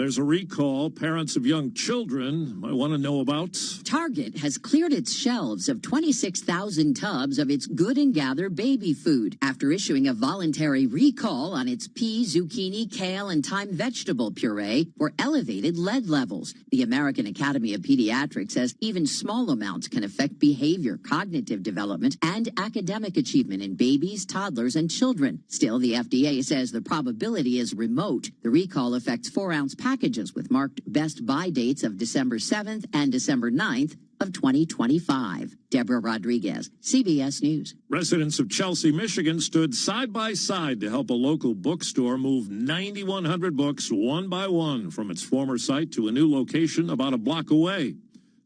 There's a recall parents of young children might want to know about. Target has cleared its shelves of 26,000 tubs of its Good and Gather baby food after issuing a voluntary recall on its pea, zucchini, kale, and thyme vegetable puree for elevated lead levels. The American Academy of Pediatrics says even small amounts can affect behavior, cognitive development, and academic achievement in babies, toddlers, and children. Still, the FDA says the probability is remote. The recall affects 4-ounce packages with marked best buy dates of December 7th and December 9th of 2025. Deborah Rodriguez, CBS News. Residents of Chelsea, Michigan stood side by side to help a local bookstore move 9,100 books one by one from its former site to a new location about a block away.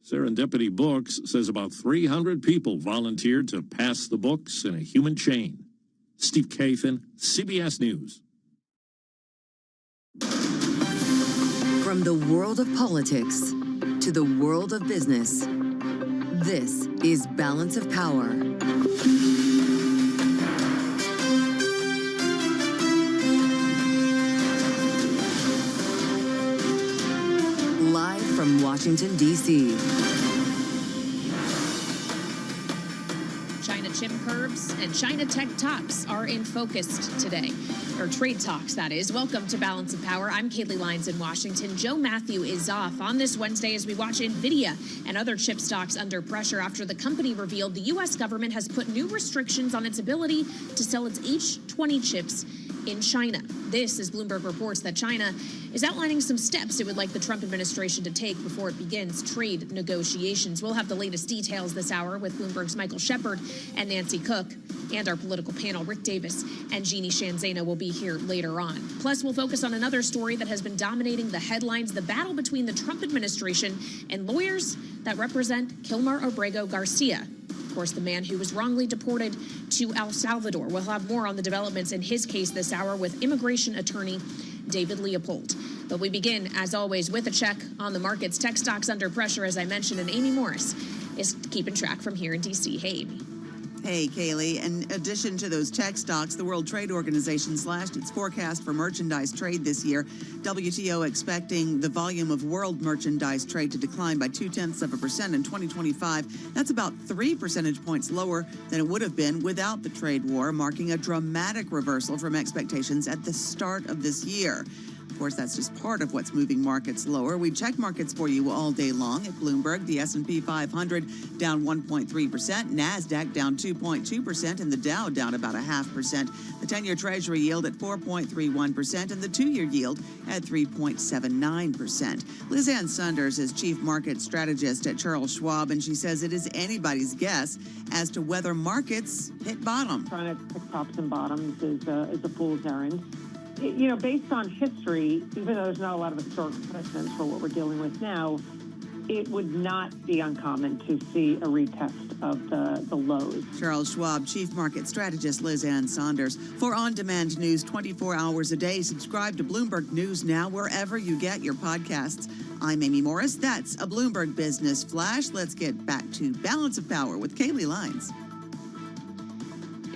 Serendipity Books says about 300 people volunteered to pass the books in a human chain. Steve Kathan, CBS News. From the world of politics to the world of business, this is Balance of Power. Live from Washington, D.C. China chip curbs and China tech talks are in focus today, or trade talks, that is. Welcome to Balance of Power. I'm Kaylee Lyons in Washington. Joe Matthew is off on this Wednesday as we watch NVIDIA and other chip stocks under pressure after the company revealed the U.S. government has put new restrictions on its ability to sell its H20 chips in China. This, as Bloomberg reports, that China is outlining some steps it would like the Trump administration to take before it begins trade negotiations. We'll have the latest details this hour with Bloomberg's Michael Shepard and Nancy Cook, and our political panel, Rick Davis and Jeannie Shanzana, will be here later on. Plus, we'll focus on another story that has been dominating the headlines, the battle between the Trump administration and lawyers that represent Kilmar Abrego Garcia. Of course, the man who was wrongly deported to El Salvador. We'll have more on the developments in his case this hour with immigration attorney David Leopold. But we begin, as always, with a check on the markets. Tech stocks under pressure, as I mentioned, and Amy Morris is keeping track from here in D.C. Hey, Amy. Hey, Kaylee. In addition to those tech stocks, the World Trade Organization slashed its forecast for merchandise trade this year. WTO expecting the volume of world merchandise trade to decline by 0.2% in 2025. That's about 3 percentage points lower than it would have been without the trade war, marking a dramatic reversal from expectations at the start of this year. Of course, that's just part of what's moving markets lower. We check markets for you all day long at Bloomberg. The S&P 500 down 1.3%, NASDAQ down 2.2%, and the Dow down about 0.5%. The 10-year Treasury yield at 4.31%, and the 2-year yield at 3.79%. Liz Ann Sunders is Chief Market Strategist at Charles Schwab, and she says it is anybody's guess as to whether markets hit bottom. Trying to pick tops and bottoms is a fool's errand. You know, based on history, even though there's not a lot of historical precedents for what we're dealing with now, it would not be uncommon to see a retest of the lows. Charles Schwab, Chief Market Strategist Liz Ann Saunders. For on-demand news 24 hours a day, subscribe to Bloomberg News Now wherever you get your podcasts. I'm Amy Morris. That's a Bloomberg Business Flash. Let's get back to Balance of Power with Kaylee Lyons.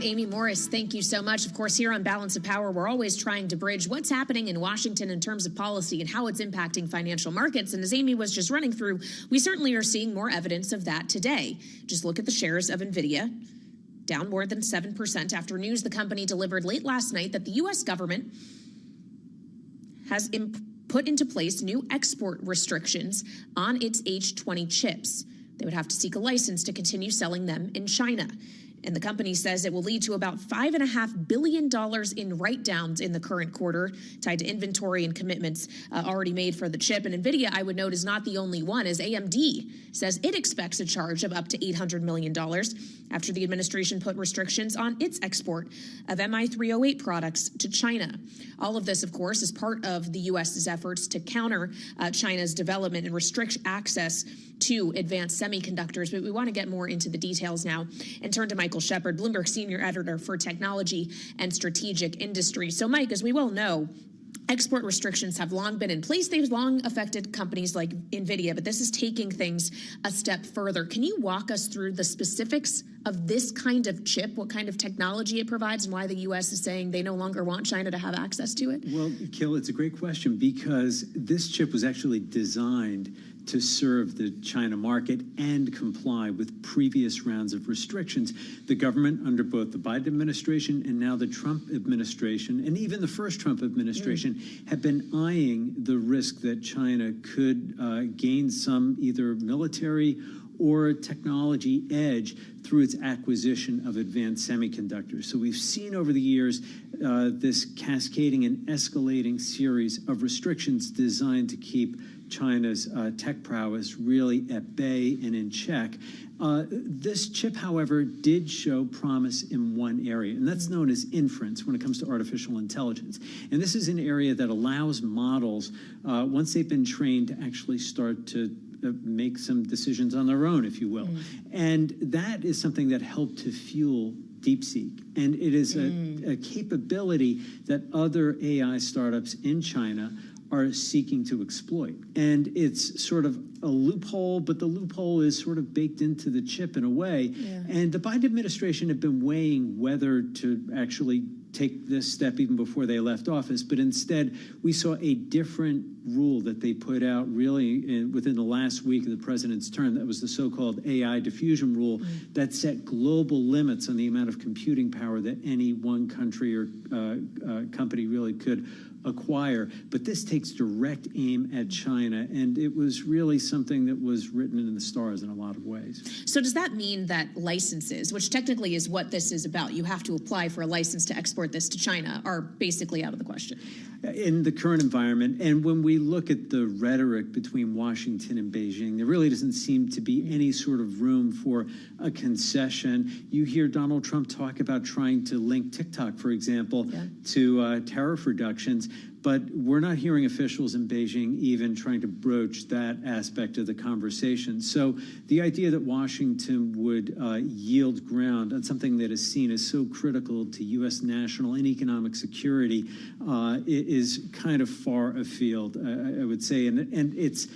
Amy Morris, thank you so much. Of course, here on Balance of Power, we're always trying to bridge what's happening in Washington in terms of policy and how it's impacting financial markets. And as Amy was just running through, we certainly are seeing more evidence of that today. Just look at the shares of NVIDIA, down more than 7% after news the company delivered late last night that the U.S. government has put into place new export restrictions on its H20 chips. They would have to seek a license to continue selling them in China. And the company says it will lead to about $5.5 billion in write-downs in the current quarter tied to inventory and commitments already made for the chip. And NVIDIA, I would note, is not the only one, as AMD says it expects a charge of up to $800 million after the administration put restrictions on its export of MI308 products to China. All of this, of course, is part of the U.S.'s efforts to counter China's development and restrict access to advanced semiconductors. But we want to get more into the details now and turn to Michael Shepard, Bloomberg Senior Editor for Technology and Strategic Industry. So, Mike, as we well know, export restrictions have long been in place. They've long affected companies like NVIDIA, but this is taking things a step further. Can you walk us through the specifics of this kind of chip, what kind of technology it provides, and why the U.S. is saying they no longer want China to have access to it? Well, Kayla, it's a great question because this chip was actually designed to serve the China market and comply with previous rounds of restrictions. The government under both the Biden administration and now the Trump administration, and even the first Trump administration, have been eyeing the risk that China could gain some either military or technology edge through its acquisition of advanced semiconductors. So we've seen over the years this cascading and escalating series of restrictions designed to keep China's tech prowess really at bay and in check. This chip, however, did show promise in one area, and that's known as inference when it comes to artificial intelligence. And this is an area that allows models, once they've been trained, to actually start to make some decisions on their own, if you will. And that is something that helped to fuel DeepSeek. And it is a capability that other AI startups in China are seeking to exploit. And it's sort of a loophole, but the loophole is sort of baked into the chip in a way. And the Biden administration have been weighing whether to actually take this step even before they left office, but instead we saw a different rule that they put out really within the last week of the president's term. That was the so-called AI diffusion rule that set global limits on the amount of computing power that any one country or company really could acquire. But this takes direct aim at China, and it was really something that was written in the stars in a lot of ways. So does that mean that licenses, which technically is what this is about, you have to apply for a license to export this to China, are basically out of the question? In the current environment, and when we look at the rhetoric between Washington and Beijing, there really doesn't seem to be any sort of room for a concession. You hear Donald Trump talk about trying to link TikTok, for example, to tariff reductions. But we're not hearing officials in Beijing even trying to broach that aspect of the conversation. So the idea that Washington would yield ground on something that is seen as so critical to U.S. national and economic security is kind of far afield, I would say. And it's,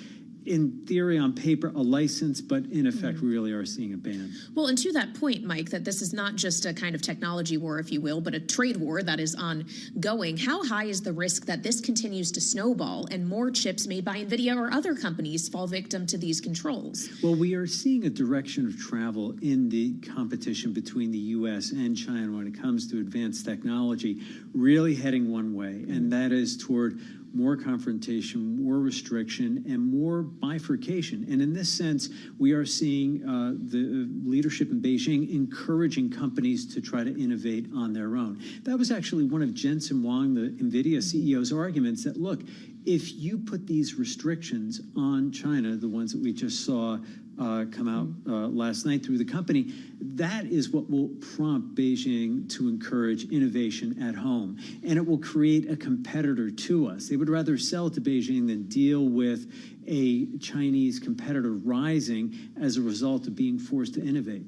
in theory, on paper, a license, but in effect, we really are seeing a ban. Well, and to that point, Mike, that this is not just a kind of technology war, if you will, but a trade war that is ongoing. How high is the risk that this continues to snowball and more chips made by NVIDIA or other companies fall victim to these controls? Well, we are seeing a direction of travel in the competition between the U.S. and China when it comes to advanced technology, really heading one way, and that is toward more confrontation, more restriction, and more bifurcation. And in this sense, we are seeing the leadership in Beijing encouraging companies to try to innovate on their own. That was actually one of Jensen Huang, the NVIDIA CEO's arguments, that, look, if you put these restrictions on China, the ones that we just saw come out last night through the company, that is what will prompt Beijing to encourage innovation at home. And it will create a competitor to us. They would rather sell to Beijing than deal with a Chinese competitor rising as a result of being forced to innovate.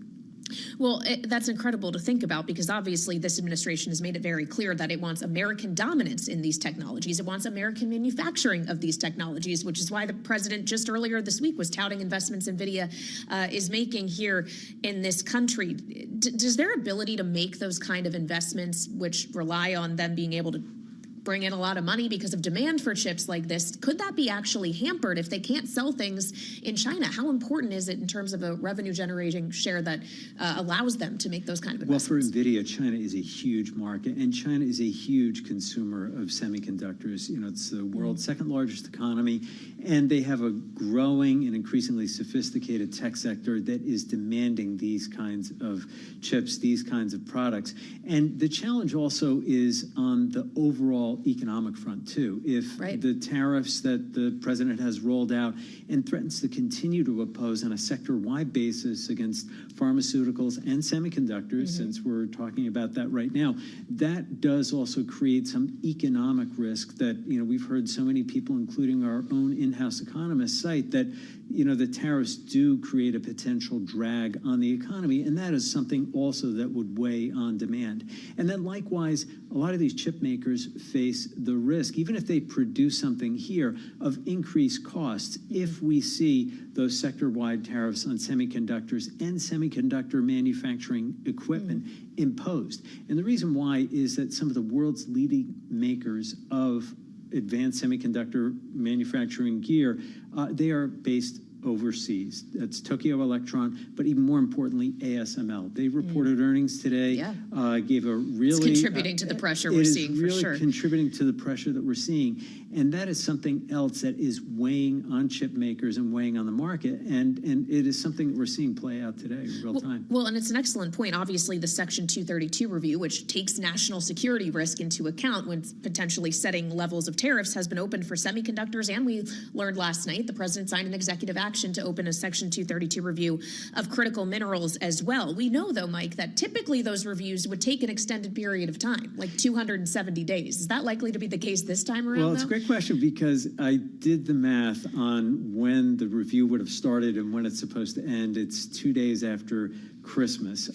Well, that's incredible to think about because obviously this administration has made it very clear that it wants American dominance in these technologies. It wants American manufacturing of these technologies, which is why the president just earlier this week was touting investments NVIDIA is making here in this country. Does their ability to make those kind of investments, which rely on them being able to bring in a lot of money because of demand for chips like this, could that be actually hampered if they can't sell things in China? How important is it in terms of a revenue generating share that allows them to make those kind of investments? Well, for NVIDIA, China is a huge market, and China is a huge consumer of semiconductors. You know, it's the world's second largest economy, and they have a growing and increasingly sophisticated tech sector that is demanding these kinds of chips, these kinds of products. And the challenge also is on the overall economic front, too. If the tariffs that the president has rolled out and threatens to continue to oppose on a sector-wide basis against pharmaceuticals and semiconductors, since we're talking about that right now, that does also create some economic risk that, you know, we've heard so many people, including our own in-house economists, cite that the tariffs do create a potential drag on the economy, and that is something also that would weigh on demand. And then likewise, a lot of these chip makers face the risk, even if they produce something here, of increased costs if we see those sector-wide tariffs on semiconductors and semiconductor manufacturing equipment imposed. And the reason why is that some of the world's leading makers of advanced semiconductor manufacturing gear, they are based overseas. That's Tokyo Electron, but even more importantly, ASML. They reported earnings today, gave a really... It's contributing to the pressure we're seeing, for sure. It is really contributing to the pressure that we're seeing. And that is something else that is weighing on chip makers and weighing on the market. And it is something that we're seeing play out today in real time. Well, and it's an excellent point. Obviously, the Section 232 review, which takes national security risk into account when potentially setting levels of tariffs, has been opened for semiconductors. And we learned last night the president signed an executive action to open a Section 232 review of critical minerals as well. We know, though, Mike, that typically those reviews would take an extended period of time, like 270 days. Is that likely to be the case this time around? Well, it's a great question, because I did the math on when the review would have started and when it's supposed to end. It's 2 days after Christmas.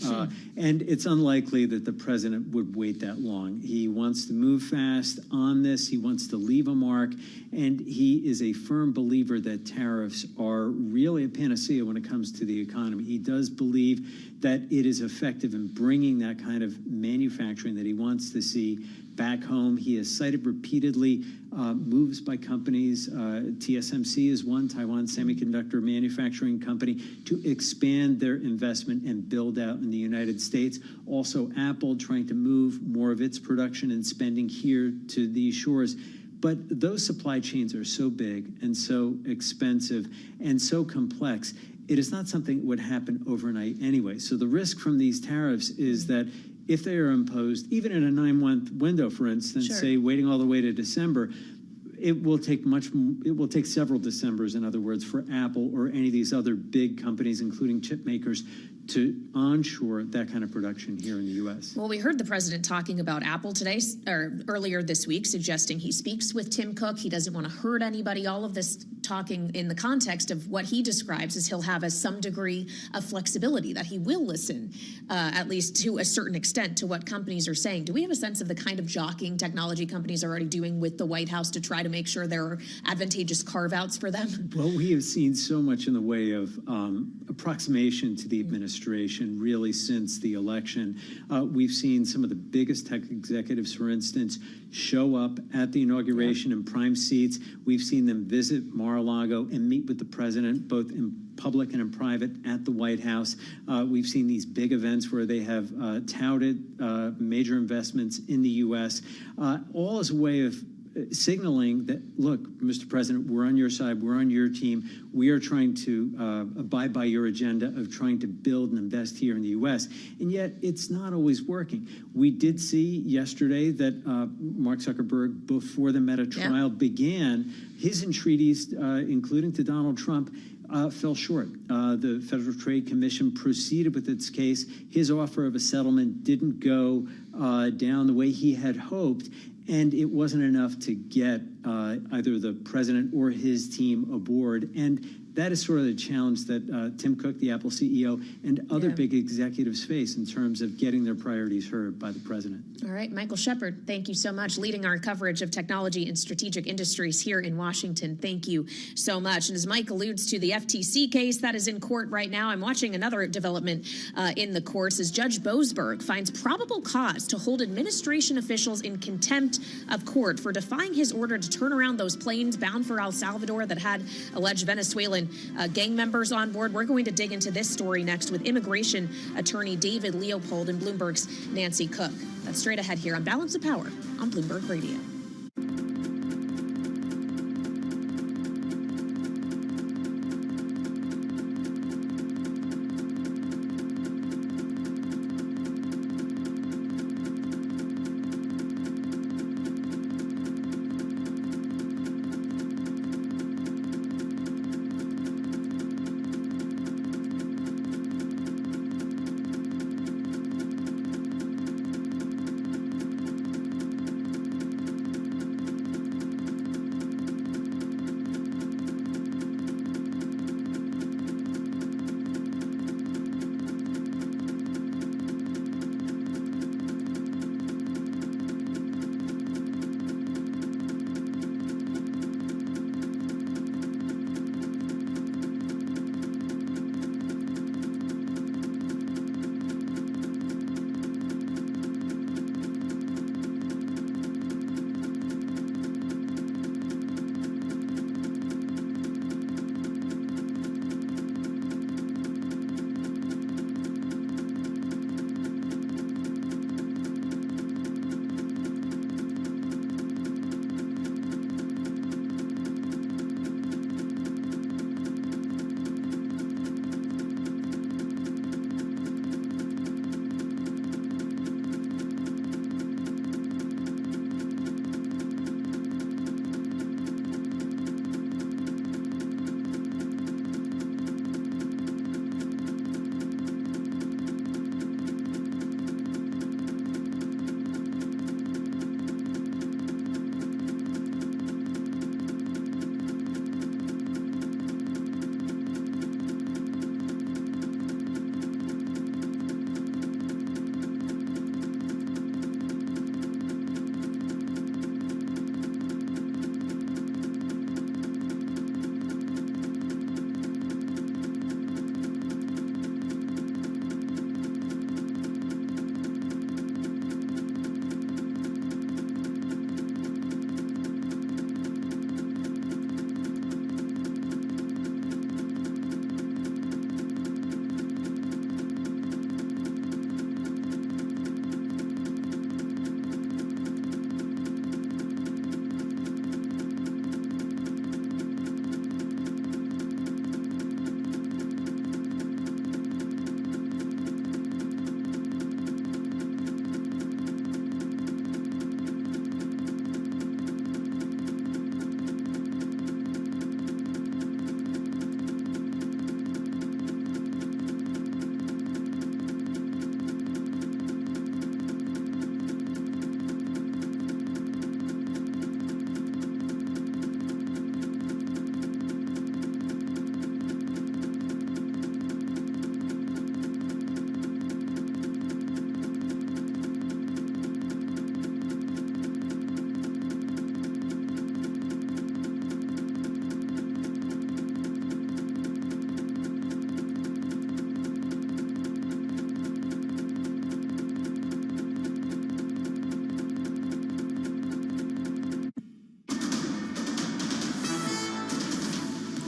And it's unlikely that the president would wait that long. He wants to move fast on this. He wants to leave a mark. And he is a firm believer that tariffs are really a panacea when it comes to the economy. He does believe that it is effective in bringing that kind of manufacturing that he wants to see back home. He has cited repeatedly moves by companies. TSMC is one, Taiwan Semiconductor Manufacturing Company, to expand their investment and build out in the United States. Also, Apple trying to move more of its production and spending here to these shores. But those supply chains are so big and so expensive and so complex, it is not something that would happen overnight anyway. So the risk from these tariffs is that if they are imposed, even in a 9-month window, for instance, say waiting all the way to December, it will take several Decembers, in other words, for Apple or any of these other big companies, including chip makers, to onshore that kind of production here in the U.S. Well, we heard the president talking about Apple today, or earlier this week, suggesting he speaks with Tim Cook. He doesn't want to hurt anybody. All of this talking in the context of what he describes as he'll have some degree of flexibility, that he will listen, at least to a certain extent, to what companies are saying. Do we have a sense of the kind of jockeying technology companies are already doing with the White House to try to make sure there are advantageous carve-outs for them? Well, we have seen so much in the way of approximation to the administration, really, since the election. We've seen some of the biggest tech executives, for instance, show up at the inauguration in prime seats. We've seen them visit Mar-a-Lago and meet with the president, both in public and in private, at the White House. We've seen these big events where they have touted major investments in the U.S., all as a way of signaling that, look, Mr. President, we're on your side, we're on your team. We are trying to abide by your agenda of trying to build and invest here in the U.S. And yet it's not always working. We did see yesterday that Mark Zuckerberg, before the Meta trial began, his entreaties, including to Donald Trump, fell short. The Federal Trade Commission proceeded with its case. His offer of a settlement didn't go down the way he had hoped, and it wasn't enough to get either the president or his team aboard. And that is sort of the challenge that Tim Cook, the Apple CEO, and other big executives face in terms of getting their priorities heard by the president. All right, Michael Shepard, thank you so much, leading our coverage of technology and strategic industries here in Washington. Thank you so much. And as Mike alludes to the FTC case that is in court right now, I'm watching another development in the courts as Judge Boasberg finds probable cause to hold administration officials in contempt of court for defying his order to turn around those planes bound for El Salvador that had alleged Venezuelan gang members on board. We're going to dig into this story next with immigration attorney David Leopold and Bloomberg's Nancy Cook. That's straight ahead here on Balance of Power on Bloomberg Radio.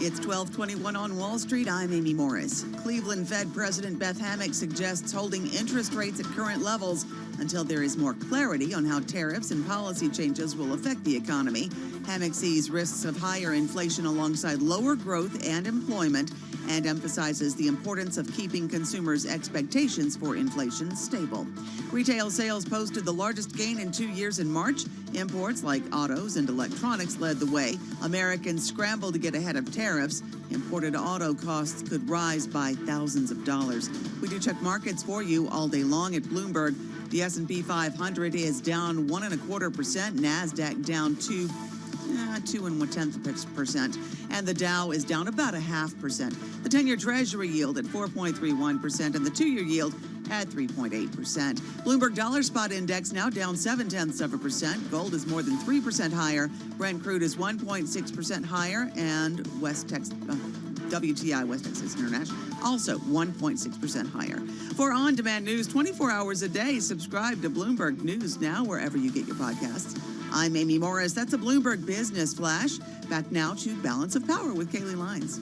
It's 12:21 on Wall Street. I'm Amy Morris. Cleveland Fed President Beth Hammack suggests holding interest rates at current levels until there is more clarity on how tariffs and policy changes will affect the economy. Hammack sees risks of higher inflation alongside lower growth and employment and emphasizes the importance of keeping consumers' expectations for inflation stable. Retail sales posted the largest gain in 2 years in March. Imports like autos and electronics led the way. Americans scrambled to get ahead of tariffs. Imported auto costs could rise by thousands of dollars. We do check markets for you all day long at Bloomberg. The S&P 500 is down 1.25%. NASDAQ down 2.1%, and the Dow is down about 0.5%. The 10-year Treasury yield at 4.31%, and the 2-year yield at 3.8%. Bloomberg Dollar Spot Index now down 0.7%. Gold is more than 3% higher. Brent crude is 1.6% higher, and WTI, West Texas International, also 1.6% higher. For on-demand news 24 hours a day, subscribe to Bloomberg News Now wherever you get your podcasts. I'm Amy Morris. That's a Bloomberg Business Flash. Back now to Balance of Power with Kaylee Lines.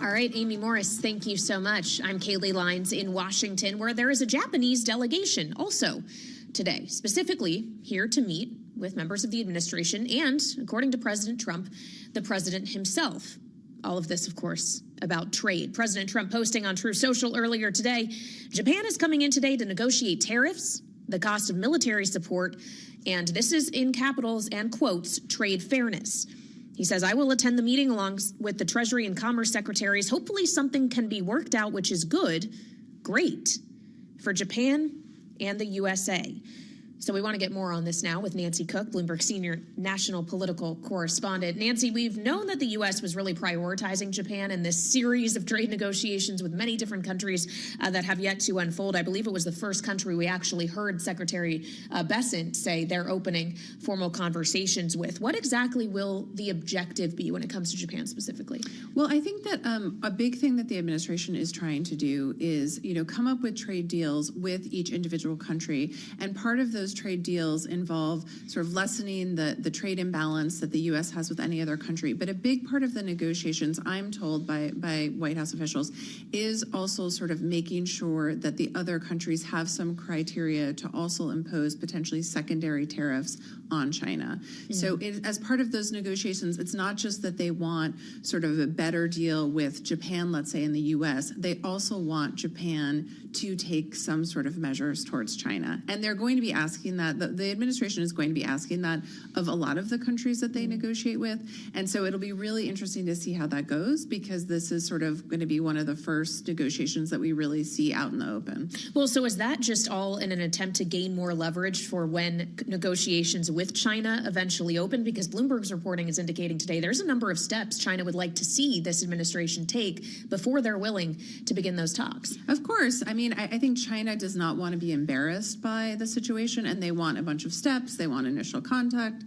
All right, Amy Morris, thank you so much. I'm Kaylee Lines in Washington, where there is a Japanese delegation also today, specifically here to meet with members of the administration and, according to President Trump, the president himself. All of this, of course, about trade. President Trump posting on Truth Social earlier today, Japan is coming in today to negotiate tariffs, the cost of military support, and this is in capitals and quotes, trade fairness. He says, I will attend the meeting along with the Treasury and Commerce secretaries. Hopefully something can be worked out, which is good, great for Japan and the USA. So we want to get more on this now with Nancy Cook, Bloomberg senior national political correspondent. Nancy, we've known that the U.S. was really prioritizing Japan in this series of trade negotiations with many different countries that have yet to unfold. I believe it was the first country we actually heard Secretary Bessent say they're opening formal conversations with. What exactly will the objective be when it comes to Japan specifically? Well, I think that a big thing that the administration is trying to do is, come up with trade deals with each individual country. And part of those trade deals involve sort of lessening the trade imbalance that the U.S. has with any other country. But a big part of the negotiations, I'm told by White House officials, is also sort of making sure that the other countries have some criteria to also impose potentially secondary tariffs on China. Mm-hmm. So as part of those negotiations, it's not just that they want sort of a better deal with Japan, let's say, in the U.S. They also want Japan to take some sort of measures towards China. And they're going to be asking that, the administration is going to be asking that of a lot of the countries that they negotiate with. And so it'll be really interesting to see how that goes, because this is sort of going to be one of the first negotiations that we really see out in the open. Well, so is that just all in an attempt to gain more leverage for when negotiations with China eventually open? Because Bloomberg's reporting is indicating today there's a number of steps China would like to see this administration take before they're willing to begin those talks. Of course. I think China does not want to be embarrassed by the situation, and they want a bunch of steps. They want initial contact.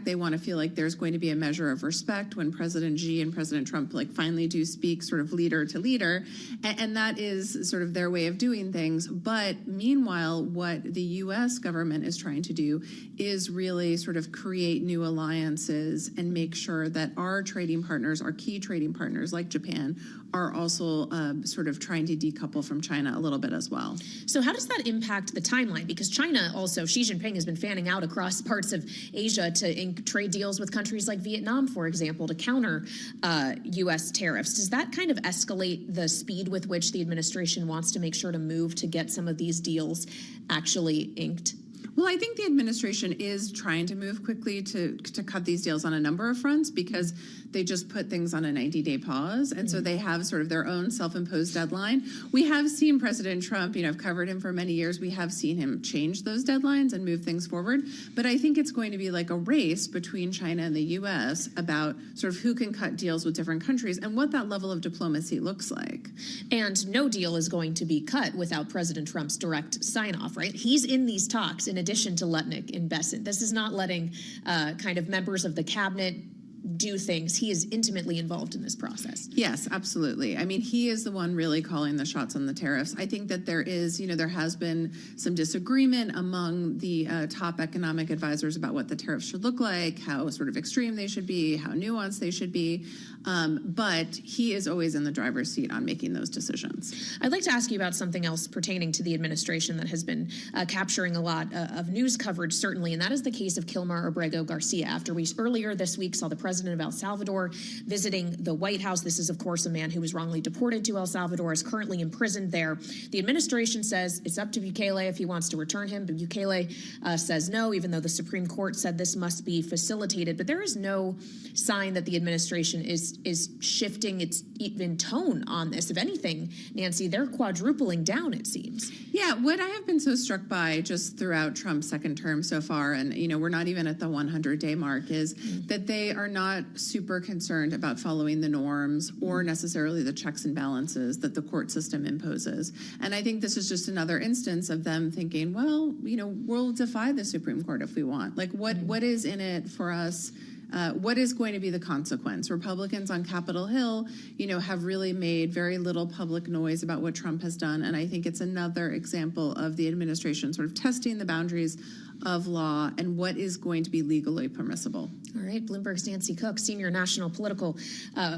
They want to feel like there's going to be a measure of respect when President Xi and President Trump finally do speak sort of leader to leader. And that is sort of their way of doing things. But meanwhile, what the U.S. government is trying to do is really sort of create new alliances and make sure that our trading partners, our key trading partners like Japan, are also sort of trying to decouple from China a little bit as well. So how does that impact the timeline? Because China also, Xi Jinping has been fanning out across parts of Asia to ink trade deals with countries like Vietnam, for example, to counter U.S. tariffs. Does that kind of escalate the speed with which the administration wants to make sure to move to get some of these deals actually inked? Well, I think the administration is trying to move quickly to cut these deals on a number of fronts, because they just put things on a 90-day pause. And so they have sort of their own self-imposed deadline. We have seen President Trump, I've covered him for many years. We have seen him change those deadlines and move things forward. But I think it's going to be like a race between China and the U.S. about sort of who can cut deals with different countries and what that level of diplomacy looks like. And no deal is going to be cut without President Trump's direct sign-off, right? He's in these talks in addition to Lutnick and Bessent. This is not letting kind of members of the cabinet do things. He is intimately involved in this process. Yes, absolutely. I mean, he is the one really calling the shots on the tariffs. I think that there is, there has been some disagreement among the top economic advisors about what the tariffs should look like, how sort of extreme they should be, how nuanced they should be. But he is always in the driver's seat on making those decisions. I'd like to ask you about something else pertaining to the administration that has been capturing a lot of news coverage, certainly, and that is the case of Kilmar Abrego Garcia. After we earlier this week saw the president of El Salvador visiting the White House. This is, of course, a man who was wrongly deported to El Salvador, is currently imprisoned there. The administration says it's up to Bukele if he wants to return him, but Bukele says no, even though the Supreme Court said this must be facilitated. But there is no sign that the administration is shifting its even tone on this. If anything, Nancy, they're quadrupling down, it seems. Yeah, what I have been so struck by just throughout Trump's second term so far, and we're not even at the 100-day mark, is that they are not super concerned about following the norms or necessarily the checks and balances that the court system imposes. And I think this is just another instance of them thinking, well, we'll defy the Supreme Court if we want. Like, what is in it for us? What is going to be the consequence? Republicans on Capitol Hill, have really made very little public noise about what Trump has done. And I think it's another example of the administration sort of testing the boundaries of law and what is going to be legally permissible. All right, Bloomberg's Nancy Cook, senior national political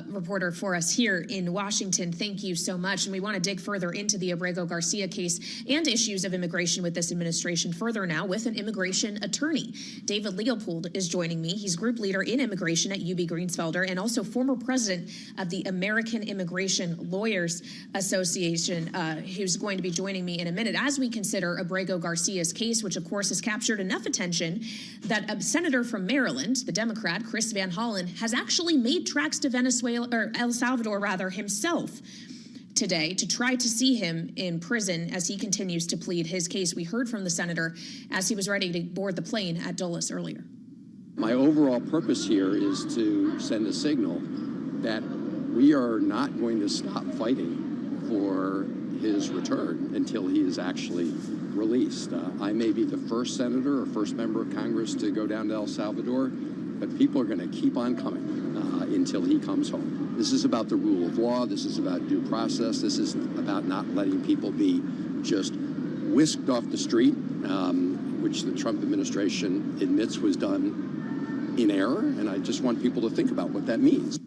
reporter for us here in Washington. Thank you so much. And we want to dig further into the Abrego Garcia case and issues of immigration with this administration further now with an immigration attorney. David Leopold is joining me. He's group leader in immigration at UB Greensfelder and also former president of the American Immigration Lawyers Association, who's going to be joining me in a minute as we consider Abrego Garcia's case, which of course has captured enough attention that a senator from Maryland, the Democrat Chris Van Hollen, has actually made tracks to Venezuela, or El Salvador rather, himself today to try to see him in prison as he continues to plead his case. We heard from the senator as he was ready to board the plane at Dulles earlier. My overall purpose here is to send a signal that we are not going to stop fighting for his return until he is actually released. I may be the first senator or first member of Congress to go down to El Salvador, but people are going to keep on coming until he comes home. This is about the rule of law. This is about due process. This is about not letting people be just whisked off the street, which the Trump administration admits was done in error. And I just want people to think about what that means.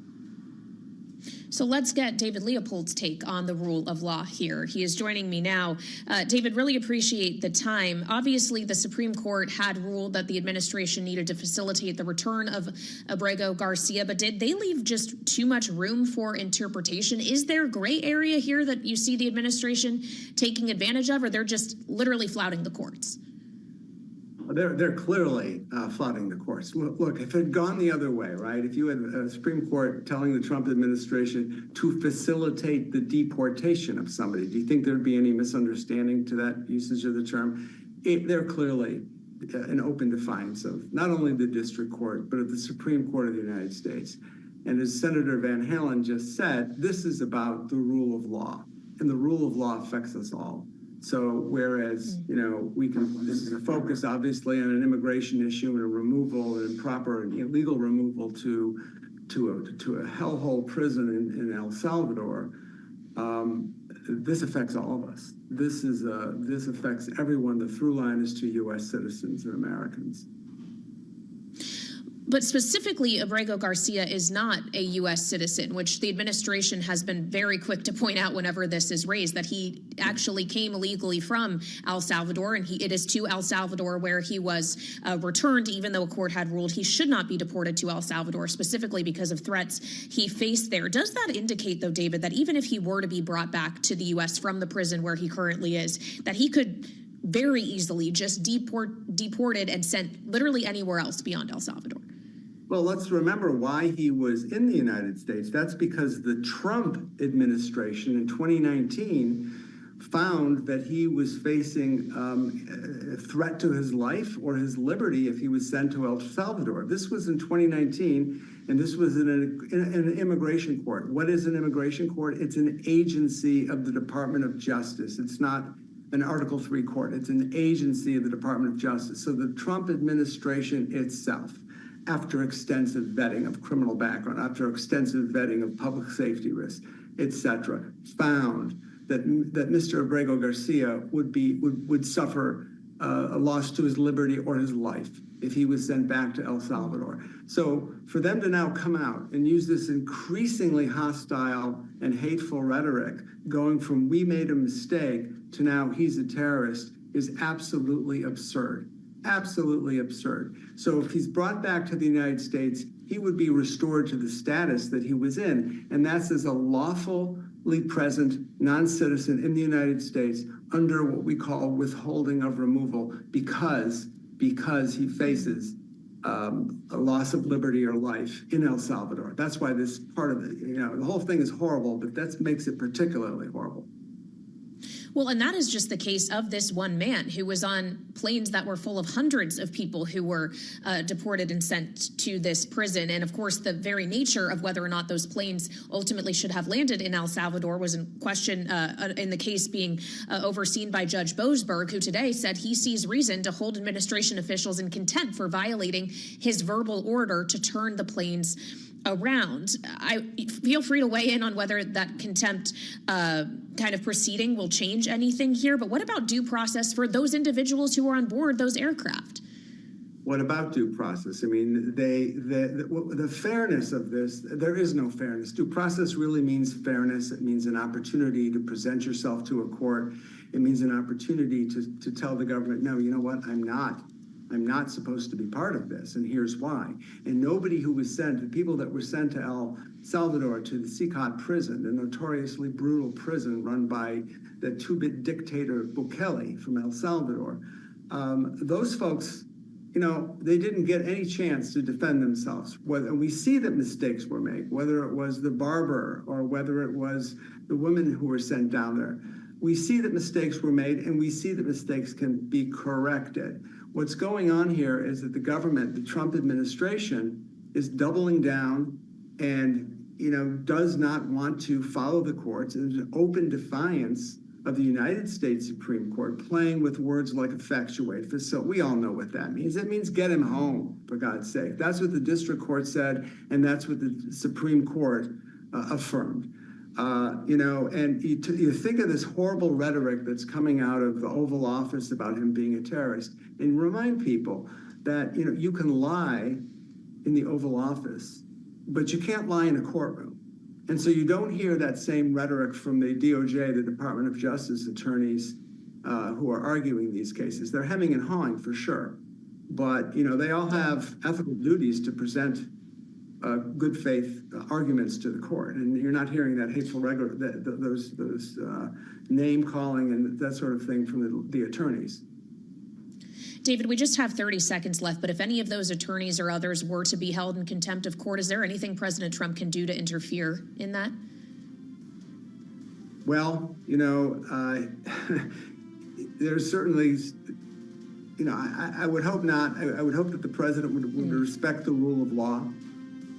So let's get David Leopold's take on the rule of law here. He is joining me now. David, really appreciate the time. Obviously, the Supreme Court had ruled that the administration needed to facilitate the return of Abrego Garcia, but did they leave just too much room for interpretation? Is there gray area here that you see the administration taking advantage of, or they're just literally flouting the courts? They're clearly flouting the courts. Look, if it had gone the other way, right? If you had a Supreme Court telling the Trump administration to facilitate the deportation of somebody, do you think there'd be any misunderstanding to that usage of the term? They're clearly an open defiance of not only the district court, but of the Supreme Court of the United States. And as Senator Van Hollen just said, this is about the rule of law, and the rule of law affects us all. So whereas, this is a focus obviously on an immigration issue and a removal, an improper and illegal removal to a hellhole prison in El Salvador, this affects all of us. This affects everyone. The through line is to U.S. citizens and Americans. But specifically, Abrego Garcia is not a U.S. citizen, which the administration has been very quick to point out whenever this is raised, that he actually came illegally from El Salvador, and it is to El Salvador where he was returned, even though a court had ruled he should not be deported to El Salvador, specifically because of threats he faced there. Does that indicate, though, David, that even if he were to be brought back to the U.S. from the prison where he currently is, that he could very easily just deported and sent literally anywhere else beyond El Salvador? Well, let's remember why he was in the United States. That's because the Trump administration in 2019 found that he was facing a threat to his life or his liberty if he was sent to El Salvador. This was in 2019, and this was in an immigration court. What is an immigration court? It's an agency of the Department of Justice. It's not an Article III court. It's an agency of the Department of Justice. So the Trump administration itself after extensive vetting of criminal background, after extensive vetting of public safety risks, etc., found that Mr. Abrego Garcia would suffer a loss to his liberty or his life if he was sent back to El Salvador. So for them to now come out and use this increasingly hostile and hateful rhetoric, going from "we made a mistake" to now "he's a terrorist," is absolutely absurd. Absolutely absurd. So if he's brought back to the United States, he would be restored to the status that he was in, and that's as a lawfully present non-citizen in the United States under what we call withholding of removal because he faces a loss of liberty or life in El Salvador. That's why this part of it, the whole thing is horrible, but that makes it particularly horrible. Well, and that is just the case of this one man who was on planes that were full of hundreds of people who were deported and sent to this prison. And of course, the very nature of whether or not those planes ultimately should have landed in El Salvador was in question in the case being overseen by Judge Boasberg, who today said he sees reason to hold administration officials in contempt for violating his verbal order to turn the planes around. I feel free to weigh in on whether that contempt kind of proceeding will change anything here. But what about due process for those individuals who are on board those aircraft? What about due process? I mean, the fairness of this, there is no fairness. Due process really means fairness. It means an opportunity to present yourself to a court. It means an opportunity to tell the government, no, you know what, I'm not supposed to be part of this, and here's why. And nobody who was sent, the people that were sent to El Salvador, to the Sicat prison, the notoriously brutal prison run by the two-bit dictator Bukele from El Salvador, those folks, they didn't get any chance to defend themselves. And we see that mistakes were made, whether it was the barber or whether it was the women who were sent down there. We see that mistakes were made, and we see that mistakes can be corrected. What's going on here is that the government, the Trump administration, is doubling down and, does not want to follow the courts in an open defiance of the United States Supreme Court, playing with words like effectuate. So we all know what that means. It means get him home, for God's sake. That's what the district court said, and that's what the Supreme Court affirmed. And you think of this horrible rhetoric that's coming out of the Oval Office about him being a terrorist, and remind people that, you can lie in the Oval Office, but you can't lie in a courtroom. And so you don't hear that same rhetoric from the DOJ, the Department of Justice attorneys who are arguing these cases. They're hemming and hawing for sure, but, they all have ethical duties to present good faith arguments to the court, and you're not hearing that hateful those name calling and that sort of thing from the attorneys. David, we just have 30 seconds left, but if any of those attorneys or others were to be held in contempt of court, is there anything President Trump can do to interfere in that? Well, there's certainly, I would hope not. I would hope that the president would respect the rule of law.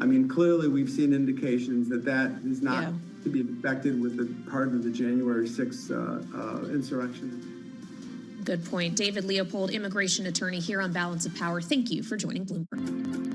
I mean, clearly we've seen indications that is not to be expected with the part of the January 6th insurrection. Good point. David Leopold, immigration attorney here on Balance of Power. Thank you for joining Bloomberg.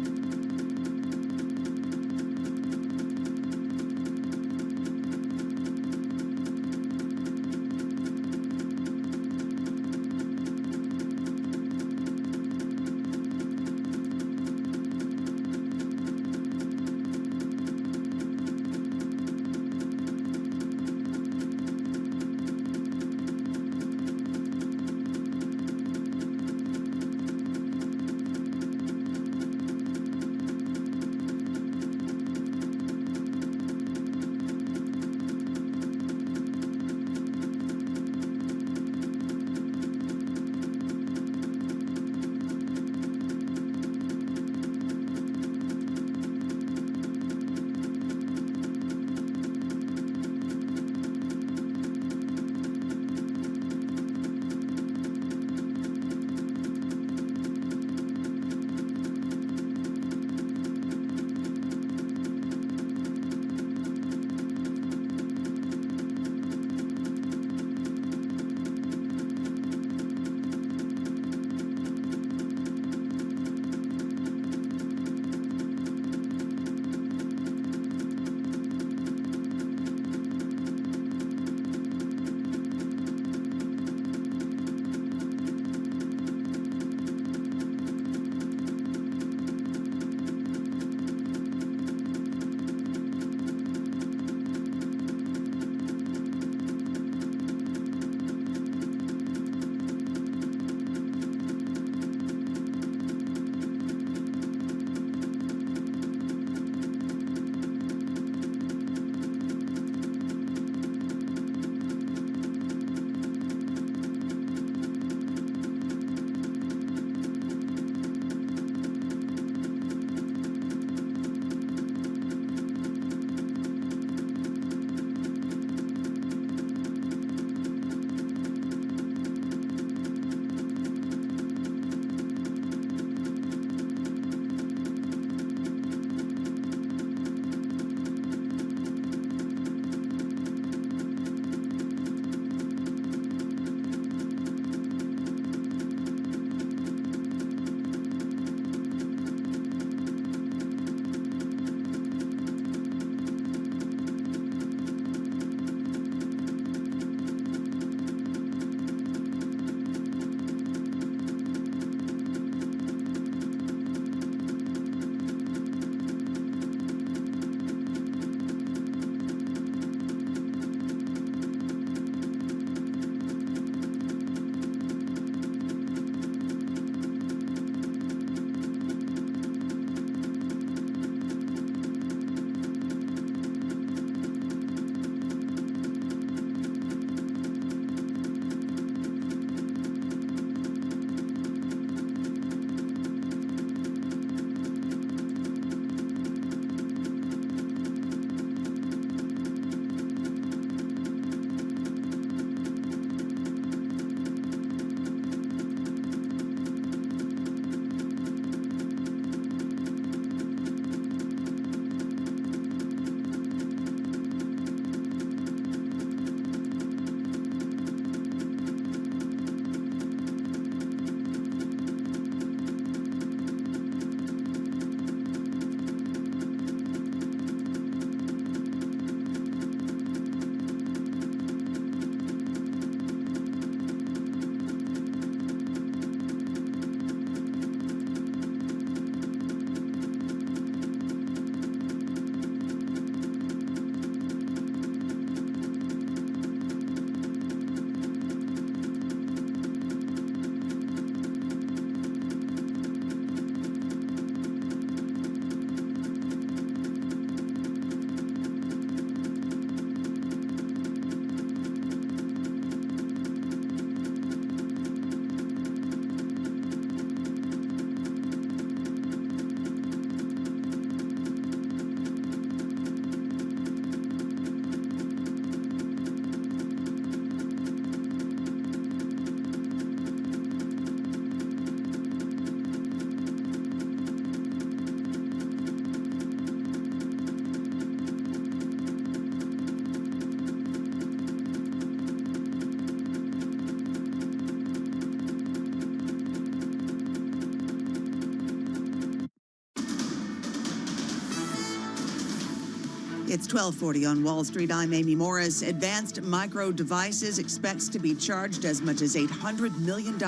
It's 12:40 on Wall Street. I'm Amy Morris. Advanced Micro Devices expects to be charged as much as $800 million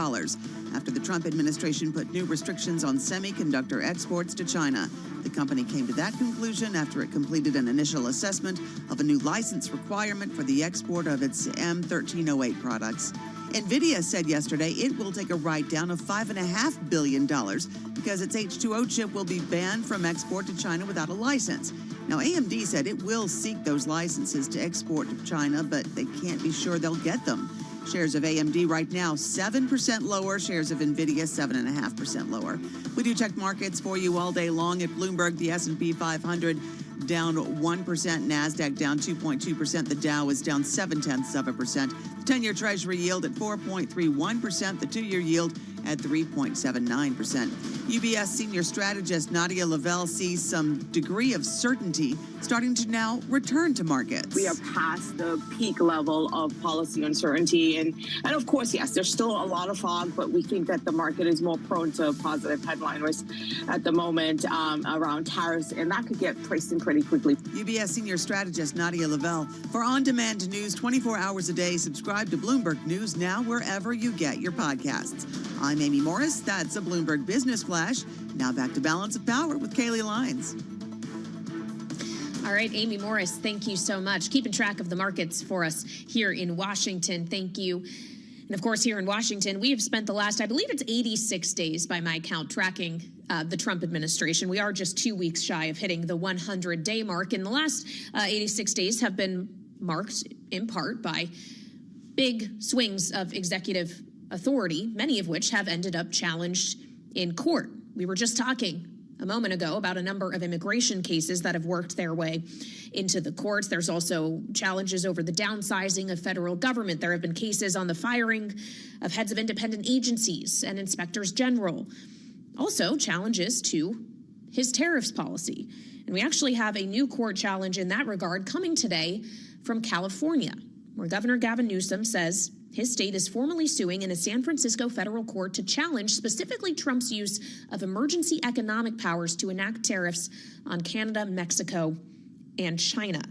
after the Trump administration put new restrictions on semiconductor exports to China. The company came to that conclusion after it completed an initial assessment of a new license requirement for the export of its M1308 products. NVIDIA said yesterday it will take a write-down of $5.5 billion because its H2O chip will be banned from export to China without a license. Now, AMD said it will seek those licenses to export to China, but they can't be sure they'll get them. Shares of AMD right now 7% lower, shares of NVIDIA 7.5% lower. We do check markets for you all day long at Bloomberg. The S&P 500 down 1%, NASDAQ down 2.2%, the Dow is down 0.7%. The 10-year Treasury yield at 4.31%, the 2-year yield at 3.79%. UBS senior strategist Nadia Lavelle sees some degree of certainty starting to now return to markets. We are past the peak level of policy uncertainty. And of course, yes, there's still a lot of fog, but we think that the market is more prone to positive headline risk at the moment around tariffs, and that could get priced in pretty quickly. UBS senior strategist Nadia Lavelle. For on-demand news 24 hours a day, subscribe to Bloomberg News now wherever you get your podcasts. I'm Amy Morris. That's a Bloomberg Business Flash. Now back to Balance of Power with Kaylee Lyons. All right, Amy Morris, thank you so much. Keeping track of the markets for us here in Washington. Thank you. And of course, here in Washington, we have spent the last, I believe it's 86 days by my count, tracking the Trump administration. We are just 2 weeks shy of hitting the 100-day mark. And the last 86 days have been marked in part by big swings of executive authority, many of which have ended up challenged in court. We were just talking a moment ago about a number of immigration cases that have worked their way into the courts. There's also challenges over the downsizing of federal government. There have been cases on the firing of heads of independent agencies and inspectors general. Also challenges to his tariffs policy. And we actually have a new court challenge in that regard coming today from California, where Governor Gavin Newsom says his state is formally suing in a San Francisco federal court to challenge specifically Trump's use of emergency economic powers to enact tariffs on Canada, Mexico, and China.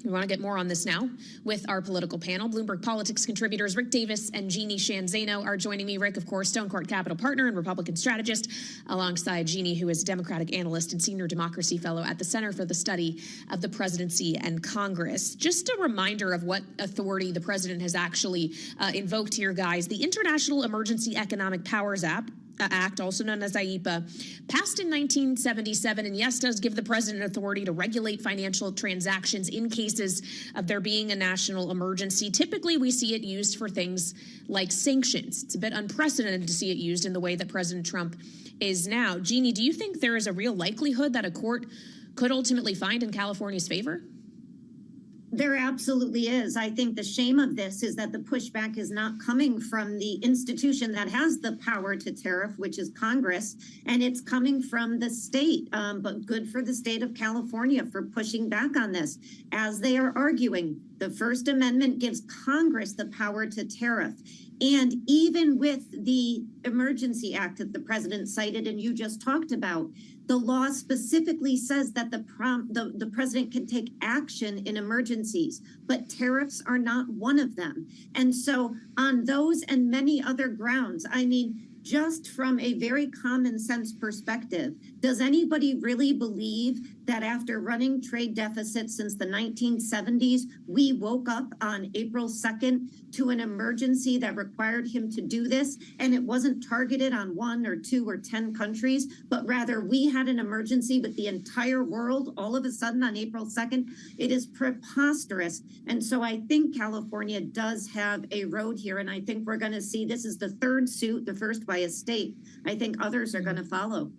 We want to get more on this now with our political panel. Bloomberg Politics contributors Rick Davis and Jeannie Shanzano are joining me. Rick, of course, Stone Court Capital partner and Republican strategist, alongside Jeannie, who is a Democratic analyst and senior democracy fellow at the Center for the Study of the Presidency and Congress. Just a reminder of what authority the president has actually invoked here, guys. The International Emergency Economic Powers Act, also known as IEPA, passed in 1977, and yes, does give the president authority to regulate financial transactions in cases of there being a national emergency. Typically, we see it used for things like sanctions. It's a bit unprecedented to see it used in the way that President Trump is now. Jeannie, do you think there is a real likelihood that a court could ultimately find in California's favor? There absolutely is. I think the shame of this is that the pushback is not coming from the institution that has the power to tariff, which is Congress, and it's coming from the state. But good for the state of California for pushing back on this. As they are arguing, the First Amendment gives Congress the power to tariff. And even with the Emergency Act that the president cited and you just talked about, the law specifically says that the president can take action in emergencies, but tariffs are not one of them. And so on those and many other grounds, I mean, just from a very common sense perspective, does anybody really believe that after running trade deficits since the 1970s, we woke up on April 2nd to an emergency that required him to do this? And it wasn't targeted on 1 or 2 or 10 countries, but rather we had an emergency with the entire world all of a sudden on April 2nd. It is preposterous. And so I think California does have a road here. And I think we're going to see this is the third suit, the first by a state. I think others are going to follow.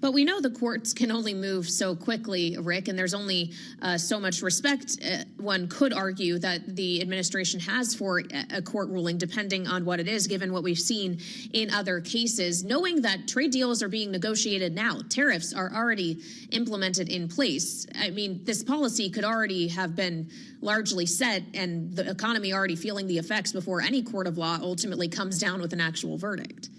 But we know the courts can only move so quickly, Rick, and there's only so much respect one could argue that the administration has for a court ruling, depending on what it is, given what we've seen in other cases. Knowing that trade deals are being negotiated now, tariffs are already implemented in place. I mean, this policy could already have been largely set and the economy already feeling the effects before any court of law ultimately comes down with an actual verdict.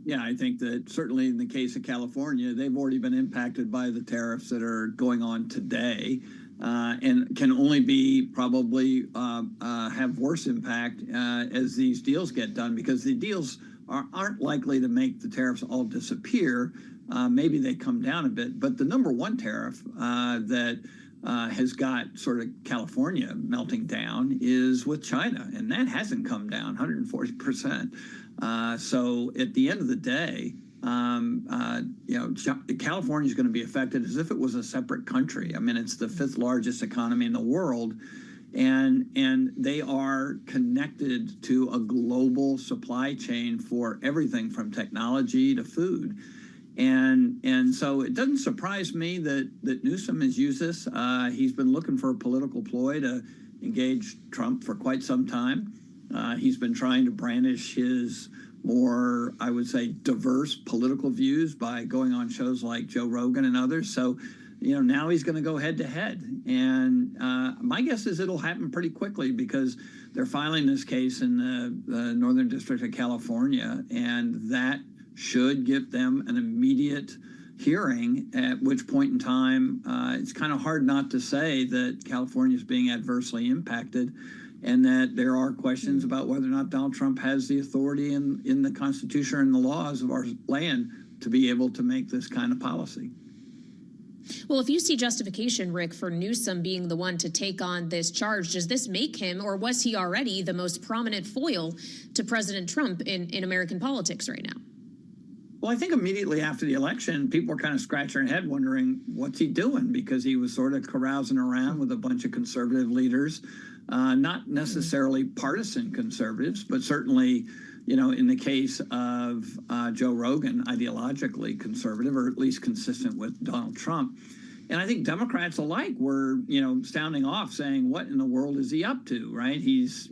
Yeah, I think that certainly in the case of California, they've already been impacted by the tariffs that are going on today, and can only be probably have worse impact as these deals get done, because the deals aren't likely to make the tariffs all disappear. Maybe they come down a bit, but the number one tariff that has got sort of California melting down is with China, and that hasn't come down 140%. So at the end of the day, California is going to be affected as if it was a separate country. I mean, it's the 5th largest economy in the world, and they are connected to a global supply chain for everything from technology to food. And so it doesn't surprise me that Newsom has used this. He's been looking for a political ploy to engage Trump for quite some time. He's been trying to brandish his more, I would say, diverse political views by going on shows like Joe Rogan and others. So, now he's going to go head to head. And my guess is it'll happen pretty quickly, because they're filing this case in the Northern District of California, and that should give them an immediate hearing, at which point in time it's kind of hard not to say that California is being adversely impacted, and that there are questions about whether or not Donald Trump has the authority in the Constitution and the laws of our land to be able to make this kind of policy. Well, if you see justification, Rick, for Newsom being the one to take on this charge, does this make him, or was he already, the most prominent foil to President Trump in American politics right now? Well, I think immediately after the election, people were kind of scratching their head wondering, what's he doing? Because he was sort of carousing around with a bunch of conservative leaders, not necessarily partisan conservatives, but certainly, in the case of Joe Rogan, ideologically conservative, or at least consistent with Donald Trump. And I think Democrats alike were, sounding off, saying, what in the world is he up to, right? He's,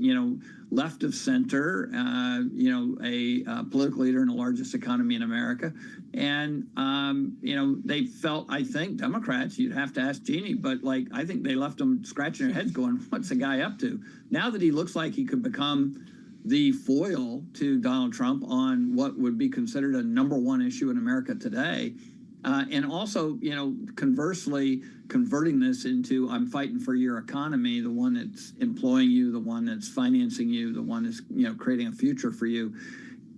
left of center, a political leader in the largest economy in America. And, they felt, I think, Democrats, you'd have to ask Jeannie, but I think they left them scratching their heads going, what's the guy up to? Now that he looks like he could become the foil to Donald Trump on what would be considered a number one issue in America today, and also, conversely, converting this into, I'm fighting for your economy, the one that's employing you, the one that's financing you, the one that's, creating a future for you.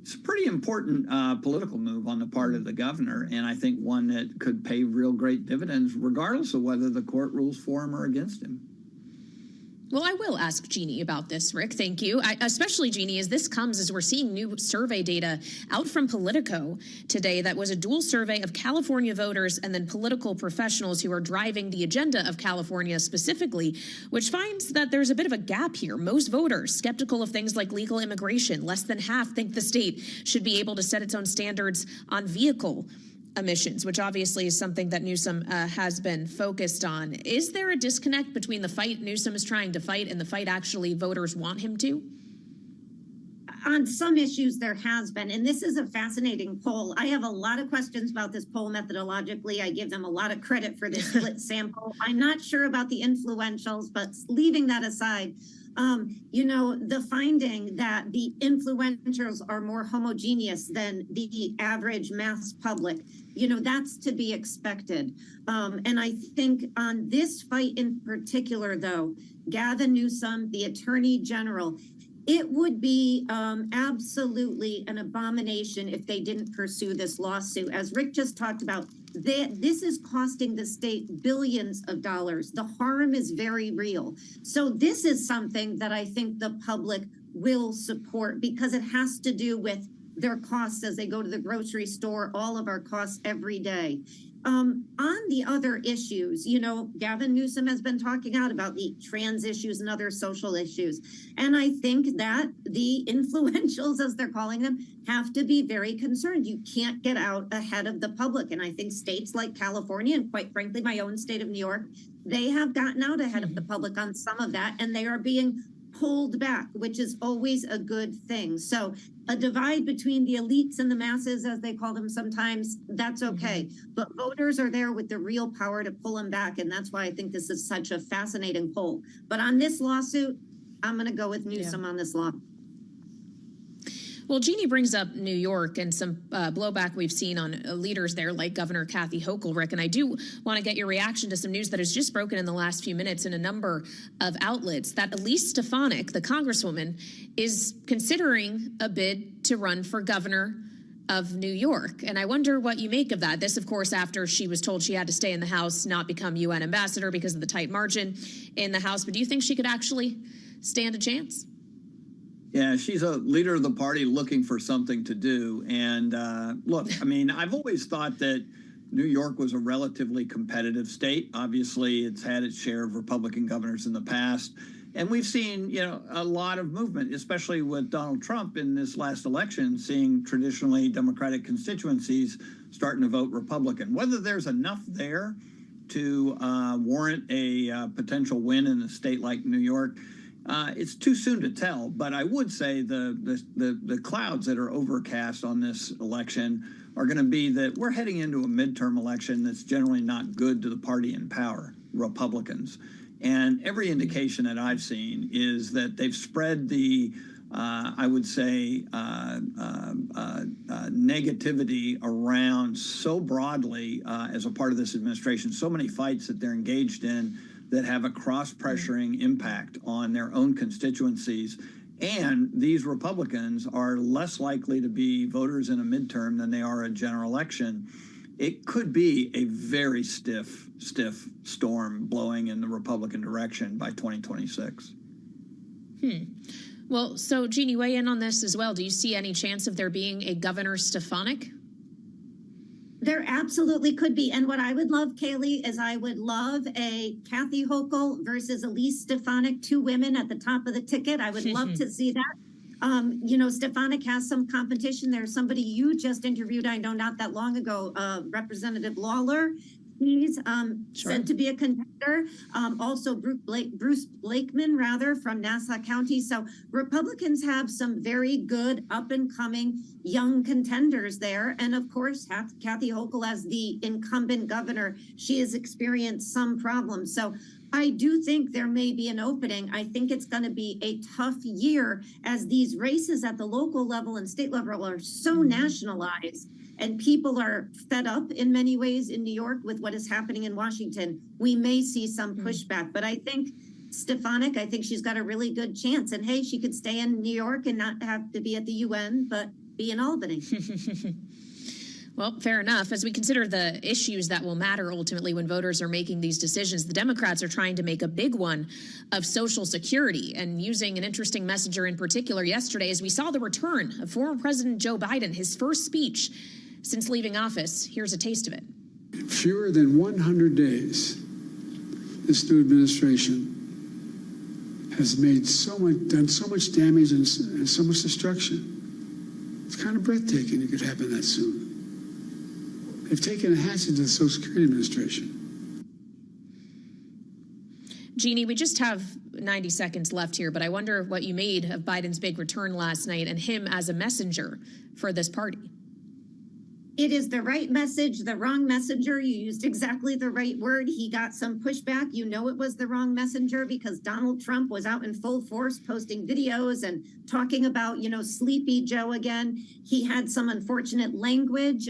It's a pretty important political move on the part of the governor, and I think one that could pay real great dividends, regardless of whether the court rules for him or against him. Well, I will ask Jeannie about this, Rick. Thank you. Especially, Jeannie, as this comes as we're seeing new survey data out from Politico today that was a dual survey of California voters and then political professionals who are driving the agenda of California specifically, which finds that there's a bit of a gap here. Most voters skeptical of things like legal immigration. Less than half think the state should be able to set its own standards on vehicle emissions, which obviously is something that Newsom has been focused on. Is there a disconnect between the fight Newsom is trying to fight and the fight actually voters want him to? On some issues, there has been, and this is a fascinating poll. I have a lot of questions about this poll methodologically. I give them a lot of credit for this split sample. I'm not sure about the influentials, but leaving that aside, the finding that the influencers are more homogeneous than the average mass public, that's to be expected. And I think on this fight in particular, though, Gavin Newsom, the Attorney General, it would be absolutely an abomination if they didn't pursue this lawsuit. As Rick just talked about, this is costing the state billions of dollars. The harm is very real. So this is something that I think the public will support, because it has to do with their costs as they go to the grocery store, all of our costs every day. On the other issues, Gavin Newsom has been talking out about the trans issues and other social issues. And I think that the influentials, as they're calling them, have to be very concerned. You can't get out ahead of the public. And I think states like California, and quite frankly, my own state of New York, they have gotten out ahead of the public on some of that, and they are being pulled back, which is always a good thing. So a divide between the elites and the masses, as they call them sometimes, that's okay. But voters are there with the real power to pull them back. And that's why I think this is such a fascinating poll. But on this lawsuit, I'm going to go with Newsom on this law. Well, Jeannie brings up New York and some blowback we've seen on leaders there like Governor Kathy Hochul, Rick. And I do want to get your reaction to some news that has just broken in the last few minutes in a number of outlets that Elise Stefanik, the congresswoman, is considering a bid to run for governor of New York. And I wonder what you make of that. This, of course, after she was told she had to stay in the House, not become UN ambassador because of the tight margin in the House. But do you think she could actually stand a chance? Yeah, she's a leader of the party looking for something to do. And look, I mean, I've always thought that New York was a relatively competitive state. Obviously, it's had its share of Republican governors in the past. And we've seen, you know, a lot of movement, especially with Donald Trump in this last election, seeing traditionally Democratic constituencies starting to vote Republican. Whether there's enough there to warrant a potential win in a state like New York, it's too soon to tell. But I would say the clouds that are overcast on this election are going to be that we're heading into a midterm election that's generally not good to the party in power, Republicans. And every indication that I've seen is that they've spread the, I would say, negativity around so broadly as a part of this administration, so many fights that they're engaged in that have a cross-pressuring impact on their own constituencies. And these Republicans are less likely to be voters in a midterm than they are a general election. It could be a very stiff storm blowing in the Republican direction by 2026. Well, so Jeannie, weigh in on this as well. Do you see any chance of there being a Governor Stefanik? There absolutely could be. And what I would love, Kaylee, is I would love a Kathy Hochul versus Elise Stefanik, 2 women at the top of the ticket. I would love to see that. You know, Stefanik has some competition. There's somebody you just interviewed, I know, not that long ago, Representative Lawler. He's said to be a contender. Also, Bruce Blakeman, rather, from Nassau County. So Republicans have some very good up-and-coming young contenders there. And, of course, Kathy Hochul, as the incumbent governor, she has experienced some problems. So I do think there may be an opening. I think it's going to be a tough year as these races at the local level and state level are so nationalized. And people are fed up in many ways in New York with what is happening in Washington. We may see some pushback, but I think Stefanik, I think she's got a really good chance. And hey, she could stay in New York and not have to be at the UN, but be in Albany. Well, fair enough. As we consider the issues that will matter ultimately when voters are making these decisions, the Democrats are trying to make a big one of Social Security and using an interesting messenger in particular yesterday as we saw the return of former President Joe Biden, his first speech since leaving office. Here's a taste of it. Fewer than 100 days, this new administration has made done so much damage and so much destruction. It's kind of breathtaking it could happen that soon. They've taken a hatchet to the Social Security Administration. Jeannie, we just have 90 seconds left here, but I wonder what you made of Biden's big return last night and him as a messenger for this party. It is the right message, the wrong messenger. You used exactly the right word. He got some pushback. You know it was the wrong messenger because Donald Trump was out in full force posting videos and talking about, you know, Sleepy Joe again. He had some unfortunate language.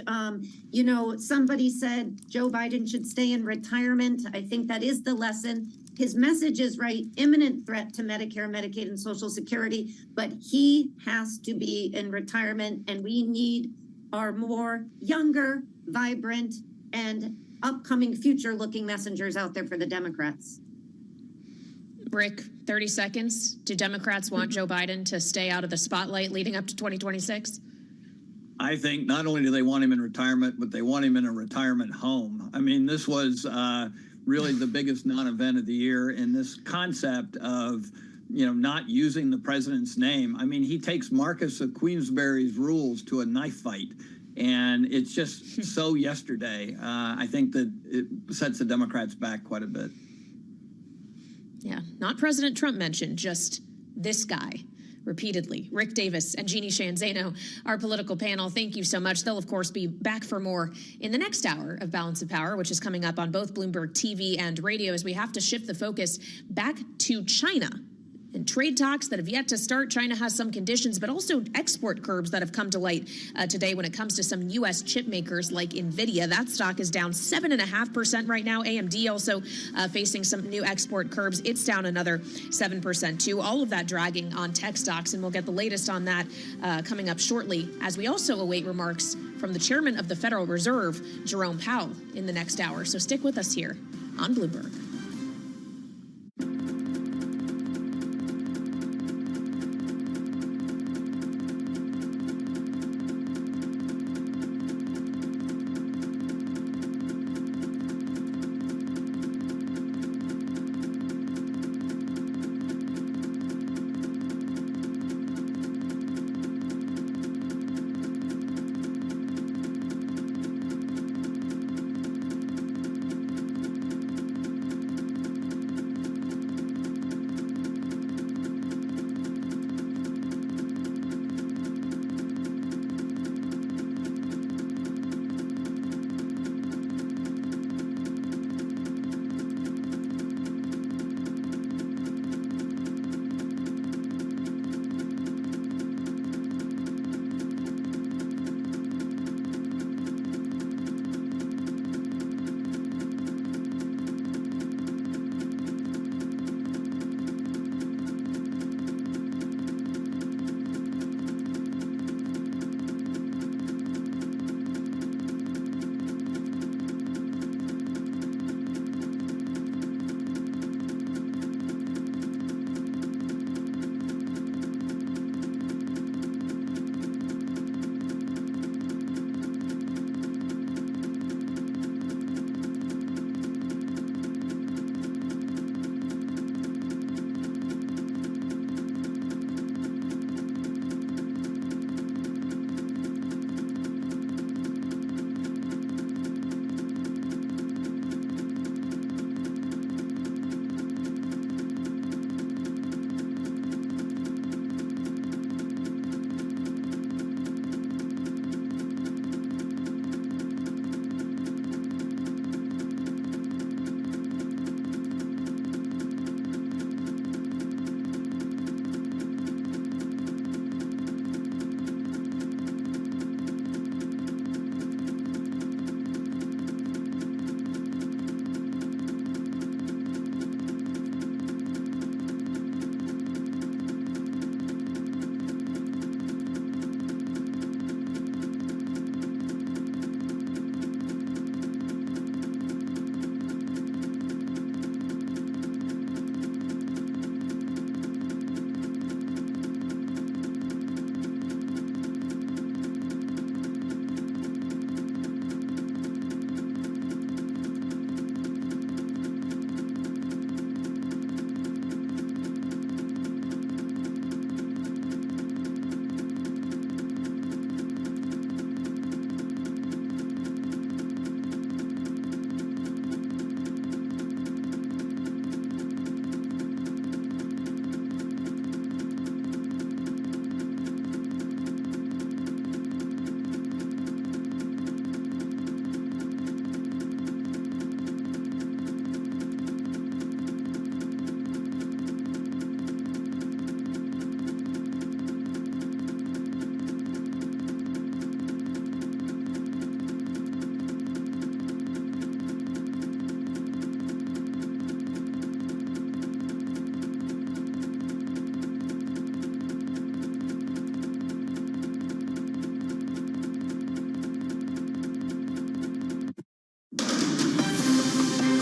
You know, somebody said Joe Biden should stay in retirement. I think that is the lesson. His message is right, imminent threat to Medicare, Medicaid, and Social Security, but he has to be in retirement, and we need are more younger, vibrant, and upcoming future-looking messengers out there for the Democrats. Rick, 30 seconds. Do Democrats want Joe Biden to stay out of the spotlight leading up to 2026? I think not only do they want him in retirement, but they want him in a retirement home. I mean, this was really the biggest non-event of the year, and this concept of not using the president's name. I mean, he takes Marcus of Queensberry's rules to a knife fight, and it's just so yesterday. I think that it sets the Democrats back quite a bit. Yeah, not President Trump mentioned, just this guy repeatedly. Rick Davis and Jeannie Shanzano, our political panel, thank you so much. They'll, of course, be back for more in the next hour of Balance of Power, which is coming up on both Bloomberg TV and radio, as we have to shift the focus back to China. And trade talks that have yet to start. China has some conditions, but also export curbs that have come to light today when it comes to some U.S. chip makers like NVIDIA. That stock is down 7.5% right now. AMD also facing some new export curbs. It's down another 7% too. All of that dragging on tech stocks, and we'll get the latest on that coming up shortly as we also await remarks from the chairman of the Federal Reserve, Jerome Powell, in the next hour. So stick with us here on Bloomberg.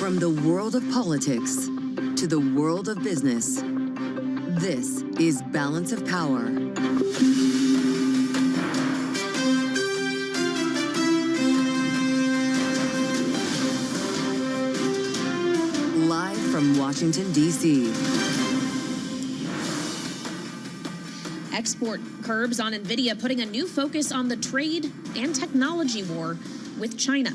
From the world of politics to the world of business, this is Balance of Power. Live from Washington, D.C. Export curbs on NVIDIA putting a new focus on the trade and technology war with China.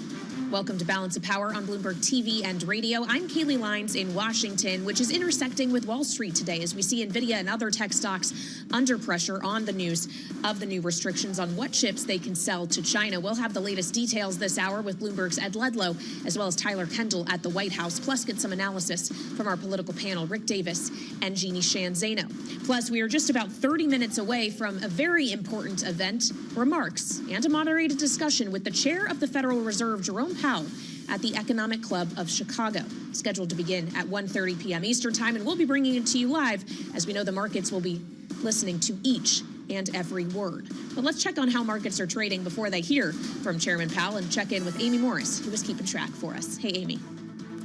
Welcome to Balance of Power on Bloomberg TV and radio. I'm Kaylee Lines in Washington, which is intersecting with Wall Street today as we see NVIDIA and other tech stocks under pressure on the news of the new restrictions on what chips they can sell to China. We'll have the latest details this hour with Bloomberg's Ed Ledlow, as well as Tyler Kendall at the White House, plus get some analysis from our political panel, Rick Davis and Jeannie Shanzano. Plus, we are just about 30 minutes away from a very important event, remarks and a moderated discussion with the chair of the Federal Reserve, Jerome Powell, at the Economic Club of Chicago, scheduled to begin at 1:30 p.m. Eastern Time, and we'll be bringing it to you live, as we know the markets will be listening to each and every word. But let's check on how markets are trading before they hear from Chairman Powell and check in with Amy Morris, who is keeping track for us. Hey, Amy.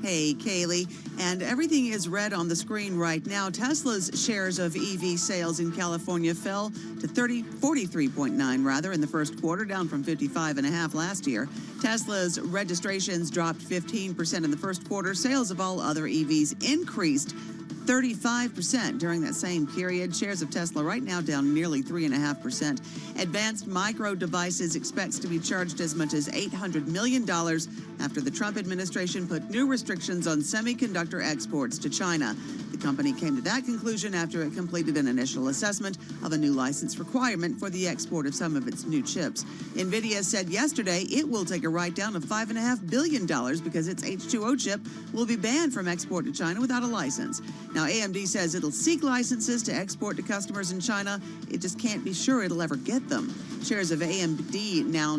Hey, Kaylee. And everything is red on the screen right now. Tesla's shares of EV sales in California fell to 43.9 rather in the first quarter, down from 55.5 last year. Tesla's registrations dropped 15% in the first quarter. Sales of all other EVs increased 35% during that same period. Shares of Tesla right now down nearly 3.5%. Advanced Micro Devices expects to be charged as much as $800 million after the Trump administration put new restrictions on semiconductor exports to China. The company came to that conclusion after it completed an initial assessment of a new license requirement for the export of some of its new chips. NVIDIA said yesterday it will take a write-down of $5.5 billion because its H2O chip will be banned from export to China without a license. Now, AMD says it'll seek licenses to export to customers in China. It just can't be sure it'll ever get them. Shares of AMD now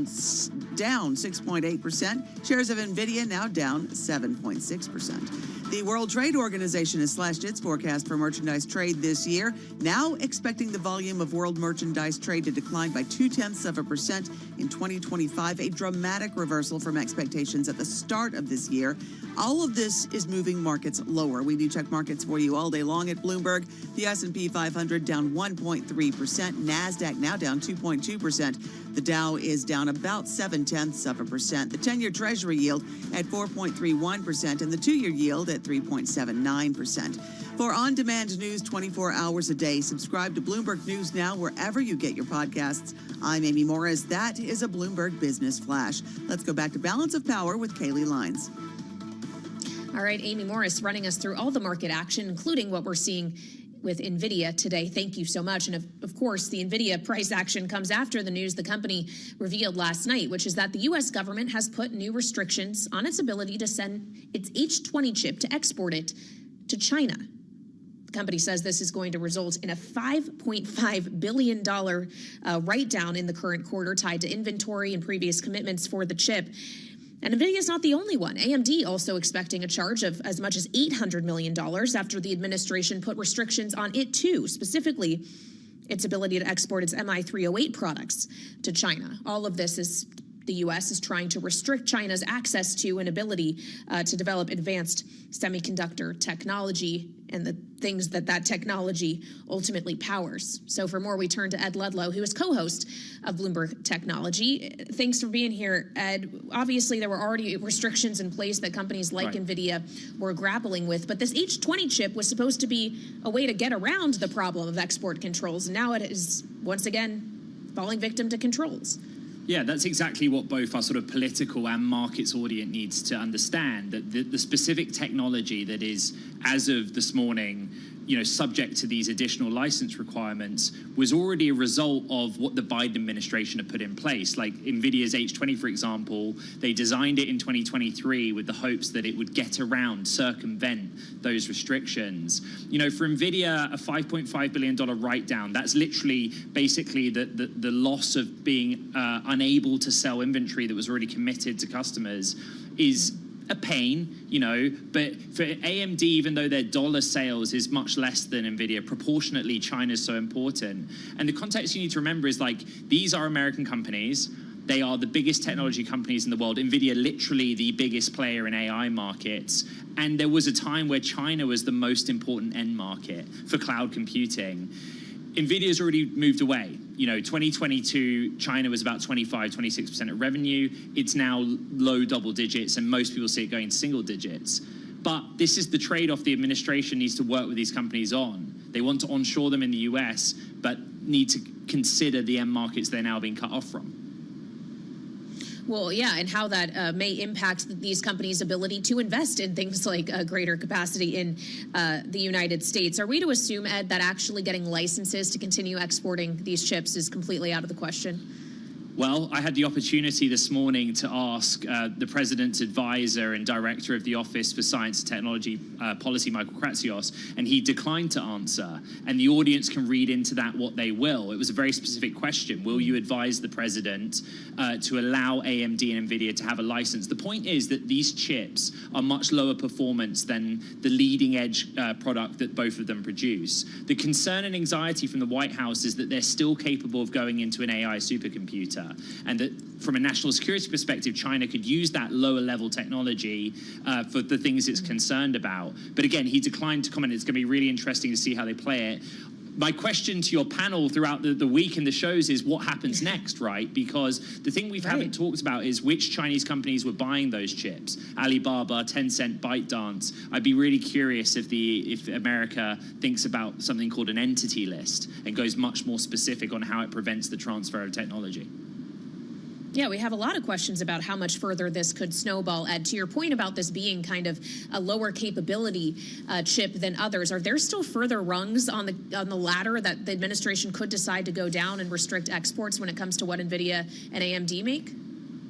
down 6.8%. Shares of NVIDIA now down 7.6%. The World Trade Organization has slashed its forecast for merchandise trade this year, now expecting the volume of world merchandise trade to decline by 0.2% in 2025, a dramatic reversal from expectations at the start of this year. All of this is moving markets lower. We do check markets for you all day long at Bloomberg. The S&P 500 down 1.3%. NASDAQ now down 2.2%. The Dow is down about 0.7%. The 10-year Treasury yield at 4.31% and the 2-year yield at 3.79%. For on-demand news 24 hours a day, subscribe to Bloomberg News Now wherever you get your podcasts. I'm Amy Morris. That is a Bloomberg Business Flash. Let's go back to Balance of Power with Kaylee Lines. All right, Amy Morris running us through all the market action, including what we're seeing with NVIDIA today. Thank you so much. And of course, the NVIDIA price action comes after the news the company revealed last night, which is that the U.S. government has put new restrictions on its ability to send its H20 chip to export it to China. The company says this is going to result in a $5.5 billion write-down in the current quarter tied to inventory and previous commitments for the chip. And NVIDIA is not the only one. AMD also expecting a charge of as much as $800 million after the administration put restrictions on it too, specifically its ability to export its MI308 products to China. All of this is the U.S. is trying to restrict China's access to and ability to develop advanced semiconductor technology and the things that technology ultimately powers. So for more, we turn to Ed Ledlow, who is co-host of Bloomberg Technology. Thanks for being here, Ed. Obviously, there were already restrictions in place that companies like NVIDIA were grappling with, but this H20 chip was supposed to be a way to get around the problem of export controls. And now it is, once again, falling victim to controls. Yeah, that's exactly what both our sort of political and markets audience needs to understand, that the specific technology that is, as of this morning, subject to these additional license requirements was already a result of what the Biden administration had put in place. Like NVIDIA's H20, for example, they designed it in 2023 with the hopes that it would get around, circumvent those restrictions. For NVIDIA, a $5.5 billion write-down, that's literally basically the loss of being unable to sell inventory that was already committed to customers is a pain, but for AMD, even though their dollar sales is much less than NVIDIA, proportionately, China is so important. And the context you need to remember is these are American companies. They are the biggest technology companies in the world. NVIDIA, literally the biggest player in AI markets. And there was a time where China was the most important end market for cloud computing. NVIDIA's already moved away. 2022, China was about 26% of revenue. It's now low double digits, and most people see it going single digits. But this is the trade-off the administration needs to work with these companies on. They want to onshore them in the US, but need to consider the end markets they're now being cut off from. Well, yeah, and how that may impact these companies' ability to invest in things like greater capacity in the United States. Are we to assume, Ed, that actually getting licenses to continue exporting these chips is completely out of the question? Well, I had the opportunity this morning to ask the president's advisor and director of the Office for Science and Technology Policy, Michael Kratsios, and he declined to answer. And the audience can read into that what they will. It was a very specific question. Will you advise the president to allow AMD and NVIDIA to have a license? The point is that these chips are much lower performance than the leading edge product that both of them produce. The concern and anxiety from the White House is that they're still capable of going into an AI supercomputer, and that from a national security perspective, China could use that lower level technology for the things it's concerned about. But again, he declined to comment. It's going to be really interesting to see how they play it. My question to your panel throughout the week and the shows is what happens next, right? Because the thing we haven't talked about is which Chinese companies were buying those chips. Alibaba, Tencent, ByteDance. I'd be really curious if America thinks about something called an entity list and goes much more specific on how it prevents the transfer of technology. Yeah, we have a lot of questions about how much further this could snowball. Ed, to your point about this being kind of a lower capability chip than others, are there still further rungs on the ladder that the administration could decide to go down and restrict exports when it comes to what NVIDIA and AMD make?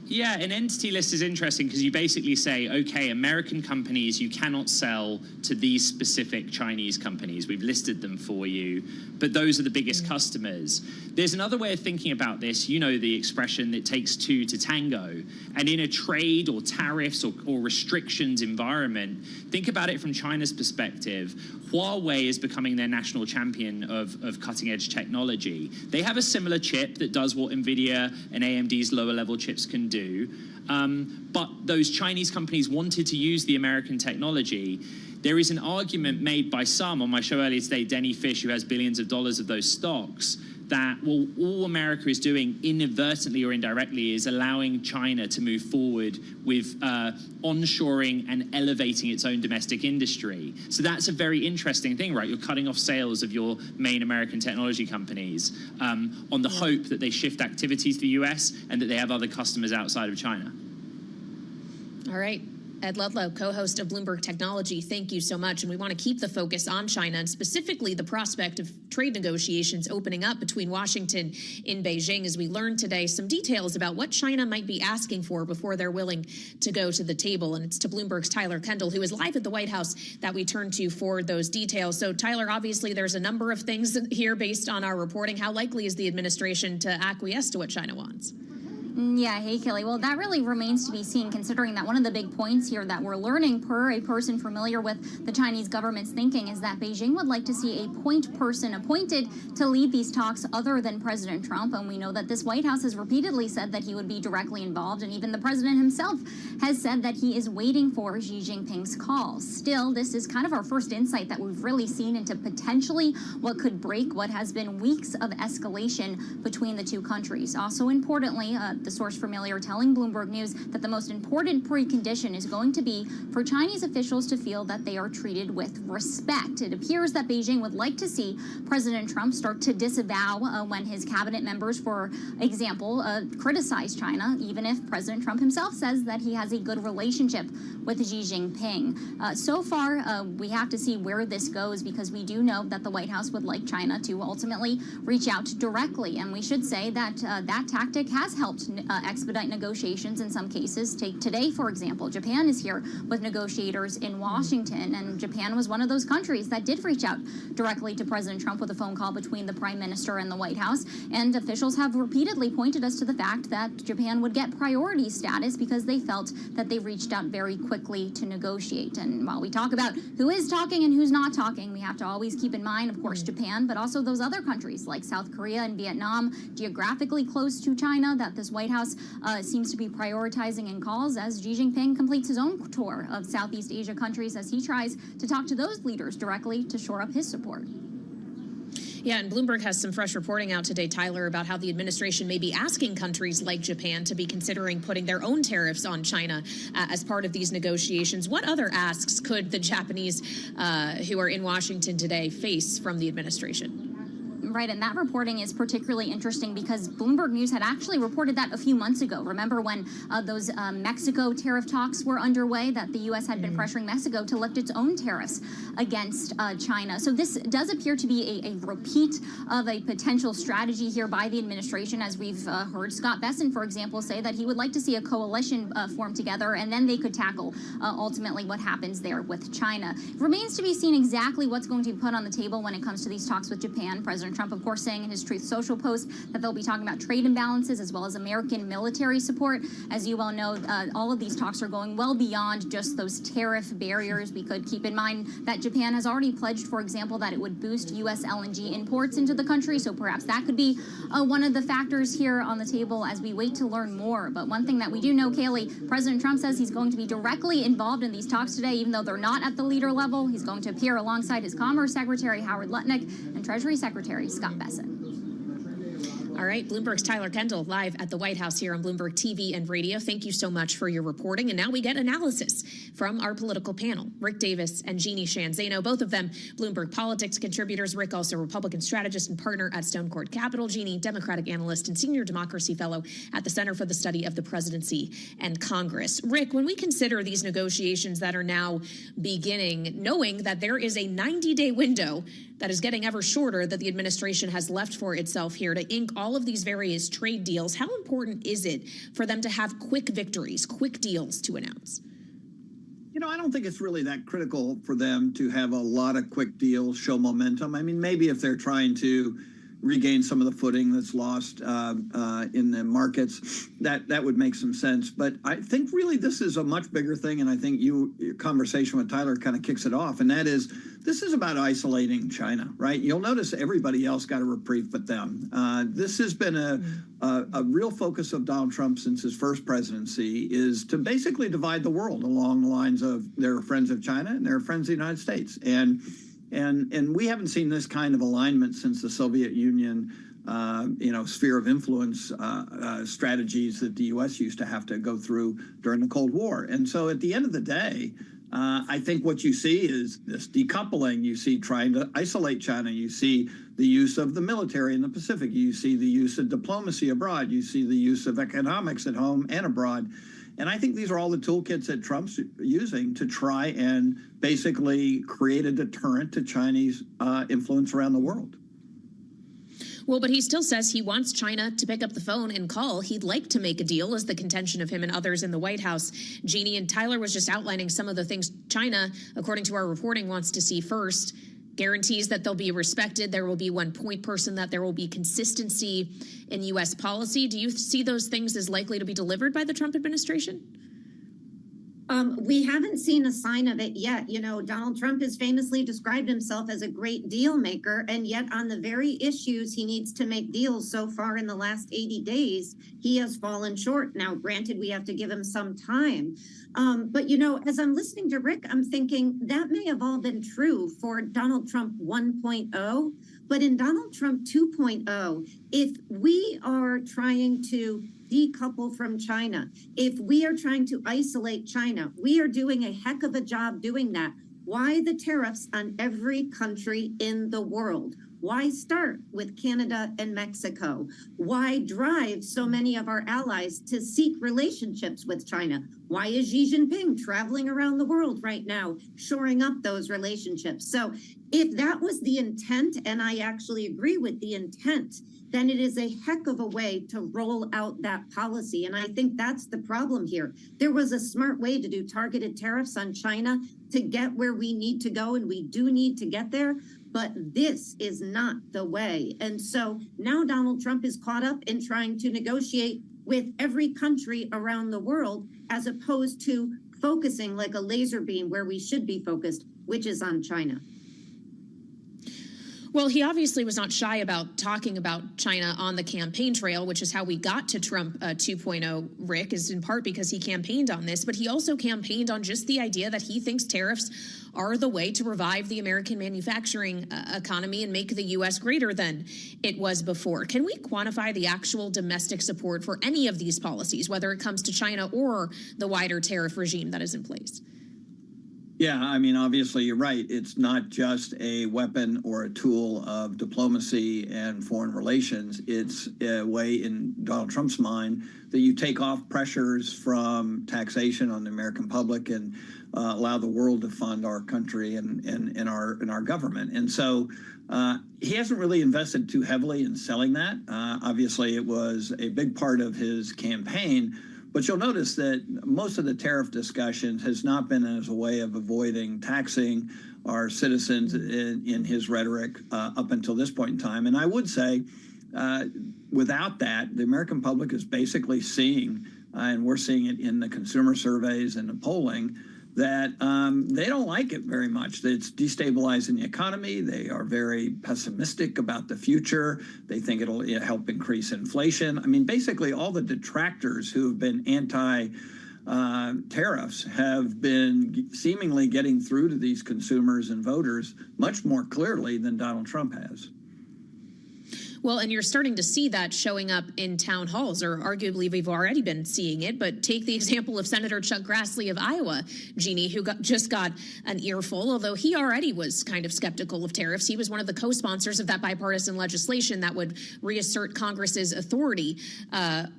Yeah, an entity list is interesting because you basically say, okay, American companies, you cannot sell to these specific Chinese companies. We've listed them for you, but those are the biggest customers. There's another way of thinking about this. You know the expression, it takes two to tango. And in a trade or tariffs or restrictions environment, think about it from China's perspective. Huawei is becoming their national champion of cutting-edge technology. They have a similar chip that does what NVIDIA and AMD's lower-level chips can do. But those Chinese companies wanted to use the American technology. There is an argument made by some on my show earlier today, Denny Fish, who has billions of dollars of those stocks, that, well, all America is doing inadvertently or indirectly is allowing China to move forward with onshoring and elevating its own domestic industry. So that's a very interesting thing, right? You're cutting off sales of your main American technology companies on the hope that they shift activities to the US and that they have other customers outside of China. All right. Ed Ludlow, co-host of Bloomberg Technology, thank you so much. And we want to keep the focus on China and specifically the prospect of trade negotiations opening up between Washington and Beijing as we learned today some details about what China might be asking for before they're willing to go to the table. And it's to Bloomberg's Tyler Kendall, who is live at the White House, that we turn to for those details. So, Tyler, obviously there's a number of things here based on our reporting. How likely is the administration to acquiesce to what China wants? Yeah, hey, Kelly. Well, that really remains to be seen, considering that one of the big points here that we're learning per a person familiar with the Chinese government's thinking is that Beijing would like to see a point person appointed to lead these talks other than President Trump. And we know that this White House has repeatedly said that he would be directly involved. And even the president himself has said that he is waiting for Xi Jinping's call. Still, this is kind of our first insight that we've really seen into potentially what could break what has been weeks of escalation between the two countries. Also importantly, the source familiar telling Bloomberg News that the most important precondition is going to be for Chinese officials to feel that they are treated with respect. It appears that Beijing would like to see President Trump start to disavow when his cabinet members, for example, criticize China, even if President Trump himself says that he has a good relationship with Xi Jinping. So far, we have to see where this goes, because we do know that the White House would like China to ultimately reach out directly. And we should say that that tactic has helped expedite negotiations in some cases. Take today, for example. Japan is here with negotiators in Washington, and Japan was one of those countries that did reach out directly to President Trump with a phone call between the Prime Minister and the White House. And officials have repeatedly pointed us to the fact that Japan would get priority status because they felt that they reached out very quickly to negotiate. And while we talk about who is talking and who's not talking, we have to always keep in mind, of course, Japan, but also those other countries like South Korea and Vietnam, geographically close to China, that this White House seems to be prioritizing in calls as Xi Jinping completes his own tour of Southeast Asia countries as he tries to talk to those leaders directly to shore up his support. Yeah, and Bloomberg has some fresh reporting out today, Tyler, about how the administration may be asking countries like Japan to be considering putting their own tariffs on China as part of these negotiations. What other asks could the Japanese who are in Washington today face from the administration? Right, and that reporting is particularly interesting because Bloomberg News had actually reported that a few months ago. Remember when those Mexico tariff talks were underway, that the U.S. had been pressuring Mexico to lift its own tariffs against China. So this does appear to be a repeat of a potential strategy here by the administration, as we've heard Scott Bessent, for example, say that he would like to see a coalition form together, and then they could tackle ultimately what happens there with China. It remains to be seen exactly what's going to be put on the table when it comes to these talks with Japan. President Trump, of course, saying in his Truth Social post that they'll be talking about trade imbalances as well as American military support. As you well know, all of these talks are going well beyond just those tariff barriers. We could keep in mind that Japan has already pledged, for example, that it would boost U.S. LNG imports into the country. So perhaps that could be one of the factors here on the table as we wait to learn more. But one thing that we do know, Kaylee, President Trump says he's going to be directly involved in these talks today, even though they're not at the leader level. He's going to appear alongside his Commerce Secretary, Howard Lutnick, and Treasury Secretary Scott Bessent. All right, Bloomberg's Tyler Kendall live at the White House here on Bloomberg TV and radio. Thank you so much for your reporting. And now we get analysis from our political panel. Rick Davis and Jeannie Shanzano, both of them Bloomberg Politics contributors. Rick, also Republican strategist and partner at Stone Court Capital. Jeannie, Democratic analyst and senior democracy fellow at the Center for the Study of the Presidency and Congress. Rick, when we consider these negotiations that are now beginning, knowing that there is a 90-day window that is getting ever shorter that the administration has left for itself here to ink all of these various trade deals, how important is it for them to have quick victories, quick deals to announce? You know, I don't think it's really that critical for them to have a lot of quick deals, show momentum. I mean, maybe if they're trying to regain some of the footing that's lost in the markets, that would make some sense. But I think really this is a much bigger thing, and I think your conversation with Tyler kind of kicks it off, and that is this is about isolating China, right? You'll notice everybody else got a reprieve but them. This has been a real focus of Donald Trump since his first presidency, is to basically divide the world along the lines of their friends of China and their friends of the United States. And we haven't seen this kind of alignment since the Soviet Union, sphere of influence strategies that the U.S. used to have to go through during the Cold War. And so at the end of the day, I think what you see is this decoupling. You see trying to isolate China. You see the use of the military in the Pacific. You see the use of diplomacy abroad. You see the use of economics at home and abroad. And I think these are all the toolkits that Trump's using to try and basically create a deterrent to Chinese influence around the world. Well, but he still says he wants China to pick up the phone and call. He'd like to make a deal, is the contention of him and others in the White House. Jeannie, and Tyler was just outlining some of the things China, according to our reporting, wants to see first. Guarantees that they'll be respected. There will be one point person, that there will be consistency in U.S. policy. Do you see those things as likely to be delivered by the Trump administration? We haven't seen a sign of it yet. You know, Donald Trump has famously described himself as a great deal maker, and yet on the very issues he needs to make deals so far in the last 80 days, he has fallen short. Now, granted, we have to give him some time. But, you know, as I'm listening to Rick, I'm thinking that may have all been true for Donald Trump 1.0. But in Donald Trump 2.0, if we are trying to decouple from China, if we are trying to isolate China, we are doing a heck of a job doing that. Why the tariffs on every country in the world? Why start with Canada and Mexico? Why drive so many of our allies to seek relationships with China? Why is Xi Jinping traveling around the world right now, shoring up those relationships? So if that was the intent, and I actually agree with the intent, then it is a heck of a way to roll out that policy. And I think that's the problem here. There was a smart way to do targeted tariffs on China to get where we need to go, and we do need to get there. But this is not the way. And so now Donald Trump is caught up in trying to negotiate with every country around the world, as opposed to focusing like a laser beam where we should be focused, which is on China. Well, he obviously was not shy about talking about China on the campaign trail, which is how we got to Trump 2.0, Rick, is in part because he campaigned on this. But he also campaigned on just the idea that he thinks tariffs are the way to revive the American manufacturing economy and make the U.S. greater than it was before. Can we quantify the actual domestic support for any of these policies, whether it comes to China or the wider tariff regime that is in place? Yeah, I mean, obviously, you're right. It's not just a weapon or a tool of diplomacy and foreign relations. It's a way, in Donald Trump's mind, that you take off pressures from taxation on the American public and allow the world to fund our country and our government. And so he hasn't really invested too heavily in selling that. Obviously, it was a big part of his campaign. But you'll notice that most of the tariff discussions has not been as a way of avoiding taxing our citizens in his rhetoric up until this point in time. And I would say, without that, the American public is basically seeing, and we're seeing it in the consumer surveys and the polling, that they don't like it very much. It's destabilizing the economy. They are very pessimistic about the future. They think it'll help increase inflation. I mean, basically all the detractors who have been anti-tariffs have been seemingly getting through to these consumers and voters much more clearly than Donald Trump has. Well, and you're starting to see that showing up in town halls, or arguably we've already been seeing it. But take the example of Senator Chuck Grassley of Iowa, Jeannie, who just got an earful, although he already was kind of skeptical of tariffs. He was one of the co-sponsors of that bipartisan legislation that would reassert Congress's authority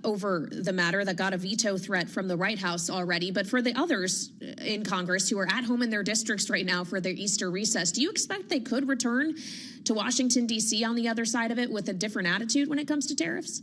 over the matter, that got a veto threat from the White House already. But for the others in Congress who are at home in their districts right now for their Easter recess, do you expect they could return to Washington, D.C. on the other side of it with a different attitude when it comes to tariffs?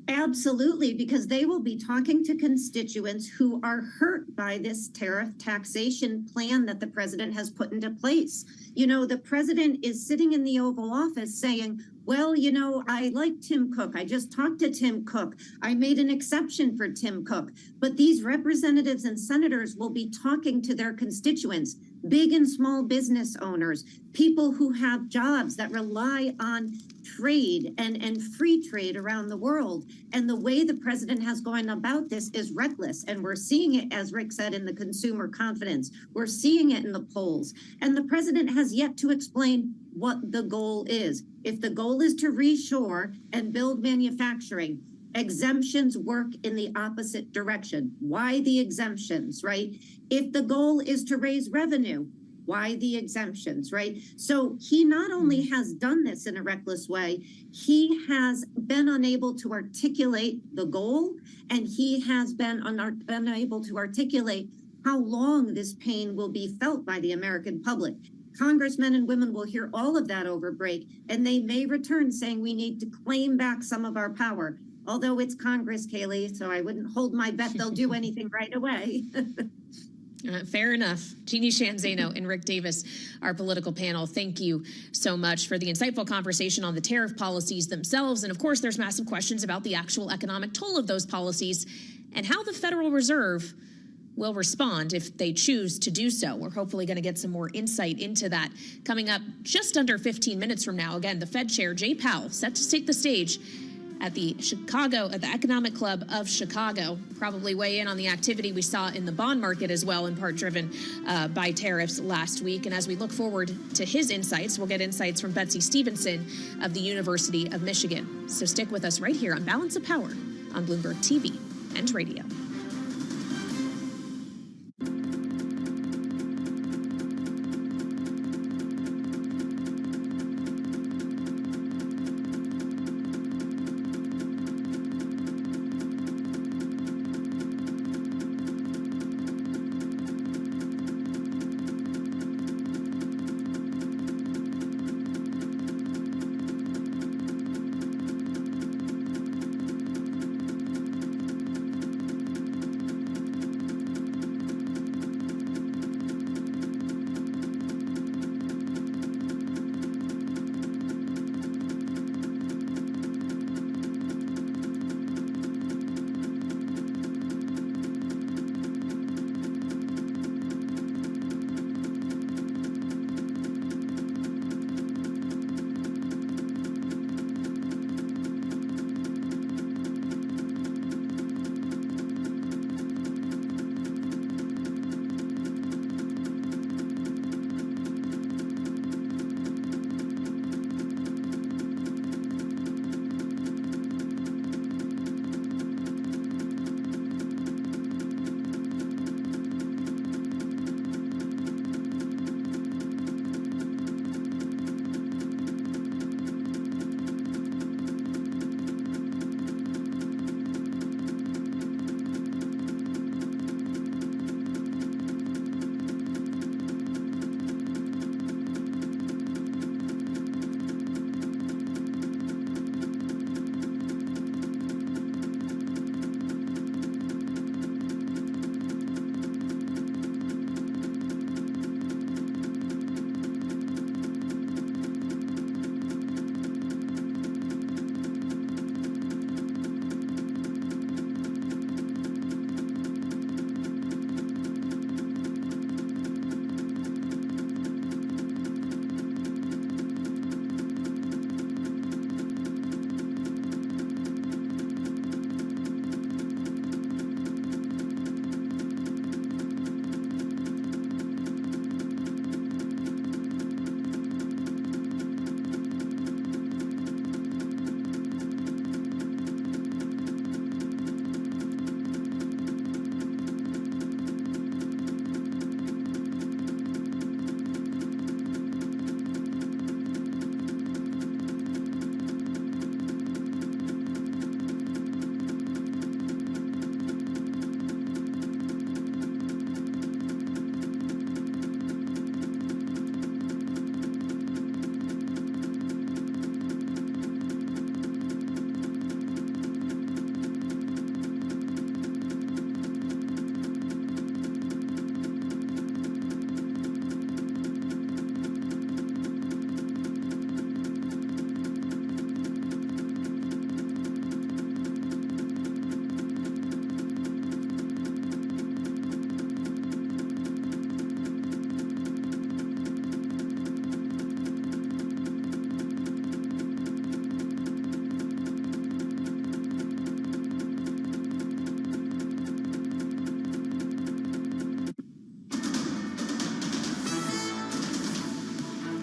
Absolutely, because they will be talking to constituents who are hurt by this tariff taxation plan that the president has put into place. You know, the president is sitting in the Oval Office saying, well, you know, I like Tim Cook. I just talked to Tim Cook. I made an exception for Tim Cook. But these representatives and senators will be talking to their constituents, big and small business owners, people who have jobs that rely on trade and free trade around the world. And the way the president has gone about this is reckless. And we're seeing it, as Rick said, in the consumer confidence. We're seeing it in the polls. And the president has yet to explain what the goal is. If the goal is to reshore and build manufacturing, exemptions work in the opposite direction. Why the exemptions, right? If the goal is to raise revenue, why the exemptions, right? So he not only has done this in a reckless way, he has been unable to articulate the goal, and he has been unable to articulate how long this pain will be felt by the American public. Congressmen and women will hear all of that over break, and they may return saying we need to claim back some of our power. Although it's Congress, Kaylee, so I wouldn't hold my bet they'll do anything right away. Fair enough. Jeannie Shanzano and Rick Davis, our political panel, thank you so much for the insightful conversation on the tariff policies themselves. And of course, there's massive questions about the actual economic toll of those policies and how the Federal Reserve will respond if they choose to do so. We're hopefully going to get some more insight into that coming up just under 15 minutes from now. Again, the Fed Chair, Jay Powell, set to take the stage at the Economic Club of Chicago. Probably weigh in on the activity we saw in the bond market as well, in part driven by tariffs last week. And as we look forward to his insights, we'll get insights from Betsy Stevenson of the University of Michigan. So stick with us right here on Balance of Power on Bloomberg TV and radio.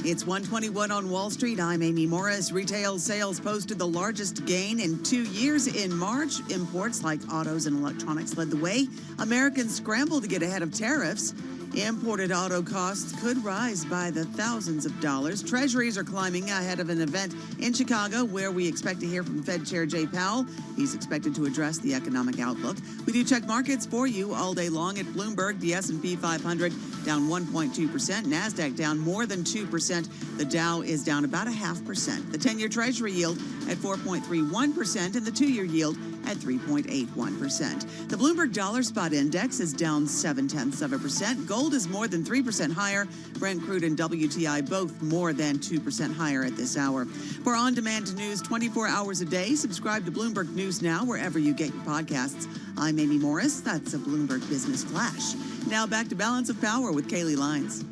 It's 1:21 on Wall Street. I'm Amy Morris. Retail sales posted the largest gain in 2 years in March. Imports like autos and electronics led the way. Americans scrambled to get ahead of tariffs. Imported auto costs could rise by the thousands of dollars. Treasuries are climbing ahead of an event in Chicago where we expect to hear from Fed Chair Jay Powell. He's expected to address the economic outlook. We do check markets for you all day long at Bloomberg. The S&P 500 down 1.2%. NASDAQ down more than 2%. The Dow is down about 0.5%. The 10-year Treasury yield at 4.31% and the 2-year yield at 3.81%. The Bloomberg Dollar Spot Index is down 0.7%. Gold is more than 3% higher. Brent crude and WTI both more than 2% higher at this hour. For on-demand news 24 hours a day, subscribe to Bloomberg News Now wherever you get your podcasts. I'm Amy Morris. That's a Bloomberg Business Flash. Now back to Balance of Power with Kaylee Lines.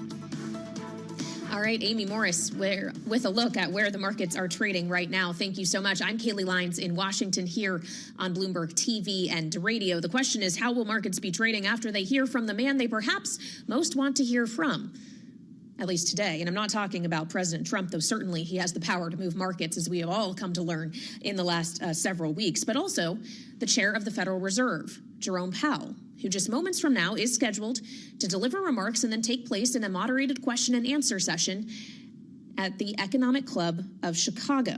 All right, Amy Morris, with a look at where the markets are trading right now. Thank you so much. I'm Kaylee Lines in Washington here on Bloomberg TV and radio. The question is, how will markets be trading after they hear from the man they perhaps most want to hear from? At least today. And I'm not talking about President Trump, though certainly he has the power to move markets, as we have all come to learn in the last several weeks, but also the chair of the Federal Reserve, Jerome Powell, who just moments from now is scheduled to deliver remarks and then take place in a moderated question and answer session at the Economic Club of Chicago.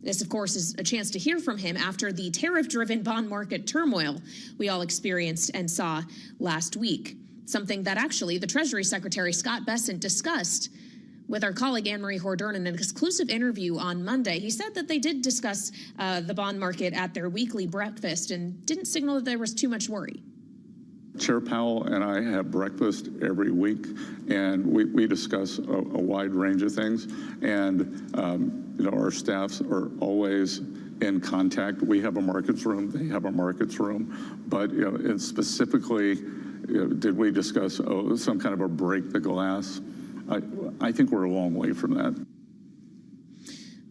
This, of course, is a chance to hear from him after the tariff-driven bond market turmoil we all experienced and saw last week, something that actually the Treasury Secretary Scott Bessent discussed with our colleague Anne-Marie Hordern in an exclusive interview on Monday. He said that they did discuss the bond market at their weekly breakfast and didn't signal that there was too much worry. Chair Powell and I have breakfast every week, and we discuss a wide range of things. And, our staffs are always in contact. We have a markets room. They have a markets room. But, and specifically, did we discuss some kind of a break the glass? I think we're a long way from that.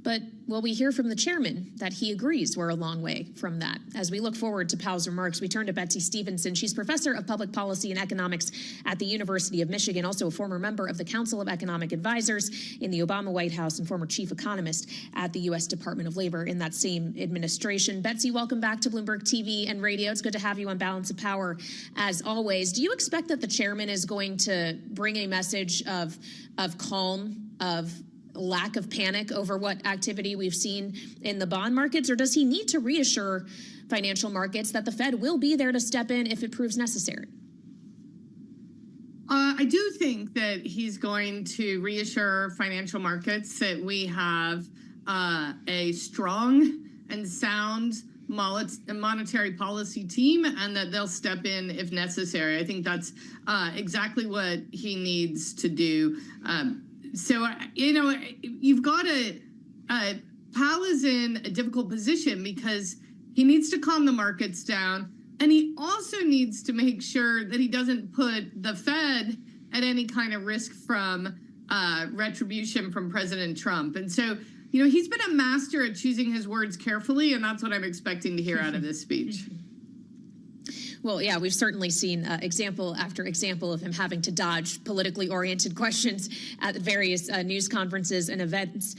But will we hear from the chairman that he agrees we're a long way from that? As we look forward to Powell's remarks, we turn to Betsy Stevenson. She's professor of public policy and economics at the University of Michigan, also a former member of the Council of Economic Advisors in the Obama White House and former chief economist at the U.S. Department of Labor in that same administration. Betsy, welcome back to Bloomberg TV and radio. It's good to have you on Balance of Power as always. Do you expect that the chairman is going to bring a message of calm, of lack of panic over what activity we've seen in the bond markets, or does he need to reassure financial markets that the Fed will be there to step in if it proves necessary? I do think that he's going to reassure financial markets that we have a strong and sound monetary policy team and that they'll step in if necessary. I think that's exactly what he needs to do. So, you've got Powell is in a difficult position because he needs to calm the markets down, and he also needs to make sure that he doesn't put the Fed at any kind of risk from retribution from President Trump. And so, he's been a master at choosing his words carefully, and that's what I'm expecting to hear out of this speech. Well, yeah, we've certainly seen example after example of him having to dodge politically oriented questions at various news conferences and events,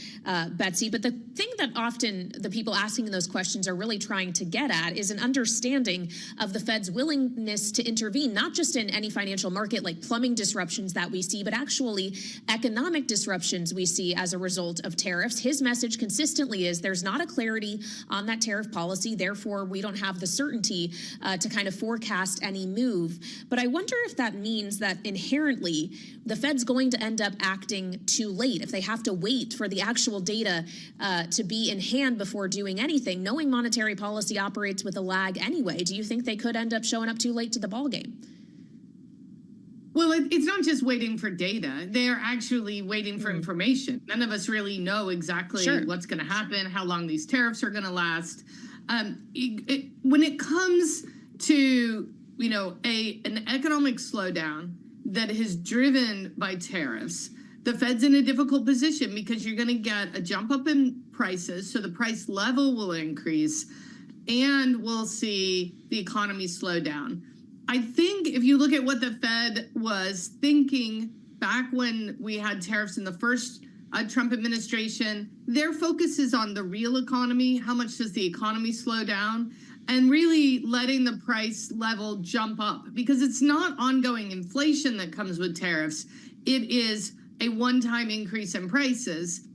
Betsy. But the thing that often the people asking those questions are really trying to get at is an understanding of the Fed's willingness to intervene, not just in any financial market like plumbing disruptions that we see, but actually economic disruptions we see as a result of tariffs. His message consistently is there's not a clarity on that tariff policy. Therefore, we don't have the certainty to kind of forecast any move. But I wonder if that means that inherently the Fed's going to end up acting too late, if they have to wait for the actual data to be in hand before doing anything, knowing monetary policy operates with a lag anyway. Do you think they could end up showing up too late to the ballgame? Well, it's not just waiting for data. They're actually waiting for information. None of us really know exactly what's going to happen, how long these tariffs are going to last. When it comes to, an economic slowdown that is driven by tariffs, the Fed's in a difficult position because you're going to get a jump up in prices, so the price level will increase, and we'll see the economy slow down. I think if you look at what the Fed was thinking back when we had tariffs in the first Trump administration, their focus is on the real economy. How much does the economy slow down? And really letting the price level jump up, because it's not ongoing inflation that comes with tariffs. It is a one-time increase in prices.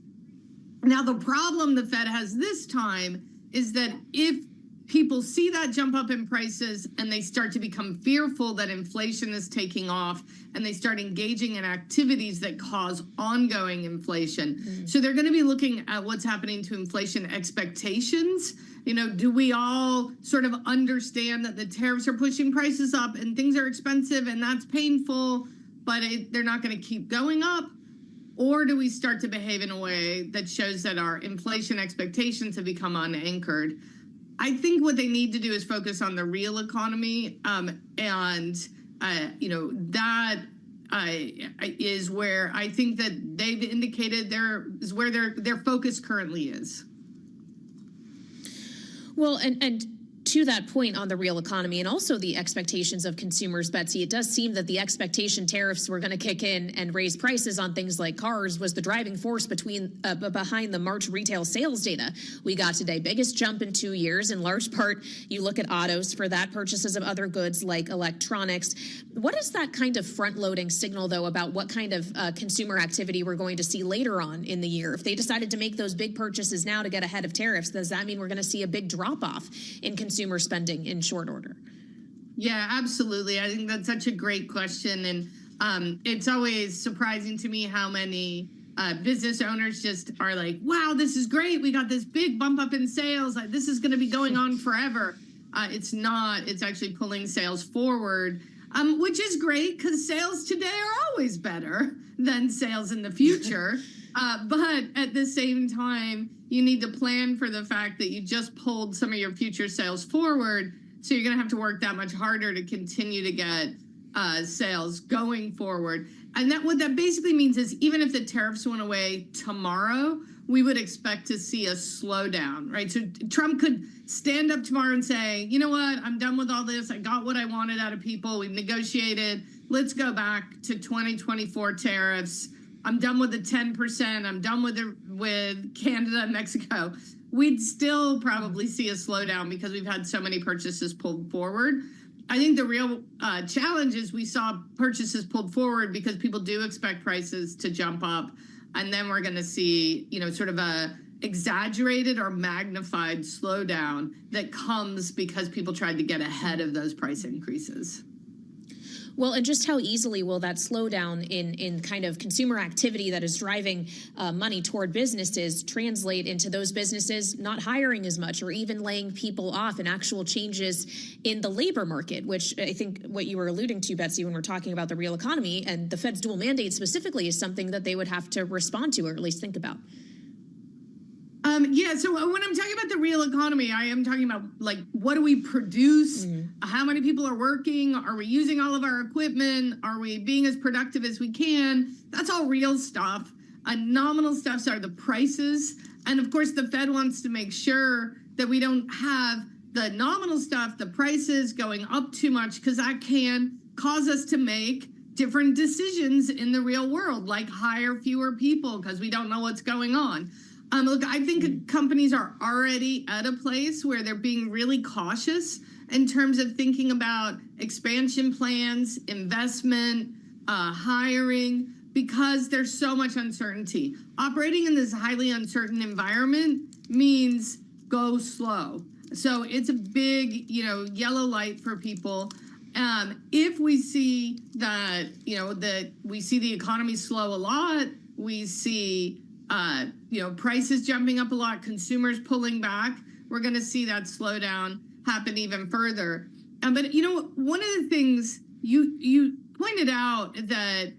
Now, the problem the Fed has this time is that if people see that jump up in prices and they start to become fearful that inflation is taking off, and they start engaging in activities that cause ongoing inflation. So they're going to be looking at what's happening to inflation expectations. You know, do we all sort of understand that the tariffs are pushing prices up and things are expensive and that's painful, but they're not going to keep going up? Or do we start to behave in a way that shows that our inflation expectations have become unanchored? I think what they need to do is focus on the real economy, that is where I think that they've indicated is where their focus currently is. Well, and to that point on the real economy and also the expectations of consumers, Betsy, it does seem that the expectation tariffs were going to kick in and raise prices on things like cars was the driving force behind the March retail sales data we got today. Biggest jump in 2 years. In large part, you look at autos for that, purchases of other goods like electronics. What is that kind of front-loading signal, though, about what kind of consumer activity we're going to see later on in the year? If they decided to make those big purchases now to get ahead of tariffs, does that mean we're going to see a big drop-off in consumer spending in short order? Yeah, absolutely. I think that's such a great question. And it's always surprising to me how many business owners just are like, wow, this is great. We got this big bump up in sales. This is going to be going on forever. It's not. It's actually pulling sales forward, which is great because sales today are always better than sales in the future. But at the same time, you need to plan for the fact that you just pulled some of your future sales forward. So you're going to have to work that much harder to continue to get sales going forward. And what that basically means is even if the tariffs went away tomorrow, we would expect to see a slowdown, right? So Trump could stand up tomorrow and say, you know what, I'm done with all this. I got what I wanted out of people. We've negotiated. Let's go back to 2024 tariffs. I'm done with the 10%. I'm done with Canada and Mexico. We'd still probably see a slowdown because we've had so many purchases pulled forward. I think the real challenge is we saw purchases pulled forward because people do expect prices to jump up. And then we're going to see, sort of a exaggerated or magnified slowdown that comes because people tried to get ahead of those price increases. Well, and just how easily will that slowdown in kind of consumer activity that is driving money toward businesses translate into those businesses not hiring as much or even laying people off, and actual changes in the labor market, which I think what you were alluding to, Betsy, when we're talking about the real economy and the Fed's dual mandate specifically is something that they would have to respond to or at least think about. So when I'm talking about the real economy, I am talking about, like, what do we produce? How many people are working? Are we using all of our equipment? Are we being as productive as we can? That's all real stuff. Nominal stuffs are the prices. And of course, the Fed wants to make sure that we don't have the nominal stuff, the prices going up too much, because that can cause us to make different decisions in the real world, like hire fewer people because we don't know what's going on. Look, I think companies are already at a place where they're being really cautious in terms of thinking about expansion plans, investment, hiring, because there's so much uncertainty. Operating in this highly uncertain environment means go slow. So it's a big, yellow light for people. If we see that, that we see the economy slow a lot, we see prices jumping up a lot, consumers pulling back, we're going to see that slowdown happen even further. But, one of the things you pointed out that,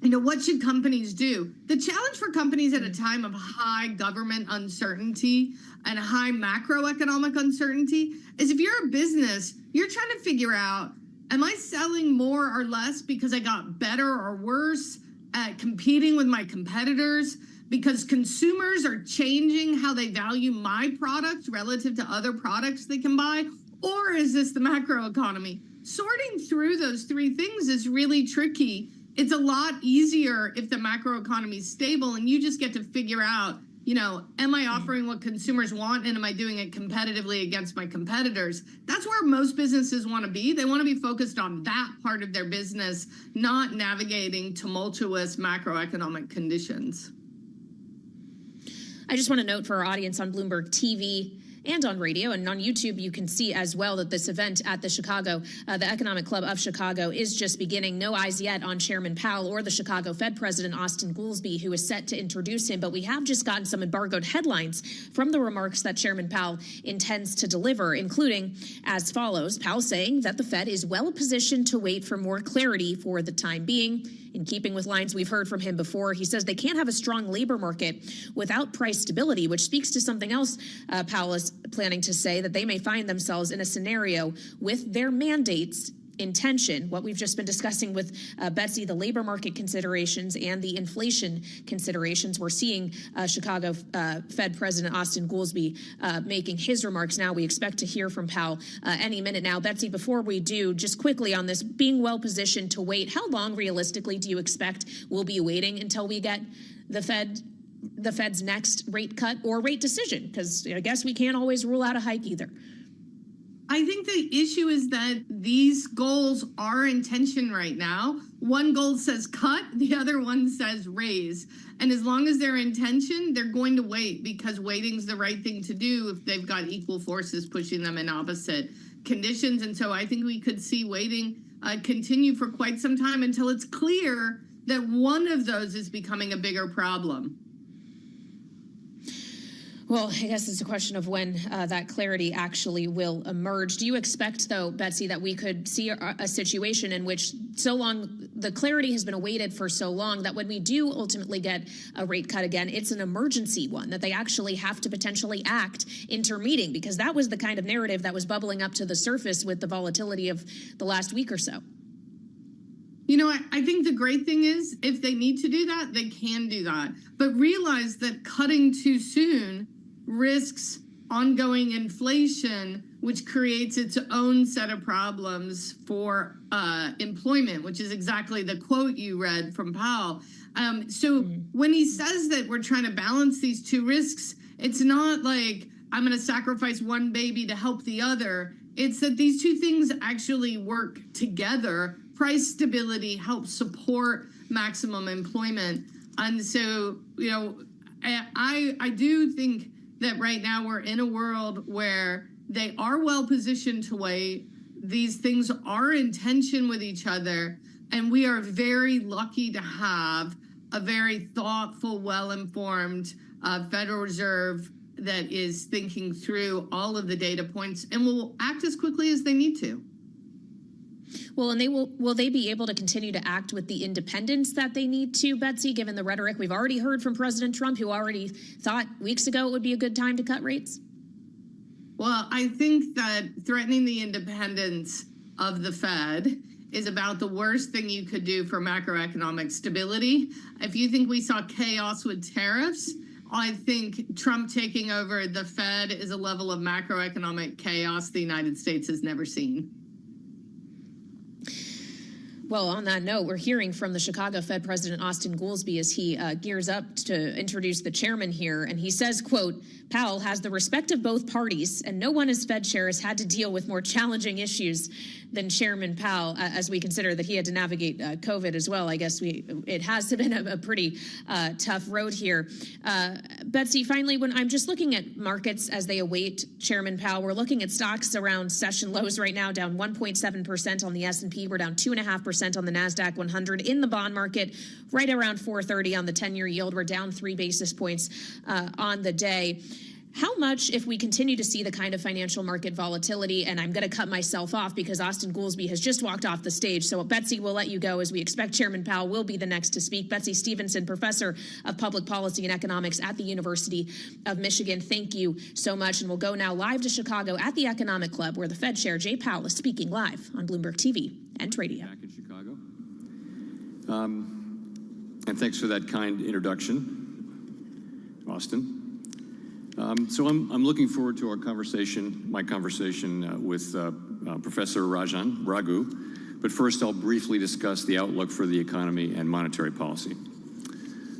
what should companies do? The challenge for companies at a time of high government uncertainty and high macroeconomic uncertainty is if you're a business, you're trying to figure out, am I selling more or less because I got better or worse at competing with my competitors, because consumers are changing how they value my product relative to other products they can buy? Or is this the macroeconomy? Sorting through those three things is really tricky it's a lot easier if the macroeconomy is stable and you just get to figure out, am I offering what consumers want and am I doing it competitively against my competitors? That's where most businesses want to be. They want to be focused on that part of their business, not navigating tumultuous macroeconomic conditions. I just want to note for our audience on Bloomberg TV and on radio and on YouTube, you can see as well that this event at the the Economic Club of Chicago is just beginning. No eyes yet on Chairman Powell or the Chicago Fed President Austin Goolsbee, who is set to introduce him. But we have just gotten some embargoed headlines from the remarks that Chairman Powell intends to deliver, including as follows. Powell saying that the Fed is well positioned to wait for more clarity for the time being. In keeping with lines we've heard from him before, he says they can't have a strong labor market without price stability, which speaks to something else Powell is planning to say, that they may find themselves in a scenario with their mandates in tension. What we've just been discussing with Betsy, the labor market considerations and the inflation considerations. We're seeing Chicago Fed President Austin Goolsbee making his remarks now. We expect to hear from Powell any minute now. Betsy, before we do, just quickly on this, being well positioned to wait, how long realistically do you expect we'll be waiting until we get the Fed's next rate cut or rate decision? Because I guess we can't always rule out a hike either. I think the issue is that these goals are in tension right now. One goal says cut, the other one says raise. And as long as they're in tension, they're going to wait, because waiting's the right thing to do if they've got equal forces pushing them in opposite conditions. And so I think we could see waiting continue for quite some time until it's clear that one of those is becoming a bigger problem. Well, I guess it's a question of when that clarity actually will emerge. Do you expect, though, Betsy, that we could see a situation in which the clarity has been awaited for so long that when we do ultimately get a rate cut again, it's an emergency one, that they actually have to potentially act intermeeting? Because that was the kind of narrative that was bubbling up to the surface with the volatility of the last week or so. I think the great thing is if they need to do that, they can do that. But realize that cutting too soon risks ongoing inflation, which creates its own set of problems for employment, which is exactly the quote you read from Powell. When he says that we're trying to balance these two risks, it's not like I'm going to sacrifice one baby to help the other. It's that these two things actually work together. Price stability helps support maximum employment. And so, I do think that right now we're in a world where they are well positioned to wait. These things are in tension with each other, and we are very lucky to have a very thoughtful, well-informed Federal Reserve that is thinking through all of the data points and will act as quickly as they need to. Well, and will they be able to continue to act with the independence that they need to, Betsy, given the rhetoric we've already heard from President Trump, who already thought weeks ago it would be a good time to cut rates? Well, I think that threatening the independence of the Fed is about the worst thing you could do for macroeconomic stability. If you think we saw chaos with tariffs, I think Trump taking over the Fed is a level of macroeconomic chaos the United States has never seen. Well, on that note, we're hearing from the Chicago Fed President Austin Goolsbee as he gears up to introduce the chairman here. And he says, quote, Powell has the respect of both parties, and no one as Fed chair has had to deal with more challenging issues than Chairman Powell, as we consider that he had to navigate COVID as well. I guess it has been a pretty tough road here. Betsy, finally, when I'm just looking at markets as they await Chairman Powell, we're looking at stocks around session lows right now, down 1.7% on the S&P. We're down 2.5% on the NASDAQ 100. In the bond market, right around 430 on the 10-year yield. We're down 3 basis points on the day. How much, if we continue to see the kind of financial market volatility, and I'm going to cut myself off because Austin Goolsbee has just walked off the stage. So, Betsy, we'll let you go as we expect Chairman Powell will be the next to speak. Betsy Stevenson, professor of public policy and economics at the University of Michigan. Thank you so much. And we'll go now live to Chicago at the Economic Club, where the Fed Chair Jay Powell is speaking live on Bloomberg TV and radio. Back in Chicago. And thanks for that kind introduction, Austin. So I'm looking forward to my conversation with Professor Rajan Raghu. But first, I'll briefly discuss the outlook for the economy and monetary policy.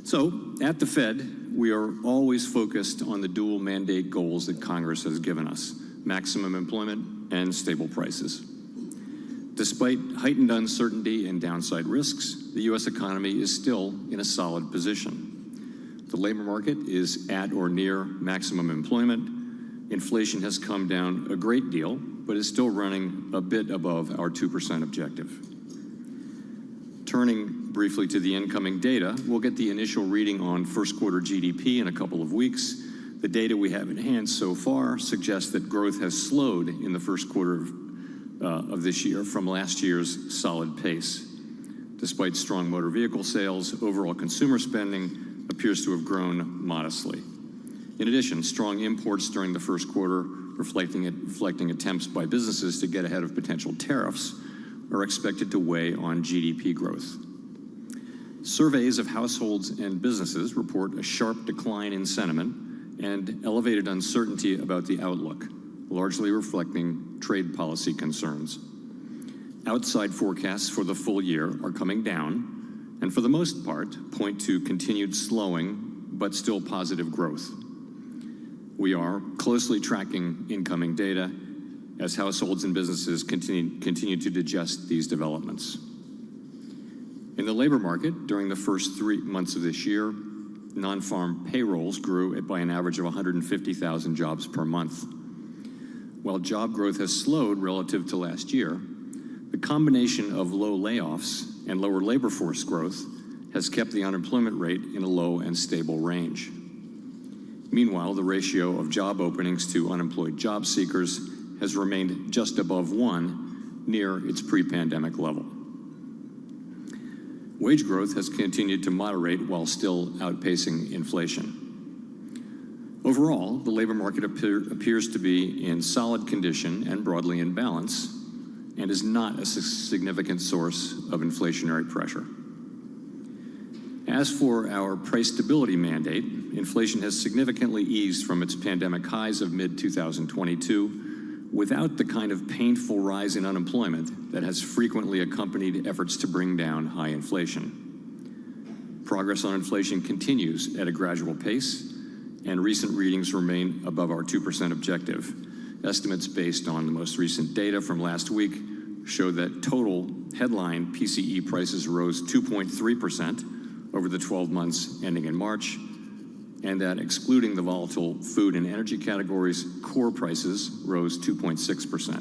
So, at the Fed, we are always focused on the dual mandate goals that Congress has given us: maximum employment and stable prices. Despite heightened uncertainty and downside risks, the U.S. economy is still in a solid position. The labor market is at or near maximum employment. Inflation has come down a great deal, but is still running a bit above our 2% objective. Turning briefly to the incoming data, we'll get the initial reading on first quarter GDP in a couple of weeks. The data we have in hand so far suggests that growth has slowed in the first quarter of this year from last year's solid pace. Despite strong motor vehicle sales, overall consumer spending appears to have grown modestly. In addition, strong imports during the first quarter, reflecting attempts by businesses to get ahead of potential tariffs, are expected to weigh on GDP growth. Surveys of households and businesses report a sharp decline in sentiment and elevated uncertainty about the outlook, largely reflecting trade policy concerns. Outside forecasts for the full year are coming down, and for the most part, point to continued slowing, but still positive growth. We are closely tracking incoming data as households and businesses continue to digest these developments. In the labor market, during the first 3 months of this year, non-farm payrolls grew by an average of 150,000 jobs per month. While job growth has slowed relative to last year, the combination of low layoffs and lower labor force growth has kept the unemployment rate in a low and stable range. Meanwhile, the ratio of job openings to unemployed job seekers has remained just above 1, near its pre-pandemic level. Wage growth has continued to moderate while still outpacing inflation. Overall, the labor market appears to be in solid condition and broadly in balance, and is not a significant source of inflationary pressure. As for our price stability mandate, inflation has significantly eased from its pandemic highs of mid-2022 without the kind of painful rise in unemployment that has frequently accompanied efforts to bring down high inflation. Progress on inflation continues at a gradual pace, and recent readings remain above our 2% objective. Estimates based on the most recent data from last week show that total headline PCE prices rose 2.3% over the 12 months ending in March, and that excluding the volatile food and energy categories, core prices rose 2.6%.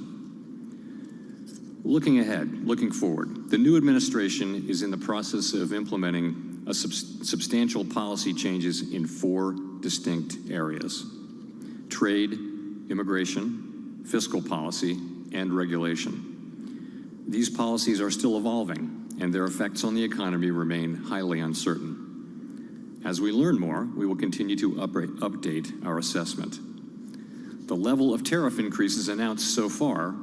Looking forward, the new administration is in the process of implementing substantial policy changes in 4 distinct areas: trade, immigration, fiscal policy, and regulation. These policies are still evolving, and their effects on the economy remain highly uncertain. As we learn more, we will continue to update our assessment. The level of tariff increases announced so far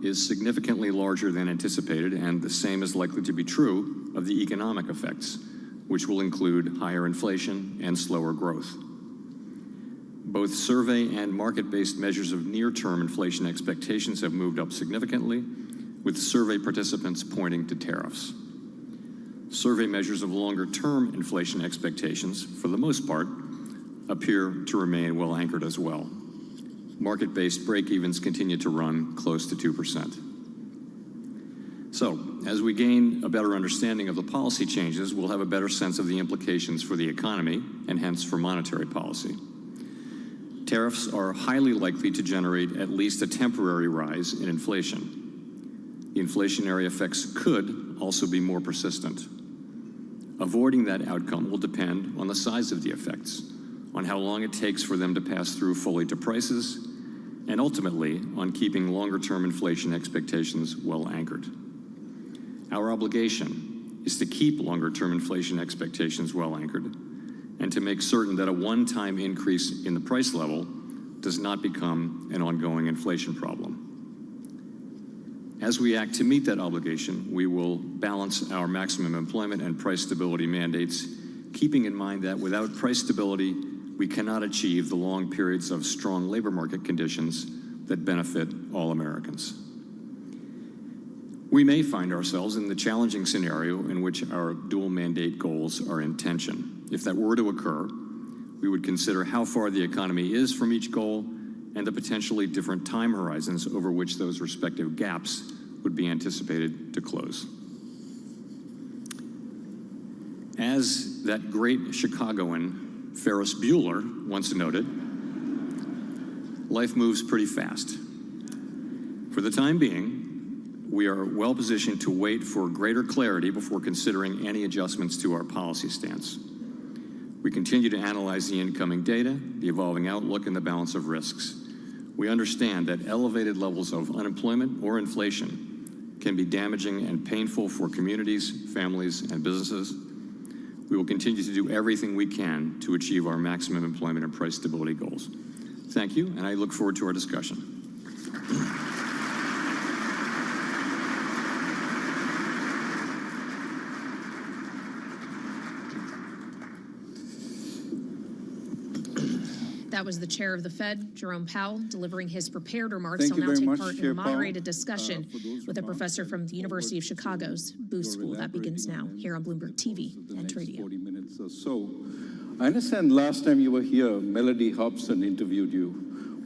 is significantly larger than anticipated, and the same is likely to be true of the economic effects, which will include higher inflation and slower growth. Both survey and market-based measures of near-term inflation expectations have moved up significantly, with survey participants pointing to tariffs. Survey measures of longer-term inflation expectations, for the most part, appear to remain well anchored as well. Market-based break-evens continue to run close to 2%. So, as we gain a better understanding of the policy changes, we'll have a better sense of the implications for the economy and hence for monetary policy. Tariffs are highly likely to generate at least a temporary rise in inflation. The inflationary effects could also be more persistent. Avoiding that outcome will depend on the size of the effects, on how long it takes for them to pass through fully to prices, and ultimately on keeping longer-term inflation expectations well anchored. Our obligation is to keep longer-term inflation expectations well anchored and to make certain that a one-time increase in the price level does not become an ongoing inflation problem. As we act to meet that obligation, we will balance our maximum employment and price stability mandates, keeping in mind that without price stability, we cannot achieve the long periods of strong labor market conditions that benefit all Americans. We may find ourselves in the challenging scenario in which our dual mandate goals are in tension. If that were to occur, we would consider how far the economy is from each goal and the potentially different time horizons over which those respective gaps would be anticipated to close. As that great Chicagoan Ferris Bueller once noted, life moves pretty fast. For the time being, we are well positioned to wait for greater clarity before considering any adjustments to our policy stance. We continue to analyze the incoming data, the evolving outlook, and the balance of risks. We understand that elevated levels of unemployment or inflation can be damaging and painful for communities, families, and businesses. We will continue to do everything we can to achieve our maximum employment and price stability goals. Thank you, and I look forward to our discussion. That was the chair of the Fed, Jerome Powell, delivering his prepared remarks. Thank He'll you now very take much, part in Chair a moderated Powell, discussion with a professor from the University of Chicago's Booth School. That begins now here on Bloomberg TV and Tradio. 40 minutes or so. I understand last time you were here, Melody Hobson interviewed you.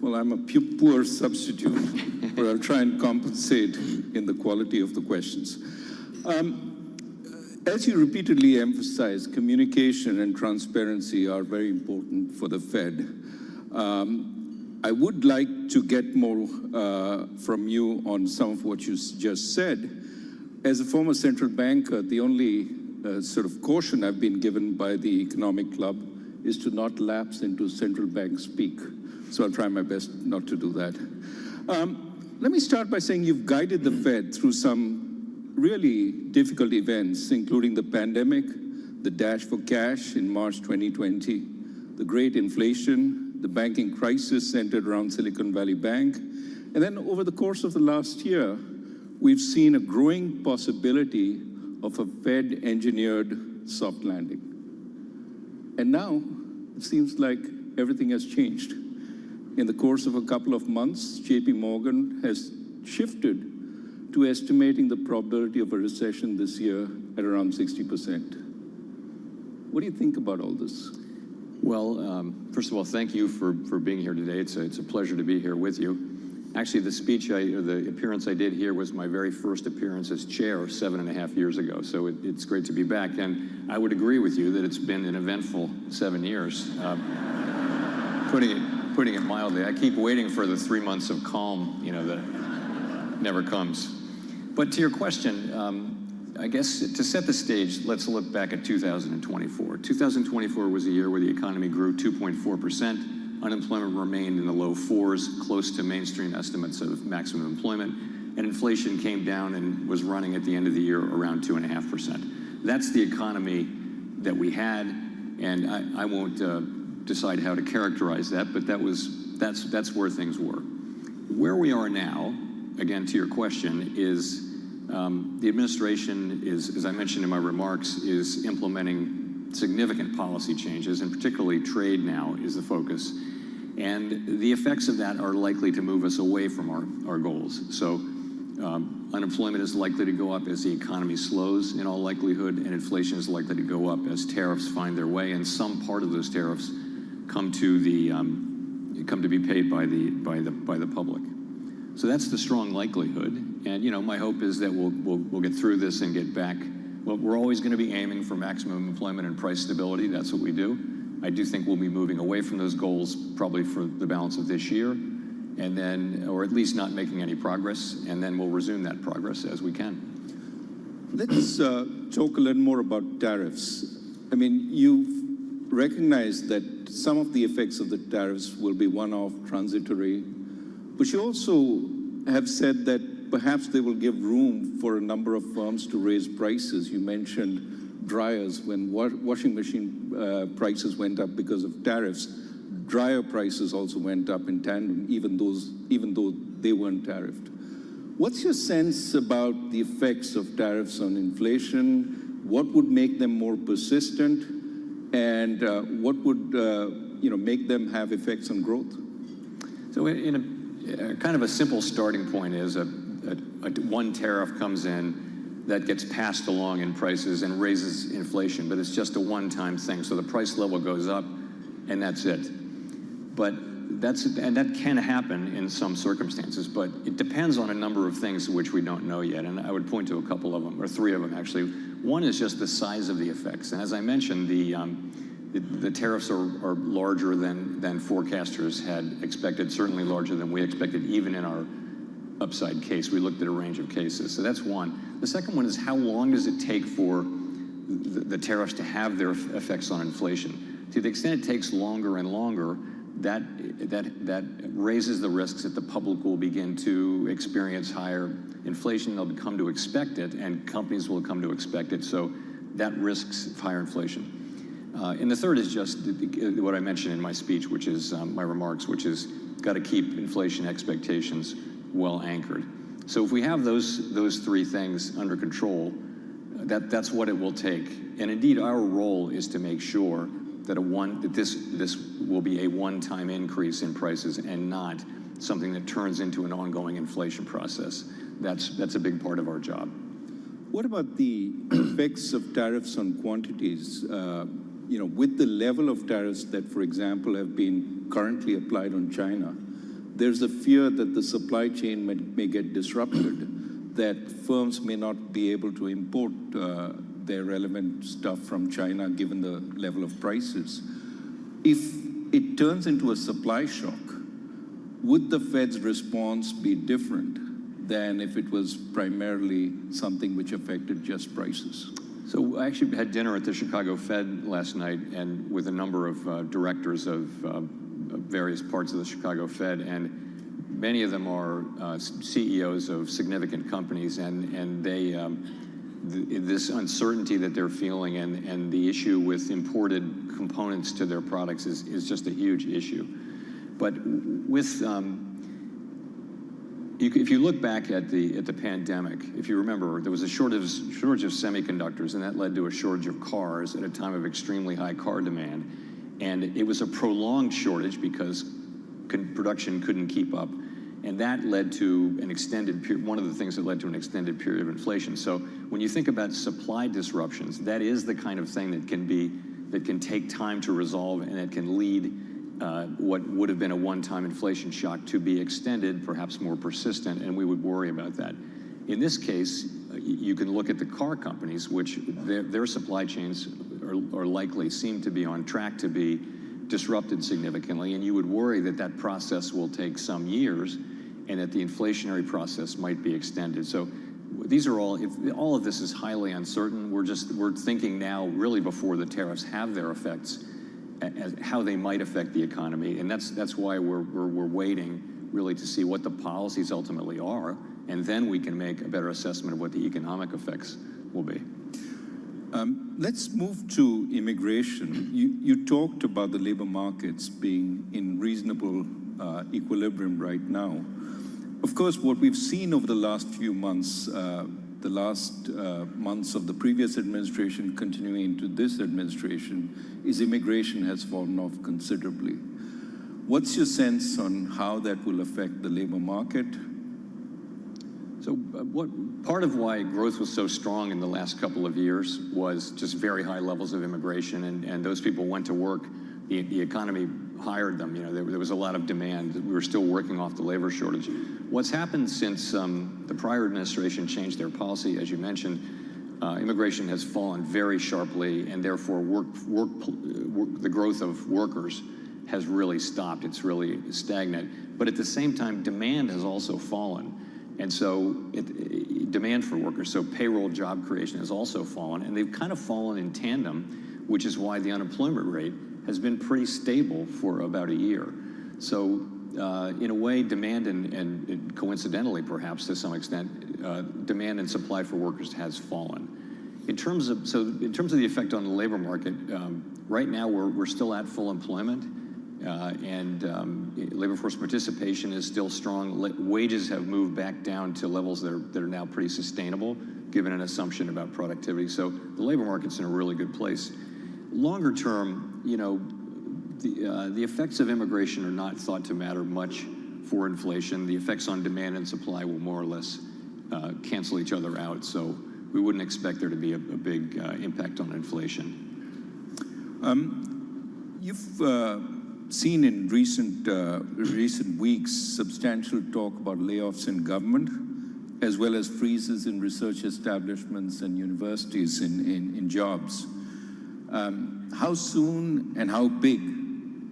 Well, I'm a poor substitute, but I'll try and compensate in the quality of the questions. As you repeatedly emphasize, communication and transparency are very important for the Fed. I would like to get more from you on some of what you just said. As a former central banker, the only sort of caution I've been given by the Economic Club is to not lapse into central bank speak. So I'll try my best not to do that. Let me start by saying you've guided the Fed through some really difficult events, including the pandemic, the dash for cash in March 2020, the great inflation, the banking crisis centered around Silicon Valley Bank. And then over the course of the last year, we've seen a growing possibility of a Fed-engineered soft landing. And now it seems like everything has changed. In the course of a couple of months, JP Morgan has shifted to estimating the probability of a recession this year at around 60%. What do you think about all this? Well, first of all, thank you for being here today. It's a pleasure to be here with you. Actually, the appearance I did here was my very first appearance as chair 7.5 years ago, so it's great to be back. And I would agree with you that it's been an eventful 7 years, putting it mildly. I keep waiting for the 3 months of calm, that never comes. But to your question, I guess to set the stage, let's look back at 2024. 2024 was a year where the economy grew 2.4%. Unemployment remained in the low 4s, close to mainstream estimates of maximum employment, and inflation came down and was running at the end of the year around 2.5%. That's the economy that we had, and I won't decide how to characterize that, but that's where things were. Where we are now, again to your question, is the administration is, as I mentioned in my remarks, is implementing significant policy changes, and particularly trade now is the focus. And the effects of that are likely to move us away from our goals. So unemployment is likely to go up as the economy slows in all likelihood, and inflation is likely to go up as tariffs find their way, and some part of those tariffs come to be paid by the public. So that's the strong likelihood. And my hope is that we'll get through this and get back. Well, we're always going to be aiming for maximum employment and price stability. That's what we do. I do think we'll be moving away from those goals probably for the balance of this year, and then, or at least not making any progress, and then we'll resume that progress as we can. Let's talk a little more about tariffs. I mean, you've recognized that some of the effects of the tariffs will be one-off, transitory, but you also have said that perhaps they will give room for a number of firms to raise prices. You mentioned dryers. When washing machine prices went up because of tariffs, dryer prices also went up in tandem, even though they weren't tariffed. What's your sense about the effects of tariffs on inflation? What would make them more persistent, and what would make them have effects on growth? So in a kind of a simple starting point is one tariff comes in that gets passed along in prices and raises inflation, but it's just a one-time thing. So the price level goes up, and that's it. But that can happen in some circumstances, but it depends on a number of things which we don't know yet. And I would point to a couple of them, or three of them actually. One is just the size of the effects. And as I mentioned, the tariffs are larger than forecasters had expected, certainly larger than we expected, even in our upside case. We looked at a range of cases. So that's one. The second one is how long does it take for the tariffs to have their effects on inflation? To the extent it takes longer and longer, that raises the risks that the public will begin to experience higher inflation. They'll come to expect it, and companies will come to expect it. So that risks higher inflation. And the third is just what I mentioned in my speech, which is my remarks, which is got to keep inflation expectations well anchored. So if we have those three things under control, that's what it will take. And indeed, our role is to make sure that this will be a one-time increase in prices and not something that turns into an ongoing inflation process. That's a big part of our job. What about the effects of tariffs on quantities? With the level of tariffs that, for example, have been currently applied on China, there's a fear that the supply chain may get disrupted, that firms may not be able to import their relevant stuff from China given the level of prices. If it turns into a supply shock, would the Fed's response be different than if it was primarily something which affected just prices? So I actually had dinner at the Chicago Fed last night and with a number of directors of various parts of the Chicago Fed, and many of them are CEOs of significant companies, and they this uncertainty that they're feeling and the issue with imported components to their products is just a huge issue. But with if you look back at the pandemic, if you remember, there was a shortage of semiconductors, and that led to a shortage of cars at a time of extremely high car demand. And it was a prolonged shortage because production couldn't keep up. And that led to an extended period, one of the things that led to an extended period of inflation. So when you think about supply disruptions, that is the kind of thing that can take time to resolve, and it can lead what would have been a one-time inflation shock to be extended, perhaps more persistent, and we would worry about that. In this case, you can look at the car companies, which their supply chains are likely seem to be on track to be disrupted significantly, and you would worry that that process will take some years and that the inflationary process might be extended. So these are all of this is highly uncertain. We're thinking now, really before the tariffs have their effects, as how they might affect the economy, and that's why we're waiting really to see what the policies ultimately are, and then we can make a better assessment of what the economic effects will be. Let's move to immigration. You talked about the labor markets being in reasonable equilibrium right now. Of course, what we've seen over the last few months, months of the previous administration continuing into this administration, is immigration has fallen off considerably. What's your sense on how that will affect the labor market? So part of why growth was so strong in the last couple of years was just very high levels of immigration, and those people went to work. The economy hired them. There was a lot of demand. We were still working off the labor shortage. What's happened since the prior administration changed their policy, as you mentioned, immigration has fallen very sharply, and therefore the growth of workers has really stopped. It's really stagnant. But at the same time, demand has also fallen. And so demand for workers, so payroll job creation has also fallen, and they've kind of fallen in tandem, which is why the unemployment rate has been pretty stable for about a year. So in a way, demand and coincidentally, perhaps to some extent, demand and supply for workers has fallen. In terms of the effect on the labor market, right now we're still at full employment. And labor force participation is still strong. Wages have moved back down to levels that are now pretty sustainable, given an assumption about productivity. So the labor market's in a really good place. Longer term, the effects of immigration are not thought to matter much for inflation. The effects on demand and supply will more or less cancel each other out. So we wouldn't expect there to be a big impact on inflation. You've seen in recent weeks substantial talk about layoffs in government, as well as freezes in research establishments and universities in jobs. How soon and how big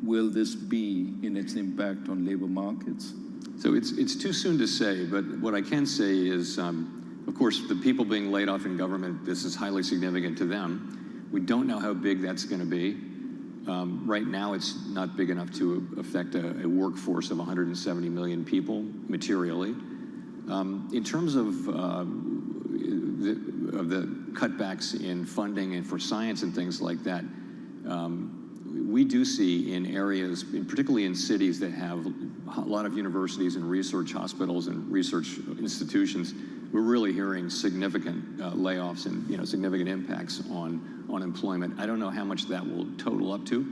will this be in its impact on labor markets? So it's too soon to say, but what I can say is, of course, the people being laid off in government, this is highly significant to them. We don't know how big that's going to be. Right now, it's not big enough to affect a workforce of 170 million people materially. In terms of the cutbacks in funding and for science and things like that, we do see in areas, particularly in cities that have a lot of universities and research hospitals and research institutions, we're really hearing significant layoffs and significant impacts on employment. I don't know how much that will total up to.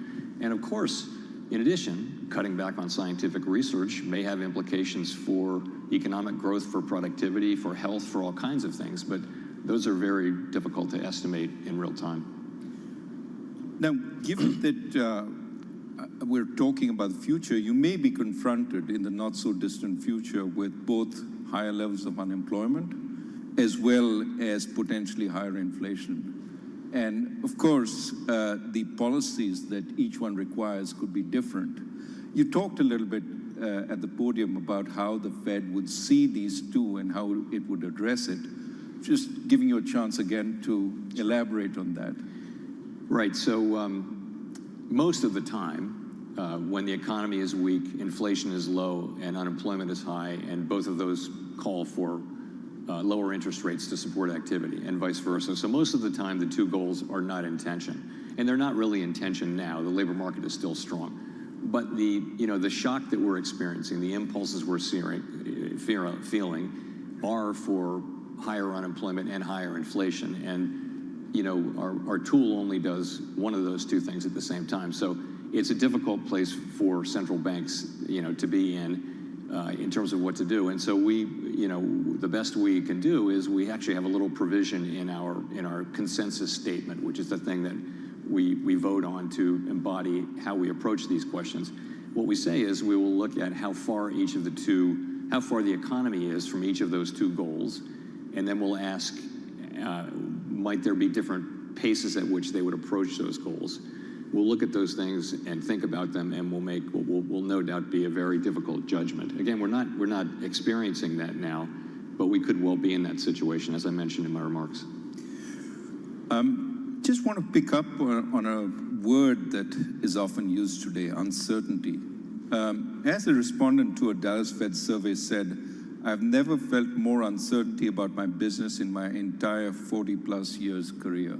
And of course, in addition, cutting back on scientific research may have implications for economic growth, for productivity, for health, for all kinds of things. But those are very difficult to estimate in real time. Now, given that we're talking about the future, you may be confronted in the not so distant future with both higher levels of unemployment as well as potentially higher inflation. And of course, the policies that each one requires could be different. You talked a little bit at the podium about how the Fed would see these two and how it would address it. Just giving you a chance again to elaborate on that. Right, so most of the time, when the economy is weak, inflation is low, and unemployment is high, and both of those call for lower interest rates to support activity, and vice versa. So most of the time, the two goals are not in tension. And they're not really in tension now. The labor market is still strong. But the shock that we're experiencing, the impulses we're feeling are for higher unemployment and higher inflation. And our tool only does one of those two things at the same time. So it's a difficult place for central banks, to be in terms of what to do. And so the best we can do is we actually have a little provision in our consensus statement, which is the thing that we vote on to embody how we approach these questions. What we say is we will look at how far the economy is from each of those two goals, and then we'll ask, might there be different paces at which they would approach those goals? We'll look at those things and think about them, and we'll no doubt be a very difficult judgment. Again, we're not experiencing that now, but we could well be in that situation, as I mentioned in my remarks. Just want to pick up on a word that is often used today, uncertainty. As a respondent to a Dallas Fed survey said, I've never felt more uncertainty about my business in my entire 40-plus years career.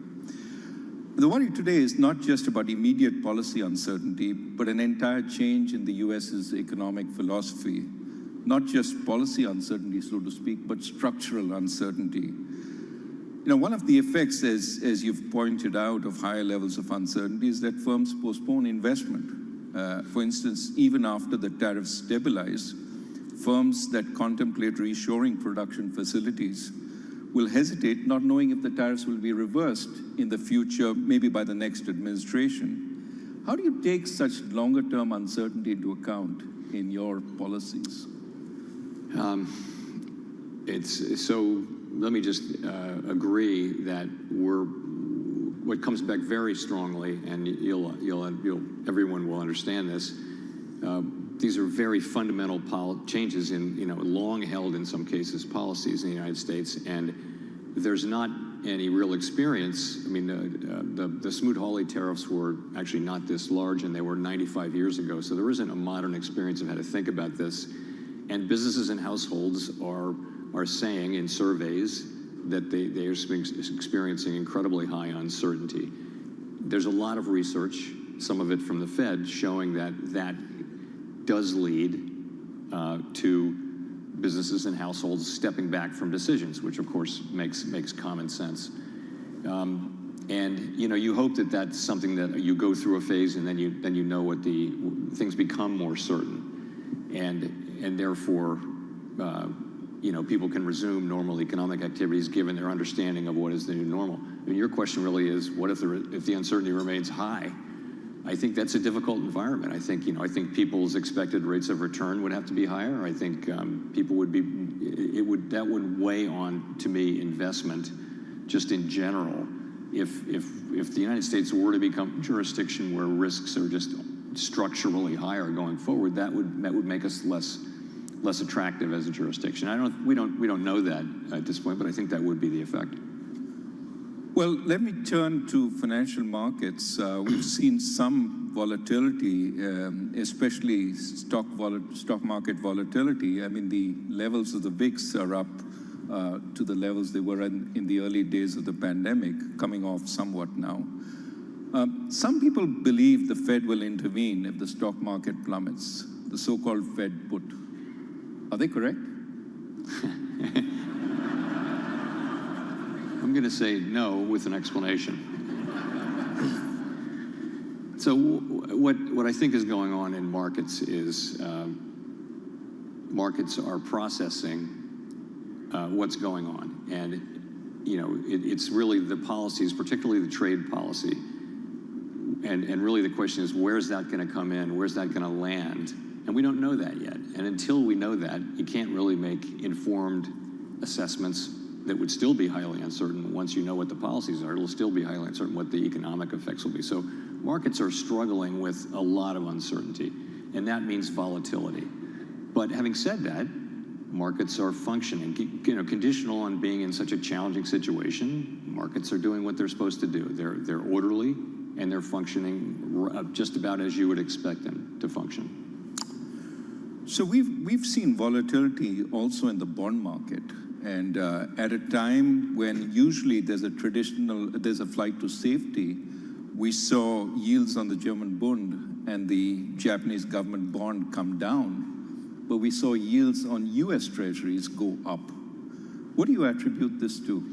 The worry today is not just about immediate policy uncertainty, but an entire change in the U.S.'s economic philosophy. Not just policy uncertainty, so to speak, but structural uncertainty. One of the effects, as you've pointed out, of higher levels of uncertainty is that firms postpone investment. For instance, even after the tariffs stabilize, firms that contemplate reshoring production facilities will hesitate, not knowing if the tariffs will be reversed in the future, maybe by the next administration. How do you take such longer-term uncertainty into account in your policies? Let me just agree that what comes back very strongly, and everyone will understand this. These are very fundamental changes in, long held in some cases, policies in the United States, and there's not any real experience. I mean, the Smoot-Hawley tariffs were actually not this large, and they were 95 years ago, so there isn't a modern experience of how to think about this. And businesses and households are saying in surveys that they are experiencing incredibly high uncertainty. There's a lot of research, some of it from the Fed, showing that does lead to businesses and households stepping back from decisions, which of course makes common sense. And you hope that that's something that you go through a phase, and then you know what things become more certain, and therefore people can resume normal economic activities given their understanding of what is the new normal. I mean, your question really is, what if the uncertainty remains high? I think that's a difficult environment. I think people's expected rates of return would have to be higher. I think people would be, that would weigh on, to me, investment just in general. If the United States were to become a jurisdiction where risks are just structurally higher going forward, that would make us less attractive as a jurisdiction. We don't know that at this point, but I think that would be the effect. Well, let me turn to financial markets. We've seen some volatility, especially stock market volatility. I mean, the levels of the VIX are up to the levels they were in the early days of the pandemic, coming off somewhat now. Some people believe the Fed will intervene if the stock market plummets, the so-called Fed put. Are they correct? I'm going to say no with an explanation. So what I think is going on in markets is markets are processing what's going on. And, it's really the policies, particularly the trade policy. And really the question is, where's that going to come in? Where's that going to land? And we don't know that yet. And until we know that, you can't really make informed assessments that would still be highly uncertain. Once you know what the policies are, it'll still be highly uncertain what the economic effects will be. So markets are struggling with a lot of uncertainty, and that means volatility. But having said that, markets are functioning, conditional on being in such a challenging situation. Markets are doing what they're supposed to do. They're orderly, and they're functioning just about as you would expect them to function. So we've seen volatility also in the bond market. And at a time when usually there's a flight to safety, we saw yields on the German Bund and the Japanese government bond come down, but we saw yields on US Treasuries go up. What do you attribute this to?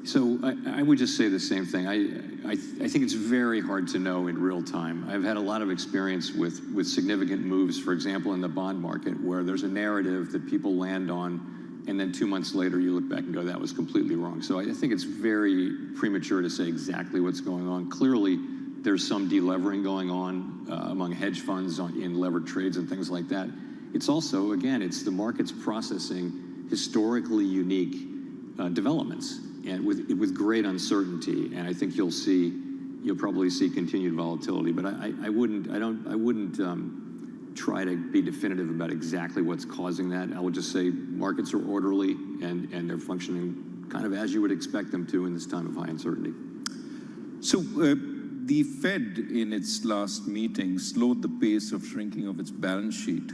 So I would just say the same thing. I think it's very hard to know in real time. I've had a lot of experience with significant moves, for example, in the bond market, where there's a narrative that people land on, and then 2 months later, you look back and go, that was completely wrong. So I think it's very premature to say exactly what's going on. Clearly, there's some delevering going on among hedge funds in levered trades and things like that. It's also, again, it's the markets processing historically unique developments and with great uncertainty. And I think you'll probably see continued volatility. But I wouldn't try to be definitive about exactly what's causing that. I would just say markets are orderly and they're functioning kind of as you would expect them to in this time of high uncertainty. So the Fed in its last meeting slowed the pace of shrinking of its balance sheet.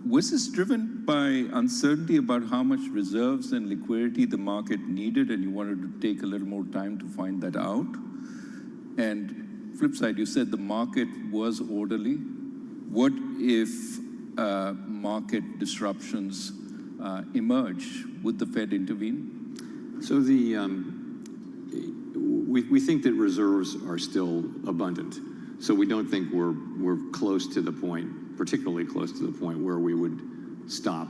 Was this driven by uncertainty about how much reserves and liquidity the market needed, and you wanted to take a little more time to find that out? And flip side, you said the market was orderly. What if market disruptions emerge? Would the Fed intervene? So we think that reserves are still abundant. So we don't think we're close to the point, particularly close to the point where we would stop.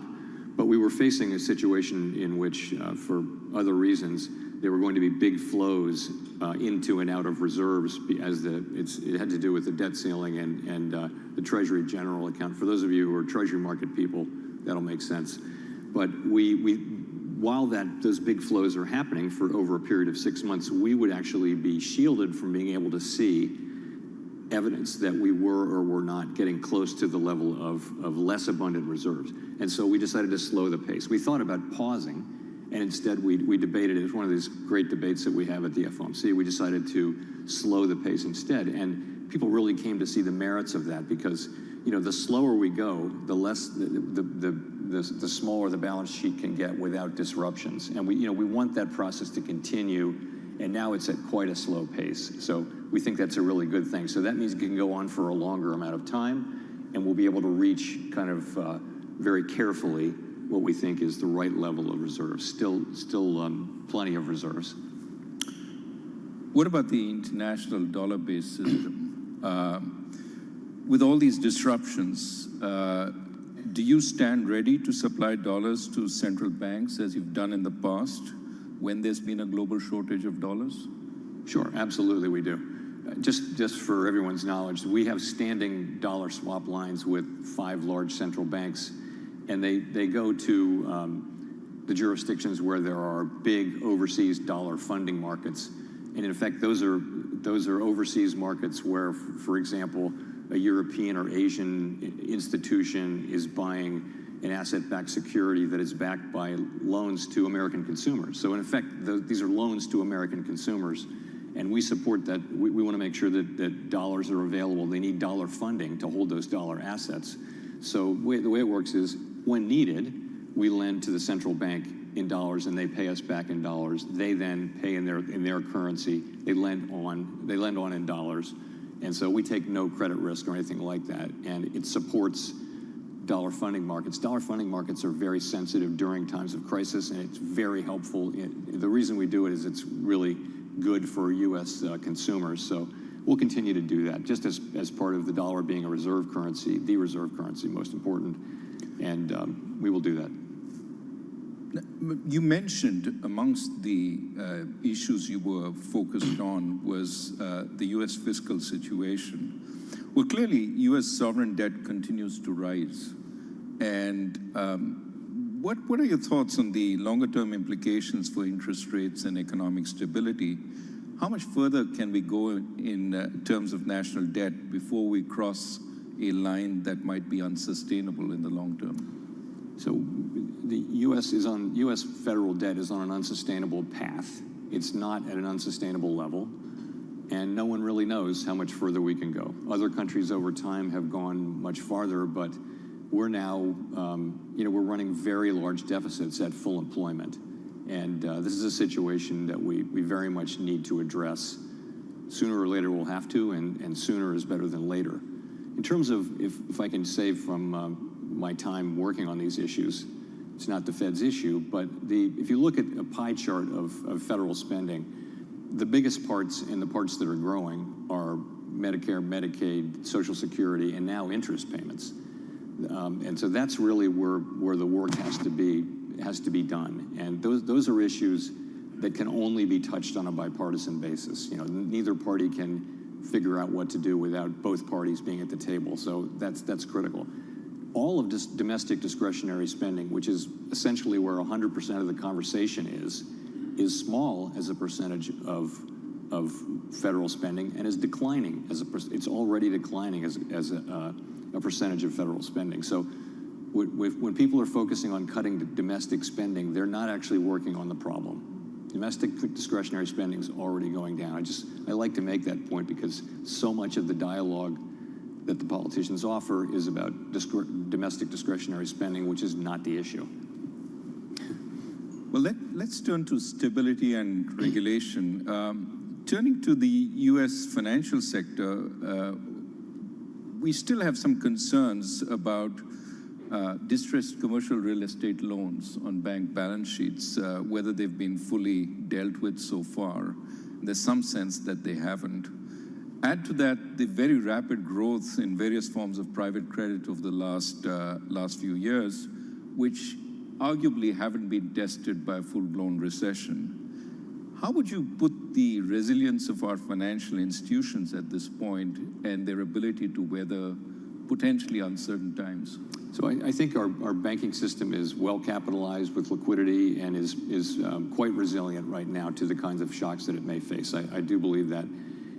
But we were facing a situation in which, for other reasons, there were going to be big flows into and out of reserves as it had to do with the debt ceiling and the Treasury General account. For those of you who are Treasury market people, that'll make sense. But while those big flows are happening for over a period of 6 months, we would actually be shielded from being able to see evidence that we were or were not getting close to the level of less abundant reserves. And so we decided to slow the pace. We thought about pausing, and instead we debated it. It's one of these great debates that we have at the FOMC. We decided to slow the pace instead. And people really came to see the merits of that because, the slower we go, the less, the smaller the balance sheet can get without disruptions. And we want that process to continue. And now it's at quite a slow pace. So we think that's a really good thing. So that means it can go on for a longer amount of time, and we'll be able to reach kind of very carefully what we think is the right level of reserves. Still plenty of reserves. What about the international dollar-based system? With all these disruptions, do you stand ready to supply dollars to central banks as you've done in the past when there's been a global shortage of dollars? Sure, absolutely we do. Just for everyone's knowledge, we have standing dollar swap lines with 5 large central banks, and they go to the jurisdictions where there are big overseas dollar funding markets. And in effect, those are overseas markets where, for example, a European or Asian institution is buying an asset-backed security that is backed by loans to American consumers. So in effect, these are loans to American consumers, and we support that. We want to make sure that dollars are available. They need dollar funding to hold those dollar assets. So the way it works is, when needed, we lend to the central bank in dollars, and they pay us back in dollars. They then pay in their currency. They lend on in dollars. And so we take no credit risk or anything like that, and it supports dollar funding markets. Dollar funding markets are very sensitive during times of crisis, and it's very helpful. The reason we do it is it's really good for U.S. Consumers. So we'll continue to do that, just as part of the dollar being a reserve currency, the reserve currency, most important, and we will do that. You mentioned amongst the issues you were focused on was the U.S. fiscal situation. Well, clearly, U.S. sovereign debt continues to rise. And what are your thoughts on the longer-term implications for interest rates and economic stability? How much further can we go in terms of national debt before we cross a line that might be unsustainable in the long term? So the U.S. federal debt is on an unsustainable path. It's not at an unsustainable level, and no one really knows how much further we can go. Other countries over time have gone much farther, but we're now, we're running very large deficits at full employment, and this is a situation that we very much need to address. Sooner or later we'll have to, and sooner is better than later. In terms of, if I can say from my time working on these issues, it's not the Fed's issue, but if you look at a pie chart of federal spending, the biggest parts and the parts that are growing are Medicare, Medicaid, Social Security, and now interest payments. And so that's really where the work has to be done. And those are issues that can only be touched on a bipartisan basis. Neither party can figure out what to do without both parties being at the table. So that's critical. All of this domestic discretionary spending, which is essentially where 100% of the conversation is small as a percentage of federal spending, and is declining it's already declining as a percentage of federal spending. So when people are focusing on cutting domestic spending, they're not actually working on the problem. Domestic discretionary spending is already going down. I like to make that point because so much of the dialogue that the politicians offer is about domestic discretionary spending, which is not the issue. Well, let's turn to stability and regulation. Turning to the U.S. financial sector, we still have some concerns about distressed commercial real estate loans on bank balance sheets, whether they've been fully dealt with so far. There's some sense that they haven't. Add to that the very rapid growth in various forms of private credit over the last few years, which arguably haven't been tested by a full-blown recession. How would you put the resilience of our financial institutions at this point and their ability to weather potentially uncertain times? So I think our banking system is well capitalized with liquidity and is quite resilient right now to the kinds of shocks that it may face. I do believe that.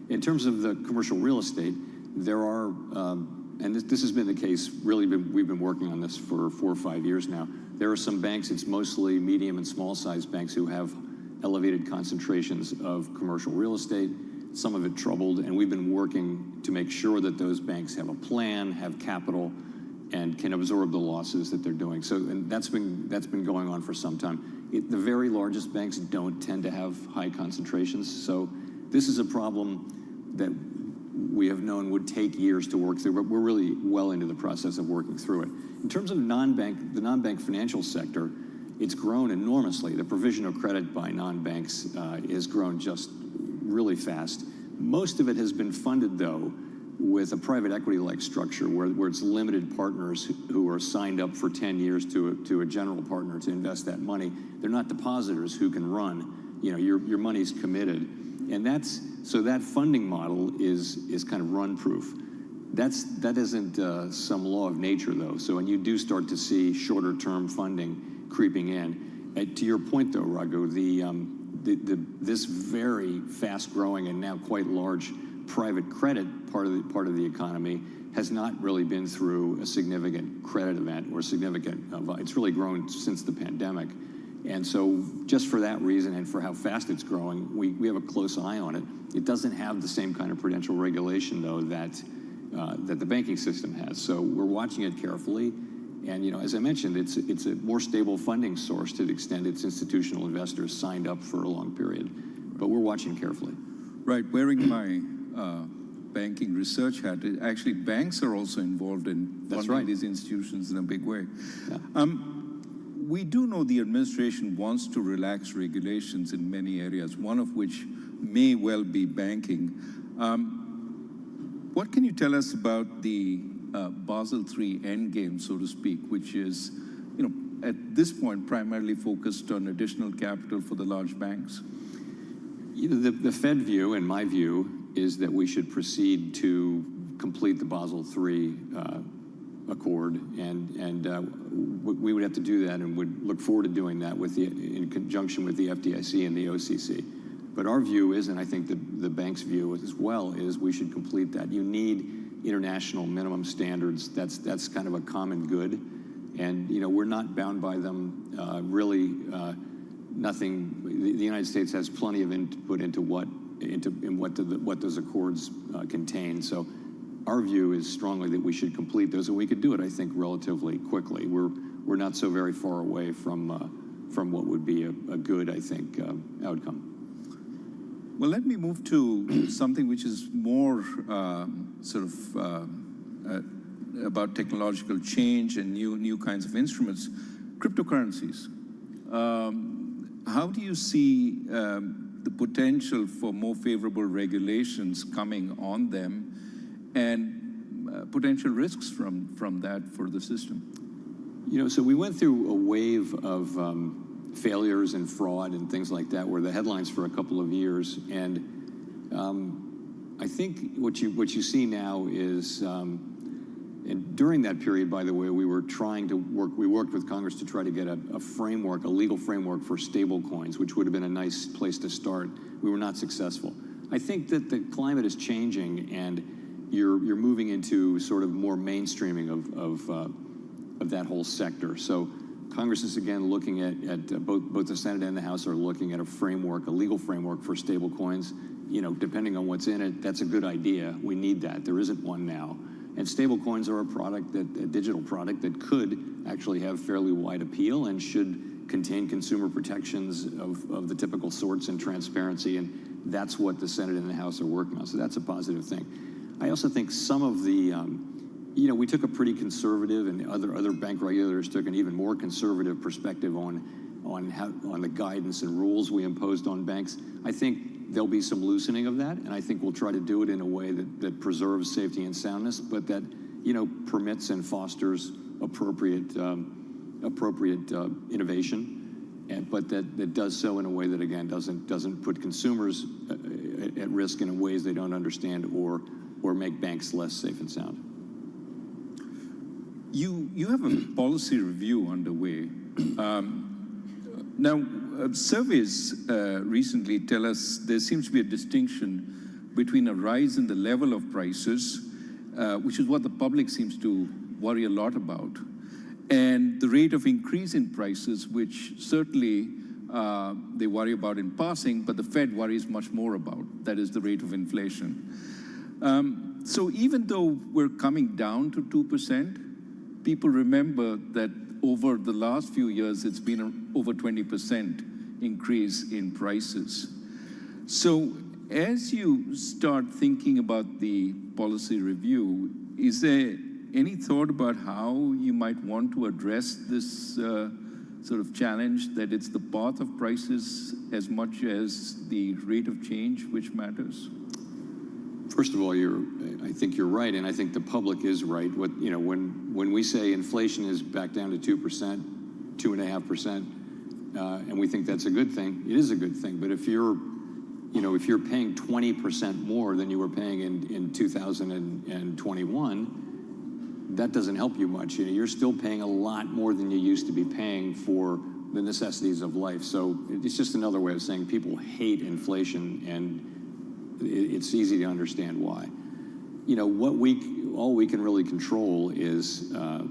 In terms of the commercial real estate, there are, and this has been the case, really we've been working on this for 4 or 5 years now. There are some banks, it's mostly medium and small sized banks, who have elevated concentrations of commercial real estate, some of it troubled, and we've been working to make sure that those banks have a plan, have capital, and can absorb the losses that they're doing. So, and that's been going on for some time. The very largest banks don't tend to have high concentrations, so this is a problem that we have known would take years to work through, but we're really well into the process of working through it. In terms of the non-bank financial sector, it's grown enormously. The provision of credit by non-banks has grown just really fast. Most of it has been funded, though, with a private equity-like structure where it's limited partners who are signed up for 10 years to a general partner to invest that money. They're not depositors who can run. You know, your money's committed. And so that funding model is kind of run-proof. That isn't some law of nature, though. So when you do start to see shorter-term funding creeping in, to your point, though, Raghu, this very fast-growing and now quite large private credit part of the economy has not really been through a significant credit event or significant. It's really grown since the pandemic, and so just for that reason and for how fast it's growing, we have a close eye on it. It doesn't have the same kind of prudential regulation, though, that the banking system has. So we're watching it carefully. And, you know, as I mentioned, it's a more stable funding source to the extent its institutional investors signed up for a long period. But we're watching carefully. Right. Wearing my banking research hat, actually banks are also involved in funding these institutions in a big way. Yeah. We do know the administration wants to relax regulations in many areas, one of which may well be banking. What can you tell us about the Basel III endgame, so to speak, which is, you know, at this point primarily focused on additional capital for the large banks? You know, the Fed view, and my view, is that we should proceed to complete the Basel III Accord, and we would have to do that, and would look forward to doing that in conjunction with the FDIC and the OCC. But our view is, and I think the bank's view as well, is we should complete that. You need international minimum standards. That's kind of a common good, and you know, we're not bound by them. Really, nothing. The United States has plenty of input into what those accords contain. So our view is strongly that we should complete those, and we could do it, I think, relatively quickly. We're not so very far away from what would be a good, I think, outcome. Well, let me move to something which is more about technological change and new kinds of instruments, cryptocurrencies. How do you see the potential for more favorable regulations coming on them, and potential risks from that for the system? You know, so we went through a wave of failures and fraud and things like that were the headlines for a couple of years, and I think what you see now is, and during that period, by the way, we worked with Congress to try to get a framework, a legal framework for stable coins, which would have been a nice place to start. We were not successful. I think that the climate is changing, and you're moving into sort of more mainstreaming of that whole sector. So Congress is again looking at both the Senate and the House are looking at a legal framework for stable coins. You know, depending on what's in it, that's a good idea. We need that. There isn't one now. And stable coins are a digital product that could actually have fairly wide appeal and should contain consumer protections of the typical sorts and transparency. And that's what the Senate and the House are working on. So that's a positive thing. I also think some of the, you know, we took a pretty conservative, and other bank regulators took an even more conservative perspective on the guidance and rules we imposed on banks. I think there'll be some loosening of that, and I think we'll try to do it in a way that preserves safety and soundness, but that, you know, permits and fosters appropriate innovation, but that does so in a way that, again, doesn't put consumers at risk in ways they don't understand or make banks less safe and sound. You have a policy review underway. Now, surveys recently tell us there seems to be a distinction between a rise in the level of prices, which is what the public seems to worry a lot about, and the rate of increase in prices, which certainly they worry about in passing, but the Fed worries much more about. That is the rate of inflation. So even though we're coming down to 2%, people remember that over the last few years, it's been an over 20% increase in prices. So as you start thinking about the policy review, is there any thought about how you might want to address this sort of challenge, that it's the path of prices as much as the rate of change which matters? First of all, I think you're right, and I think the public is right. When we say inflation is back down to 2%, 2.5%, and we think that's a good thing, it is a good thing. But if you're paying 20% more than you were paying in 2021, that doesn't help you much. You're still paying a lot more than you used to be paying for the necessities of life. So it's just another way of saying people hate inflation, and it's easy to understand why. All we can really control is a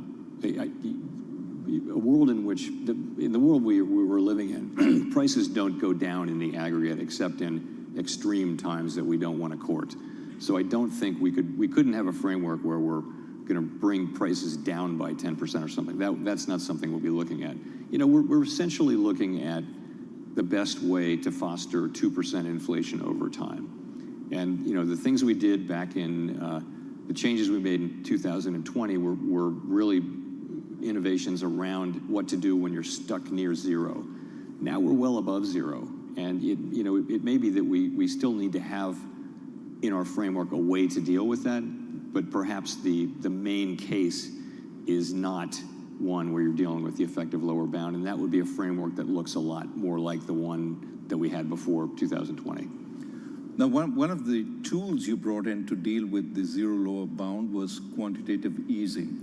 world in which, in the world we were living in, prices don't go down in the aggregate except in extreme times that we don't want to court. So I don't think we couldn't have a framework where we're going to bring prices down by 10% or something. That's not something we'll be looking at. We're essentially looking at the best way to foster 2% inflation over time. And the things we did back in the changes we made in 2020 were really innovations around what to do when you're stuck near zero. Now we're well above zero, and it may be that we still need to have in our framework a way to deal with that, but perhaps the main case is not one where you're dealing with the effective lower bound, and that would be a framework that looks a lot more like the one that we had before 2020. Now, one of the tools you brought in to deal with the zero lower bound was quantitative easing.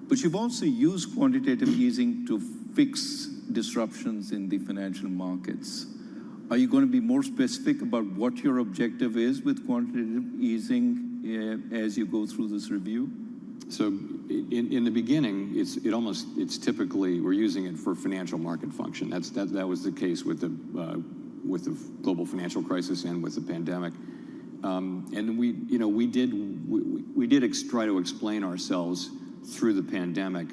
But you've also used quantitative easing to fix disruptions in the financial markets. Are you going to be more specific about what your objective is with quantitative easing as you go through this review? So in the beginning, it's typically we're using it for financial market function. That was the case with the global financial crisis and with the pandemic. And we did try to explain ourselves through the pandemic,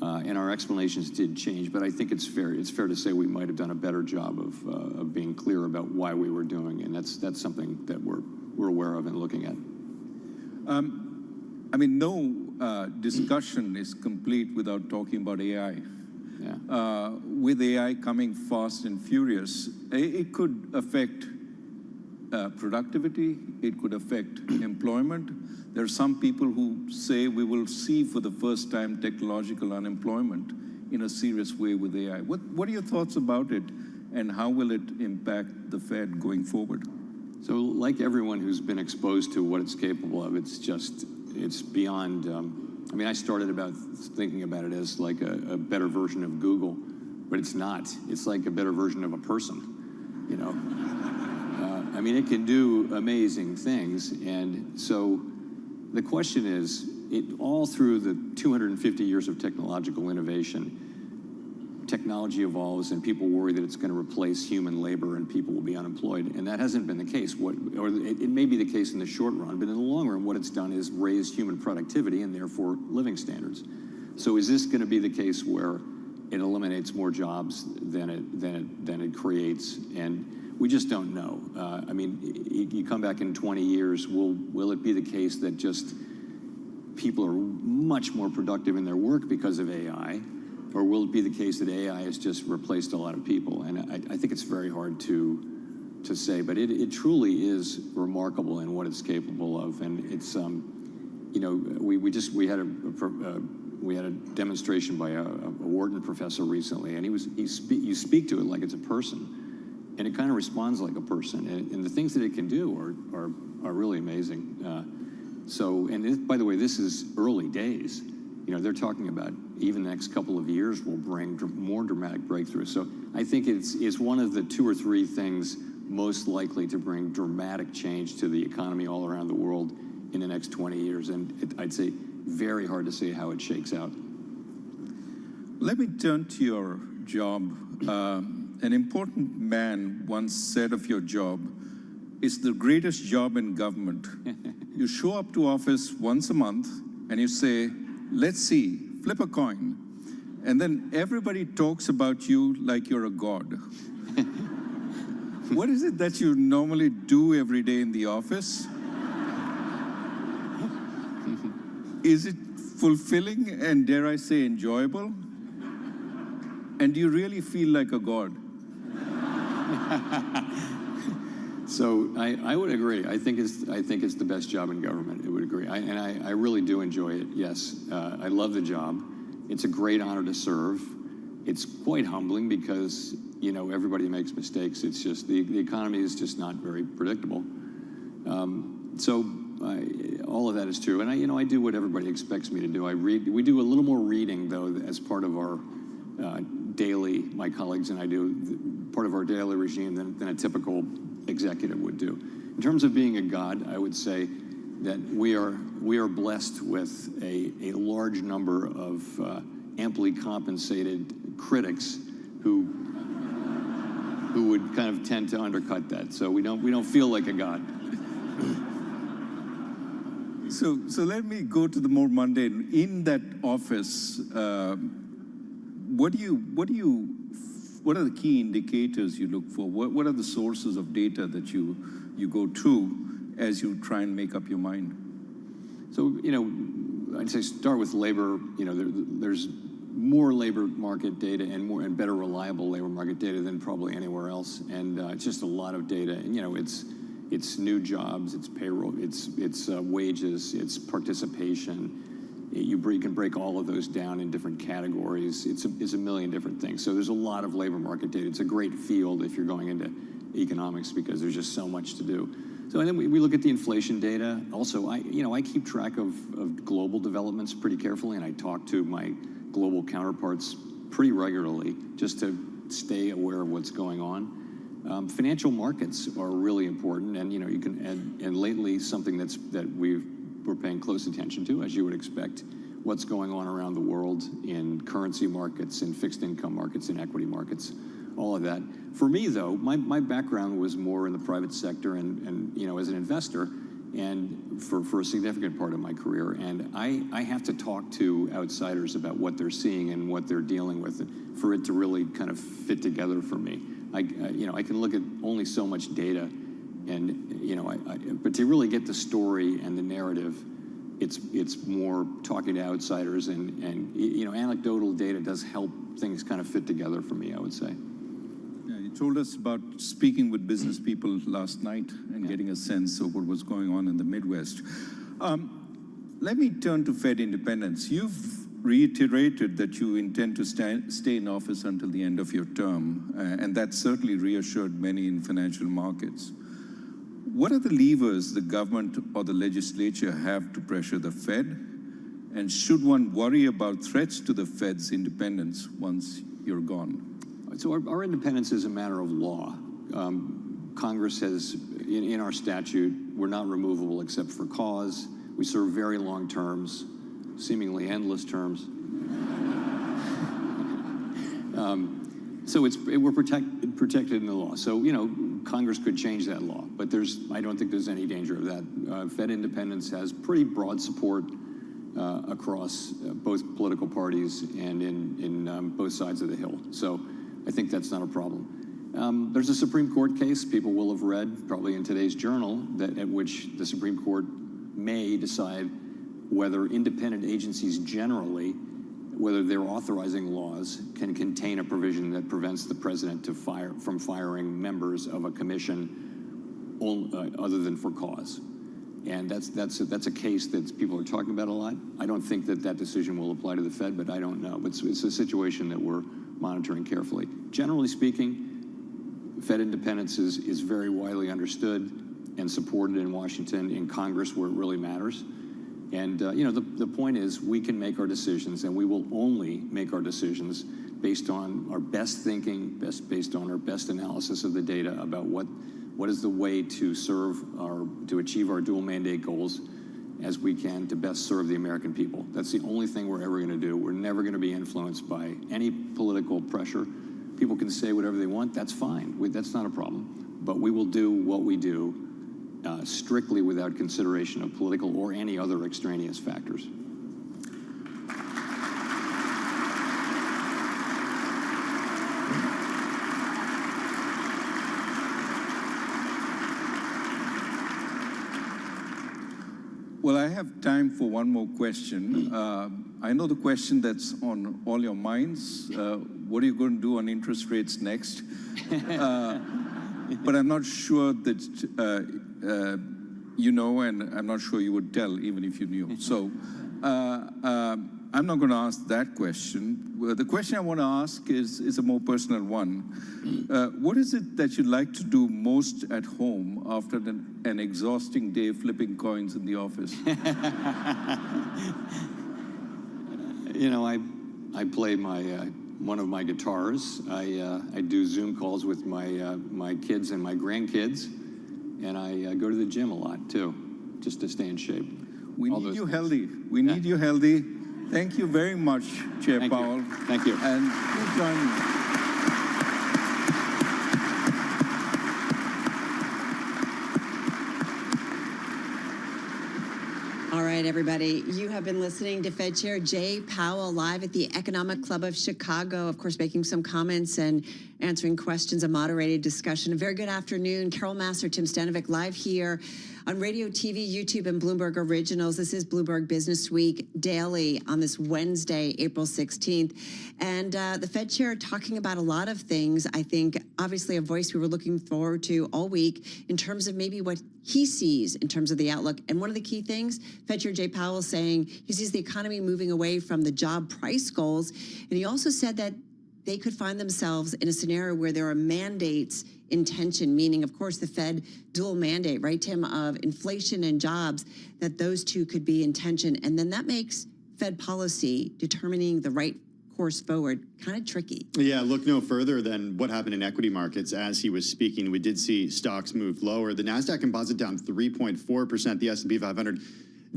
and our explanations did change. But I think it's fair to say we might have done a better job of being clear about why we were doing, and that's something that we're aware of and looking at. No discussion is complete without talking about AI. Yeah. With AI coming fast and furious, it could affect productivity, it could affect employment. There are some people who say we will see for the first time technological unemployment in a serious way with AI. What are your thoughts about it, and how will it impact the Fed going forward? So like everyone who's been exposed to what it's capable of, it's beyond, I started thinking about it as like a better version of Google, but it's not. It's like a better version of a person, it can do amazing things. And so the question is, all through the 250 years of technological innovation, technology evolves and people worry that it's going to replace human labor and people will be unemployed. And that hasn't been the case. It may be the case in the short run, but in the long run, what it's done is raise human productivity and therefore living standards. So is this going to be the case where it eliminates more jobs than it creates? And we just don't know. You come back in 20 years, will it be the case that just people are much more productive in their work because of AI? Or will it be the case that AI has just replaced a lot of people? And I think it's very hard to say, but it truly is remarkable in what it's capable of. And it's, we had a demonstration by a Wharton professor recently, and you speak to it like it's a person, and it kind of responds like a person. And the things that it can do are really amazing. By the way, this is early days. They're talking about even the next couple of years will bring more dramatic breakthroughs. So I think it's one of the 2 or 3 things most likely to bring dramatic change to the economy all around the world in the next 20 years. And I'd say very hard to say how it shakes out. Let me turn to your job. An important man once said of your job, it's the greatest job in government. You show up to office once a month and you say, let's see, flip a coin. And then everybody talks about you like you're a god. What is it that you normally do every day in the office? Is it fulfilling and, dare I say, enjoyable? And do you really feel like a god? So I would agree. I think it's the best job in government. I would agree. I really do enjoy it. Yes, I love the job. It's a great honor to serve. It's quite humbling because everybody makes mistakes. It's just the economy is just not very predictable. All of that is true, and I do what everybody expects me to do. I read. We do a little more reading though as part of our daily. My colleagues and I do part of our daily regime than a typical executive would do. In terms of being a god, I would say that we are blessed with a large number of amply compensated critics who would kind of tend to undercut that. So we don't feel like a god. So let me go to the more mundane. In that office, what are the key indicators you look for? What are the sources of data that you go to as you try and make up your mind? So I'd say start with labor. There's more labor market data and better reliable labor market data than probably anywhere else, and it's just a lot of data. And it's new jobs, it's payroll, it's wages, it's participation. You can break all of those down in different categories. It's a million different things. So there's a lot of labor market data. It's a great field if you're going into economics because there's just so much to do. So and then we look at the inflation data. Also, I keep track of global developments pretty carefully, and I talk to my global counterparts pretty regularly just to stay aware of what's going on. Financial markets are really important, and you can and lately something that we're paying close attention to, as you would expect, what's going on around the world in currency markets, in fixed income markets, in equity markets, all of that. For me, though, my background was more in the private sector and as an investor, and for a significant part of my career. And I have to talk to outsiders about what they're seeing and what they're dealing with for it to really kind of fit together for me. I can look at only so much data, and but to really get the story and the narrative, it's more talking to outsiders, and anecdotal data does help things kind of fit together for me, I would say. Yeah, you told us about speaking with business people last night and getting a sense of what was going on in the Midwest. Let me turn to Fed independence. You've reiterated that you intend to stay in office until the end of your term, and that certainly reassured many in financial markets. What are the levers the government or the legislature have to pressure the Fed? And should one worry about threats to the Fed's independence once you're gone? So our independence is a matter of law. Congress has, in our statute, we're not removable except for cause. We serve very long terms, seemingly endless terms. So we're protected in the law. So Congress could change that law, but I don't think there's any danger of that. Fed independence has pretty broad support across both political parties and in both sides of the Hill. So I think that's not a problem. There's a Supreme Court case people will have read probably in today's Journal at which the Supreme Court may decide whether independent agencies generally, whether they're authorizing laws, can contain a provision that prevents the president from firing members of a commission other than for cause. And that's a case that people are talking about a lot. I don't think that decision will apply to the Fed, but I don't know. It's a situation that we're monitoring carefully. Generally speaking, Fed independence is very widely understood and supported in Washington, in Congress, where it really matters. And the point is, we can make our decisions, and we will only make our decisions based on our best thinking, based on our best analysis of the data about what is the way to achieve our dual mandate goals as we can to best serve the American people. That's the only thing we're ever going to do. We're never going to be influenced by any political pressure. People can say whatever they want. That's fine. That's not a problem. But we will do what we do strictly without consideration of political or any other extraneous factors. Well, I have time for one more question. I know the question that's on all your minds. What are you going to do on interest rates next? but I'm not sure that you know, and I'm not sure you would tell even if you knew. So I'm not going to ask that question. The question I want to ask is a more personal one. What is it that you like to do most at home after an exhausting day flipping coins in the office? You know, I play one of my guitars. I do Zoom calls with my kids and my grandkids, and I go to the gym a lot too, just to stay in shape. We need you healthy. We need you healthy. Thank you very much, Chair Powell. Thank you. And please join me. All right, everybody. You have been listening to Fed Chair Jay Powell live at the Economic Club of Chicago, of course, making some comments and answering questions, a moderated discussion. A very good afternoon. Carol Massar, Tim Stanovic, live here on radio, TV, YouTube, and Bloomberg Originals. This is Bloomberg Business Week Daily on this Wednesday, April 16th. And the Fed Chair talking about a lot of things. I think, obviously, a voice we were looking forward to all week in terms of maybe what he sees in terms of the outlook. And one of the key things, Fed Chair Jay Powell saying he sees the economy moving away from the job price goals. And he also said that they could find themselves in a scenario where there are mandates in tension, meaning, of course, the Fed dual mandate, right, Tim, of inflation and jobs, that those two could be in tension. And then that makes Fed policy determining the right course forward kind of tricky. Yeah, look no further than what happened in equity markets as he was speaking. We did see stocks move lower. The NASDAQ Composite down 3.4%, the S&P 500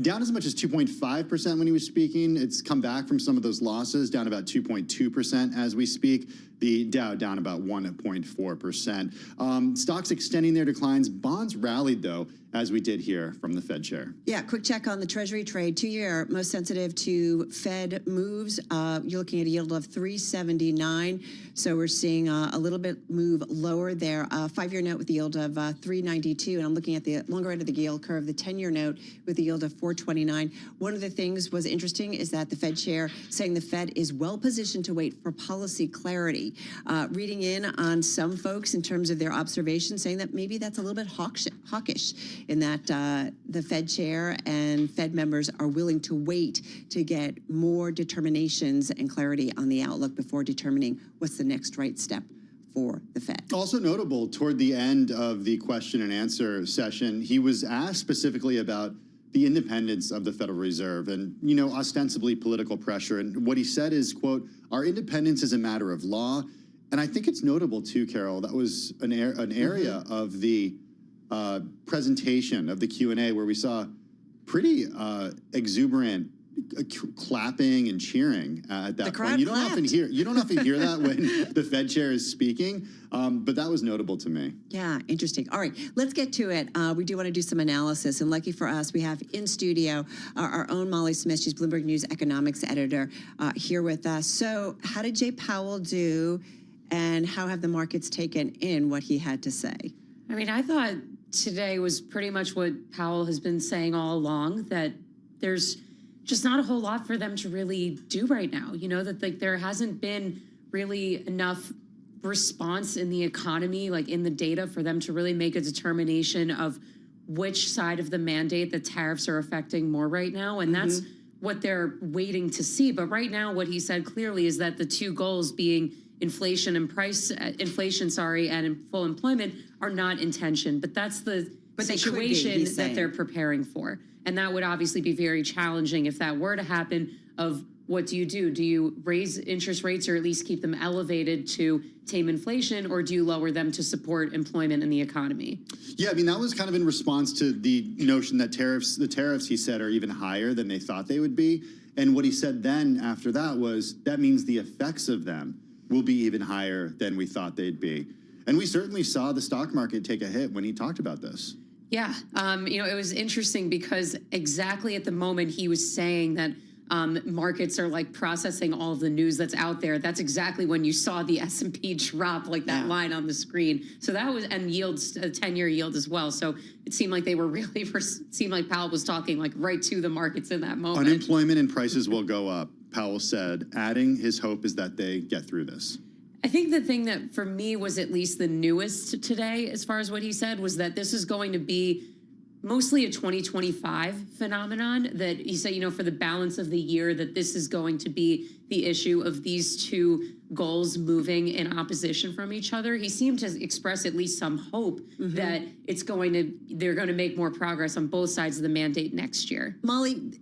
down as much as 2.5% when he was speaking. It's come back from some of those losses, down about 2.2% as we speak. The Dow down about 1.4%. Stocks extending their declines. Bonds rallied, though, as we did hear from the Fed chair. Yeah, quick check on the Treasury trade. 2-year, most sensitive to Fed moves. You're looking at a yield of 379. So we're seeing a little bit move lower there. 5-year note with the yield of 392. And I'm looking at the longer end of the yield curve, the 10-year note with the yield of 429. One of the things was interesting is that the Fed chair saying the Fed is well positioned to wait for policy clarity. Reading in on some folks in terms of their observations, saying that maybe that's a little bit hawkish in that the Fed chair and Fed members are willing to wait to get more determinations and clarity on the outlook before determining what's the next right step for the Fed. Also notable, toward the end of the question and answer session, he was asked specifically about the independence of the Federal Reserve and, you know, ostensibly political pressure. And what he said is, quote, "Our independence is a matter of law." And I think it's notable, too, Carol, that was an area of the presentation of the Q&A where we saw pretty exuberant clapping and cheering at that point. You don't often hear that when the Fed chair is speaking, but that was notable to me. Yeah, interesting. All right, let's get to it. We do want to do some analysis, and lucky for us, we have in studio our own Molly Smith. She's Bloomberg News economics editor here with us. So how did Jay Powell do, and how have the markets taken in what he had to say? I mean, I thought today was pretty much what Powell has been saying all along, that there's just not a whole lot for them to really do right now. You know, that like there hasn't been really enough response in the economy, like in the data, for them to really make a determination of which side of the mandate the tariffs are affecting more right now. And that's what they're waiting to see. But right now, what he said clearly is that the two goals being inflation and and full employment are not in tension. But that's the situation that they're preparing for. And that would obviously be very challenging if that were to happen. Of what do? Do you raise interest rates or at least keep them elevated to tame inflation, or do you lower them to support employment in the economy? Yeah, I mean, that was kind of in response to the notion that the tariffs, he said, are even higher than they thought they would be. And what he said then after that was, that means the effects of them will be even higher than we thought they'd be. And we certainly saw the stock market take a hit when he talked about this. Yeah, you know, it was interesting because exactly at the moment he was saying that markets are like processing all of the news that's out there, that's exactly when you saw the S&P drop, like that line on the screen. So that was, and yields, a 10-year yield as well. So it seemed like they were really, seemed like Powell was talking like right to the markets in that moment. Unemployment and prices will go up, Powell said, adding his hope is that they get through this. I think the thing that for me was at least the newest today, as far as what he said, was that this is going to be mostly a 2025 phenomenon. That he said, for the balance of the year, that this is going to be the issue of these two goals moving in opposition from each other. He seemed to express at least some hope that they're going to make more progress on both sides of the mandate next year. Molly,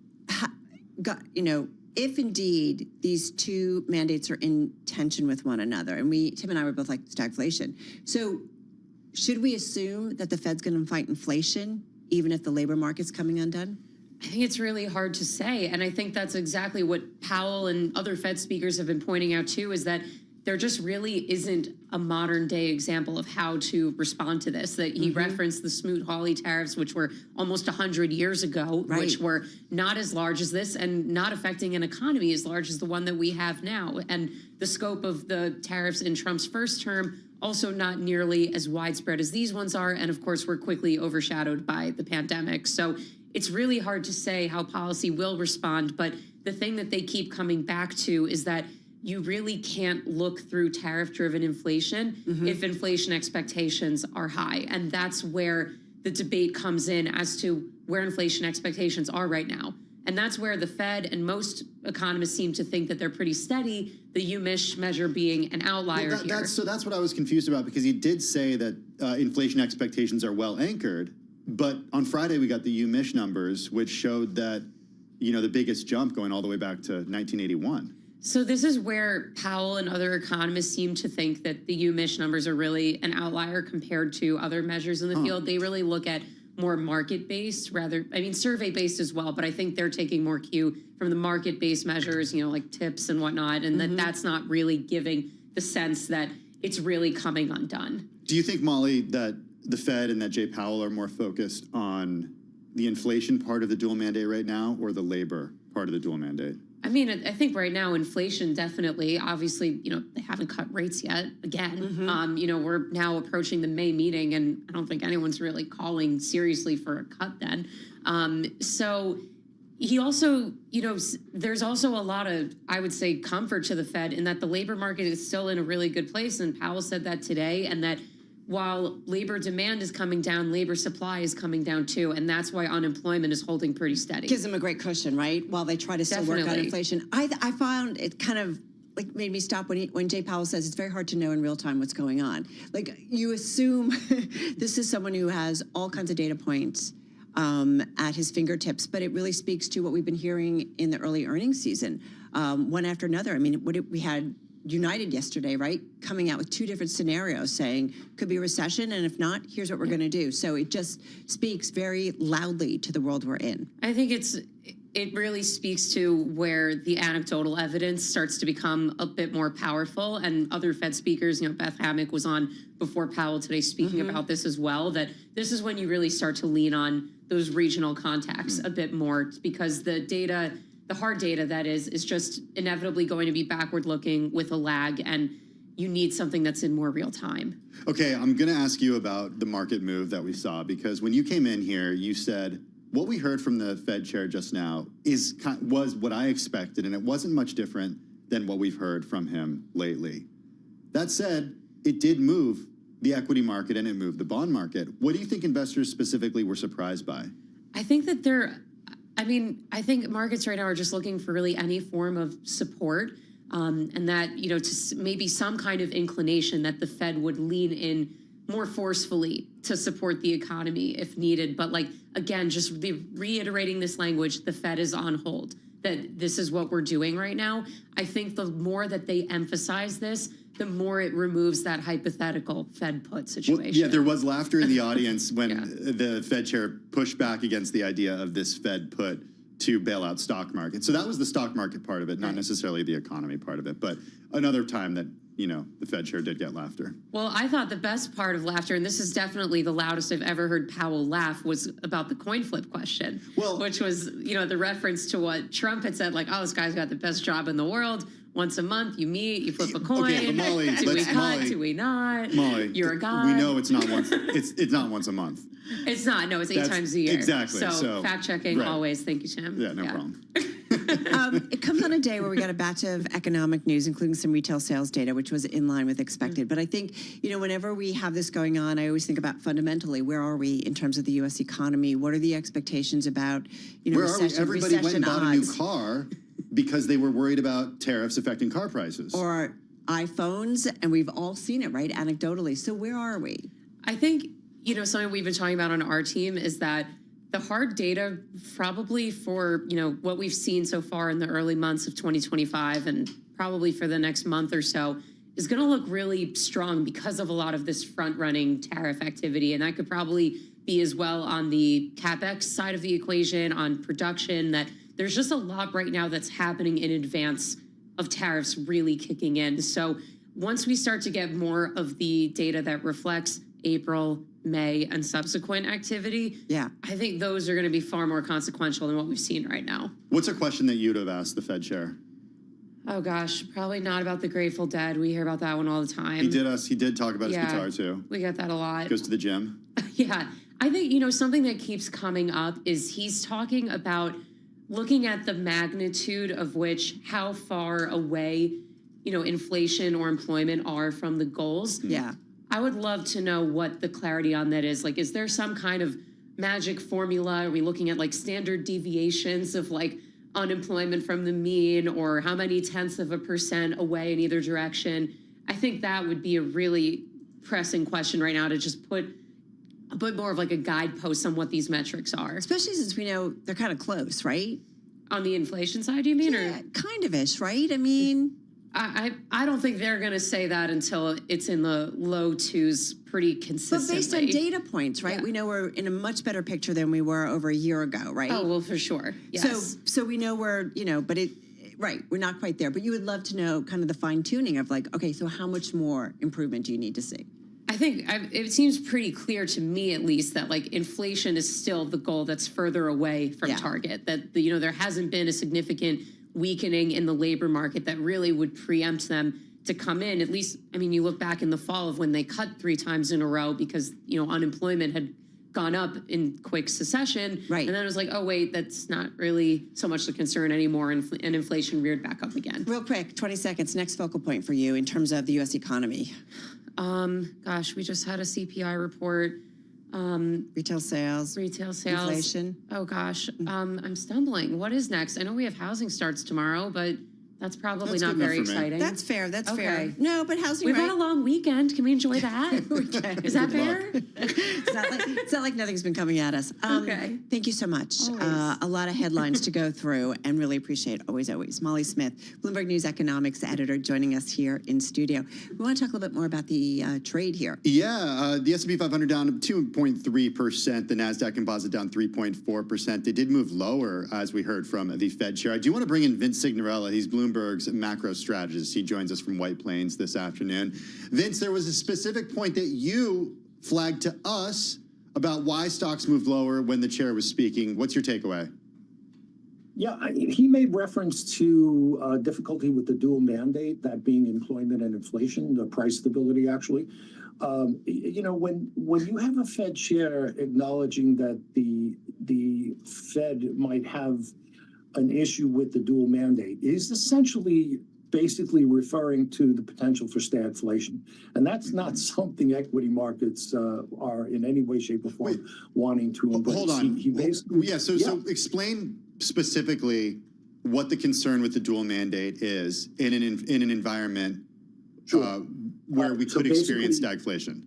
if indeed these two mandates are in tension with one another, and Tim and I were both like stagflation, so should we assume that the Fed's going to fight inflation even if the labor market's coming undone? I think it's really hard to say. And I think that's exactly what Powell and other Fed speakers have been pointing out too, is that there just really isn't a modern day example of how to respond to this. That he referenced the Smoot-Hawley tariffs, which were almost 100 years ago, which were not as large as this and not affecting an economy as large as the one that we have now. And the scope of the tariffs in Trump's first term also not nearly as widespread as these ones are. And of course, we're quickly overshadowed by the pandemic. So it's really hard to say how policy will respond. But the thing that they keep coming back to is that you really can't look through tariff-driven inflation if inflation expectations are high. And that's where the debate comes in as to where inflation expectations are right now. And that's where the Fed and most economists seem to think that they're pretty steady, the UMich measure being an outlier here. That's what I was confused about, because he did say that inflation expectations are well anchored. But on Friday, we got the UMich numbers, which showed that, the biggest jump going all the way back to 1981. So this is where Powell and other economists seem to think that the UMich numbers are really an outlier compared to other measures in the field. They really look at more market-based survey-based as well, but I think they're taking more cue from the market-based measures, like tips and whatnot, and that's not really giving the sense that it's really coming undone. Do you think, Molly, that the Fed and that Jay Powell are more focused on the inflation part of the dual mandate right now, or the labor part of the dual mandate? I mean, I think right now inflation definitely, obviously, they haven't cut rates yet again. We're now approaching the May meeting, and I don't think anyone's really calling seriously for a cut then. So he also, there's also a lot of, I would say, comfort to the Fed in that the labor market is still in a really good place. And Powell said that today, and that while labor demand is coming down, labor supply is coming down too. And that's why unemployment is holding pretty steady. Gives them a great cushion, right? While they try to still work on inflation. I found it kind of made me stop when Jay Powell says it's very hard to know in real time what's going on. You assume this is someone who has all kinds of data points at his fingertips, but it really speaks to what we've been hearing in the early earnings season, one after another. I mean, we had United yesterday, right? Coming out with two different scenarios saying could be a recession, and if not, here's what we're going to do. So it just speaks very loudly to the world we're in. I think it really speaks to where the anecdotal evidence starts to become a bit more powerful. And other Fed speakers, Beth Hammack was on before Powell today speaking about this as well, that this is when you really start to lean on those regional contacts a bit more, because the data, the hard data that is just inevitably going to be backward looking with a lag, and you need something that's in more real time. Okay, I'm going to ask you about the market move that we saw, because when you came in here, you said what we heard from the Fed chair just now was what I expected, and it wasn't much different than what we've heard from him lately. That said, it did move the equity market and it moved the bond market. What do you think investors specifically were surprised by? I think that I think markets right now are just looking for really any form of support, and that, to maybe some kind of inclination that the Fed would lean in more forcefully to support the economy if needed. But again, just reiterating this language, the Fed is on hold, that this is what we're doing right now. I think the more that they emphasize this, the more it removes that hypothetical Fed put situation. Well, yeah, there was laughter in the audience when the Fed chair pushed back against the idea of this Fed put to bail out stock market. So that was the stock market part of it, not necessarily the economy part of it. But another time that, the Fed chair did get laughter. Well, I thought the best part of laughter, and this is definitely the loudest I've ever heard Powell laugh, was about the coin flip question, which was, the reference to what Trump had said, this guy's got the best job in the world. Once a month, you meet, you flip a coin. Okay, but Molly, do we cut? Do we not? Molly, you're a god. We know it's not once. It's not once a month. It's not. No, it's 8 times a year. Exactly. So fact checking always. Thank you, Tim. Yeah, no problem. It comes on a day where we got a batch of economic news, including some retail sales data, which was in line with expected. But I think, whenever we have this going on, I always think about fundamentally, where are we in terms of the U.S. economy? What are the expectations about, Where recession, are we? Everybody went and bought a new odds? car because they were worried about tariffs affecting car prices. Or iPhones, and we've all seen it, right, anecdotally. So where are we? I think, something we've been talking about on our team is that the hard data probably for, what we've seen so far in the early months of 2025 and probably for the next month or so is going to look really strong because of a lot of this front-running tariff activity. And that could probably be as well on the CapEx side of the equation, on production, that there's just a lot right now that's happening in advance of tariffs really kicking in. So once we start to get more of the data that reflects April, May, and subsequent activity, I think those are going to be far more consequential than what we've seen right now. What's a question that you'd have asked the Fed chair? Oh gosh, probably not about the Grateful Dead. We hear about that one all the time. He did talk about his guitar too. We get that a lot. Goes to the gym. Yeah. I think, something that keeps coming up is he's talking about looking at the magnitude of which, how far away, inflation or employment are from the goals. Yeah. I would love to know what the clarity on that is. Like, is there some kind of magic formula? Are we looking at like standard deviations of like unemployment from the mean, or how many tenths of a % away in either direction? I think that would be a really pressing question right now, to just put a bit more of like a guidepost on what these metrics are. Especially since we know they're kind of close, right? On the inflation side, you mean? Yeah, kind of-ish, right? I mean... I don't think they're going to say that until it's in the low twos pretty consistently. But based on data points, right? Yeah. We know we're in a much better picture than we were over a year ago, right? Oh, well, for sure. Yes. So we know we're, but right, we're not quite there. But you would love to know kind of the fine tuning of like, okay, so how much more improvement do you need to see? I think it seems pretty clear to me, at least, that like inflation is still the goal that's further away from target. That there hasn't been a significant weakening in the labor market that really would preempt them to come in. At least, I mean, you look back in the fall of when they cut 3 times in a row because unemployment had gone up in quick succession, right? And then it was like, oh wait, that's not really so much the concern anymore, and inflation reared back up again. Real quick, 20 seconds. Next focal point for you in terms of the U.S. economy. Gosh, we just had a CPI report. Retail sales. Inflation. Oh gosh, I'm stumbling. What is next? I know we have housing starts tomorrow, but that's probably not very exciting. That's fair. That's fair. No, but housing. We've had a long weekend. Can we enjoy that? Is that fair? It's not like nothing's been coming at us. Okay. Thank you so much. A lot of headlines to go through, and really appreciate always. Molly Smith, Bloomberg News economics editor, joining us here in studio. We want to talk a little bit more about the trade here. Yeah, the S&P 500 down 2.3%, the Nasdaq Composite down 3.4%. They did move lower, as we heard from the Fed chair. I do want to bring in Vince Signorella. He's Bloomberg's macro strategist. He joins us from White Plains this afternoon. Vince, there was a specific point that you flagged to us about why stocks moved lower when the chair was speaking. What's your takeaway? Yeah, he made reference to difficulty with the dual mandate, that being employment and inflation, the price stability, actually. When you have a Fed chair acknowledging that the Fed might have an issue with the dual mandate, is essentially basically referring to the potential for stagflation. And that's not something equity markets are in any way, shape, or form wanting to embrace. Hold on. He basically, so explain specifically what the concern with the dual mandate is in an environment where we could experience stagflation.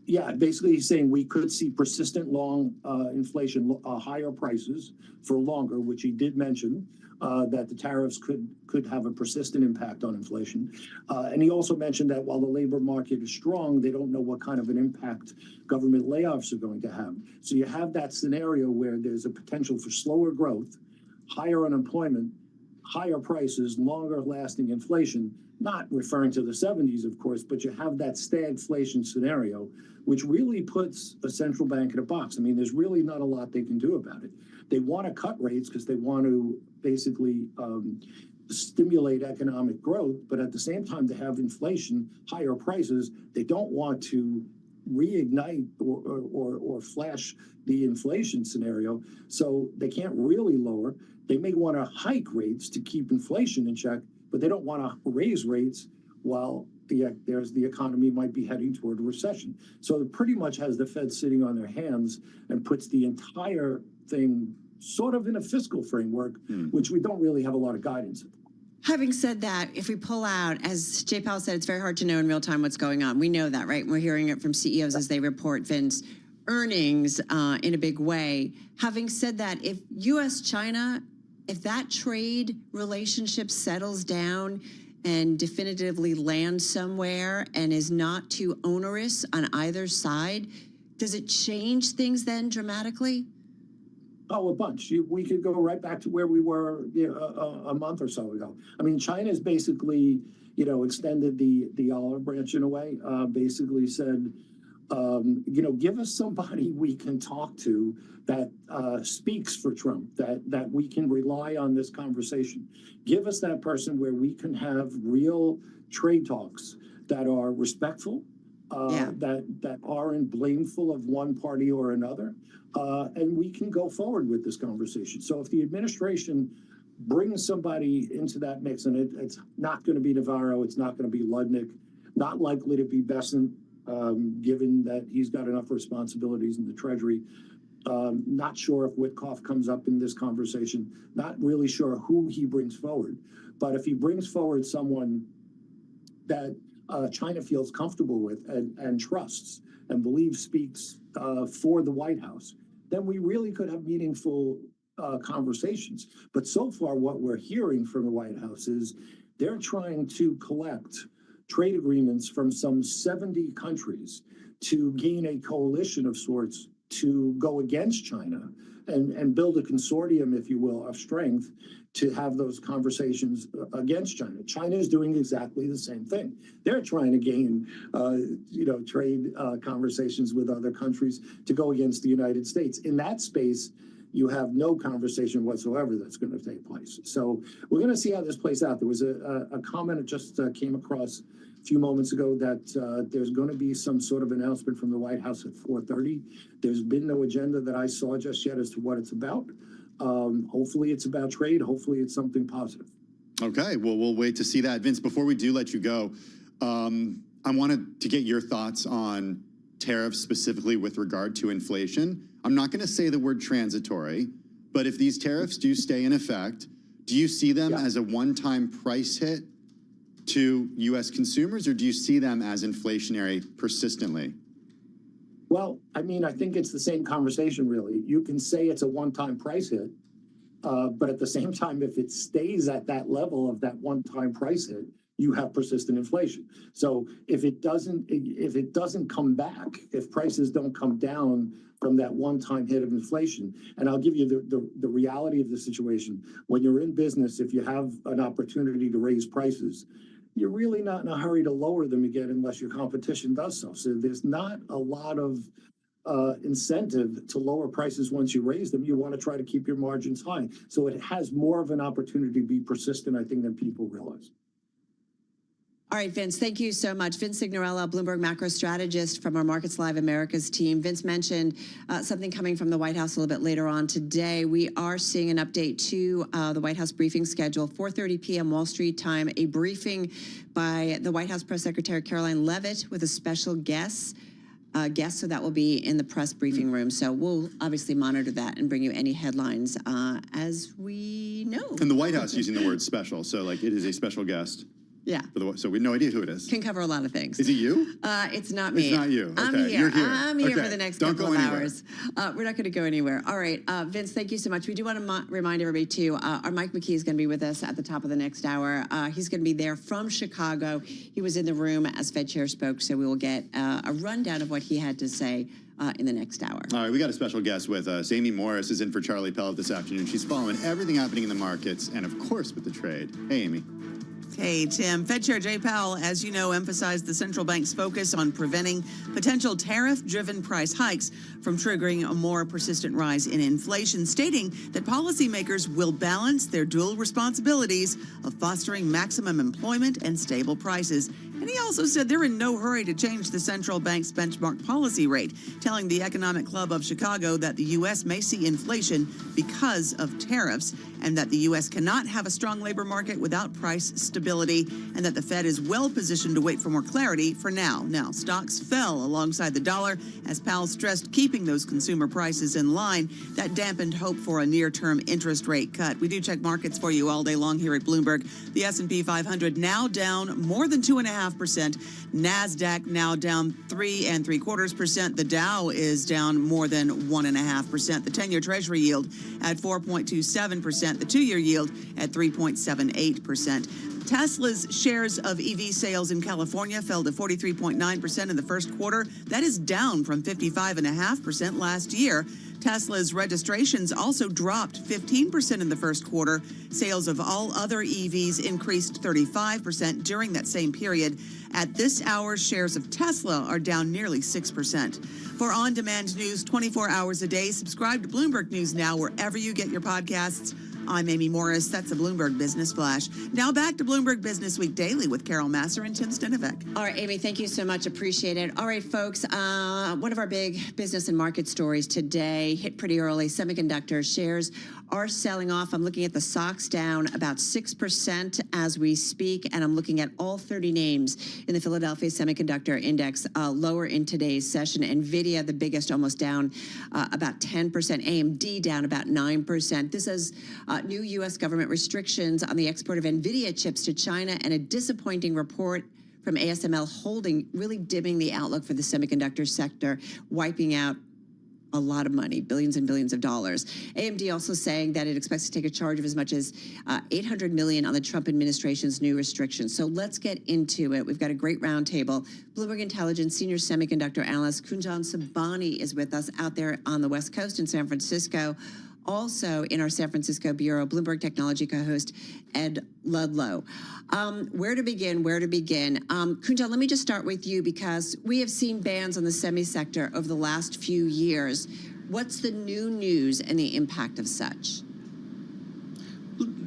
Yeah, basically he's saying we could see persistent long inflation, higher prices for longer, which he did mention, that the tariffs could have a persistent impact on inflation. And he also mentioned that while the labor market is strong, they don't know what kind of an impact government layoffs are going to have. So you have that scenario where there's a potential for slower growth, higher unemployment, higher prices, longer lasting inflation, not referring to the 70s, of course, but you have that stagflation scenario, which really puts a central bank in a box. I mean, there's really not a lot they can do about it. They want to cut rates because they want to basically stimulate economic growth, but at the same time, they have inflation, higher prices. They don't want to reignite or flash the inflation scenario. So they can't really lower. They may want to hike rates to keep inflation in check, but they don't want to raise rates while the economy might be heading toward a recession. So it pretty much has the Fed sitting on their hands and puts the entire thing sort of in a fiscal framework, which we don't really have a lot of guidance in. Having said that, if we pull out, as Jay Powell said, it's very hard to know in real time what's going on. We know that, right? We're hearing it from CEOs as they report, Vince, earnings in a big way. Having said that, if U.S.-China, if that trade relationship settles down and definitively lands somewhere and is not too onerous on either side, does it change things then dramatically? Oh, a bunch. We could go right back to where we were a month or so ago. I mean, China's basically, extended the olive branch in a way, basically said, give us somebody we can talk to that speaks for Trump, that we can rely on this conversation. Give us that person where we can have real trade talks that are respectful, that aren't blameful of one party or another, and we can go forward with this conversation. So if the administration brings somebody into that mix, and it's not going to be Navarro, it's not going to be Ludnick, not likely to be Bessent, given that he's got enough responsibilities in the Treasury. Not sure if Witkoff comes up in this conversation. Not really sure who he brings forward. But if he brings forward someone that China feels comfortable with and trusts and believes speaks for the White House, then we really could have meaningful conversations. But so far, what we're hearing from the White House is they're trying to collect trade agreements from some 70 countries to gain a coalition of sorts to go against China and build a consortium, if you will, of strength to have those conversations against China. China is doing exactly the same thing. They're trying to gain, trade conversations with other countries to go against the United States. In that space, you have no conversation whatsoever that's going to take place. So we're going to see how this plays out. There was a comment that just came across a few moments ago that there's going to be some sort of announcement from the White House at 4:30. There's been no agenda that I saw just yet as to what it's about. Hopefully it's about trade. Hopefully it's something positive. Okay, well, we'll wait to see that. Vince, before we do let you go, I wanted to get your thoughts on tariffs specifically with regard to inflation. I'm not going to say the word transitory, but if these tariffs do stay in effect, do you see them as a one-time price hit to U.S. consumers, or do you see them as inflationary persistently? Well, I mean, I think it's the same conversation, really. You can say it's a one-time price hit, but at the same time, if it stays at that level of that one-time price hit, you have persistent inflation. So if it doesn't come back, if prices don't come down from that one-time hit of inflation, and I'll give you the reality of the situation. When you're in business, if you have an opportunity to raise prices, you're really not in a hurry to lower them again unless your competition does so. So there's not a lot of incentive to lower prices once you raise them. You want to try to keep your margins high. So it has more of an opportunity to be persistent, I think, than people realize. All right, Vince, thank you so much. Vince Signorella, Bloomberg macro strategist from our Markets Live Americas team. Vince mentioned something coming from the White House a little bit later on today. We are seeing an update to the White House briefing schedule, 4:30 p.m. Wall Street time, a briefing by the White House Press Secretary Caroline Leavitt with a special guest, so that will be in the press briefing room. So we'll obviously monitor that and bring you any headlines as we know. And the White House using the word special, so like it is a special guest. Yeah. So we have no idea who it is. Can cover a lot of things. Is it you? It's not me. It's not you. Okay. I'm here. You're here. I'm here Okay. for the next Don't couple go of anywhere. hours. We're not going to go anywhere. All right, Vince, thank you so much. We do want to remind everybody, too, our Mike McKee is going to be with us at the top of the next hour. He's going to be there from Chicago. He was in the room as Fed Chair spoke, so we will get a rundown of what he had to say in the next hour. All right, we got a special guest with us. Amy Morris is in for Charlie Pellet this afternoon. She's following everything happening in the markets and, of course, with the trade. Hey, Amy. Hey, Tim. Fed Chair Jay Powell, as you know, emphasized the central bank's focus on preventing potential tariff-driven price hikes from triggering a more persistent rise in inflation, stating that policymakers will balance their dual responsibilities of fostering maximum employment and stable prices. And And he also said they're in no hurry to change the central bank's benchmark policy rate, telling the Economic Club of Chicago that the U.S. may see inflation because of tariffs, and that the U.S. cannot have a strong labor market without price stability, and that the Fed is well positioned to wait for more clarity for now. Now, stocks fell alongside the dollar as Powell stressed keeping those consumer prices in line. That dampened hope for a near-term interest rate cut. We do check markets for you all day long here at Bloomberg. The S&P 500 now down more than 2.5%. NASDAQ now down 3 3/4%. The Dow is down more than 1.5%. The 10-year Treasury yield at 4.27%. The 2-year yield at 3.78%. Tesla's shares of EV sales in California fell to 43.9% in the first quarter. That is down from 55.5% last year. Tesla's registrations also dropped 15% in the first quarter. Sales of all other EVs increased 35% during that same period. At this hour, shares of Tesla are down nearly 6%. For on-demand news 24 hours a day, subscribe to Bloomberg News Now wherever you get your podcasts. I'm Amy Morris. That's a Bloomberg Business Flash. Now back to Bloomberg Business Week Daily with Carol Masser and Tim Stenovec. All right, Amy, thank you so much. Appreciate it. All right, folks, one of our big business and market stories today hit pretty early. Semiconductor shares are selling off. I'm looking at the stocks down about 6% as we speak, and I'm looking at all 30 names in the Philadelphia Semiconductor Index lower in today's session. NVIDIA, the biggest, almost down about 10%. AMD down about 9%. This is new U.S. government restrictions on the export of NVIDIA chips to China, and a disappointing report from ASML Holding really dimming the outlook for the semiconductor sector, wiping out a lot of money, billions and billions of dollars. AMD also saying that it expects to take a charge of as much as $800 million on the Trump administration's new restrictions. So let's get into it. We've got a great roundtable. Bloomberg Intelligence senior semiconductor analyst Kunjan Sabani is with us out there on the West Coast in San Francisco. Also in our San Francisco bureau, Bloomberg Technology co-host Ed Ludlow. Where to begin? Kunjan, let me just start with you, because we have seen bans on the semi sector over the last few years. What's the new news and the impact of such?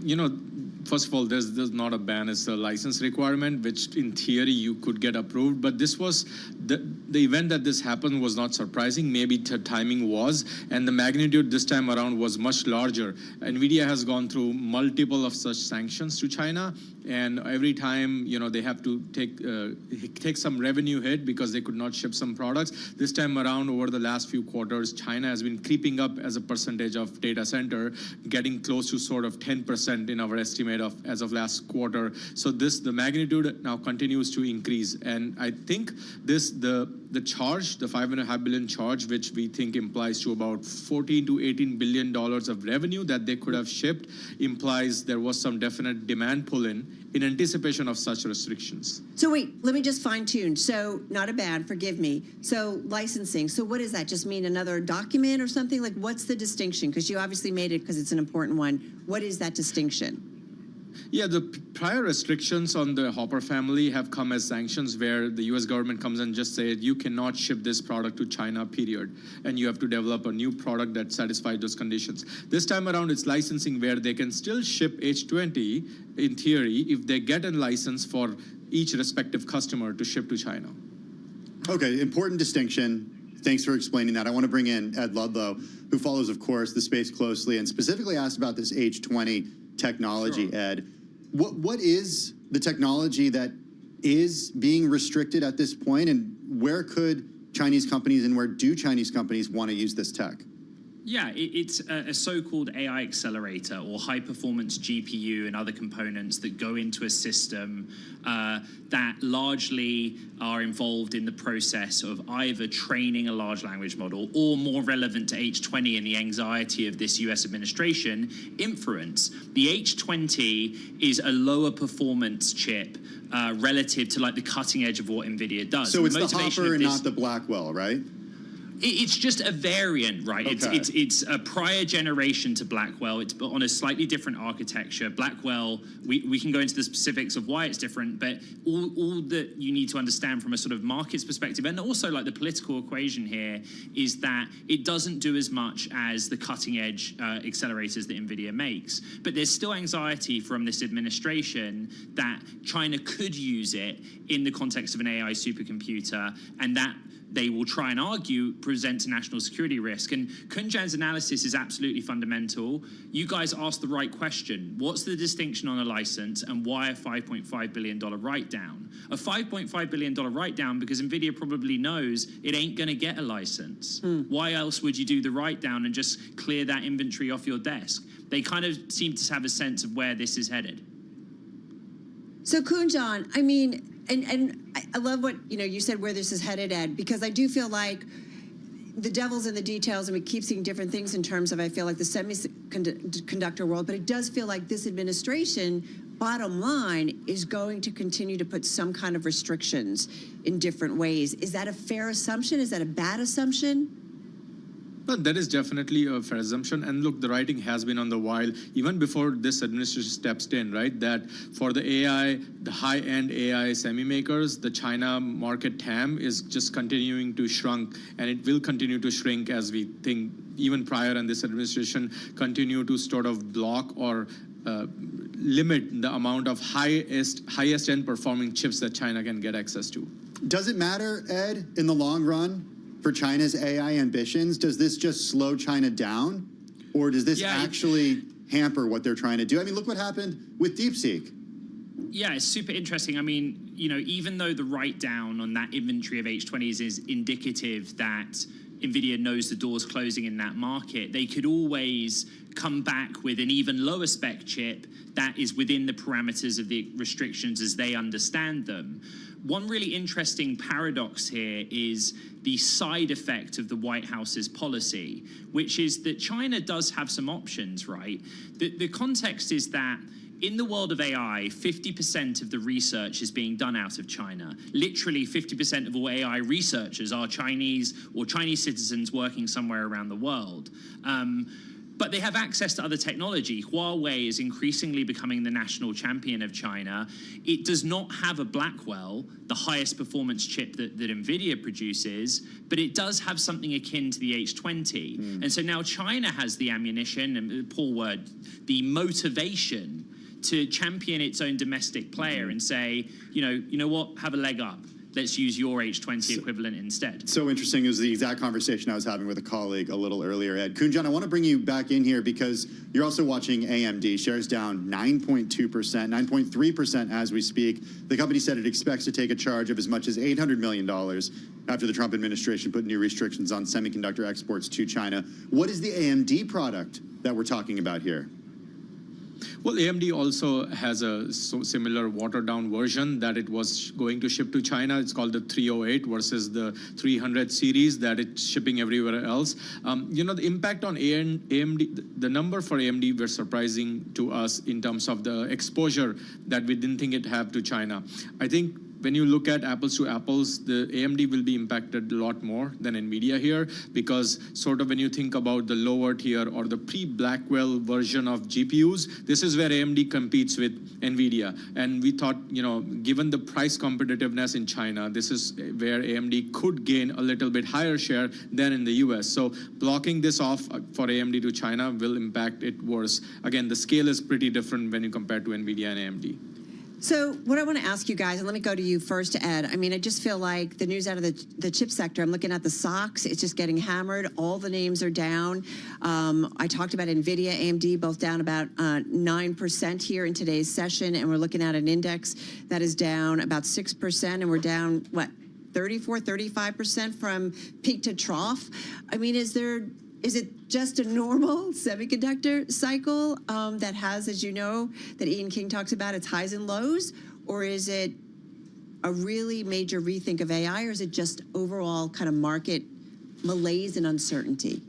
You know, first of all, there's not a ban, it's a license requirement, which in theory you could get approved. But this was, the event that this happened was not surprising. Maybe the timing was, and the magnitude this time around was much larger. NVIDIA has gone through multiple of such sanctions to China, and every time, you know, they have to take some revenue hit because they could not ship some products. This time around, over the last few quarters, China has been creeping up as a percentage of data center, getting close to sort of 10% in our estimate of as of last quarter. So the magnitude now continues to increase, and I think the charge, the $5.5 billion charge, which we think implies to about $14 to $18 billion of revenue that they could have shipped, implies there was some definite demand pull-in anticipation of such restrictions. So wait, let me just fine tune. So not a ban, forgive me. So licensing, so what does that just mean, another document or something? Like, what's the distinction? Because you obviously made it because it's an important one. What is that distinction? Yeah, the prior restrictions on the Hopper family have come as sanctions, where the U.S. government comes and just says you cannot ship this product to China, period. And you have to develop a new product that satisfies those conditions. This time around, it's licensing, where they can still ship H20, in theory, if they get a license for each respective customer to ship to China. Okay, important distinction. Thanks for explaining that. I want to bring in Ed Ludlow, who follows, of course, the space closely, and specifically asked about this H20 technology. Sure. Ed, what is the technology that is being restricted at this point, and where could Chinese companies and where do Chinese companies want to use this tech? Yeah, it's a so-called AI accelerator, or high-performance GPU and other components that go into a system that largely are involved in the process of either training a large language model, or more relevant to H20 and the anxiety of this US administration, inference. The H20 is a lower performance chip relative to like the cutting edge of what NVIDIA does. So it's the Hopper and not the Blackwell, right? It's just a variant, right? Okay. It's a prior generation to Blackwell. It's on a slightly different architecture. Blackwell, we can go into the specifics of why it's different, but all that you need to understand from a sort of markets perspective, and also like the political equation here, is that it doesn't do as much as the cutting edge accelerators that NVIDIA makes. But there's still anxiety from this administration that China could use it in the context of an AI supercomputer, and that they will try and argue presents a national security risk. And Kunjan's analysis is absolutely fundamental. You guys asked the right question. What's the distinction on a license, and why a $5.5 billion write-down? A $5.5 billion write-down because NVIDIA probably knows it ain't going to get a license. Why else would you do the write-down and just clear that inventory off your desk? They kind of seem to have a sense of where this is headed. So Kunjan, I mean, and I love what you said where this is headed, Ed, because I do feel like the devil's in the details, and we keep seeing different things in terms of, I feel like, the semiconductor world, but it does feel like this administration, bottom line, is going to continue to put some kind of restrictions in different ways. Is that a fair assumption? Is that a bad assumption? No, that is definitely a fair assumption. And look, the writing has been on the wall even before this administration steps in, right? That for the AI, the high-end AI semi-makers, the China market TAM is just continuing to shrink, and it will continue to shrink as we think even prior in this administration continue to sort of block or limit the amount of highest end performing chips that China can get access to. Does it matter, Ed, in the long run? For China's AI ambitions, does this just slow China down, or does this actually hamper what they're trying to do? I mean, look what happened with DeepSeek. Yeah, it's super interesting. I mean, even though the write-down on that inventory of H20s is indicative that NVIDIA knows the door's closing in that market, they could always come back with an even lower spec chip that is within the parameters of the restrictions as they understand them. One really interesting paradox here is the side effect of the White House's policy, which is that China does have some options, right? The context is that in the world of AI, 50% of the research is being done out of China. Literally 50% of all AI researchers are Chinese or Chinese citizens working somewhere around the world. But they have access to other technology. Huawei is increasingly becoming the national champion of China. It does not have a Blackwell, the highest performance chip that NVIDIA produces, but it does have something akin to the H20. And so now China has the ammunition, and poor word, the motivation to champion its own domestic player and say, you know what, have a leg up. Let's use your H20 equivalent instead. So interesting. It was the exact conversation I was having with a colleague a little earlier, Ed. Kunjan, I want to bring you back in here because you're also watching AMD. Shares down 9.2%, 9.3% as we speak. The company said it expects to take a charge of as much as $800 million after the Trump administration put new restrictions on semiconductor exports to China. What is the AMD product that we're talking about here? Well, AMD also has a similar watered-down version that it was going to ship to China. It's called the 308 versus the 300 series that it's shipping everywhere else. The impact on AMD, the number for AMD were surprising to us in terms of the exposure that we didn't think it had to China. I think when you look at apples to apples, the AMD will be impacted a lot more than NVIDIA here, because sort of when you think about the lower tier or the pre-Blackwell version of GPUs, this is where AMD competes with NVIDIA. And we thought, given the price competitiveness in China, this is where AMD could gain a little bit higher share than in the US. So blocking this off for AMD to China will impact it worse. Again, the scale is pretty different when you compare to NVIDIA and AMD. So what I want to ask you guys, and let me go to you first, Ed. I mean, I just feel like the news out of the chip sector, I'm looking at the stocks, it's just getting hammered. All the names are down. I talked about NVIDIA, AMD, both down about 9% here in today's session, and we're looking at an index that is down about 6%, and we're down, 34, 35% from peak to trough. I mean, is it just a normal semiconductor cycle that has, as you know, that Ian King talks about, its highs and lows? Or is it a really major rethink of AI, or is it just overall kind of market malaise and uncertainty?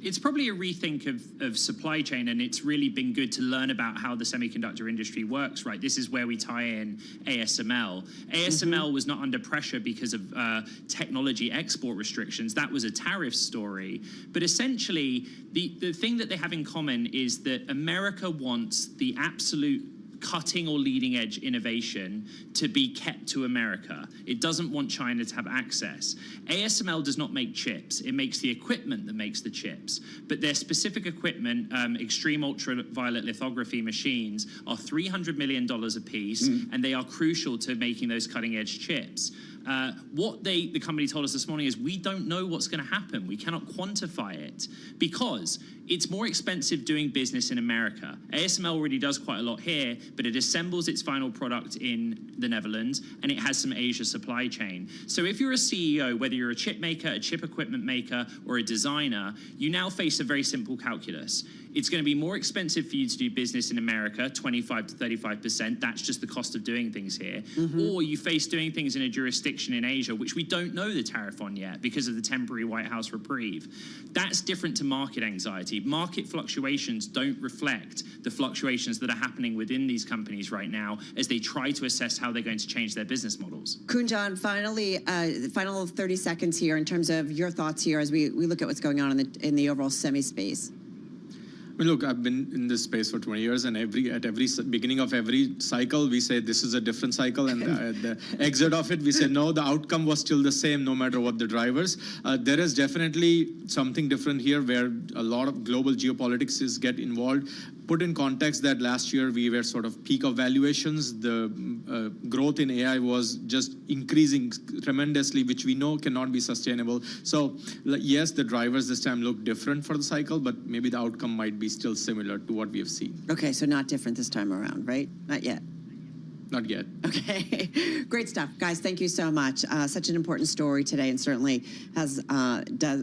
It's probably a rethink of supply chain, and it's really been good to learn about how the semiconductor industry works, right? This is where we tie in ASML. ASML was not under pressure because of technology export restrictions. That was a tariff story. But essentially, the thing that they have in common is that America wants the absolute cutting or leading edge innovation to be kept to America. It doesn't want China to have access. ASML does not make chips. It makes the equipment that makes the chips. But their specific equipment, extreme ultraviolet lithography machines, are $300 million a piece, and they are crucial to making those cutting edge chips. What the company told us this morning is we don't know what's going to happen. We cannot quantify it because it's more expensive doing business in America. ASML already does quite a lot here, but it assembles its final product in the Netherlands, and it has some Asia supply chain. So if you're a CEO, whether you're a chip maker, a chip equipment maker, or a designer, you now face a very simple calculus. It's going to be more expensive for you to do business in America, 25 to 35%. That's just the cost of doing things here. Or you face doing things in a jurisdiction in Asia, which we don't know the tariff on yet because of the temporary White House reprieve. That's different to market anxiety. Market fluctuations don't reflect the fluctuations that are happening within these companies right now as they try to assess how they're going to change their business models. Kunjan, finally, final 30 seconds here in terms of your thoughts here as we look at what's going on in the overall semi space. I mean, look, I've been in this space for 20 years, and at every beginning of every cycle, we say this is a different cycle, and the exit of it, we say, no, the outcome was still the same no matter what the drivers. There is definitely something different here where a lot of global geopolitics get involved. Put in context that last year we were sort of peak of valuations. The growth in AI was just increasing tremendously, which we know cannot be sustainable. So yes, the drivers this time look different for the cycle, but maybe the outcome might be still similar to what we have seen. Okay, so not different this time around, right? Not yet. Not yet. Okay, great stuff. Guys, thank you so much. Such an important story today, and certainly has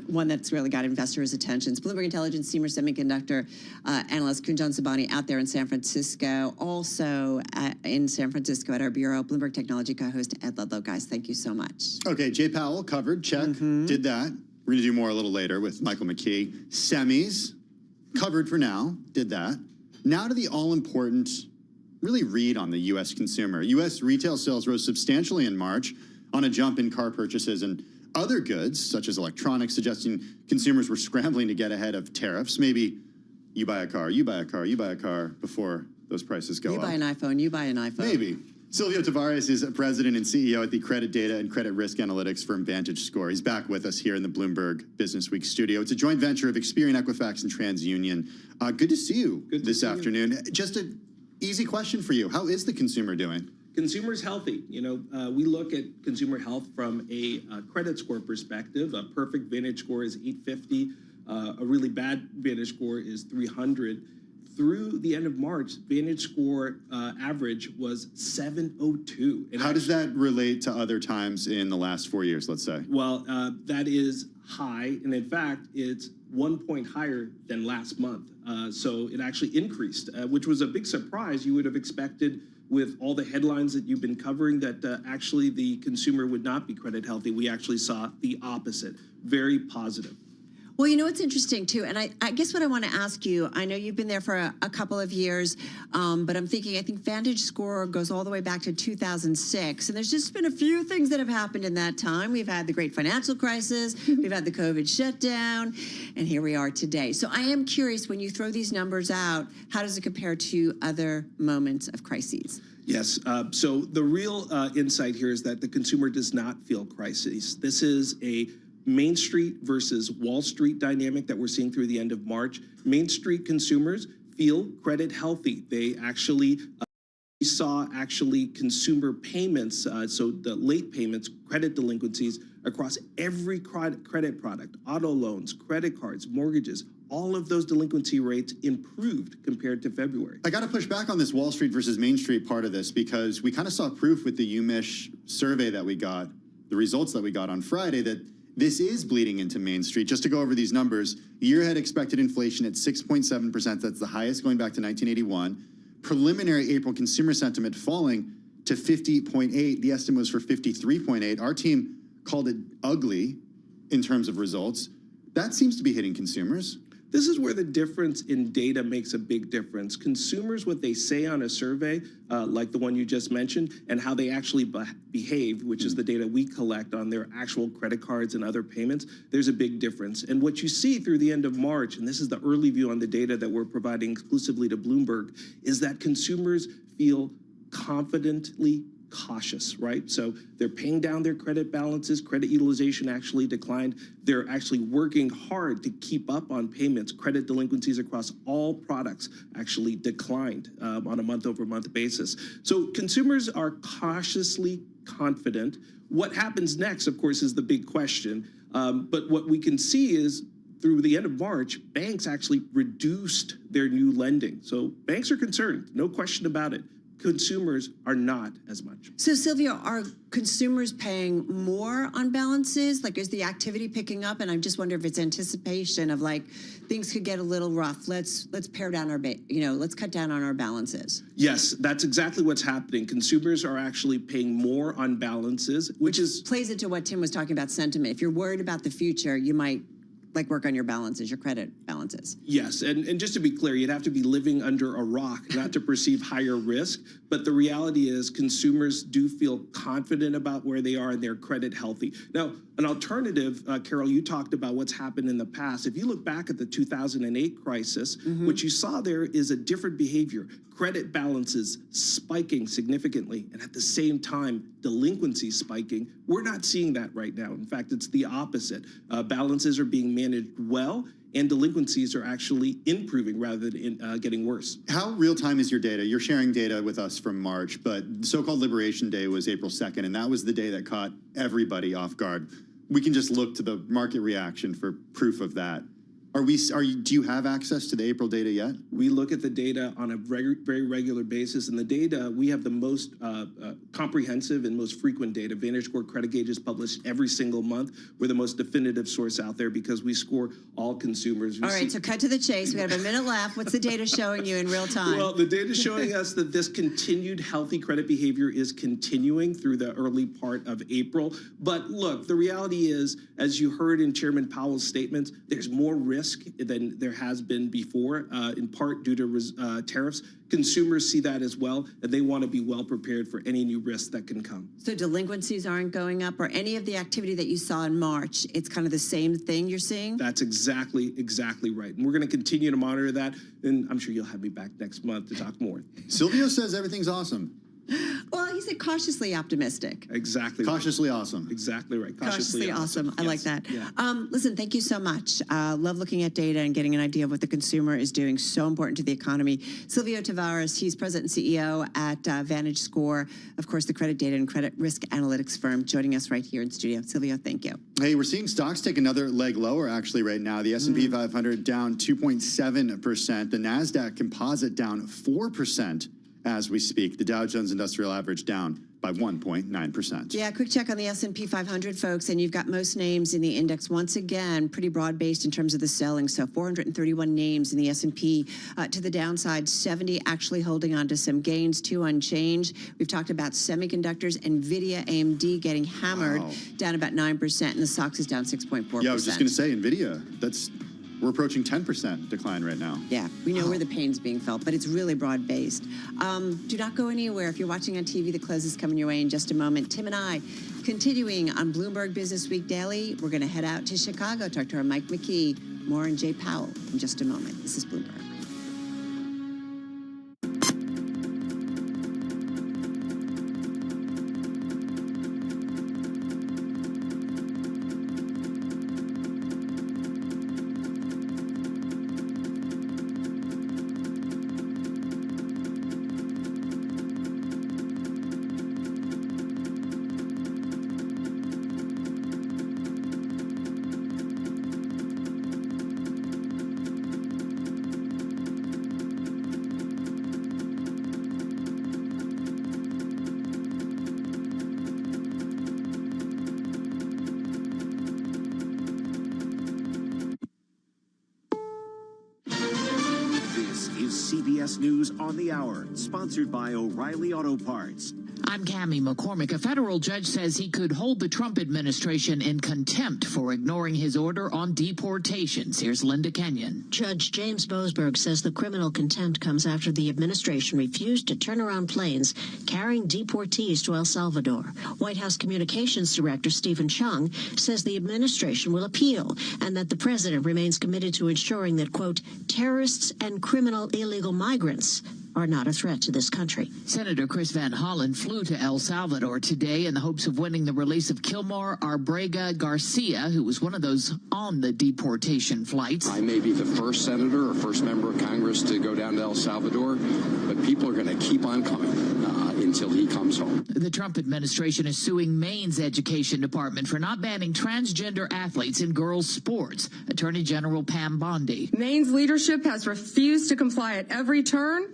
one that's really got investors' attentions. Bloomberg Intelligence Senior Semiconductor Analyst Kunjan Sobhani out there in San Francisco. Also in San Francisco at our bureau, Bloomberg Technology co-host Ed Ludlow. Guys, thank you so much. Okay, Jay Powell covered, check, did that. We're gonna do more a little later with Michael McKee. Semis, covered for now, did that. Now to the all-important really read on the U.S. consumer. U.S. retail sales rose substantially in March on a jump in car purchases and other goods, such as electronics, suggesting consumers were scrambling to get ahead of tariffs. Maybe you buy a car, you buy a car, you buy a car before those prices go up. You buy an iPhone, you buy an iPhone. Maybe. Silvio Tavares is president and CEO at the credit data and credit risk analytics firm VantageScore. He's back with us here in the Bloomberg Business Week studio. It's a joint venture of Experian, Equifax, and TransUnion. Good to see you this afternoon. Just a easy question for you. How is the consumer doing? Consumer's healthy. You know, we look at consumer health from a credit score perspective. A perfect Vantage score is 850. A really bad Vantage score is 300. Through the end of March, Vantage score average was 702. How does that relate to other times in the last 4 years, let's say? Well, that is high. And in fact, it's 1 point higher than last month. So it actually increased, which was a big surprise. You would have expected with all the headlines that you've been covering that actually the consumer would not be credit healthy. We actually saw the opposite. Very positive. Well, you know, it's interesting, too. And I guess what I want to ask you, I know you've been there for a couple of years, but I think Vantage Score goes all the way back to 2006. And there's just been a few things that have happened in that time. We've had the great financial crisis. We've had the COVID shutdown. And here we are today. So I am curious, when you throw these numbers out, how does it compare to other moments of crises? Yes. So the real insight here is that the consumer does not feel crises. This is a Main Street versus Wall Street dynamic that we're seeing through the end of March. Main Street consumers feel credit healthy. They actually we saw consumer payments, so the late payments, credit delinquencies across every credit product, auto loans, credit cards, mortgages, all of those delinquency rates improved compared to February. I got to push back on this Wall Street versus Main Street part of this because we kind of saw proof with the UMich survey that we got, the results that we got on Friday, that this is bleeding into Main Street. Just to go over these numbers, year-ahead expected inflation at 6.7%. That's the highest going back to 1981. Preliminary April consumer sentiment falling to 50.8. The estimate was for 53.8. Our team called it ugly in terms of results. That seems to be hitting consumers. This is where the difference in data makes a big difference. Consumers, what they say on a survey, like the one you just mentioned, and how they actually behave, which is the data we collect on their actual credit cards and other payments, there's a big difference. And what you see through the end of March, and this is the early view on the data that we're providing exclusively to Bloomberg, is that consumers feel confidently cautious, right? So they're paying down their credit balances. Credit utilization actually declined. They're actually working hard to keep up on payments. Credit delinquencies across all products actually declined on a month-over-month basis. So consumers are cautiously confident. What happens next, of course, is the big question. But what we can see is through the end of March, banks actually reduced their new lending. So banks are concerned, no question about it. Consumers are not as much. So, Silvio, are consumers paying more on balances? Like, is the activity picking up? And I just wonder if it's anticipation of like things could get a little rough. Let's pare down our, let's cut down on our balances. Yes, that's exactly what's happening. Consumers are actually paying more on balances, which plays into what Tim was talking about, sentiment. If you're worried about the future, you might work on your balances, your credit balances. Yes, and just to be clear, you'd have to be living under a rock not to perceive higher risk. But the reality is consumers do feel confident about where they are and their credit healthy. Now, an alternative, Carol, you talked about what's happened in the past. If you look back at the 2008 crisis, what you saw there is a different behavior. Credit balances spiking significantly, and at the same time, delinquency spiking. We're not seeing that right now. In fact, it's the opposite. Balances are being managed well, and delinquencies are actually improving rather than getting worse. How real-time is your data? You're sharing data with us from March, but so-called Liberation Day was April 2nd, and that was the day that caught everybody off guard. We can just look to the market reaction for proof of that. Do you have access to the April data yet? We look at the data on a very regular basis, and the data, we have the most comprehensive and most frequent data. VantageScore credit gauge is published every single month. We're the most definitive source out there because we score all consumers. All right, so cut to the chase. We have a minute left. What's the data showing you in real time? Well, the data is showing us that this continued healthy credit behavior is continuing through the early part of April. But look, the reality is, as you heard in Chairman Powell's statements, there's more risk than there has been before, in part due to tariffs. Consumers see that as well, and they want to be well prepared for any new risks that can come. So delinquencies aren't going up, or any of the activity that you saw in March, it's kind of the same thing you're seeing? That's exactly right. And we're going to continue to monitor that, and I'm sure you'll have me back next month to talk more. Silvio says everything's awesome. Well, he said cautiously optimistic. Exactly. Cautiously awesome. Exactly right. Cautiously awesome. I like that. Yeah. Listen, thank you so much. Love looking at data and getting an idea of what the consumer is doing. So important to the economy. Silvio Tavares, he's president and CEO at VantageScore, of course, the credit data and credit risk analytics firm, joining us right here in studio. Silvio, thank you. Hey, we're seeing stocks take another leg lower actually right now. The S&P 500 down 2.7%. The NASDAQ Composite down 4%. As we speak, the Dow Jones Industrial Average down by 1.9%. Yeah, quick check on the S&P 500, folks, and you've got most names in the index. Once again, pretty broad-based in terms of the selling. So 431 names in the S&P to the downside, 70 actually holding on to some gains, 2 unchanged. We've talked about semiconductors, NVIDIA, AMD getting hammered, down about 9%, and the SOX is down 6.4%. Yeah, I was just going to say, NVIDIA, we're approaching 10% decline right now. Yeah, we know where the pain's being felt, but it's really broad-based. Do not go anywhere. If you're watching on TV, the close is coming your way in just a moment. Tim and I, continuing on Bloomberg Business Week Daily, we're going to head out to Chicago, talk to our Mike McKee. More on Jay Powell in just a moment. This is Bloomberg. CBS News on the Hour, sponsored by O'Reilly Auto Parts. I'm Cammie McCormick. A federal judge says he could hold the Trump administration in contempt for ignoring his order on deportations. Here's Linda Kenyon. Judge James Boasberg says the criminal contempt comes after the administration refused to turn around planes carrying deportees to El Salvador. White House Communications Director Stephen Chung says the administration will appeal and that the president remains committed to ensuring that, quote, terrorists and criminal illegal migrants are not a threat to this country. Senator Chris Van Hollen flew to El Salvador today in the hopes of winning the release of Kilmar Arbrega Garcia, who was one of those on the deportation flights. I may be the first senator or first member of Congress to go down to El Salvador, but people are going to keep on coming until he comes home. The Trump administration is suing Maine's education department for not banning transgender athletes in girls' sports. Attorney General Pam Bondi. Maine's leadership has refused to comply at every turn.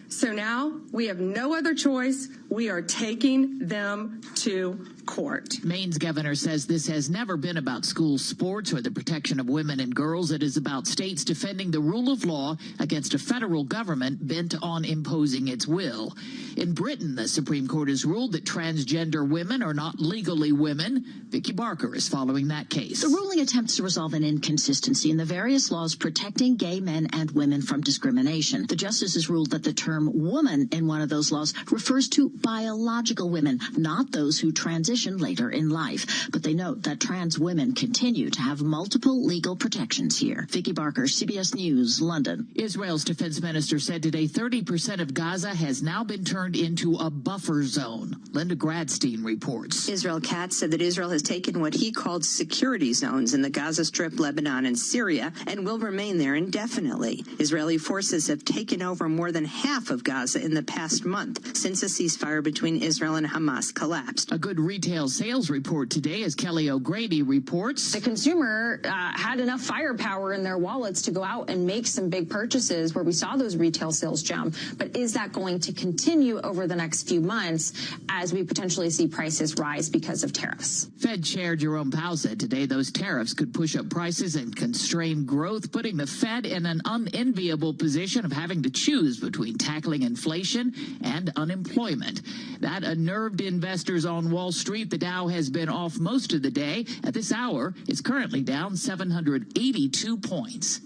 So now we have no other choice. We are taking them to court. Maine's governor says this has never been about school sports or the protection of women and girls. It is about states defending the rule of law against a federal government bent on imposing its will. In Britain, the Supreme Court has ruled that transgender women are not legally women. Vicky Barker is following that case. The ruling attempts to resolve an inconsistency in the various laws protecting gay men and women from discrimination. The justices ruled that the term woman in one of those laws refers to biological women, not those who transition later in life. But they note that trans women continue to have multiple legal protections here. Vicky Barker, CBS News, London. Israel's defense minister said today 30% of Gaza has now been turned into a buffer zone. Linda Gradstein reports. Israel Katz said that Israel has taken what he called security zones in the Gaza Strip, Lebanon, and Syria, and will remain there indefinitely. Israeli forces have taken over more than half of Gaza in the past month since a ceasefire between Israel and Hamas collapsed. A good retail sales report today, as Kelly O'Grady reports. The consumer had enough firepower in their wallets to go out and make some big purchases where we saw those retail sales jump. But is that going to continue over the next few months as we potentially see prices rise because of tariffs? Fed Chair Jerome Powell said today those tariffs could push up prices and constrain growth, putting the Fed in an unenviable position of having to choose between tackling inflation and unemployment. That unnerved investors on Wall Street. The Dow has been off most of the day. At this hour, it's currently down 782 points.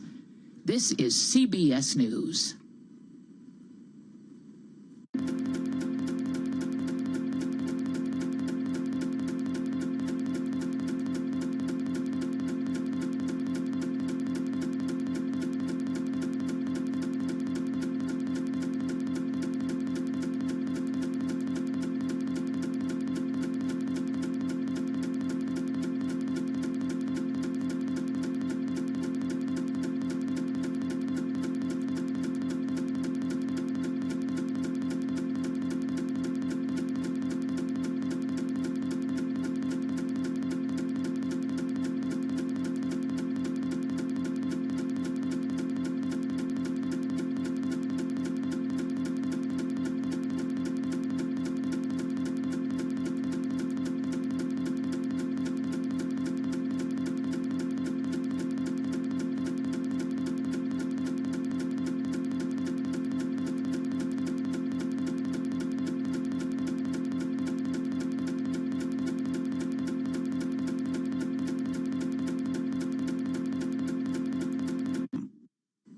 This is CBS News.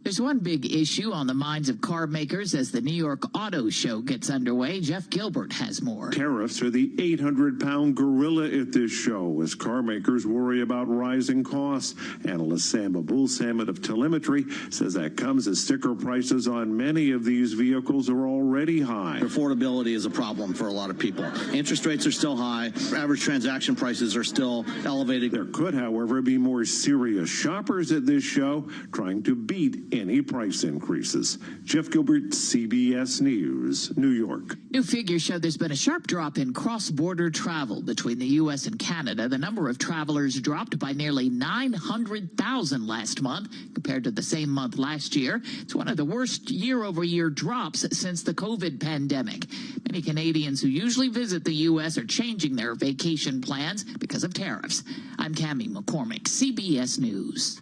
There's one big issue on the minds of car makers as the New York Auto Show gets underway. Jeff Gilbert has more. Tariffs are the 800-pound gorilla at this show as car makers worry about rising costs. Analyst Sam Abul-Samad of Telemetry says that comes as sticker prices on many of these vehicles are already high. Affordability is a problem for a lot of people. Interest rates are still high. Average transaction prices are still elevated. There could, however, be more serious shoppers at this show trying to beat any price increases. Jeff Gilbert, CBS News, New York. New figures show there's been a sharp drop in cross-border travel between the U.S. and Canada. The number of travelers dropped by nearly 900,000 last month compared to the same month last year. It's one of the worst year-over-year drops since the COVID pandemic. Many Canadians who usually visit the U.S. are changing their vacation plans because of tariffs. I'm Cammie McCormick, CBS News.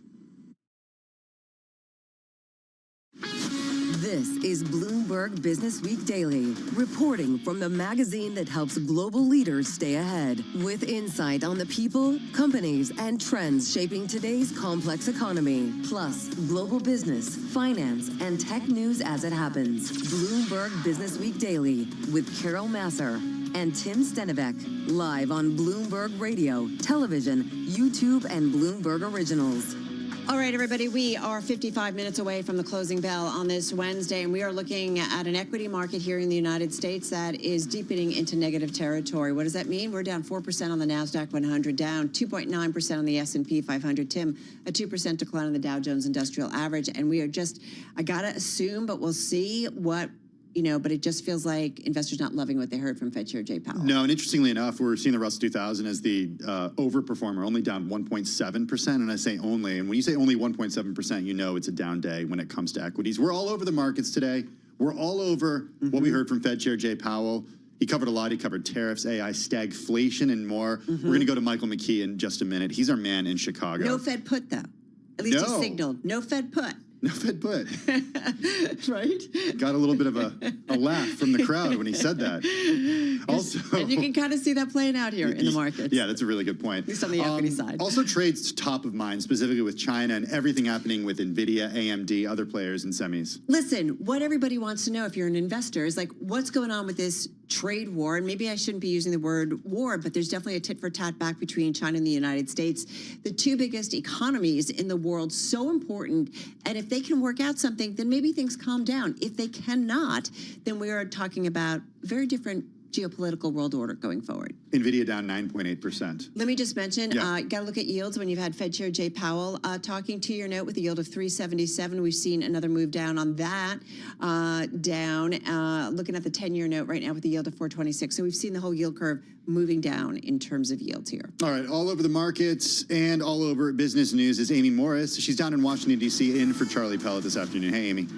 This This is Bloomberg Business Week Daily, reporting from the magazine that helps global leaders stay ahead, with insight on the people, companies, and trends shaping today's complex economy, plus global business, finance, and tech news as it happens. Bloomberg Business Week Daily with Carol Masser and Tim Stenivek, live on Bloomberg Radio, television, YouTube, and Bloomberg Originals. All right, everybody, we are 55 minutes away from the closing bell on this Wednesday, and we are looking at an equity market here in the United States that is deepening into negative territory. What does that mean? We're down 4% on the NASDAQ 100, down 2.9% on the S&P 500. Tim, a 2% decline on the Dow Jones Industrial Average, and we are just, I got to assume, but we'll see what, but it just feels like investors not loving what they heard from Fed Chair Jay Powell. No, and interestingly enough, we're seeing the Russell 2000 as the overperformer, only down 1.7%. And I say only, and when you say only 1.7%, it's a down day when it comes to equities. We're all over the markets today. We're all over what we heard from Fed Chair Jay Powell. He covered a lot. He covered tariffs, AI, stagflation, and more. We're going to go to Michael McKee in just a minute. He's our man in Chicago. No Fed put, though. At least he signaled. No Fed put. No Fed put. Right? Got a little bit of a laugh from the crowd when he said that. Also, and you can kind of see that playing out here in the markets. Yeah, that's a really good point. At least on the equity side. Also, trade's top of mind, specifically with China and everything happening with NVIDIA, AMD, other players in semis. Listen, what everybody wants to know if you're an investor is like, what's going on with this trade war? And maybe I shouldn't be using the word war, but there's definitely a tit for tat back between China and the United States, the two biggest economies in the world, so important. And if they can work out something, then maybe things calm down. If they cannot, then we are talking about very different geopolitical world order going forward. NVIDIA down 9.8%. Let me just mention, got to look at yields when you've had Fed Chair Jay Powell talking to your note with a yield of 377. We've seen another move down on that, looking at the 10-year note right now with a yield of 426. So we've seen the whole yield curve moving down in terms of yields here. All right, all over the markets and all over business news is Amy Morris. She's down in Washington, D.C., in for Charlie Pellet this afternoon. Hey, Amy.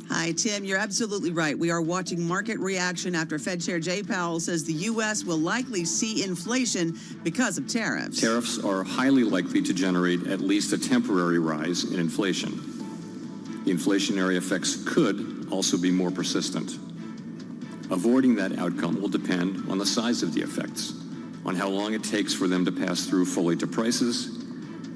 Hi, Tim. You're absolutely right. We are watching market reaction after Fed Chair Jay Powell says the U.S. will likely see inflation because of tariffs. Tariffs are highly likely to generate at least a temporary rise in inflation. The inflationary effects could also be more persistent. Avoiding that outcome will depend on the size of the effects, on how long it takes for them to pass through fully to prices,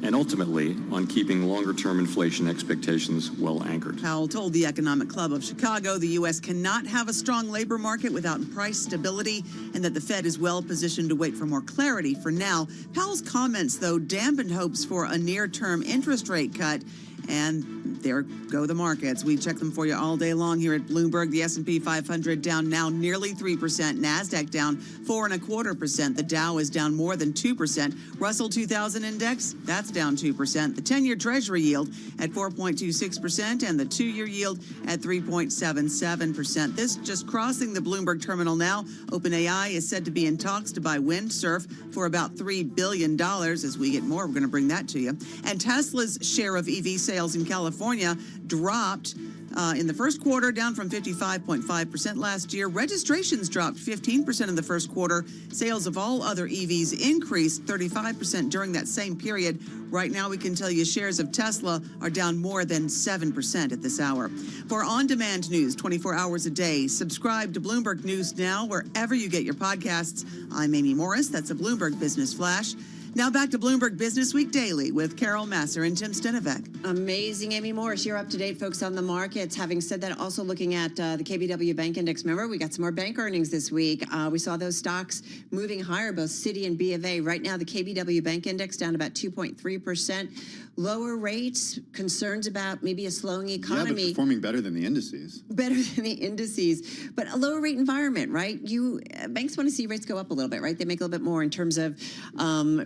and ultimately on keeping longer-term inflation expectations well anchored. Powell told the Economic Club of Chicago the U.S. cannot have a strong labor market without price stability, and that the Fed is well positioned to wait for more clarity for now. Powell's comments, though, dampened hopes for a near-term interest rate cut. And there go the markets. We check them for you all day long here at Bloomberg. The S&P 500 down now nearly 3%. NASDAQ down 4.25%. The Dow is down more than 2%. Russell 2000 index, that's down 2%. The 10-year Treasury yield at 4.26% and the 2-year yield at 3.77%. This just crossing the Bloomberg terminal now. OpenAI is said to be in talks to buy Windsurf for about $3 billion. As we get more, we're going to bring that to you. And Tesla's share of EV sales in California dropped in the first quarter, down from 55.5% last year. Registrations dropped 15% in the first quarter. Sales of all other EVs increased 35% during that same period. Right now, we can tell you shares of Tesla are down more than 7% at this hour. For on-demand news 24 hours a day, subscribe to Bloomberg News Now wherever you get your podcasts. I'm Amy Morris. That's a Bloomberg Business Flash. Now back to Bloomberg Business Week Daily with Carol Masser and Tim Stenivek. Amazing, Amy Morris. You're up to date, folks, on the markets. Having said that, also looking at the KBW Bank Index. Remember, we got some more bank earnings this week. We saw those stocks moving higher, both Citi and B of A. Right now, the KBW Bank Index down about 2.3%. Lower rates, concerns about maybe a slowing economy. Yeah, but performing better than the indices. Better than the indices, but a lower rate environment, right? Banks want to see rates go up a little bit, right? They make a little bit more in terms of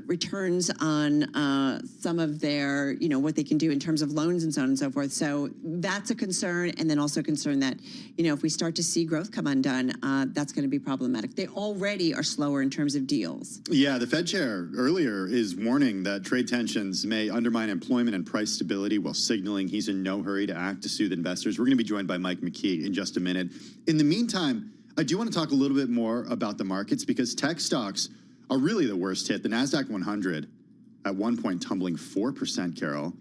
returns on some of their, what they can do in terms of loans and so on and so forth. So that's a concern, and then also a concern that, if we start to see growth come undone, that's going to be problematic. They already are slower in terms of deals. Yeah, the Fed chair earlier is warning that trade tensions may undermine employment and price stability while signaling he's in no hurry to act to soothe investors. We're going to be joined by Mike McKee in just a minute. In the meantime, I do want to talk a little bit more about the markets because tech stocks are really the worst hit. The NASDAQ 100 at one point tumbling 4%, Carol.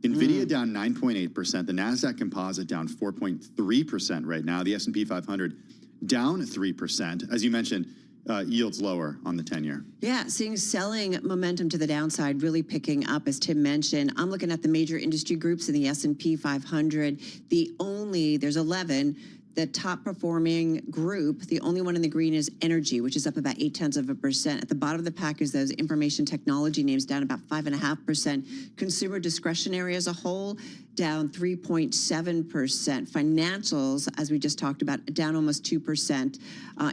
NVIDIA down 9.8%, the NASDAQ Composite down 4.3% right now, the S&P 500 down 3%. As you mentioned, yields lower on the 10-year. Yeah, seeing selling momentum to the downside really picking up, as Tim mentioned. I'm looking at the major industry groups in the S&P 500. There's 11. The top performing group, the only one in the green is energy, which is up about 0.8%. At the bottom of the pack is those information technology names down about 5.5%. Consumer discretionary as a whole down 3.7%. Financials, as we just talked about, down almost 2%.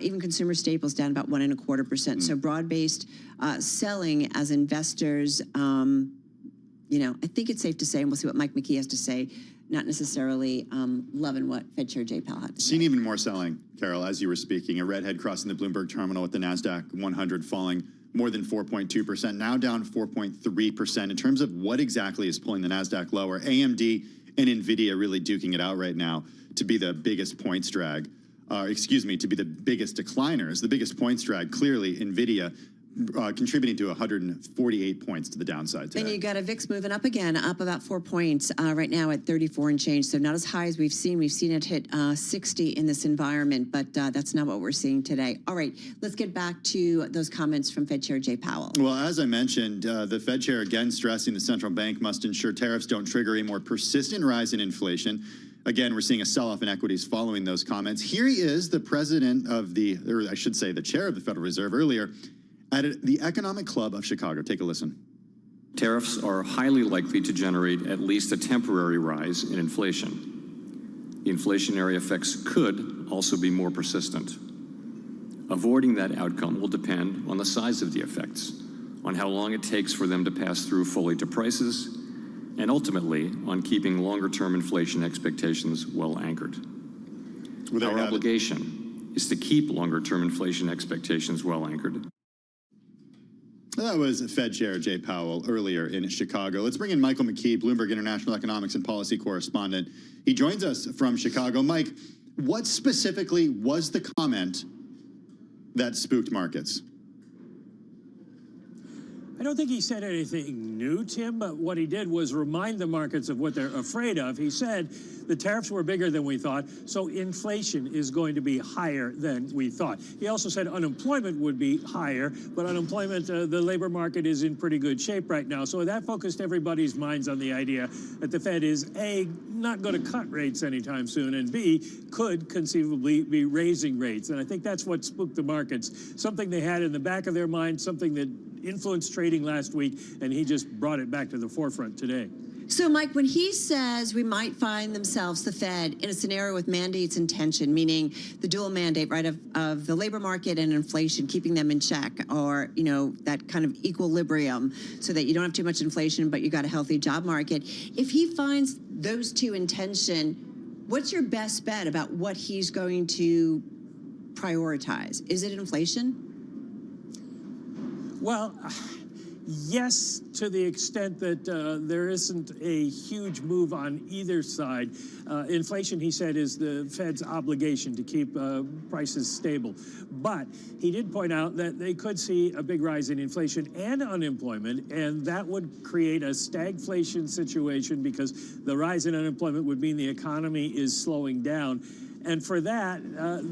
Even consumer staples down about 1.25%. So broad-based selling as investors. I think it's safe to say, and we'll see what Mike McKee has to say, not necessarily loving what Fed Chair Jay Powell had to say. Seen even more selling, Carol, as you were speaking. A redhead crossing the Bloomberg terminal with the NASDAQ 100 falling more than 4.2%, now down 4.3%. In terms of what exactly is pulling the NASDAQ lower, AMD and NVIDIA really duking it out right now to be the biggest points drag. To be the biggest decliners. The biggest points drag, clearly, NVIDIA, contributing to 148 points to the downside today. And you got a VIX moving up again, up about 4 points right now at 34 and change. So not as high as we've seen. We've seen it hit 60 in this environment, but that's not what we're seeing today. All right, let's get back to those comments from Fed Chair Jay Powell. Well, as I mentioned, the Fed Chair again stressing the central bank must ensure tariffs don't trigger a more persistent rise in inflation. Again, we're seeing a sell-off in equities following those comments. Here he is, the president of the chair of the Federal Reserve earlier, at the Economic Club of Chicago. Take a listen. Tariffs are highly likely to generate at least a temporary rise in inflation. The inflationary effects could also be more persistent. Avoiding that outcome will depend on the size of the effects, on how long it takes for them to pass through fully to prices, and ultimately on keeping longer-term inflation expectations well anchored. Our obligation is to keep longer-term inflation expectations well anchored. That was Fed Chair Jay Powell earlier in Chicago. Let's bring in Michael McKee, Bloomberg International Economics and Policy Correspondent. He joins us from Chicago. Mike, what specifically was the comment that spooked markets? I don't think he said anything new, Tim, but what he did was remind the markets of what they're afraid of. He said the tariffs were bigger than we thought, so inflation is going to be higher than we thought. He also said unemployment would be higher, but unemployment, the labor market is in pretty good shape right now. So that focused everybody's minds on the idea that the Fed is, A, not going to cut rates anytime soon, and B, could conceivably be raising rates. And I think that's what spooked the markets, something they had in the back of their mind, something that influenced trading last week, and he just brought it back to the forefront today. So, Mike, when he says we might find themselves, the Fed, in a scenario with mandates in tension, meaning the dual mandate, right, of the labor market and inflation, keeping them in check, or, that kind of equilibrium so that you don't have too much inflation, but you got a healthy job market. If he finds those two in tension, what's your best bet about what he's going to prioritize? Is it inflation? Well, yes, to the extent that there isn't a huge move on either side. Inflation, he said, is the Fed's obligation to keep prices stable. But he did point out that they could see a big rise in inflation and unemployment, and that would create a stagflation situation because the rise in unemployment would mean the economy is slowing down. And for that,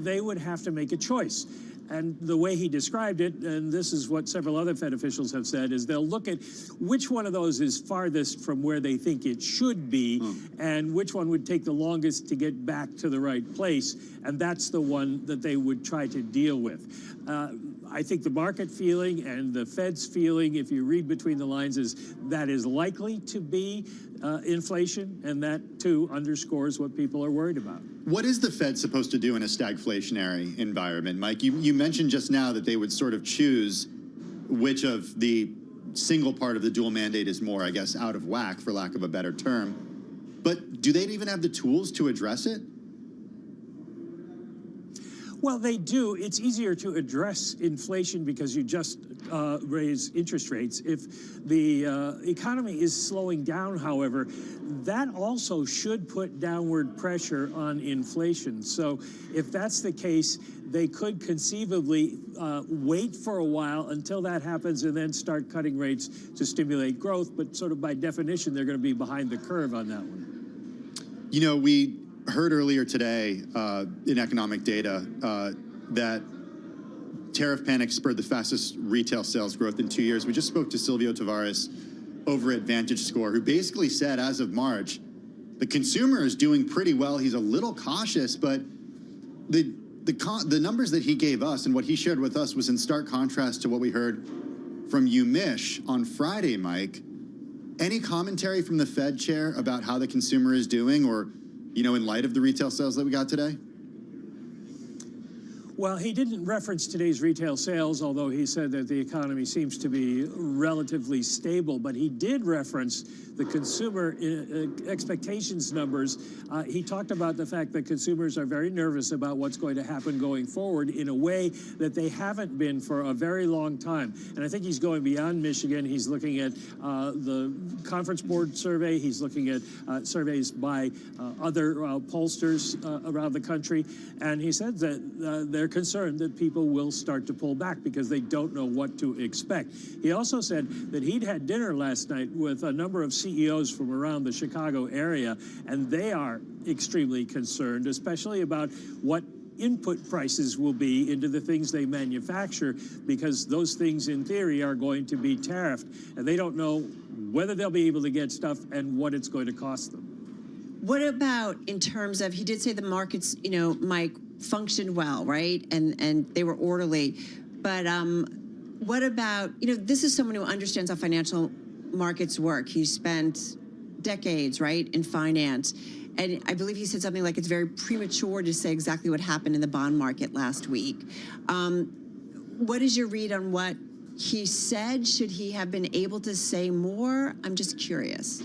they would have to make a choice. And the way he described it, and this is what several other Fed officials have said, is they'll look at which one of those is farthest from where they think it should be, and which one would take the longest to get back to the right place. And that's the one that they would try to deal with. I think the market feeling and the Fed's feeling, if you read between the lines, is that is likely to be inflation, and that, too, underscores what people are worried about. What is the Fed supposed to do in a stagflationary environment, Mike? You mentioned just now that they would sort of choose which of the single part of the dual mandate is more, I guess, out of whack, for lack of a better term. But do they even have the tools to address it? Well, they do. It's easier to address inflation because you just raise interest rates. If the economy is slowing down, however, that also should put downward pressure on inflation. So if that's the case, they could conceivably wait for a while until that happens and then start cutting rates to stimulate growth. But sort of by definition, they're going to be behind the curve on that one. You know, we heard earlier today in economic data that tariff panic spurred the fastest retail sales growth in 2 years. We just spoke to Silvio Tavares over at Vantage Score, who basically said, as of March, the consumer is doing pretty well. He's a little cautious, but the numbers that he gave us and what he shared with us was in stark contrast to what we heard from you, Mish, on Friday, Mike. Any commentary from the Fed chair about how the consumer is doing, or, you know, in light of the retail sales that we got today? Well, he didn't reference today's retail sales, although he said that the economy seems to be relatively stable. But he did reference the consumer expectations numbers. He talked about the fact that consumers are very nervous about what's going to happen going forward in a way that they haven't been for a very long time. And I think he's going beyond Michigan. He's looking at the Conference Board survey. He's looking at surveys by other pollsters around the country. And he said that they're concerned that people will start to pull back because they don't know what to expect. He also said that he'd had dinner last night with a number of CEOs from around the Chicago area, and they are extremely concerned, especially about what input prices will be into the things they manufacture, because those things in theory are going to be tariffed, and they don't know whether they'll be able to get stuff and what it's going to cost them. What about in terms of, he did say the markets, you know, Mike, functioned well, right? And they were orderly. But what about, you know, this is someone who understands how financial markets work. He spent decades, right, in finance. And I believe he said something like it's very premature to say exactly what happened in the bond market last week. What is your read on what he said? Should he have been able to say more? I'm just curious.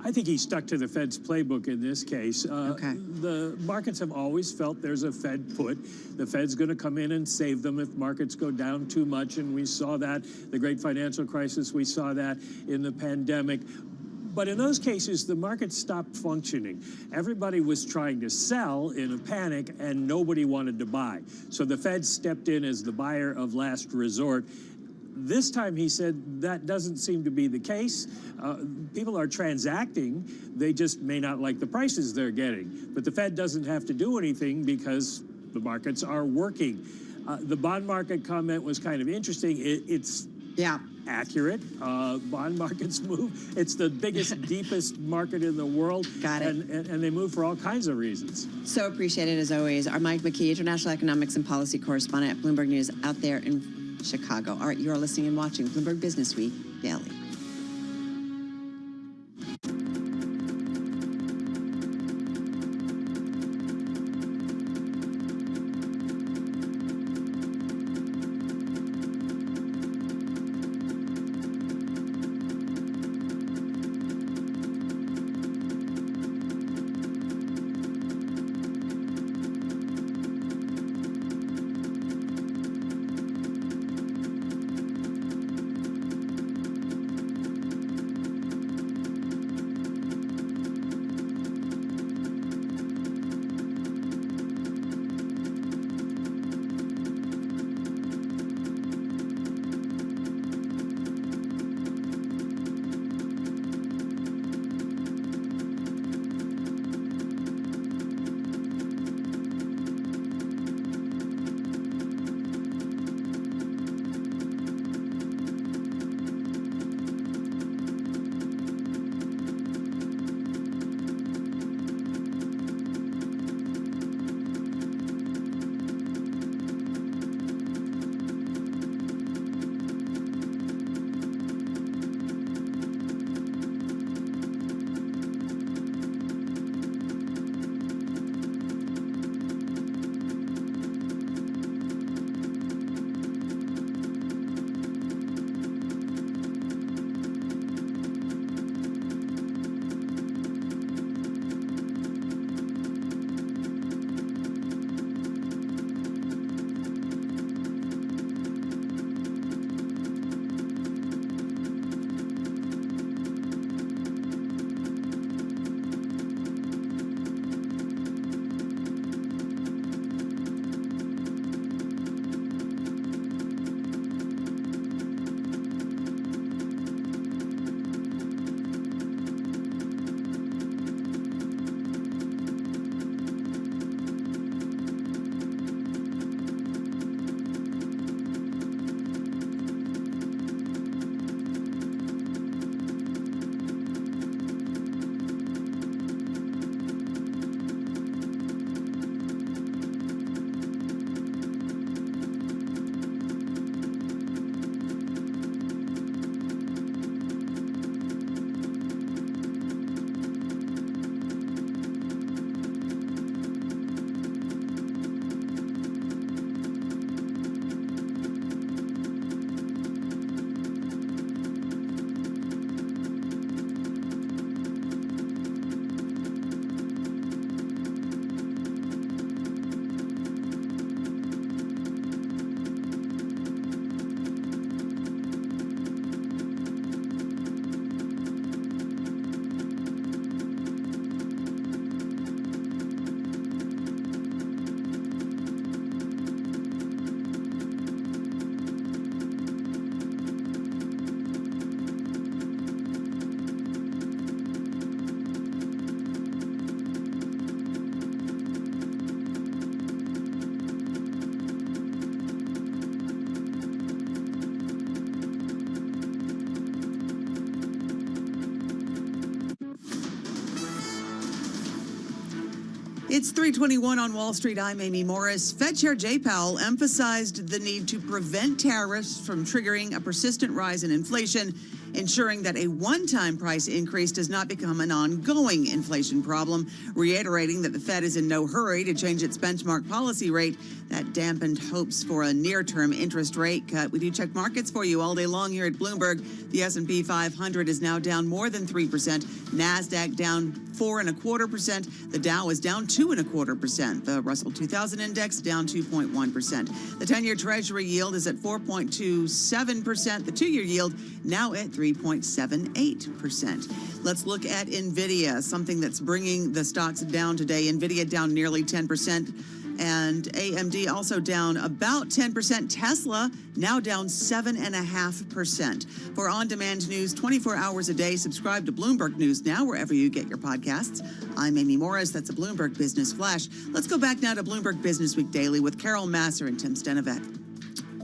I think he stuck to the Fed's playbook in this case. The markets have always felt there's a Fed put. The Fed's going to come in and save them if markets go down too much, and we saw that the great financial crisis. We saw that in the pandemic. But in those cases, the market stopped functioning. Everybody was trying to sell in a panic, and nobody wanted to buy. So the Fed stepped in as the buyer of last resort. This time, he said that doesn't seem to be the case. People are transacting. They just may not like the prices they're getting. But the Fed doesn't have to do anything because the markets are working. The bond market comment was kind of interesting. It's accurate. Bond markets move. It's the biggest, deepest market in the world. Got it. And they move for all kinds of reasons. So appreciated, as always. Our Mike McKee, international economics and policy correspondent at Bloomberg News, out there in Chicago. All right, you are listening and watching Bloomberg Business Week Daily. It's 3:21 on Wall Street. I'm Amy Morris. Fed Chair Jay Powell emphasized the need to prevent tariffs from triggering a persistent rise in inflation, ensuring that a one-time price increase does not become an ongoing inflation problem, reiterating that the Fed is in no hurry to change its benchmark policy rate. That dampened hopes for a near-term interest rate cut. We do check markets for you all day long here at Bloomberg. The S&P 500 is now down more than 3%. NASDAQ down 4.25%. The Dow is down 2.25%. The Russell 2000 index down 2.1%. The 10-year Treasury yield is at 4.27%. The 2-year yield now at 3.78%. Let's look at NVIDIA, something that's bringing the stocks down today. NVIDIA down nearly 10%. And AMD also down about 10%. Tesla now down 7.5%. For on-demand news 24 hours a day, subscribe to Bloomberg News now wherever you get your podcasts. I'm Amy Morris. That's a Bloomberg Business Flash. Let's go back now to Bloomberg Business Week Daily with Carol Masser and Tim Stenovec.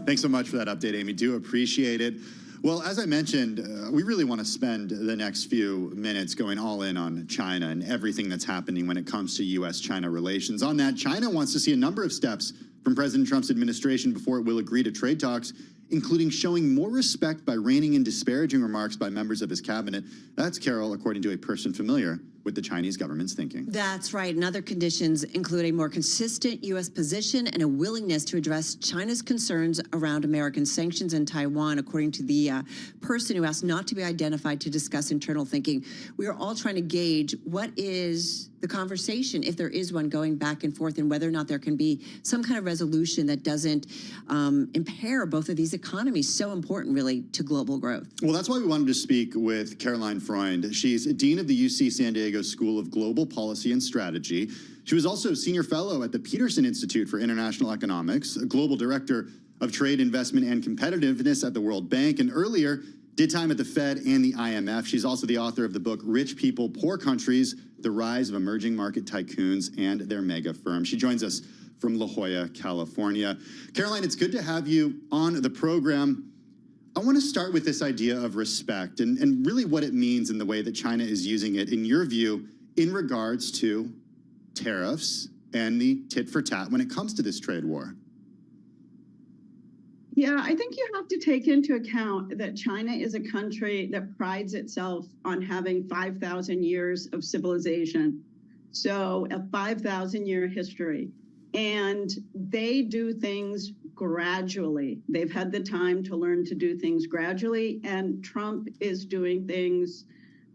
Thanks so much for that update, Amy. Do appreciate it. Well, as I mentioned, we really want to spend the next few minutes going all in on China and everything that's happening when it comes to U.S.-China relations. On that, China wants to see a number of steps from President Trump's administration before it will agree to trade talks, including showing more respect by reining in disparaging remarks by members of his cabinet. That's, Carol, according to a person familiar with the Chinese government's thinking. That's right. And other conditions include a more consistent U.S. position and a willingness to address China's concerns around American sanctions in Taiwan, according to the person who asked not to be identified to discuss internal thinking. We are all trying to gauge what is the conversation, if there is one, going back and forth, and whether or not there can be some kind of resolution that doesn't impair both of these economies, so important, really, to global growth. Well, that's why we wanted to speak with Caroline Freund. She's Dean of the UC San Diego School of Global Policy and Strategy. She was also Senior Fellow at the Peterson Institute for International Economics, a Global Director of Trade, Investment, and Competitiveness at the World Bank, and earlier did time at the Fed and the IMF. She's also the author of the book, Rich People, Poor Countries, The Rise of Emerging Market Tycoons and Their Mega Firms. She joins us from La Jolla, California. Caroline, it's good to have you on the program. I want to start with this idea of respect and really what it means in the way that China is using it, in your view, in regards to tariffs and the tit for tat when it comes to this trade war. Yeah, I think you have to take into account that China is a country that prides itself on having 5,000 years of civilization. So a 5,000-year history. And they do things gradually. They've had the time to learn to do things gradually. And Trump is doing things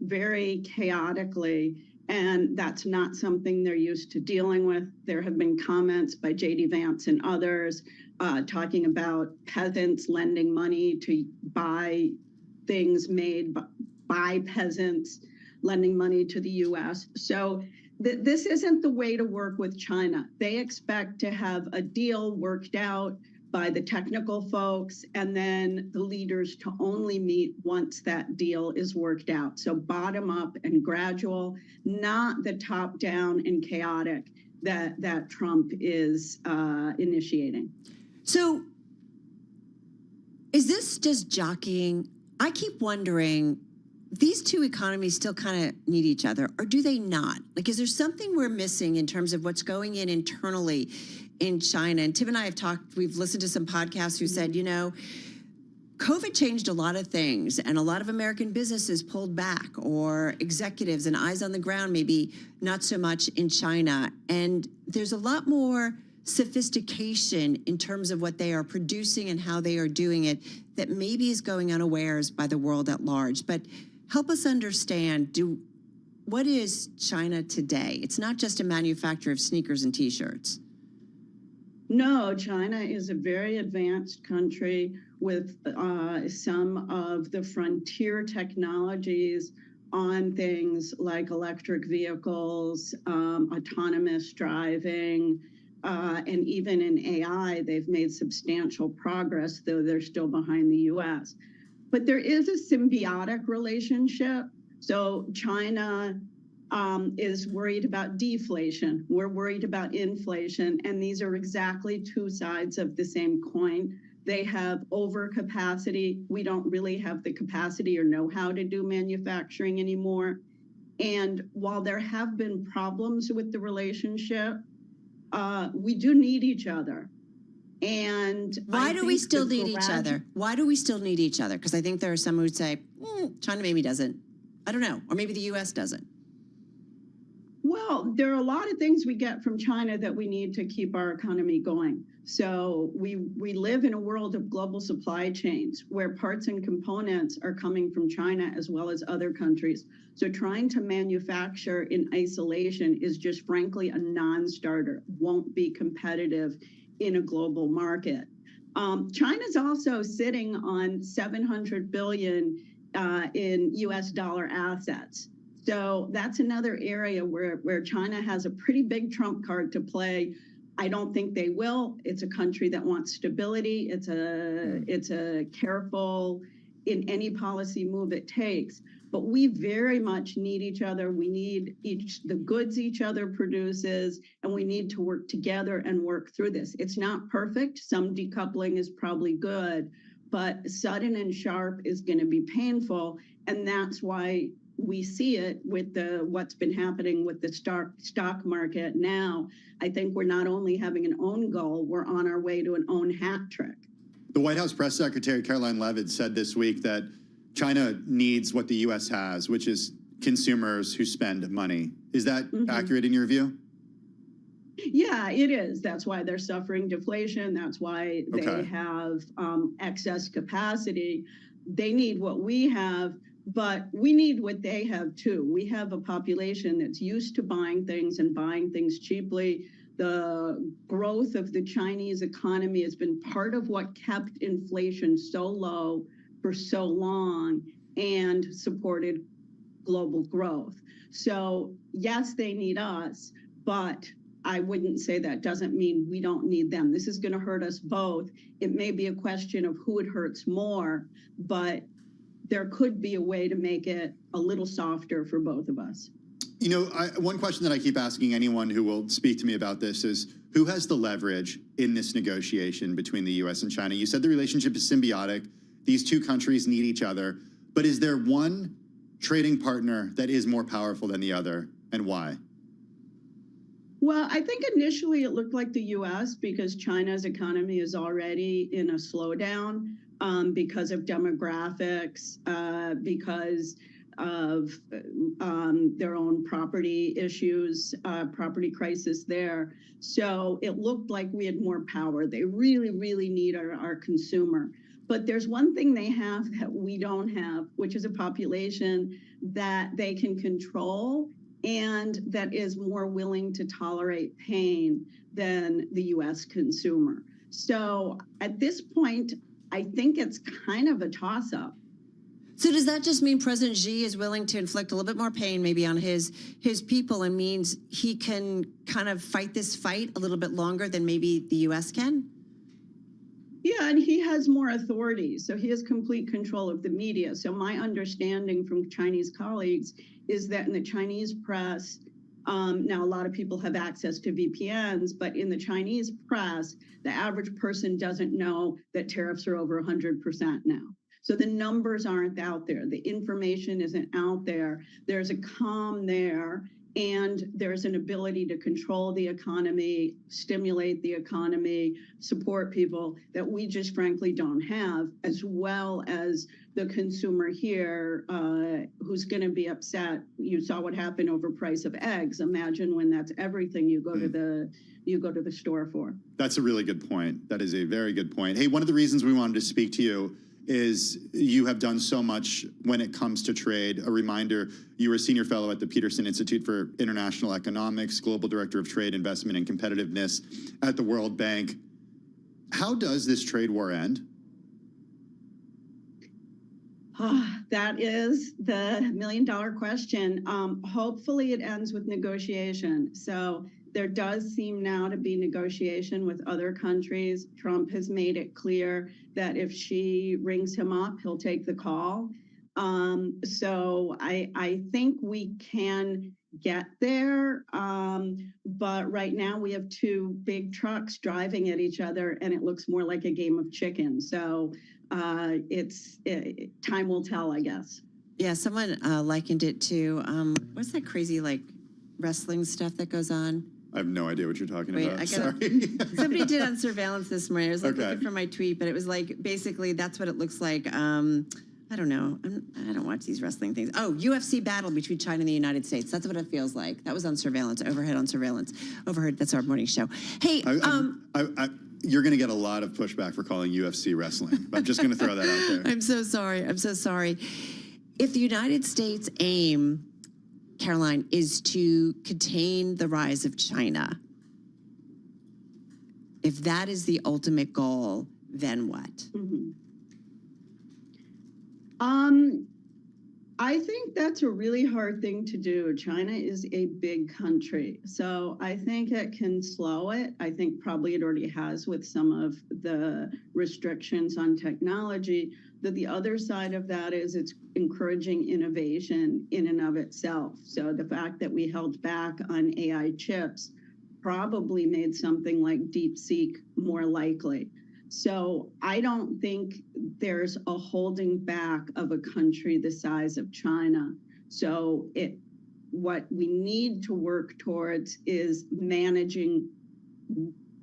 very chaotically. And that's not something they're used to dealing with. There have been comments by J.D. Vance and others talking about peasants lending money to buy things made by peasants, lending money to the U.S. So this isn't the way to work with China. They expect to have a deal worked out by the technical folks and then the leaders to only meet once that deal is worked out. So bottom up and gradual, not the top down and chaotic that Trump is initiating. So is this just jockeying? I keep wondering, these two economies still kind of need each other, or do they not? Like, is there something we're missing in terms of what's going in internally in China? And Tim and I have talked, we've listened to some podcasts who said, you know, COVID changed a lot of things, and a lot of American businesses pulled back, or executives and eyes on the ground, maybe not so much in China. And there's a lot more sophistication in terms of what they are producing and how they are doing it that maybe is going unawares by the world at large. But help us understand, what is China today? It's not just a manufacturer of sneakers and T-shirts. No, China is a very advanced country with some of the frontier technologies on things like electric vehicles, autonomous driving, and even in AI, they've made substantial progress, though they're still behind the US. But there is a symbiotic relationship. So China is worried about deflation. We're worried about inflation. And these are exactly two sides of the same coin. They have overcapacity. We don't really have the capacity or know how to do manufacturing anymore. And while there have been problems with the relationship, we do need each other. And why do we still need each other? Why do we still need each other? Because I think there are some who would say, China maybe doesn't. I don't know. Or maybe the U.S. doesn't. Well, there are a lot of things we get from China that we need to keep our economy going. So we live in a world of global supply chains where parts and components are coming from China as well as other countries. So trying to manufacture in isolation is just frankly a non-starter, won't be competitive in a global market. China's also sitting on $700 billion in US dollar assets. So that's another area where China has a pretty big trump card to play. I don't think they will. It's a country that wants stability. It's a careful in any policy move it takes. But we very much need each other. We need the goods each other produces, and we need to work together and work through this. It's not perfect. Some decoupling is probably good, but sudden and sharp is going to be painful, and that's why we see it with what's been happening with the stock market now. I think we're not only having an own goal, we're on our way to an own hat trick. The White House Press Secretary Caroline Leavitt said this week that China needs what the U.S. has, which is consumers who spend money. Is that accurate in your view? Yeah, it is. That's why they're suffering deflation. That's why they have excess capacity. They need what we have, but we need what they have too. We have a population that's used to buying things and buying things cheaply. The growth of the Chinese economy has been part of what kept inflation so low for so long and supported global growth. So yes, they need us, but I wouldn't say that doesn't mean we don't need them. This is going to hurt us both. It may be a question of who it hurts more, but there could be a way to make it a little softer for both of us. You know, one question that I keep asking anyone who will speak to me about this is, who has the leverage in this negotiation between the U.S. and China? You said the relationship is symbiotic. These two countries need each other. But is there one trading partner that is more powerful than the other, and why? Well, I think initially it looked like the U.S. because China's economy is already in a slowdown because of demographics, because of their own property issues, property crisis there. So it looked like we had more power. They really, really need our consumer. But there's one thing they have that we don't have, which is a population that they can control and that is more willing to tolerate pain than the U.S. consumer. So at this point, I think it's kind of a toss-up. So does that just mean President Xi is willing to inflict a little bit more pain maybe on his people, and means he can kind of fight this fight a little bit longer than maybe the U.S. can? Yeah, and he has more authority. So he has complete control of the media. So my understanding from Chinese colleagues is that in the Chinese press, now a lot of people have access to VPNs, but in the Chinese press, the average person doesn't know that tariffs are over 100% now. So the numbers aren't out there. The information isn't out there. There's a calm there, and there's an ability to control the economy, stimulate the economy, support people that we just frankly don't have, as well as the consumer here who's going to be upset. You saw what happened over price of eggs. Imagine when that's everything you go to the store for. That's a really good point. That is a very good point. Hey, one of the reasons we wanted to speak to you is you have done so much when it comes to trade. A reminder, you were a senior fellow at the Peterson Institute for International Economics, global director of trade, investment, and competitiveness at the World Bank. How does this trade war end? That is the million-dollar question. Hopefully it ends with negotiation. So there does seem now to be negotiation with other countries. Trump has made it clear that if Xi rings him up, he'll take the call. So I think we can get there. But right now we have two big trucks driving at each other, and it looks more like a game of chicken. So time will tell, I guess. Yeah, someone likened it to what's that crazy like wrestling stuff that goes on? I have no idea what you're talking Wait, about. I Sorry. Somebody did on surveillance this morning. I was like Okay. looking for my tweet, but it was like basically that's what it looks like. I don't know. I don't watch these wrestling things. Oh, UFC battle between China and the United States. That's what it feels like. That was on surveillance. Overhead on surveillance. Overheard. That's our morning show. Hey, You're going to get a lot of pushback for calling UFC wrestling. I'm just going to throw that out there. I'm so sorry. I'm so sorry. If the United States' aim, Caroline, is to contain the rise of China, if that is the ultimate goal, then what? Mm-hmm. I think that's a really hard thing to do. China is a big country, so I think it can slow it. I think probably it already has with some of the restrictions on technology. That the other side of that is it's encouraging innovation in and of itself. So the fact that we held back on AI chips probably made something like DeepSeek more likely. So I don't think there's a holding back of a country the size of China. So what we need to work towards is managing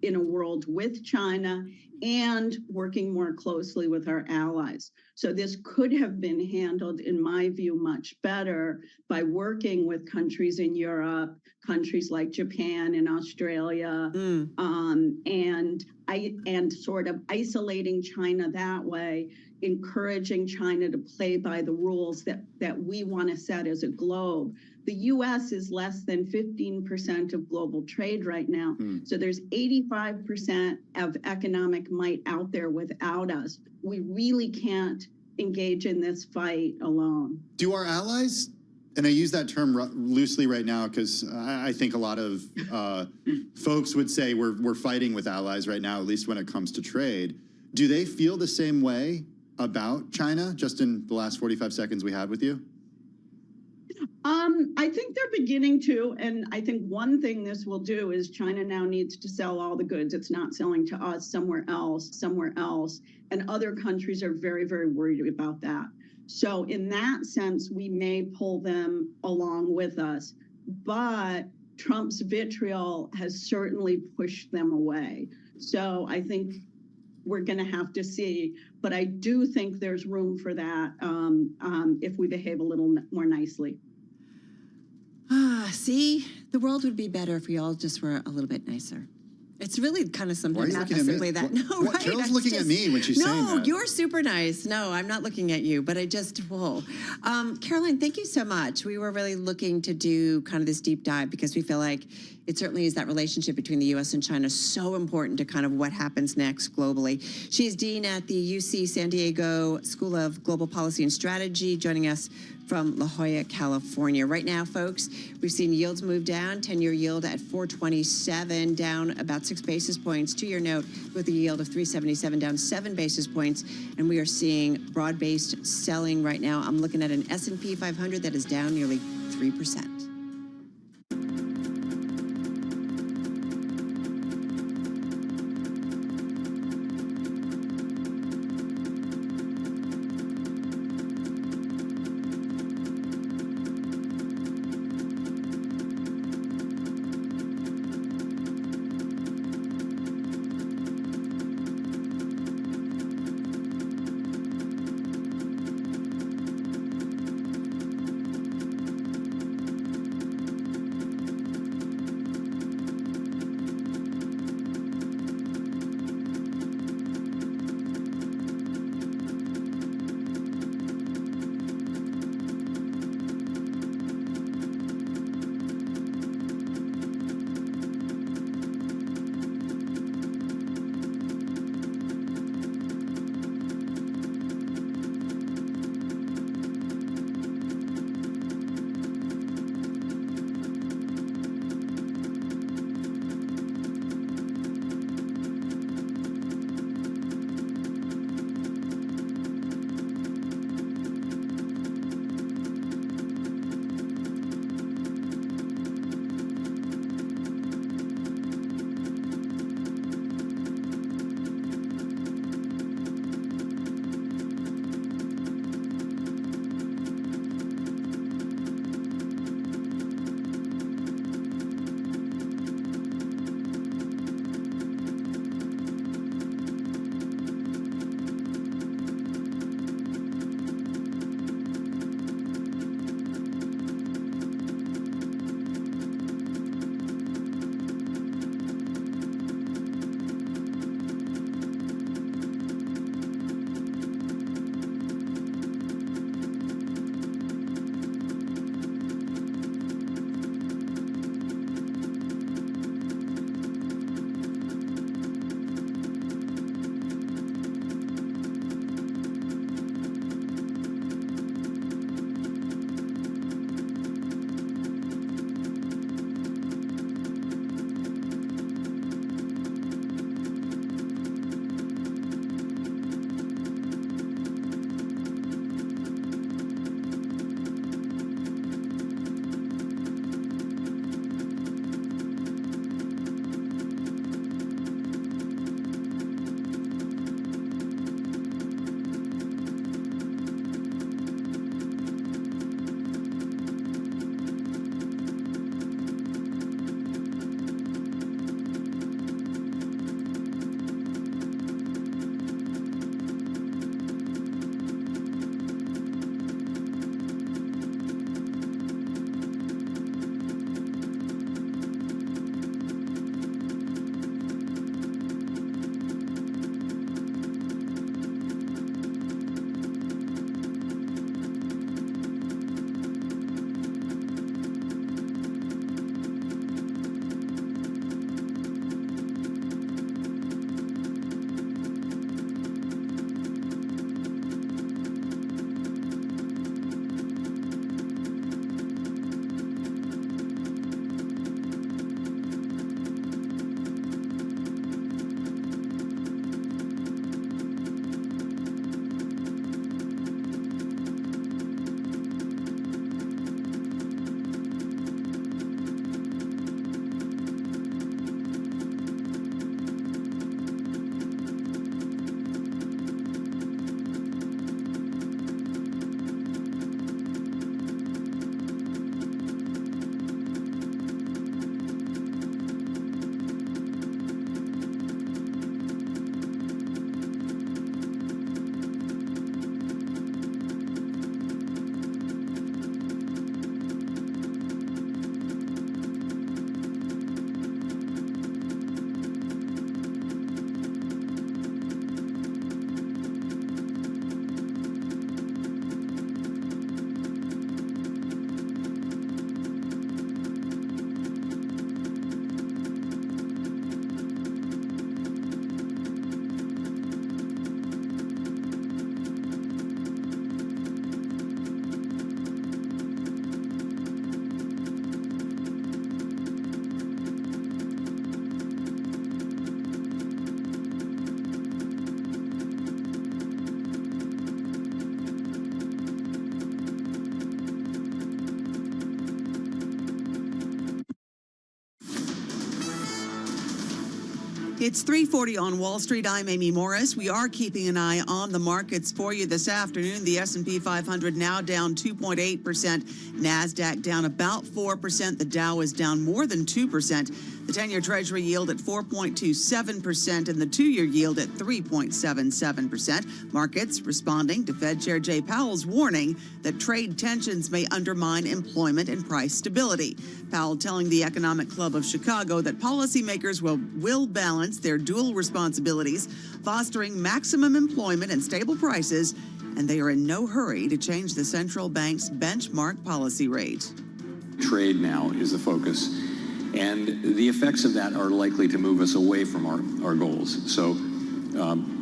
in a world with China and working more closely with our allies. So this could have been handled, in my view, much better by working with countries in Europe, countries like Japan and Australia, and sort of isolating China that way, encouraging China to play by the rules that we want to set as a globe. The U.S. is less than 15% of global trade right now. So there's 85% of economic might out there without us. We really can't engage in this fight alone. Do our allies, and I use that term loosely right now because I think a lot of folks would say we're fighting with allies right now, at least when it comes to trade. Do they feel the same way about China, just in the last 45 seconds we had with you? I think they're beginning to, and I think one thing this will do is China now needs to sell all the goods it's not selling to us somewhere else, and other countries are very, very worried about that. So in that sense, we may pull them along with us, but Trump's vitriol has certainly pushed them away. So I think we're going to have to see, but I do think there's room for that if we behave a little more nicely. See, the world would be better if we all just were a little bit nicer. It's really kind of sometimes not simply that. No, right? Carol's looking at me when she's saying that. No, you're super nice. No, I'm not looking at you, but I just, whoa. Caroline, thank you so much. We were really looking to do kind of this deep dive because we feel like it certainly is that relationship between the U.S. and China so important to kind of what happens next globally. She's dean at the UC San Diego School of Global Policy and Strategy, joining us from La Jolla, California. Right now, folks, we've seen yields move down. 10-year yield at 427, down about 6 basis points. 2-year note with a yield of 377, down 7 basis points. And we are seeing broad-based selling right now. I'm looking at an S&P 500 that is down nearly 3%. It's 3:40 on Wall Street. I'm Amy Morris. We are keeping an eye on the markets for you this afternoon. The S&P 500 now down 2.8%. NASDAQ down about 4%. The Dow is down more than 2%. The 10-year Treasury yield at 4.27% and the 2-year yield at 3.77%. Markets responding to Fed Chair Jay Powell's warning that trade tensions may undermine employment and price stability. Powell telling the Economic Club of Chicago that policymakers will balance their dual responsibilities, fostering maximum employment and stable prices, and they are in no hurry to change the central bank's benchmark policy rate. Trade now is the focus, and the effects of that are likely to move us away from our goals. So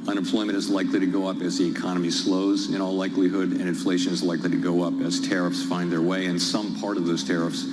unemployment is likely to go up as the economy slows in all likelihood, and inflation is likely to go up as tariffs find their way, and some part of those tariffs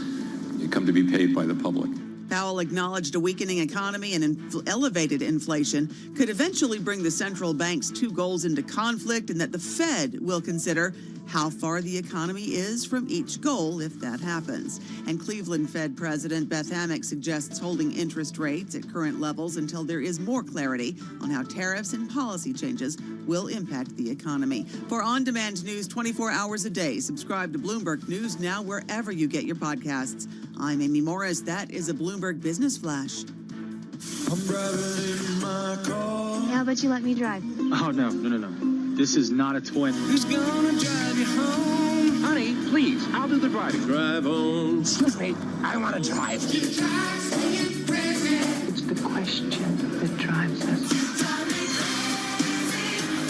come to be paid by the public. Powell acknowledged a weakening economy and elevated inflation could eventually bring the central bank's two goals into conflict, and that the Fed will consider how far the economy is from each goal if that happens. And Cleveland Fed President Beth Hammack suggests holding interest rates at current levels until there is more clarity on how tariffs and policy changes will impact the economy. For on-demand news 24 hours a day, subscribe to Bloomberg News now wherever you get your podcasts. I'm Amy Morris. That is a Bloomberg Business Flash. I'm driving in my car. How about you let me drive? Oh, no. This is not a toy. Who's gonna drive you home? Honey, please, I'll do the driving. Drive on. Excuse me, I want to drive. It's the question that drives us.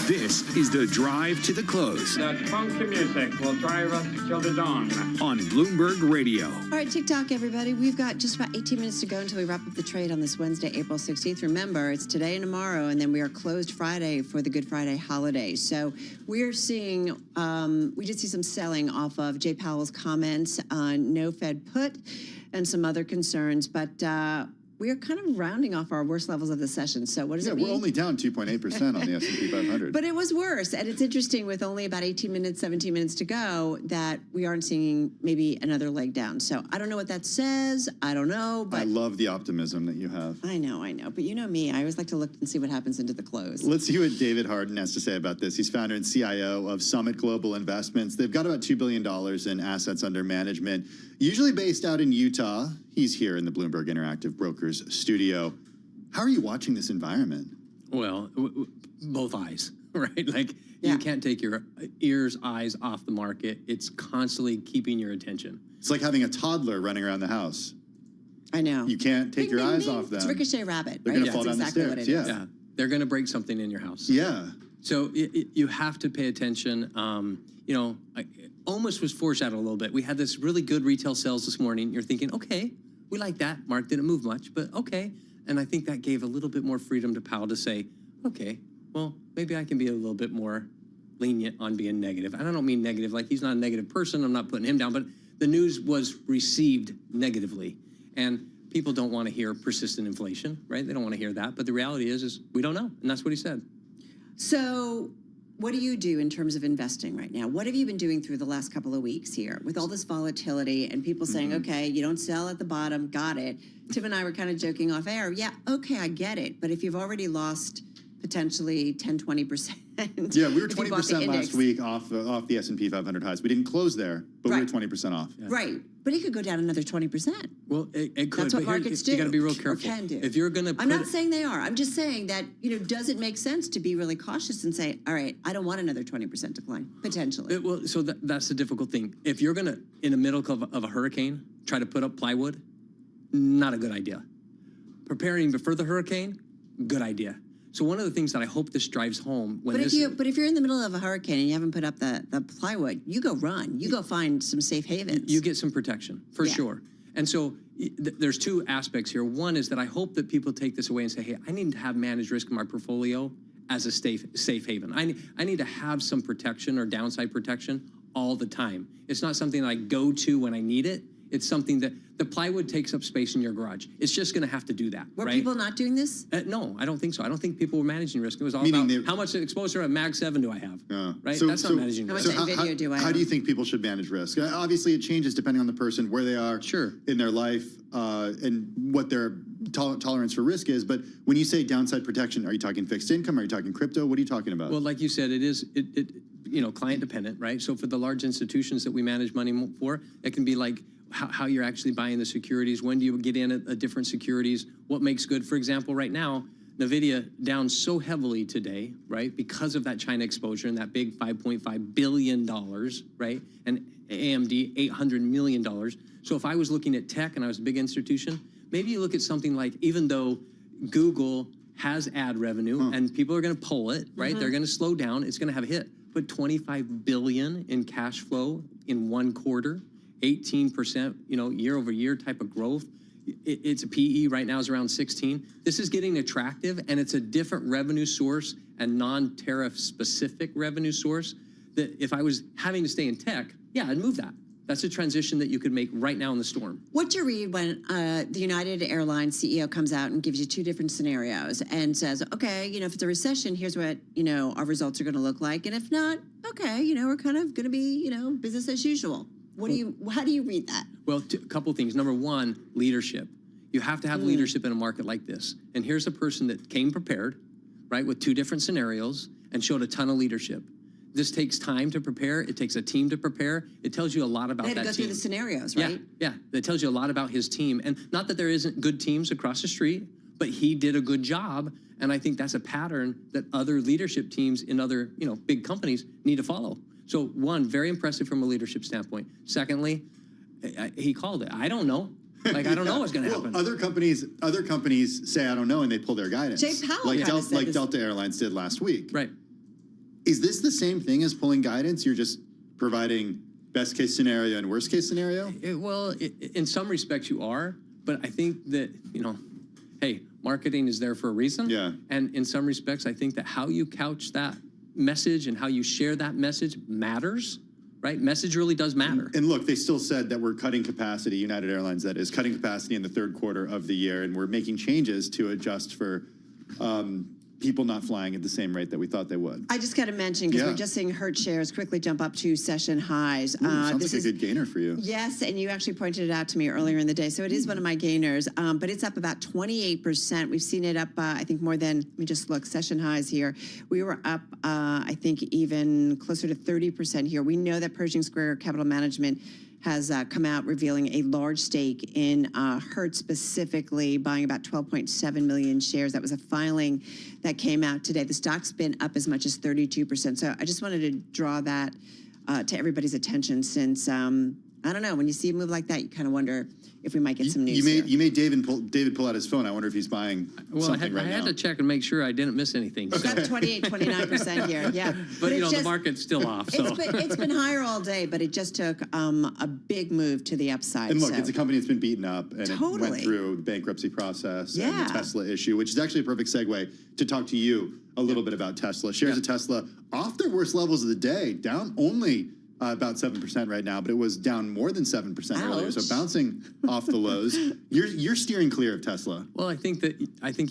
This is the drive to the close. That funky music will drive us till the dawn. On Bloomberg Radio. All right, TikTok, everybody. We've got just about 18 minutes to go until we wrap up the trade on this Wednesday, April 16th. Remember, it's today and tomorrow, and then we are closed Friday for the Good Friday holiday. So we're seeing, we did see some selling off of Jay Powell's comments on no Fed put and some other concerns, but we are kind of rounding off our worst levels of the session. So what does it mean? We're only down 2.8% on the S&P 500. But it was worse. And it's interesting with only about 18 minutes, 17 minutes to go that we aren't seeing maybe another leg down. So I don't know what that says. I don't know. But I love the optimism that you have. I know. But you know me. I always like to look and see what happens into the close. Let's see what David Harden has to say about this. He's founder and CIO of Summit Global Investments. They've got about $2 billion in assets under management, usually based out in Utah. He's here in the Bloomberg Interactive Brokers studio. How are you watching this environment? Well, both eyes, right? Like, Yeah. you can't take your eyes off the market. It's constantly keeping your attention. It's like having a toddler running around the house. I know. You can't take your eyes off them. It's Ricochet Rabbit. They're right? going to fall That's down exactly the what it stairs. is. Yeah. They're going to break something in your house. Yeah. So you have to pay attention. I almost was foreshadowed a little bit. We had this really good retail sales this morning. You're thinking, okay, we like that. Mark didn't move much, but okay. And I think that gave a little bit more freedom to Powell to say, okay, well, maybe I can be a little bit more lenient on being negative. And I don't mean negative, like he's not a negative person. I'm not putting him down, but the news was received negatively. And people don't want to hear persistent inflation, right? They don't want to hear that. But the reality is we don't know. And that's what he said. So what do you do in terms of investing right now? What have you been doing through the last couple of weeks here with all this volatility and people saying, okay, you don't sell at the bottom, got it. Tim and I were kind of joking off air. Yeah, okay, I get it. But if you've already lost potentially 10, 20%. Yeah, we were 20% last week off the S&P 500 highs. We didn't close there, but we were 20% off. Yeah. Right. But it could go down another 20%. Well, it could. That's what markets do. You got to be real careful. Or can do. If you're going to I'm not saying they are. I'm just saying that, does it make sense to be really cautious and say, all right, I don't want another 20% decline, potentially? So that's the difficult thing. If you're going to, in the middle of a hurricane, try to put up plywood, not a good idea. Preparing for the hurricane, good idea. So one of the things that I hope this drives home when But if you're in the middle of a hurricane and you haven't put up the plywood, you go run. You go find some safe havens. You get some protection, for sure. And so there's two aspects here. One is that I hope that people take this away and say, hey, I need to have managed risk in my portfolio as a safe haven. I need to have some protection or downside protection all the time. It's not something that I go to when I need it. It's something that the plywood takes up space in your garage. It's just going to have to do that. Were right? people not doing this? No, I don't think so. I don't think people were managing risk. It was all about how much exposure at Mag 7 do I have? Right? That's not managing risk. How much video do I have? How do you think people should manage risk? Obviously, it changes depending on the person, where they are in their life, and what their tolerance for risk is. But when you say downside protection, are you talking fixed income? Are you talking crypto? What are you talking about? Well, like you said, it is client dependent, right? So for the large institutions that we manage money for, it can be like how you're actually buying the securities. When do you get in at different securities? What makes good? For example, right now, NVIDIA down so heavily today, right, because of that China exposure and that big $5.5 billion, right, and AMD $800 million. So if I was looking at tech and I was a big institution, maybe you look at something like, even though Google has ad revenue and people are going to pull it, right, they're going to slow down, it's going to have a hit. But $25 billion in cash flow in one quarter, 18%, year over year type of growth. It's a PE right now is around 16. This is getting attractive, and it's a different revenue source and non-tariff specific revenue source that if I was having to stay in tech, yeah, I'd move that. That's a transition that you could make right now in the storm. What you read when the United Airlines CEO comes out and gives you two different scenarios and says, okay, if it's a recession, here's what, our results are going to look like. And if not, okay, we're kind of going to be, business as usual. How do you read that? Well, a couple things. Number one, leadership. You have to have leadership in a market like this. And here's a person that came prepared, right, with two different scenarios and showed a ton of leadership. This takes time to prepare. It takes a team to prepare. It tells you a lot about that team. They had to go through the scenarios, right? Yeah. It tells you a lot about his team. And not that there isn't good teams across the street, but he did a good job. And I think that's a pattern that other leadership teams in other, big companies need to follow. So one, very impressive from a leadership standpoint. Secondly, he called it. I don't know. I don't know what's going to happen. Other companies say, I don't know, and they pull their guidance. Jay Powell like Delta Airlines did last week. Right. Is this the same thing as pulling guidance? You're just providing best case scenario and worst case scenario? In some respects you are, but I think that, hey, marketing is there for a reason. Yeah. And in some respects, I think that how you couch that message and how you share that message matters, right? Message really does matter. And look, they still said that we're cutting capacity, United Airlines that is, cutting capacity in the third quarter of the year, and we're making changes to adjust for people not flying at the same rate that we thought they would. I just got to mention, because we're just seeing Hertz shares quickly jump up to session highs. Sounds like a good gainer for you. Yes, and you actually pointed it out to me earlier in the day. So it is one of my gainers, but it's up about 28%. We've seen it up, I think, more than, let me just look, session highs here. We were up, I think, even closer to 30% here. We know that Pershing Square Capital Management has come out revealing a large stake in Hertz, specifically buying about 12.7 million shares. That was a filing that came out today. The stock's been up as much as 32%. So I just wanted to draw that to everybody's attention, since I don't know, when you see a move like that, you kind of wonder if we might get some news. You made David pull out his phone. I wonder if he's buying something right now. I had to check and make sure I didn't miss anything. It's up 28, 29% here, yeah. But the market's still off. So. It's been higher all day, but it just took a big move to the upside. And look, it's a company that's been beaten up, and it went through the bankruptcy process and the Tesla issue, which is actually a perfect segue to talk to you a little bit about Tesla. Shares of Tesla off their worst levels of the day, down only about 7% right now, but it was down more than 7% earlier, so bouncing off the lows. You're steering clear of Tesla. Well, I think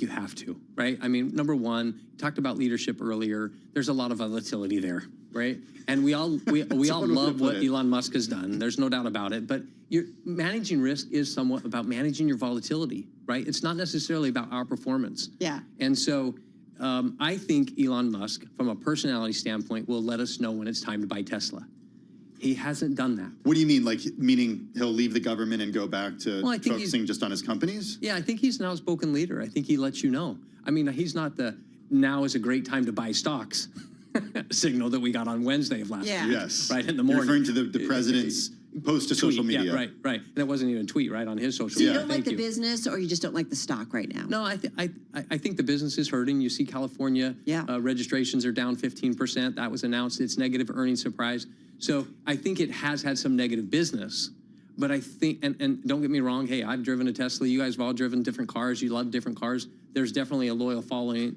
you have to, right? I mean, number one, you talked about leadership earlier. There's a lot of volatility there, right? And we all love what Elon Musk has done. There's no doubt about it. But managing risk is somewhat about managing your volatility, right? It's not necessarily about our performance. Yeah. And so I think Elon Musk, from a personality standpoint, will let us know when it's time to buy Tesla. He hasn't done that. What do you mean? Meaning he'll leave the government and go back to focusing just on his companies? Yeah, I think he's an outspoken leader. I think he lets you know. I mean, he's not the now is a great time to buy stocks signal that we got on Wednesday of last week. Yes. Right in the morning. You're referring to the president's post to social media. Yeah, right. And it wasn't even a tweet, right, on his social media. So you don't like the business, or you just don't like the stock right now? No, I think the business is hurting. You see California registrations are down 15%. That was announced. It's negative earnings surprise. So I think it has had some negative business, but I think, and don't get me wrong, hey, I've driven a Tesla. You guys have all driven different cars. You love different cars. There's definitely a loyal following.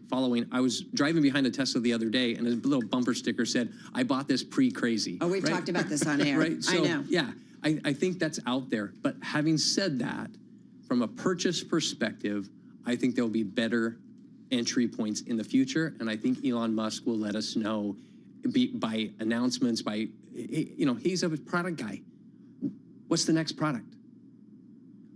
I was driving behind a Tesla the other day, and a little bumper sticker said, I bought this pre-crazy. Oh, we've talked about this on air. Right? So, I know. Yeah, I think that's out there. But having said that, from a purchase perspective, I think there'll be better entry points in the future, and I think Elon Musk will let us know by announcements, he's a product guy. What's the next product?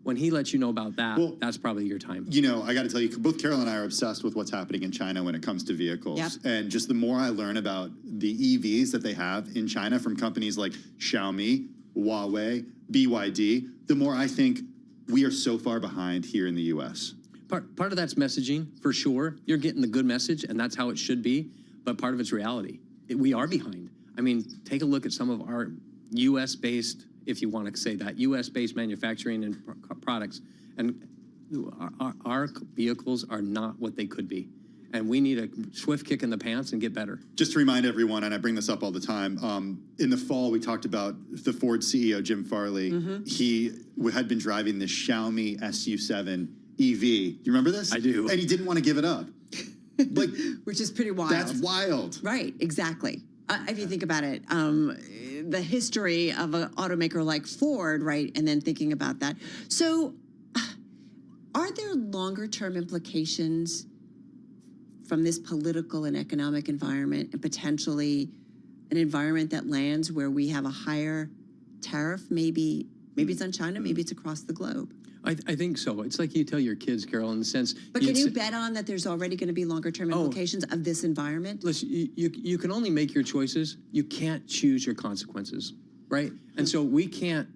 when he lets you know about that, that's probably your time. You know, I got to tell you, both Carol and I are obsessed with what's happening in China when it comes to vehicles. Yep. And just the more I learn about the EVs that they have in China from companies like Xiaomi, Huawei, BYD, the more I think we are so far behind here in the U.S. Part of that's messaging, for sure. You're getting the good message, and that's how it should be. But part of it's reality. We are behind. I mean, take a look at some of our U.S.-based, if you want to say that, U.S.-based manufacturing and products. And our vehicles are not what they could be. And we need a swift kick in the pants and get better. Just to remind everyone, and I bring this up all the time, in the fall we talked about the Ford CEO, Jim Farley. He had been driving the Xiaomi SU7 EV. Do you remember this? I do. And he didn't want to give it up. Like, which is pretty wild. That's wild. Right, exactly. If you think about it, the history of an automaker like Ford, right, and then thinking about that. So are there longer term implications from this political and economic environment and potentially an environment that lands where we have a higher tariff? Maybe it's on China, maybe it's across the globe. I think so. It's like you tell your kids, Carol, in the sense. But can you bet on that there's already going to be longer term implications of this environment? Listen, you can only make your choices. You can't choose your consequences, right? And so we can't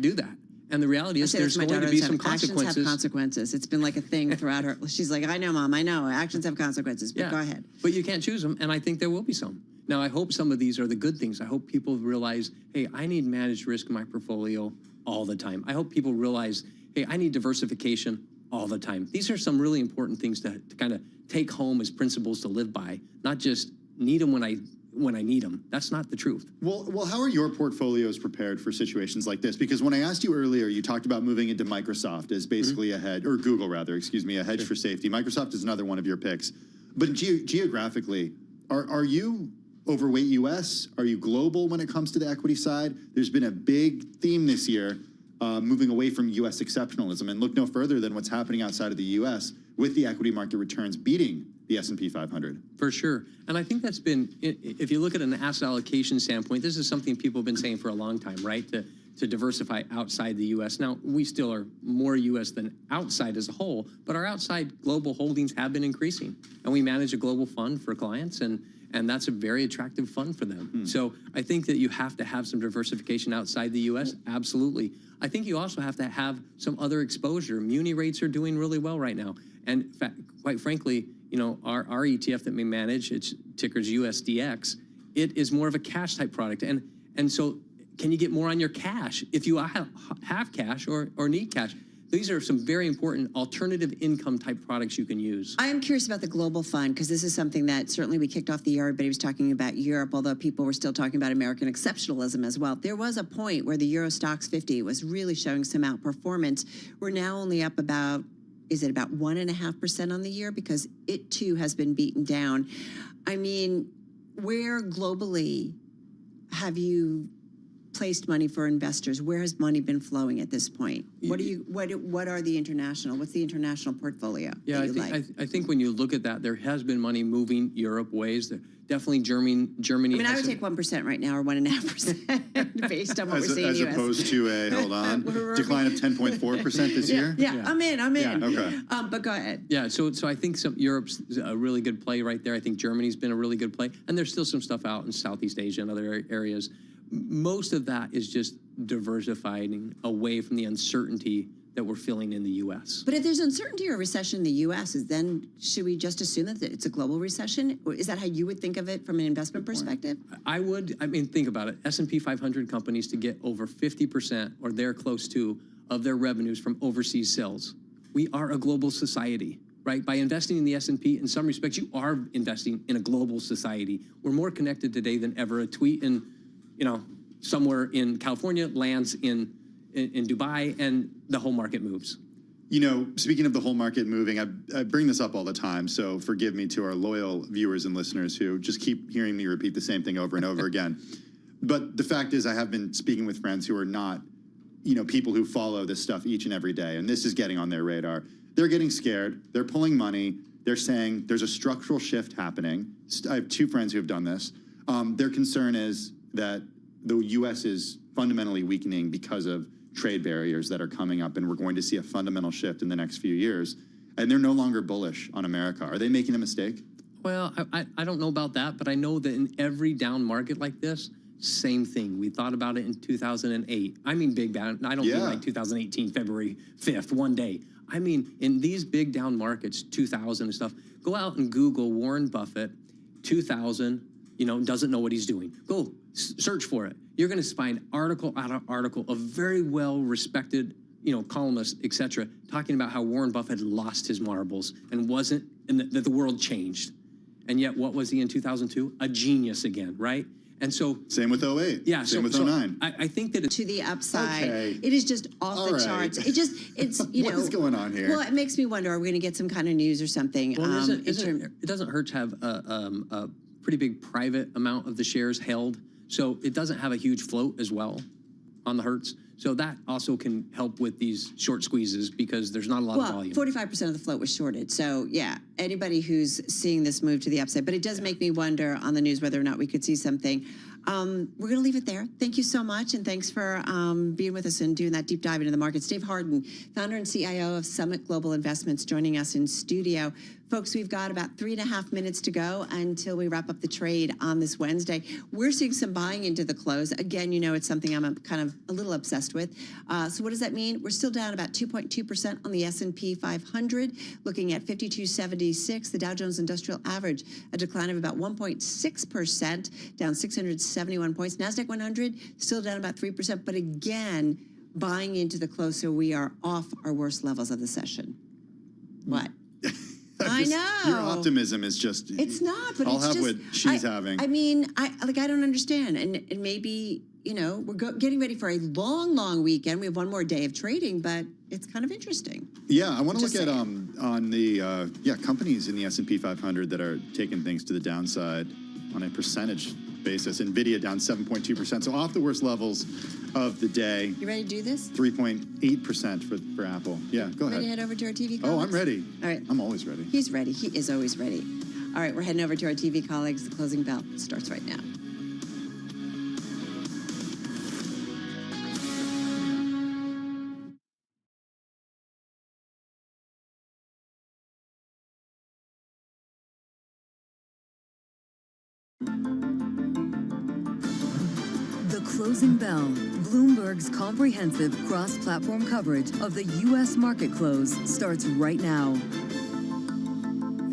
do that. And the reality is there's going to be some consequences. Actions have consequences. It's been like a thing throughout her. She's like, I know, Mom, I know. Actions have consequences, but go ahead. But you can't choose them, and I think there will be some. Now, I hope some of these are the good things. I hope people realize, hey, I need managed risk in my portfolio all the time. I hope people realize, hey, I need diversification all the time. These are some really important things to kind of take home as principles to live by, not just need them when I need them. That's not the truth. Well, how are your portfolios prepared for situations like this? Because when I asked you earlier, you talked about moving into Microsoft as basically a hedge, or Google rather, excuse me, a hedge for safety. Microsoft is another one of your picks. But geographically, are you overweight U.S.? Are you global when it comes to the equity side? There's been a big theme this year moving away from U.S. exceptionalism, and look no further than what's happening outside of the U.S. with the equity market returns beating the S&P 500. For sure. And I think that's been, if you look at an asset allocation standpoint, this is something people have been saying for a long time, right? To diversify outside the U.S. Now, we still are more U.S. than outside as a whole, but our outside global holdings have been increasing. And we manage a global fund for clients, and that's a very attractive fund for them. So I think that you have to have some diversification outside the U.S., absolutely. I think you also have to have some other exposure. Muni rates are doing really well right now. And quite frankly, you know, our ETF that we manage, its ticker's USDX, it is more of a cash type product. And so can you get more on your cash if you have cash or need cash? These are some very important alternative income type products you can use. I am curious about the global fund, because this is something that certainly we kicked off the year. Everybody was talking about Europe, although people were still talking about American exceptionalism as well. There was a point where the Euro Stoxx 50 was really showing some outperformance. We're now only up about, is it about 1.5% on the year? Because it too has been beaten down. I mean, where globally have you placed money for investors? Where has money been flowing at this point? What are the international? What's the international portfolio? Yeah, I think when you look at that, there has been money moving Europe ways. That definitely Germany. I mean, I would take 1% right now, or 1.5% based on what we're seeing. As opposed to a decline of 10.4% this year. Yeah, I'm in. Yeah, okay. But go ahead. Yeah, so I think Europe's a really good play right there. I think Germany's been a really good play, and there's still some stuff out in Southeast Asia and other areas. Most of that is just diversifying away from the uncertainty that we're feeling in the U.S. But if there's uncertainty or recession in the U.S., then should we just assume that it's a global recession? Is that how you would think of it from an investment perspective? I would. I mean, think about it. S&P 500 companies to get over 50% or they're close to of their revenues from overseas sales. We are a global society, right? By investing in the S&P, in some respects, you are investing in a global society. We're more connected today than ever. A tweet in, somewhere in California lands in Dubai, and the whole market moves. You know, speaking of the whole market moving, I bring this up all the time, so forgive me to our loyal viewers and listeners who just keep hearing me repeat the same thing over and over again. But the fact is, I have been speaking with friends who are not, people who follow this stuff each and every day, and this is getting on their radar. They're getting scared. They're pulling money. They're saying there's a structural shift happening. I have two friends who have done this. Their concern is that the U.S. is fundamentally weakening because of trade barriers that are coming up, and we're going to see a fundamental shift in the next few years. And they're no longer bullish on America. Are they making a mistake? Well, I don't know about that, but I know that in every down market like this, same thing. We thought about it in 2008. I mean big down. I don't mean like 2018, February 5th, one day. I mean, in these big down markets, 2000 and stuff, go out and Google Warren Buffett, 2000, doesn't know what he's doing. Go search for it. You're going to find article out of article of very well-respected, columnists, et cetera, talking about how Warren Buffett had lost his marbles and that the world changed. And yet, what was he in 2002? A genius again, right? And so same with 08. Yeah, same with 09. I think that to the upside, it is just off the charts. It's what is going on here? Well, it makes me wonder: are we going to get some kind of news or something? Well, it doesn't hurt to have a pretty big private amount of the shares held, so it doesn't have a huge float as well on the Hertz. So that also can help with these short squeezes because there's not a lot of volume. 45% of the float was shorted. So yeah, anybody who's seeing this move to the upside, but it does make me wonder on the news whether or not we could see something. We're going to leave it there. Thank you so much, and thanks for being with us and doing that deep dive into the markets. Dave Harden, founder and CIO of Summit Global Investments, joining us in studio. Folks, we've got about 3.5 minutes to go until we wrap up the trade on this Wednesday. We're seeing some buying into the close. Again, it's something I'm kind of a little obsessed with. So what does that mean? We're still down about 2.2% on the S&P 500, looking at 5276. The Dow Jones Industrial Average, a decline of about 1.6%, down 671 points. NASDAQ 100, still down about 3%. But again, buying into the close, so we are off our worst levels of the session. What? I know. Your optimism is just... It's not, but I'll it's have just... what she's having. I mean, I don't understand. And maybe, we're getting ready for a long, long weekend. We have one more day of trading, but it's kind of interesting. Yeah, I want to look at on the companies in the S&P 500 that are taking things to the downside on a percentage basis. NVIDIA down 7.2%, so off the worst levels of the day. You ready to do this? 3.8% for Apple. Yeah, go ahead. Ready to head over to our TV colleagues? Oh, I'm ready. All right. I'm always ready. He's ready. He is always ready. All right, we're heading over to our TV colleagues. The closing bell starts right now. Closing Bell, Bloomberg's comprehensive cross-platform coverage of the U.S. market close starts right now.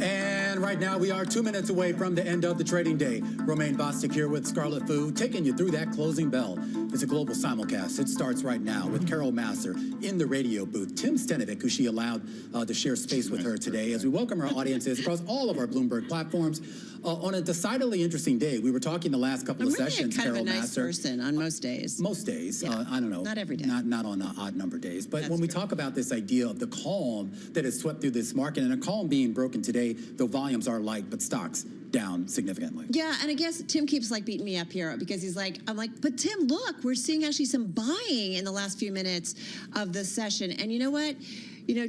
And right now, we are 2 minutes away from the end of the trading day. Romaine Bostic here with Scarlet Fu, taking you through that closing bell. It's a global simulcast. It starts right now with Carol Masser in the radio booth. Tim Stenovic, who she allowed to share space with her today, as we welcome our audiences across all of our Bloomberg platforms on a decidedly interesting day. We were talking the last couple of sessions, Carol Masser. I'm really a nice person on most days. Most days. Yeah. I don't know. Not every day. Not on odd number days. But when we talk about this idea of the calm that has swept through this market, and a calm being broken today, though volumes are light, but stocks down significantly. Yeah, and I guess Tim keeps beating me up here because I'm like, but Tim, look, we're seeing actually some buying in the last few minutes of the session. And you know what?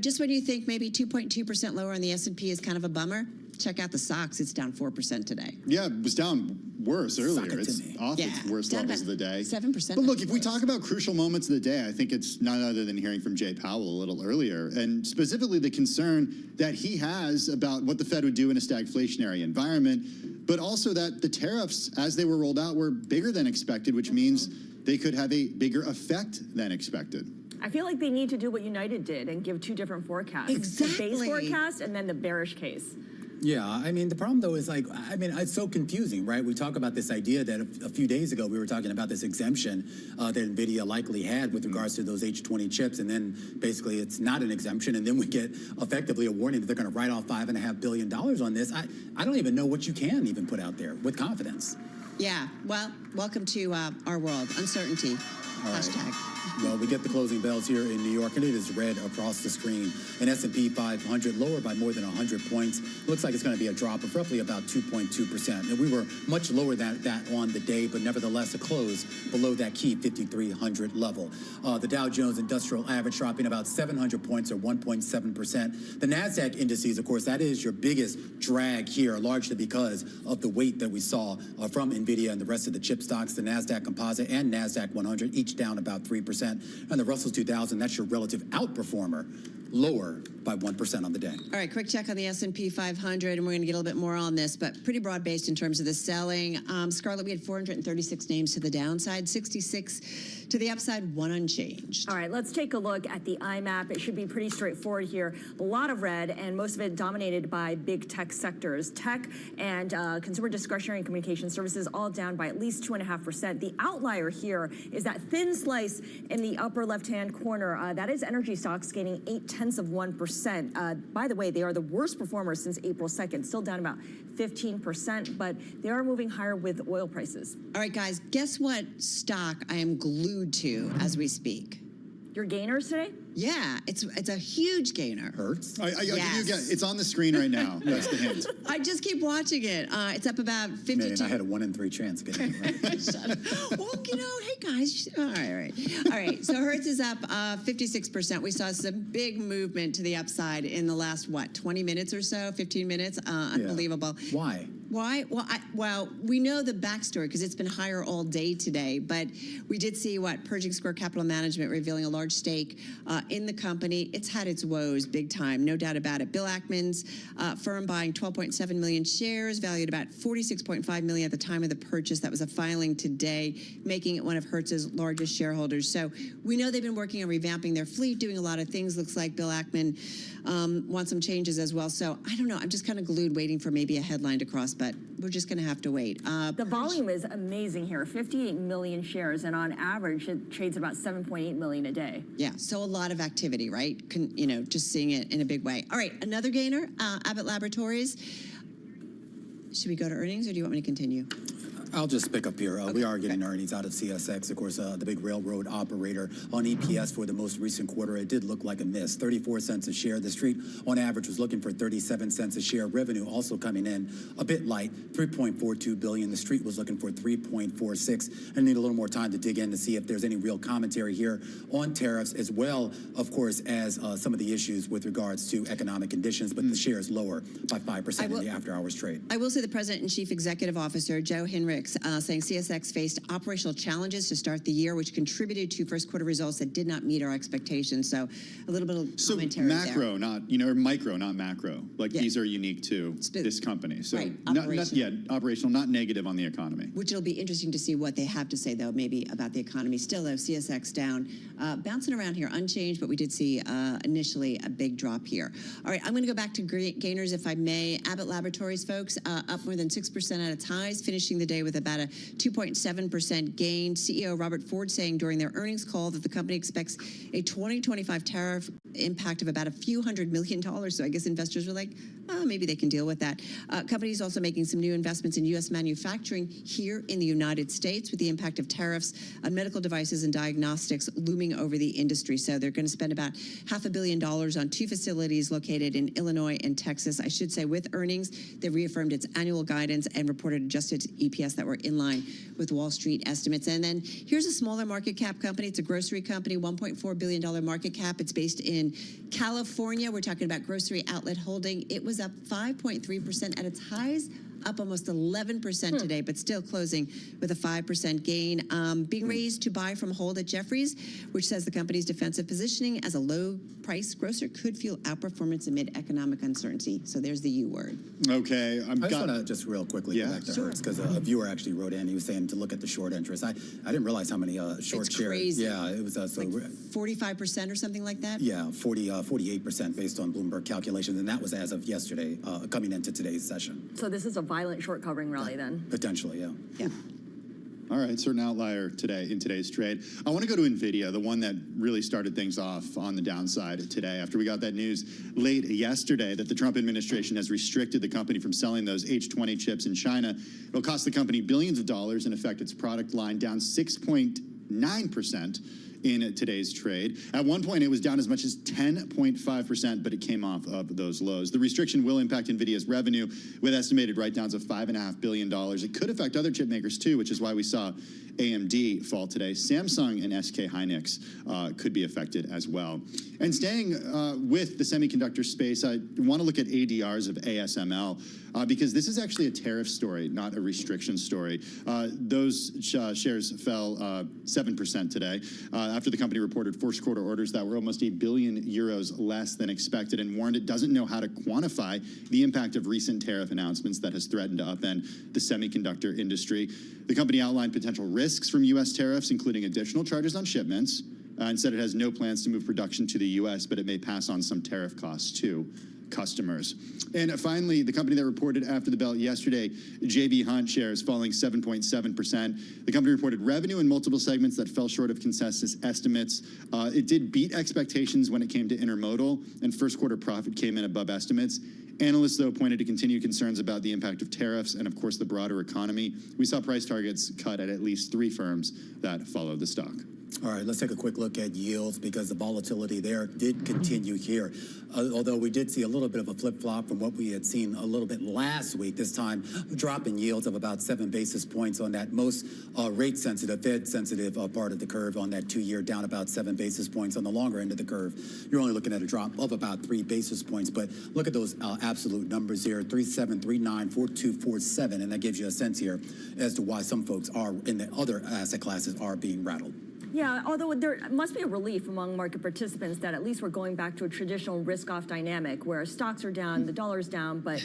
Just when you think maybe 2.2% lower on the S&P is kind of a bummer, check out the SOX. It's down 4% today. Yeah, it was down worse earlier. It's off its worst levels of the day. 7%. But look, if we talk about crucial moments of the day, I think it's none other than hearing from Jay Powell a little earlier, and specifically the concern that he has about what the Fed would do in a stagflationary environment, but also that the tariffs, as they were rolled out, were bigger than expected, which means they could have a bigger effect than expected. I feel like they need to do what United did and give two different forecasts. Exactly. The base forecast and then the bearish case. Yeah, I mean, the problem, though, is it's so confusing, right? We talk about this idea that a few days ago we were talking about this exemption that NVIDIA likely had with regards to those H20 chips, and then basically it's not an exemption, and then we get effectively a warning that they're going to write off $5.5 billion on this. I don't even know what you can even put out there with confidence. Yeah, well, welcome to our world. Uncertainty. Hashtag. Well, we get the closing bells here in New York, and it is red across the screen. An S&P 500 lower by more than 100 points. Looks like it's going to be a drop of roughly about 2.2%. And we were much lower than that on the day, but nevertheless a close below that key 5,300 level. The Dow Jones Industrial Average dropping about 700 points or 1.7%. The NASDAQ indices, of course, that is your biggest drag here, largely because of the weight that we saw from NVIDIA and the rest of the chip chip stocks, the NASDAQ Composite and NASDAQ 100, each down about 3%. And the Russell 2000, that's your relative outperformer, lower by 1% on the day. All right, quick check on the S&P 500, and we're going to get a little bit more on this, but pretty broad-based in terms of the selling. Scarlett, we had 436 names to the downside, 66 to the upside, 1 unchanged. All right, let's take a look at the IMAP. It should be pretty straightforward here. A lot of red, and most of it dominated by big tech sectors. Tech and consumer discretionary and communication services all down by at least 2.5%. The outlier here is that thin slice in the upper left-hand corner. That is energy stocks gaining 0.8%. By the way, they are the worst performers since April 2nd, still down about 15%, but they are moving higher with oil prices. All right, guys, guess what stock I am glued to as we speak? Your gainers today? Yeah, it's a huge gainer. Hertz? I'll give you a guess. It's on the screen right now. That's the hint. I just keep watching it. It's up about 52. Man, I had a 1 in 3 chance of getting it right. Well, hey guys. All right. So Hertz is up 56%. We saw some big movement to the upside in the last 20 minutes or so, 15 minutes. Unbelievable. Why? Why? Well, we know the backstory because it's been higher all day today. But we did see Pershing Square Capital Management revealing a large stake in the company. It's had its woes big time, no doubt about it. Bill Ackman's firm buying 12.7 million shares, valued about $46.5 million at the time of the purchase. That was a filing today, making it one of Hertz's largest shareholders. So we know they've been working on revamping their fleet, doing a lot of things. Looks like Bill Ackman wants some changes as well. So I don't know. I'm just kind of glued waiting for maybe a headline to cross, but we're just going to have to wait. The volume is amazing here, 58 million shares, and on average, it trades about 7.8 million a day. Yeah, so a lot of activity, right? Just seeing it in a big way. All right, another gainer, Abbott Laboratories. Should we go to earnings, or do you want me to continue? I'll just pick up here. We are getting earnings out of CSX, of course, the big railroad operator. On EPS for the most recent quarter, it did look like a miss. 34 cents a share. The street, on average, was looking for 37 cents a share. Revenue also coming in a bit light, $3.42 billion. The street was looking for 3.46. I need a little more time to dig in to see if there's any real commentary here on tariffs, as well, of course, as some of the issues with regards to economic conditions. But the share is lower by 5% in the after-hours trade. I will say the President and Chief Executive Officer, Joe Hinrichs, saying CSX faced operational challenges to start the year, which contributed to first quarter results that did not meet our expectations. So a little bit of commentary macro, there. Not, or micro, not macro. Like these are unique to this company. So right, operational, not negative on the economy. Which it'll be interesting to see what they have to say, though, maybe about the economy. Still, though, CSX down, bouncing around here, unchanged, but we did see initially a big drop here. All right, I'm going to go back to gainers, if I may. Abbott Laboratories, folks, up more than 6% at its highs, finishing the day with about a 2.7% gain. CEO Robert Ford saying during their earnings call that the company expects a 2025 tariff impact of about a few $100 million. So I guess investors were like, oh, maybe they can deal with that. Companies also making some new investments in U.S. manufacturing here in the United States with the impact of tariffs on medical devices and diagnostics looming over the industry. So they're going to spend about $500 million on 2 facilities located in Illinois and Texas. I should say with earnings, they reaffirmed its annual guidance and reported adjusted EPS that were in line with Wall Street estimates. And then here's a smaller market cap company. It's a grocery company, $1.4 billion market cap. It's based in California. We're talking about Grocery Outlet Holding. It was up 5.3% at its highs, up almost 11% today, but still closing with a 5% gain. Being raised to buy from hold at Jefferies, which says the company's defensive positioning as a low-price grocer could fuel outperformance amid economic uncertainty. So there's the U word. Okay. I just want to just real quickly go back to Hertz, because a viewer actually wrote in. He was saying to look at the short interest. I didn't realize how many short shares. Crazy. Yeah, it was like 45% or something like that? Yeah, 48% based on Bloomberg calculations, and that was as of yesterday, coming into today's session. So this is a violent short covering rally then? Potentially, yeah. Yeah. All right, certain outlier today in today's trade. I want to go to NVIDIA, the one that really started things off on the downside today after we got that news late yesterday that the Trump administration has restricted the company from selling those H20 chips in China. It'll cost the company billions of dollars and affect its product line down 6.9%. in today's trade. At one point, it was down as much as 10.5%, but it came off of those lows. The restriction will impact NVIDIA's revenue with estimated write-downs of $5.5 billion. It could affect other chip makers, too, which is why we saw AMD fall today. Samsung and SK Hynix could be affected as well. And staying with the semiconductor space, I want to look at ADRs of ASML because this is actually a tariff story, not a restriction story. Those shares fell 7% today after the company reported first quarter orders that were almost €1 billion less than expected and warned it doesn't know how to quantify the impact of recent tariff announcements that has threatened to upend the semiconductor industry. The company outlined potential risks from U.S. tariffs, including additional charges on shipments, and said it has no plans to move production to the U.S., but it may pass on some tariff costs to customers. And finally, the company that reported after the bell yesterday, J.B. Hunt shares falling 7.7%. The company reported revenue in multiple segments that fell short of consensus estimates. It did beat expectations when it came to intermodal, and first quarter profit came in above estimates. Analysts, though, pointed to continued concerns about the impact of tariffs and, of course, the broader economy. We saw price targets cut at least 3 firms that followed the stock. All right, let's take a quick look at yields because the volatility there did continue here. Although we did see a little bit of a flip-flop from what we had seen a little bit last week, this time a drop in yields of about 7 basis points on that most rate-sensitive, Fed-sensitive part of the curve on that 2-year, down about 7 basis points. On the longer end of the curve, you're only looking at a drop of about 3 basis points. But look at those absolute numbers here, 3.7, 3.9, 4.2, 4.7, and that gives you a sense here as to why some folks are in the other asset classes are being rattled. Yeah, although there must be a relief among market participants that at least we're going back to a traditional risk-off dynamic where stocks are down, the dollar's down, but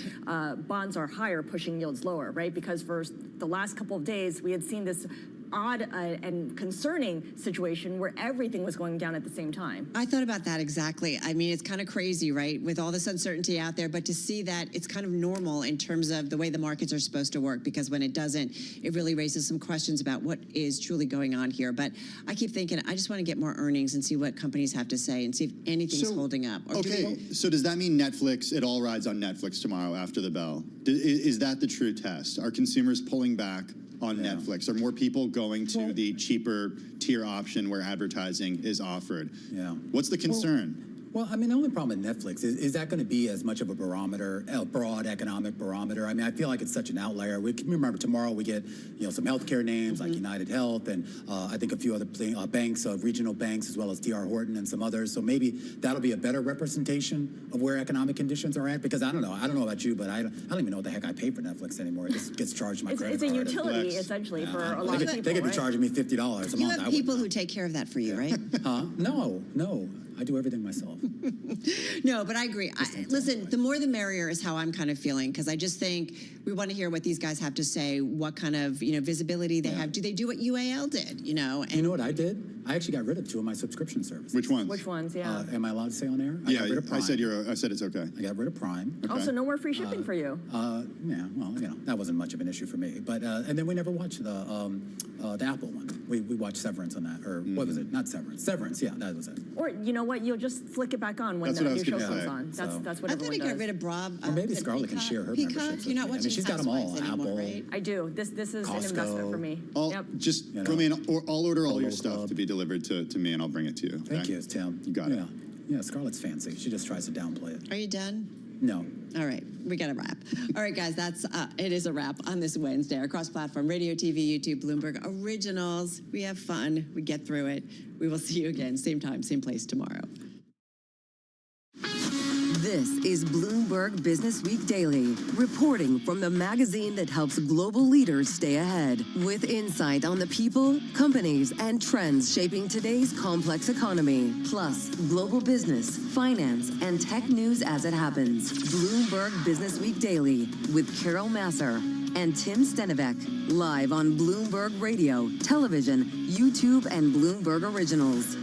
bonds are higher, pushing yields lower, right? Because for the last couple of days, we had seen this odd and concerning situation where everything was going down at the same time. I thought about that exactly. I mean, it's kind of crazy, right, with all this uncertainty out there, but to see that it's kind of normal in terms of the way the markets are supposed to work, because when it doesn't, it really raises some questions about what is truly going on here. But I keep thinking, I just want to get more earnings and see what companies have to say and see if anything's holding up. Or so does that mean Netflix, it all rides on Netflix tomorrow after the bell? Is that the true test? Are consumers pulling back on Netflix? Are more people going to the cheaper tier option where advertising is offered? Yeah. What's the concern? Well, I mean, the only problem with Netflix is that going to be as much of a barometer, a broad economic barometer? I mean, I feel like it's such an outlier. We can remember tomorrow we get, some healthcare names like United Health and I think a few other banks, regional banks, as well as D.R. Horton and some others. So maybe that'll be a better representation of where economic conditions are at. Because I don't know about you, but I don't even know what the heck I pay for Netflix anymore. It just gets charged my credit card. It's a utility, essentially, for a lot of people. They could be charging me $50 a month. You have people who take care of that for you, right? No. I do everything myself. No, but I agree. Listen, the more the merrier is how I'm kind of feeling, because I just think we want to hear what these guys have to say, what kind of visibility they have. Do they do what UAL did? And you know what I did? I actually got rid of 2 of my subscription services. Which ones? Which ones? Yeah. Am I allowed to say on air? I got rid of Prime. I said it's okay. I got rid of Prime. Okay. Also, no more free shipping for you. Yeah. Well, that wasn't much of an issue for me. But and then we never watched the Apple one. We watched Severance on that, or what was it? Not Severance. Severance. Yeah, that was it. Or you know what? You'll just flick it back on when the new show comes on. That's what everyone does. I thought he got rid of Bravo. Or maybe Scarlett can share her membership. You're not watching she's got them all. Apple, right? I do. This is Costco, an investment for me. Just come in. I'll order all your stuff to be delivered to me, and I'll bring it to you. Thank you, Tim. You got it. Yeah, Scarlett's fancy. She just tries to downplay it. Are you done? No. All right, we got a wrap. All right, guys, it is a wrap on this Wednesday. Our cross-platform radio, TV, YouTube, Bloomberg Originals. We have fun. We get through it. We will see you again, same time, same place tomorrow. This is Bloomberg Business Week Daily, reporting from the magazine that helps global leaders stay ahead, with insight on the people, companies, and trends shaping today's complex economy, plus global business, finance, and tech news as it happens. Bloomberg Business Week Daily with Carol Masser and Tim Stenivek, live on Bloomberg Radio, television, YouTube, and Bloomberg Originals.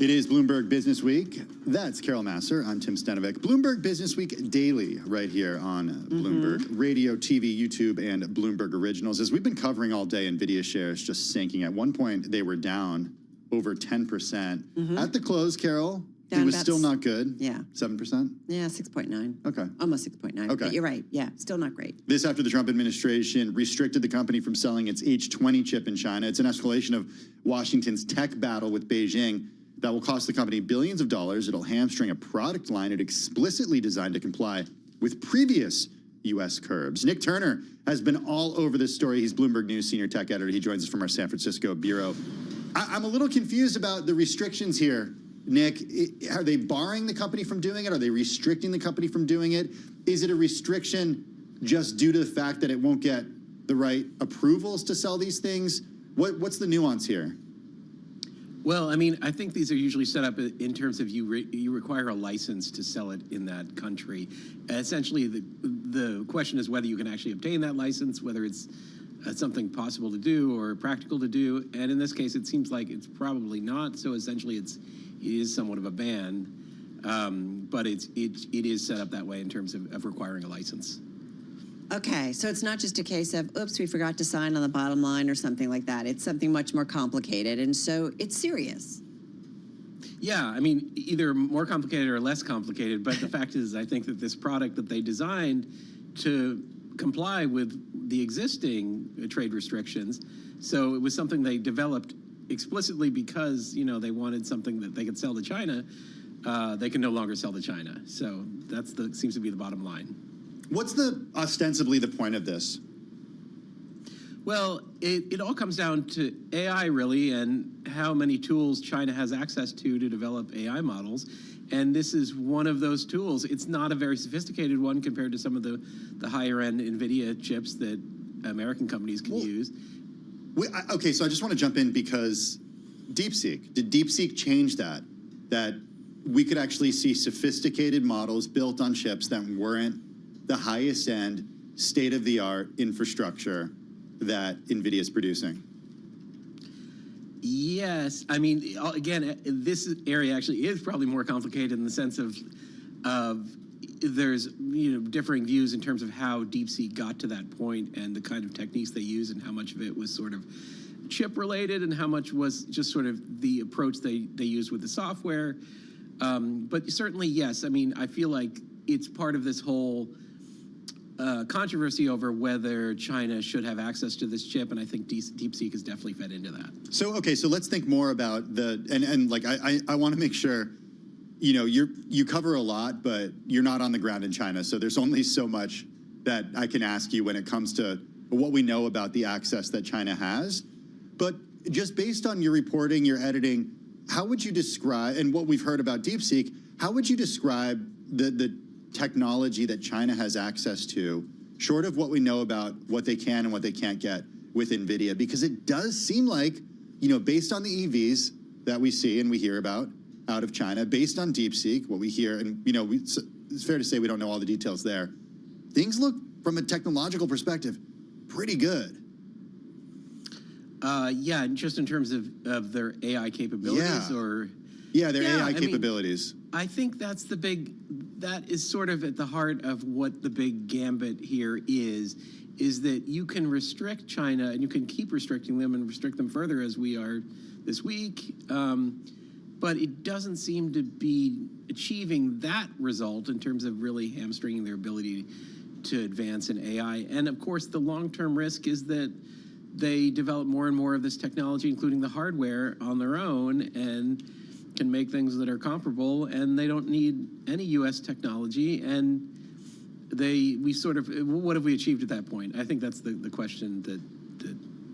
It is Bloomberg Business Week. That's Carol Masser. I'm Tim Stenivek. Bloomberg Business Week Daily right here on Bloomberg Radio, TV, YouTube, and Bloomberg Originals. As we've been covering all day, NVIDIA shares just sinking. At one point, they were down over 10%. At the close, Carol, it was still not good. Yeah. 7%? Yeah, 6.9. Okay. Almost 6.9. Okay. But you're right. Yeah, still not great. This after the Trump administration restricted the company from selling its H20 chip in China. It's an escalation of Washington's tech battle with Beijing that will cost the company billions of dollars. It'll hamstring a product line it explicitly designed to comply with previous U.S. curbs. Nick Turner has been all over this story. He's Bloomberg News senior tech editor. He joins us from our San Francisco bureau. I'm a little confused about the restrictions here, Nick. Are they barring the company from doing it? Are they restricting the company from doing it? Is it a restriction just due to the fact that it won't get the right approvals to sell these things? What's the nuance here? Well, I mean, I think these are usually set up in terms of you require a license to sell it in that country. Essentially, the question is whether you can actually obtain that license, whether it's something possible to do or practical to do. And in this case, it seems like it's probably not. So essentially, it is somewhat of a ban, but it is set up that way in terms of requiring a license. Okay, so it's not just a case of, oops, we forgot to sign on the bottom line or something like that. It's something much more complicated, and so it's serious. Yeah, I mean, either more complicated or less complicated, but the fact is, I think that this product that they designed to comply with the existing trade restrictions, so it was something they developed explicitly because, you know, they wanted something that they could sell to China, they can no longer sell to China. So that's seems to be the bottom line. What's ostensibly the point of this? Well, it all comes down to AI, really, and how many tools China has access to develop AI models. And this is one of those tools. It's not a very sophisticated one compared to some of the higher-end NVIDIA chips that American companies can use. Okay, so I just want to jump in because DeepSeek, did DeepSeek change that we could actually see sophisticated models built on chips that weren't the highest end, state-of-the-art infrastructure that NVIDIA is producing? Yes. I mean, again, this area actually is probably more complicated in the sense of there's, you know, differing views in terms of how DeepSeek got to that point and the kind of techniques they use and how much of it was sort of chip related and how much was just sort of the approach they used with the software. But certainly, yes. I mean, I feel like it's part of this whole controversy over whether China should have access to this chip, and I think DeepSeek has definitely fed into that. So, okay, so let's think more about and like I want to make sure, you know, you cover a lot, but you're not on the ground in China, so there's only so much that I can ask you when it comes to what we know about the access that China has. But just based on your reporting, your editing, how would you describe, and what we've heard about DeepSeek, how would you describe the technology that China has access to, short of what we know about what they can and what they can't get with NVIDIA? Because it does seem like, you know, based on the EVs that we see and we hear about out of China, based on DeepSeek, what we hear, and, you know, it's fair to say we don't know all the details there, things look, from a technological perspective, pretty good. Yeah, just in terms of their AI capabilities, or... Yeah, their AI capabilities. I think that's that is sort of at the heart of what the big gambit here is that you can restrict China and you can keep restricting them and restrict them further as we are this week. But it doesn't seem to be achieving that result in terms of really hamstringing their ability to advance in AI. And of course, the long-term risk is that they develop more and more of this technology, including the hardware, on their own, and can make things that are comparable, and they don't need any U.S. technology. And what have we achieved at that point? I think that's the question that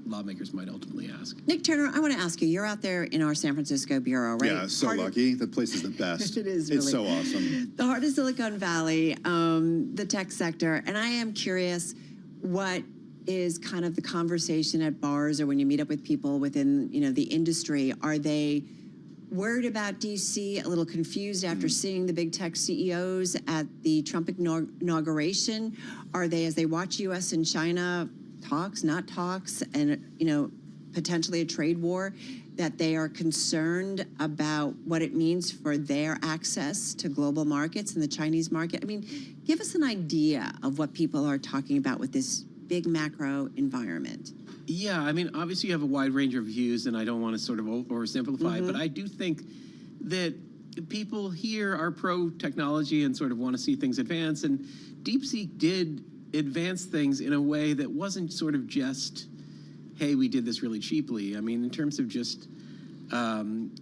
lawmakers might ultimately ask. Nick Turner, I want to ask you, you're out there in our San Francisco bureau, right? Yeah, so lucky. The place is the best. It is really. It's so awesome. The heart of Silicon Valley, the tech sector, and I am curious what is kind of the conversation at bars or when you meet up with people within, you know, the industry. Are they worried about DC, a little confused after seeing the big tech CEOs at the Trump inauguration? Are they, as they watch U.S. and China talks, not talks, and, you know, potentially a trade war, that they are concerned about what it means for their access to global markets and the Chinese market? I mean, give us an idea of what people are talking about with this big macro environment. Yeah, I mean, obviously you have a wide range of views, and I don't want to sort of oversimplify, but I do think that people here are pro-technology and sort of want to see things advance, and DeepSeek did advance things in a way that wasn't sort of just, hey, we did this really cheaply. I mean, in terms of just an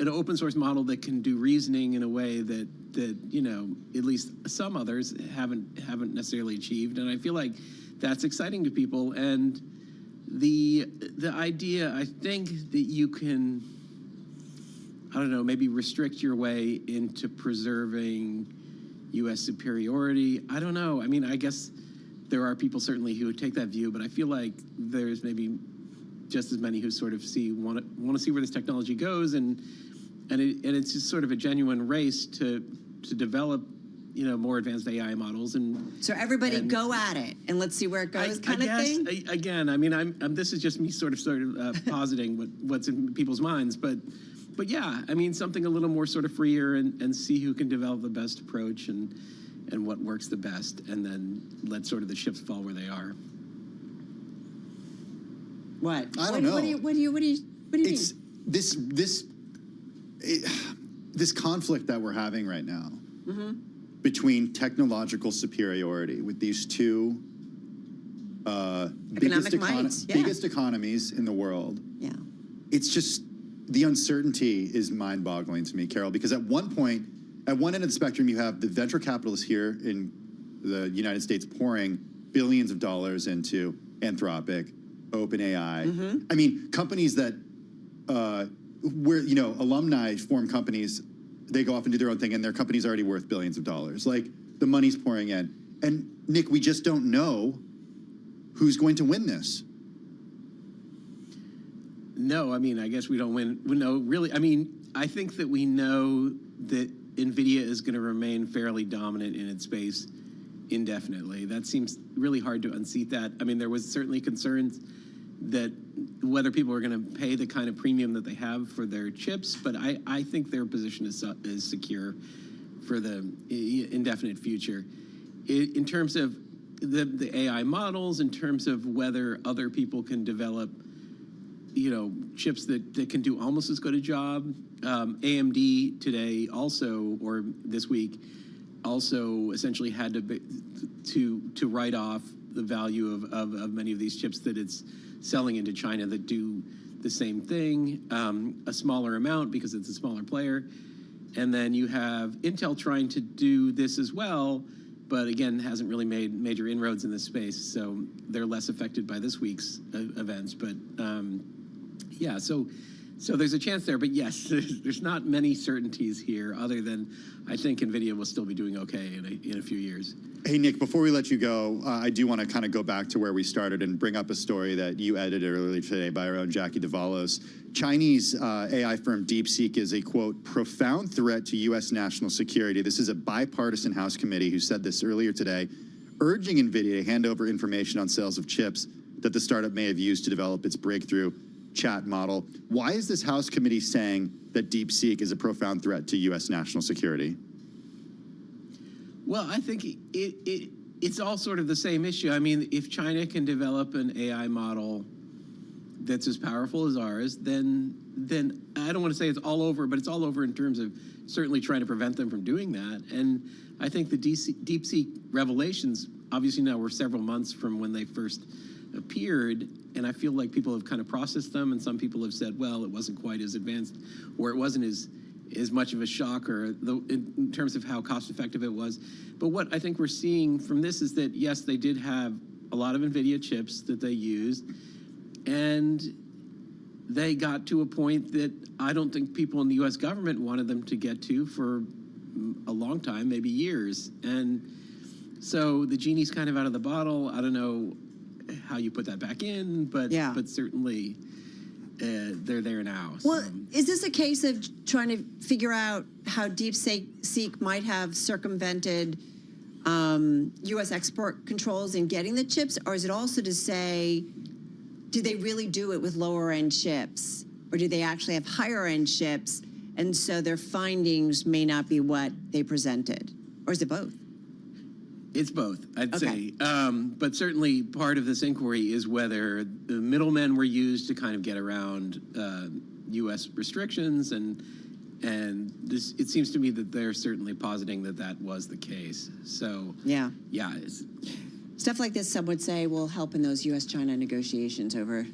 open source model that can do reasoning in a way that that at least some others haven't necessarily achieved, and I feel like that's exciting to people. And the idea, I think, that you can, I don't know, maybe restrict your way into preserving U.S. superiority. I don't know. I mean, I guess there are people certainly who would take that view, but I feel like there's maybe just as many who sort of want to see where this technology goes, and it's just sort of a genuine race to develop more advanced AI models. And so everybody go at it and let's see where it goes, kind of thing. Again, I mean, this is just me sort of positing what's in people's minds, but yeah, I mean, something a little more sort of freer, and see who can develop the best approach and what works the best, and then let sort of the chips fall where they are. What? I don't know. What do you mean? This conflict that we're having right now between technological superiority with these two biggest economies in the world. Yeah. It's just, the uncertainty is mind-boggling to me, Carol, because at one end of the spectrum, you have the venture capitalists here in the United States pouring billions of dollars into Anthropic, OpenAI. I mean, companies that, where, alumni form companies, they go off and do their own thing, and their company's already worth billions of dollars. Like, the money's pouring in. And, Nick, we just don't know who's going to win this. No, I mean, I guess we don't win. No, really. I mean, I think that we know that NVIDIA is going to remain fairly dominant in its space indefinitely. That seems really hard to unseat that. I mean, there was certainly concerns that whether people are going to pay the kind of premium that they have for their chips, but I think their position is secure for the indefinite future. In terms of the AI models, in terms of whether other people can develop chips that can do almost as good a job. AMD today also, or this week, also essentially had to write off the value of many of these chips that it's selling into China that do the same thing, a smaller amount because it's a smaller player. And then you have Intel trying to do this as well, but again, hasn't really made major inroads in this space, so they're less affected by this week's events. But yeah, so there's a chance there, but yes, there's not many certainties here other than I think NVIDIA will still be doing okay in a few years. Hey, Nick, before we let you go, I do want to kind of go back to where we started and bring up a story that you edited earlier today by our own Jackie DeValos. Chinese AI firm DeepSeek is a, quote, profound threat to U.S. national security. This is a bipartisan House committee who said this earlier today, urging NVIDIA to hand over information on sales of chips that the startup may have used to develop its breakthrough chat model. Why is this House committee saying that DeepSeek is a profound threat to U.S. national security? Well, I think it's all sort of the same issue. I mean, if China can develop an AI model that's as powerful as ours, then I don't want to say it's all over, but it's all over in terms of certainly trying to prevent them from doing that. And I think the DeepSeek revelations, obviously now we're several months from when they first appeared, and I feel like people have kind of processed them, and some people have said, well, it wasn't quite as advanced, or it wasn't as much of a shocker in terms of how cost effective it was. But what I think we're seeing from this is that, yes, they did have a lot of NVIDIA chips that they used, and they got to a point that I don't think people in the U.S. government wanted them to get to for a long time, maybe years. And so the genie's kind of out of the bottle. I don't know how you put that back in, but certainly they're there now. Well, is this a case of trying to figure out how DeepSeek might have circumvented U.S. export controls in getting the chips, or is it also to say, do they really do it with lower-end chips, or do they actually have higher-end chips, and so their findings may not be what they presented, or is it both? It's both, I'd say. But certainly part of this inquiry is whether the middlemen were used to kind of get around U.S. restrictions, and this, it seems to me that they're certainly positing that was the case. So yeah, stuff like this, some would say, will help in those U.S.-China negotiations over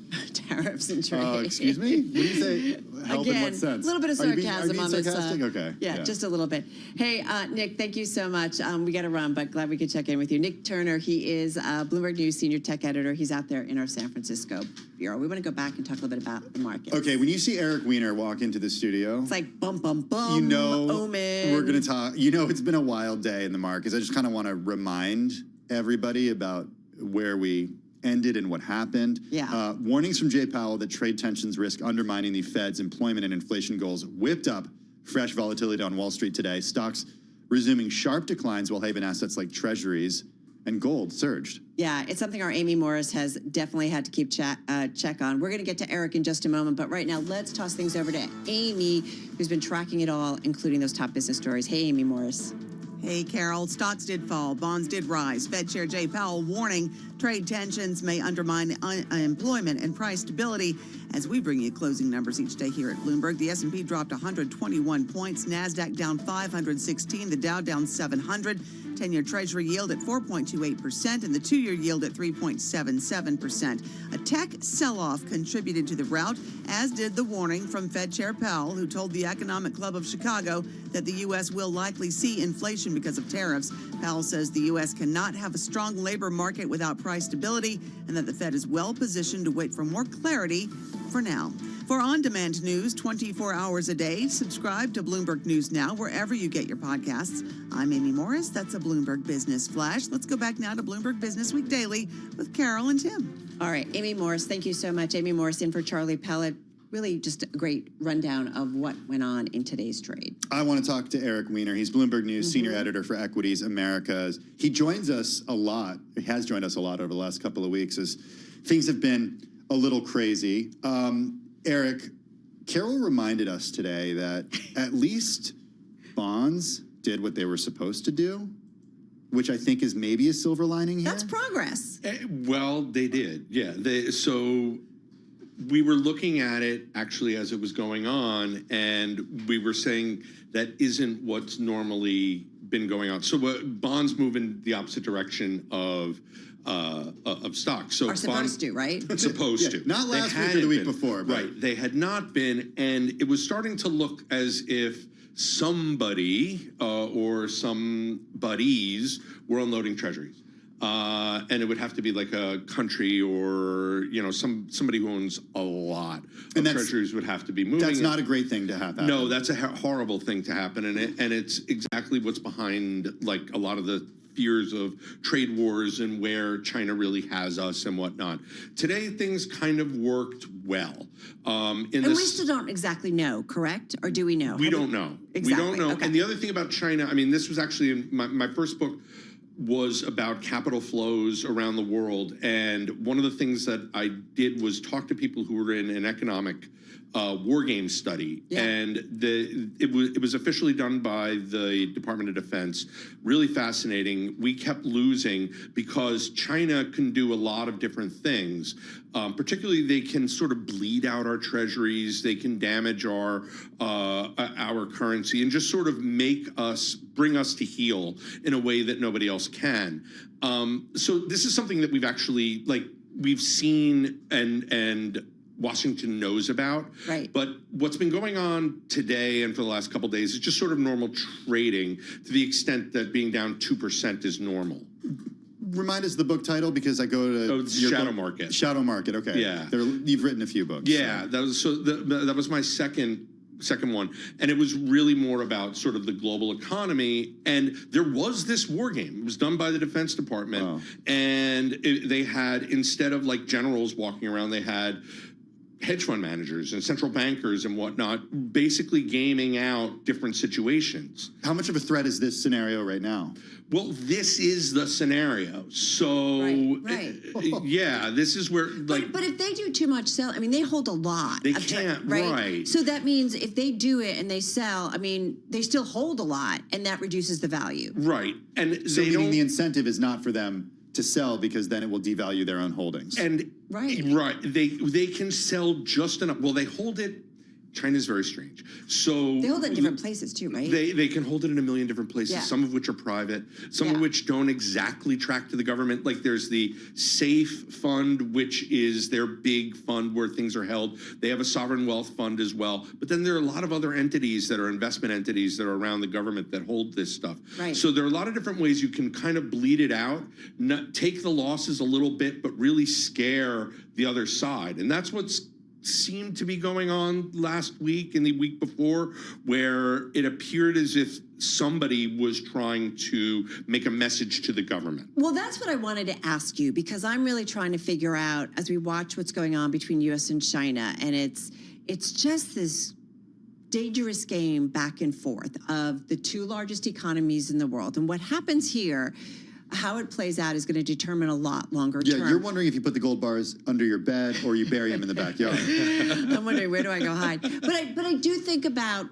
tariffs and trade. Excuse me? What do you say? Help in Again, what sense? a little bit of Are you sarcasm being on this. sarcastic? Okay. Yeah, just a little bit. Hey, Nick, thank you so much. We got to run, but glad we could check in with you. Nick Turner, he is Bloomberg News Senior Tech Editor. He's out there in our San Francisco bureau. We want to go back and talk a little bit about the market. Okay, when you see Eric Weiner walk into the studio, it's like bum, bum, bum, you know, omen. we're going to talk. You know, it's been a wild day in the markets. I just kind of want to remind everybody about where we ended and what happened. Yeah. Warnings from Jay Powell that trade tensions risk undermining the Fed's employment and inflation goals whipped up fresh volatility on Wall Street today. Stocks resuming sharp declines while haven assets like treasuries and gold surged. Yeah, it's something our Amy Morris has definitely had to keep check on. We're going to get to Eric in just a moment, but right now let's toss things over to Amy, who's been tracking it all, including those top business stories. Hey, Amy Morris. Hey, Carol. Stocks did fall. Bonds did rise. Fed Chair Jay Powell warning trade tensions may undermine employment and price stability. As we bring you closing numbers each day here at Bloomberg, the S&P dropped 121 points. NASDAQ down 516. The Dow down 700. 10-year Treasury yield at 4.28% and the 2-year yield at 3.77%. A tech sell-off contributed to the rout, as did the warning from Fed Chair Powell, who told the Economic Club of Chicago that the U.S. will likely see inflation because of tariffs. Powell says the U.S. cannot have a strong labor market without price stability and that the Fed is well positioned to wait for more clarity for now. For on-demand news 24 hours a day, subscribe to Bloomberg News Now wherever you get your podcasts. I'm Amy Morris. That's a Bloomberg Business Flash. Let's go back now to Bloomberg Business Week Daily with Carol and Tim. All right, Amy Morris, thank you so much. Amy Morris in for Charlie Pellet. Really just a great rundown of what went on in today's trade. I want to talk to Eric Weiner. He's Bloomberg News Senior Editor for Equities Americas. He joins us a lot. He has joined us a lot over the last couple of weeks as things have been a little crazy. Eric, Carol reminded us today that at least bonds did what they were supposed to do, which I think is maybe a silver lining here. That's progress. Well, they did. Yeah. So we were looking at it actually as it was going on, and we were saying that isn't what's normally been going on. So bonds move in the opposite direction of stocks. So are supposed to, right? Yeah, Supposed to. not last week or the week before. But. Right. They had not been, and it was starting to look as if somebody or some buddies were unloading treasuries. And it would have to be like a country or, you know, somebody who owns a lot of treasuries would have to be moving. That's not a great thing to happen. No, that's a horrible thing to happen. And it's exactly what's behind like a lot of the fears of trade wars and where China really has us and whatnot. Today, things kind of worked well. And we still don't exactly know, correct? Or do we know? We don't know. Exactly. We don't know. Okay. And the other thing about China, I mean, this was actually in my first book was about capital flows around the world. And one of the things that I did was talk to people who were in an economic war game study. Yeah. And it was officially done by the Department of Defense. Really fascinating. We kept losing because China can do a lot of different things. Particularly, they can sort of bleed out our treasuries. They can damage our currency and just sort of bring us to heel in a way that nobody else can. So this is something that we've actually we've seen and Washington knows about. Right. But what's been going on today and for the last couple of days is just sort of normal trading to the extent that being down 2% is normal. Remind us the book title because I go to Shadow Market. Shadow Market. Okay. Yeah. You've written a few books. Yeah. So. That was my second one, and it was really more about sort of the global economy. And there was this war game. It was done by the Defense Department, and they had, instead of like generals walking around, they had hedge fund managers and central bankers and whatnot, basically gaming out different situations. How much of a threat is this scenario right now? Well, this is the scenario. So, right. Yeah, this is where, like... But if they do too much sell, I mean, they hold a lot. They can't, right. So that means if they do it and they sell, I mean, they still hold a lot, and that reduces the value. Right. And so meaning the incentive is not for them to sell because then it will devalue their own holdings. And Right. They can sell just enough. Well, they hold it China's very strange. So they hold it in different places too, right? They can hold it in a million different places, Yeah. some of which are private, some of which don't exactly track to the government. Like there's the SAFE fund, which is their big fund where things are held. They have a sovereign wealth fund as well. But then there are a lot of other entities that are investment entities that are around the government that hold this stuff. Right. So there are a lot of different ways you can kind of bleed it out, take the losses a little bit, but really scare the other side. And that's what's seemed to be going on last week and the week before, where it appeared as if somebody was trying to make a message to the government. Well, that's what I wanted to ask you, because I'm really trying to figure out, as we watch what's going on between U.S. and China, and it's just this dangerous game back and forth of the two largest economies in the world. And what happens here, how it plays out, is going to determine a lot longer term. Yeah, you're wondering if you put the gold bars under your bed or you bury them in the backyard. I'm wondering, where do I go hide? But I do think about,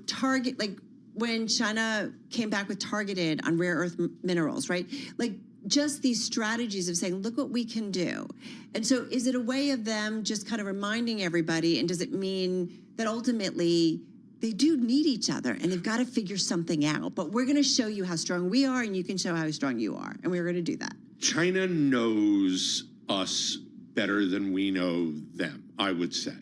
Target, like when China came back with targeted on rare earth minerals, right? Like just these strategies of saying, look what we can do. And so is it a way of them just kind of reminding everybody, and does it mean that ultimately they do need each other and they've got to figure something out? But we're going to show you how strong we are and you can show how strong you are. And we're going to do that. China knows us better than we know them, I would say.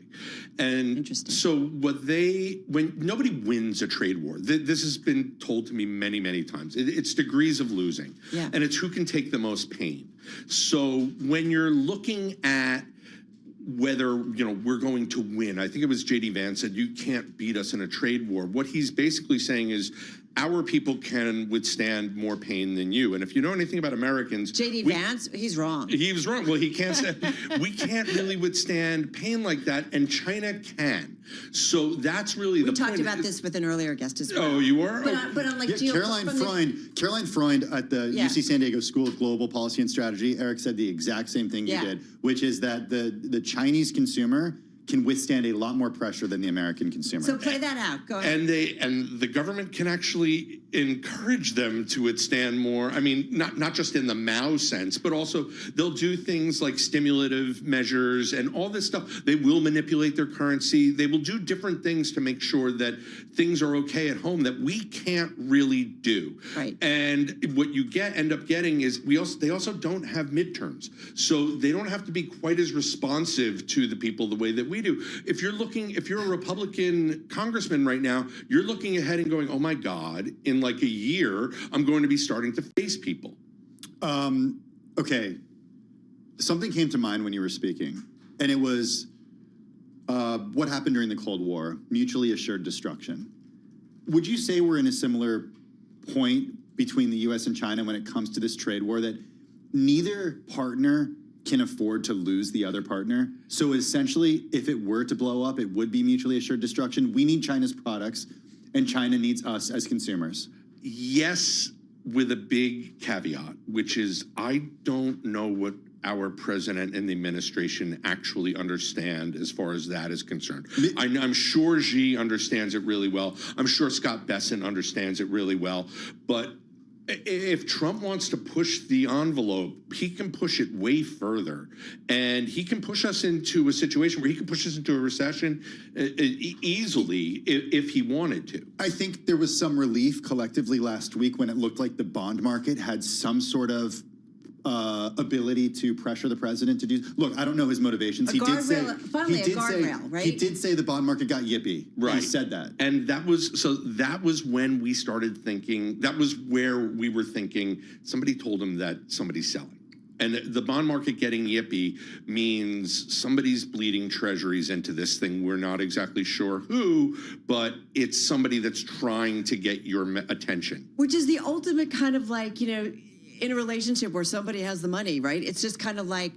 And so when nobody wins a trade war, this has been told to me many, many times. It's degrees of losing. Yeah. And it's who can take the most pain. So when you're looking at whether we're going to win, I think it was J.D. Vance said, you can't beat us in a trade war. What he's basically saying is our people can withstand more pain than you. And if you know anything about Americans, J.D. Vance, he's wrong. He was wrong. Well, he can't say, we can't really withstand pain like that, and China can. So that's really the point. We talked about this with an earlier guest as well. Oh, you were? But I'm like, Caroline Freund at the UC San Diego School of Global Policy and Strategy, Eric said the exact same thing you did, which is that the Chinese consumer can withstand a lot more pressure than the American consumer. So play that out. Go ahead. And the government can actually encourage them to withstand more. I mean, not just in the Mao sense, but also they'll do things like stimulative measures and all this stuff. They will manipulate their currency. They will do different things to make sure that things are okay at home that we can't really do. Right. And what you end up getting is they also don't have midterms. So they don't have to be quite as responsive to the people the way that we do. If you're a Republican congressman right now, you're looking ahead and going, oh my God, in like a year, I'm going to be starting to face people. Okay. Something came to mind when you were speaking, and it was what happened during the Cold War, mutually assured destruction. Would you say we're in a similar point between the U.S. and China when it comes to this trade war, that neither partner can afford to lose the other partner? So essentially, if it were to blow up, it would be mutually assured destruction. We need China's products, and China needs us as consumers. Yes, with a big caveat, which is I don't know what our president and the administration actually understand as far as that is concerned. I'm sure Xi understands it really well. I'm sure Scott Bessent understands it really well. But if Trump wants to push the envelope, he can push it way further. And he can push us into a situation where he can push us into a recession easily if he wanted to. I think there was some relief collectively last week when it looked like the bond market had some sort of ability to pressure the president to do. Look, I don't know his motivations. Finally, a guardrail, right? He did say the bond market got yippy. Right. He said that. And that was when we started thinking, that was where we were thinking, somebody told him that somebody's selling. And the bond market getting yippy means somebody's bleeding treasuries into this thing. We're not exactly sure who, but it's somebody that's trying to get your attention. Which is the ultimate kind of like, in a relationship where somebody has the money, right? It's just kind of like,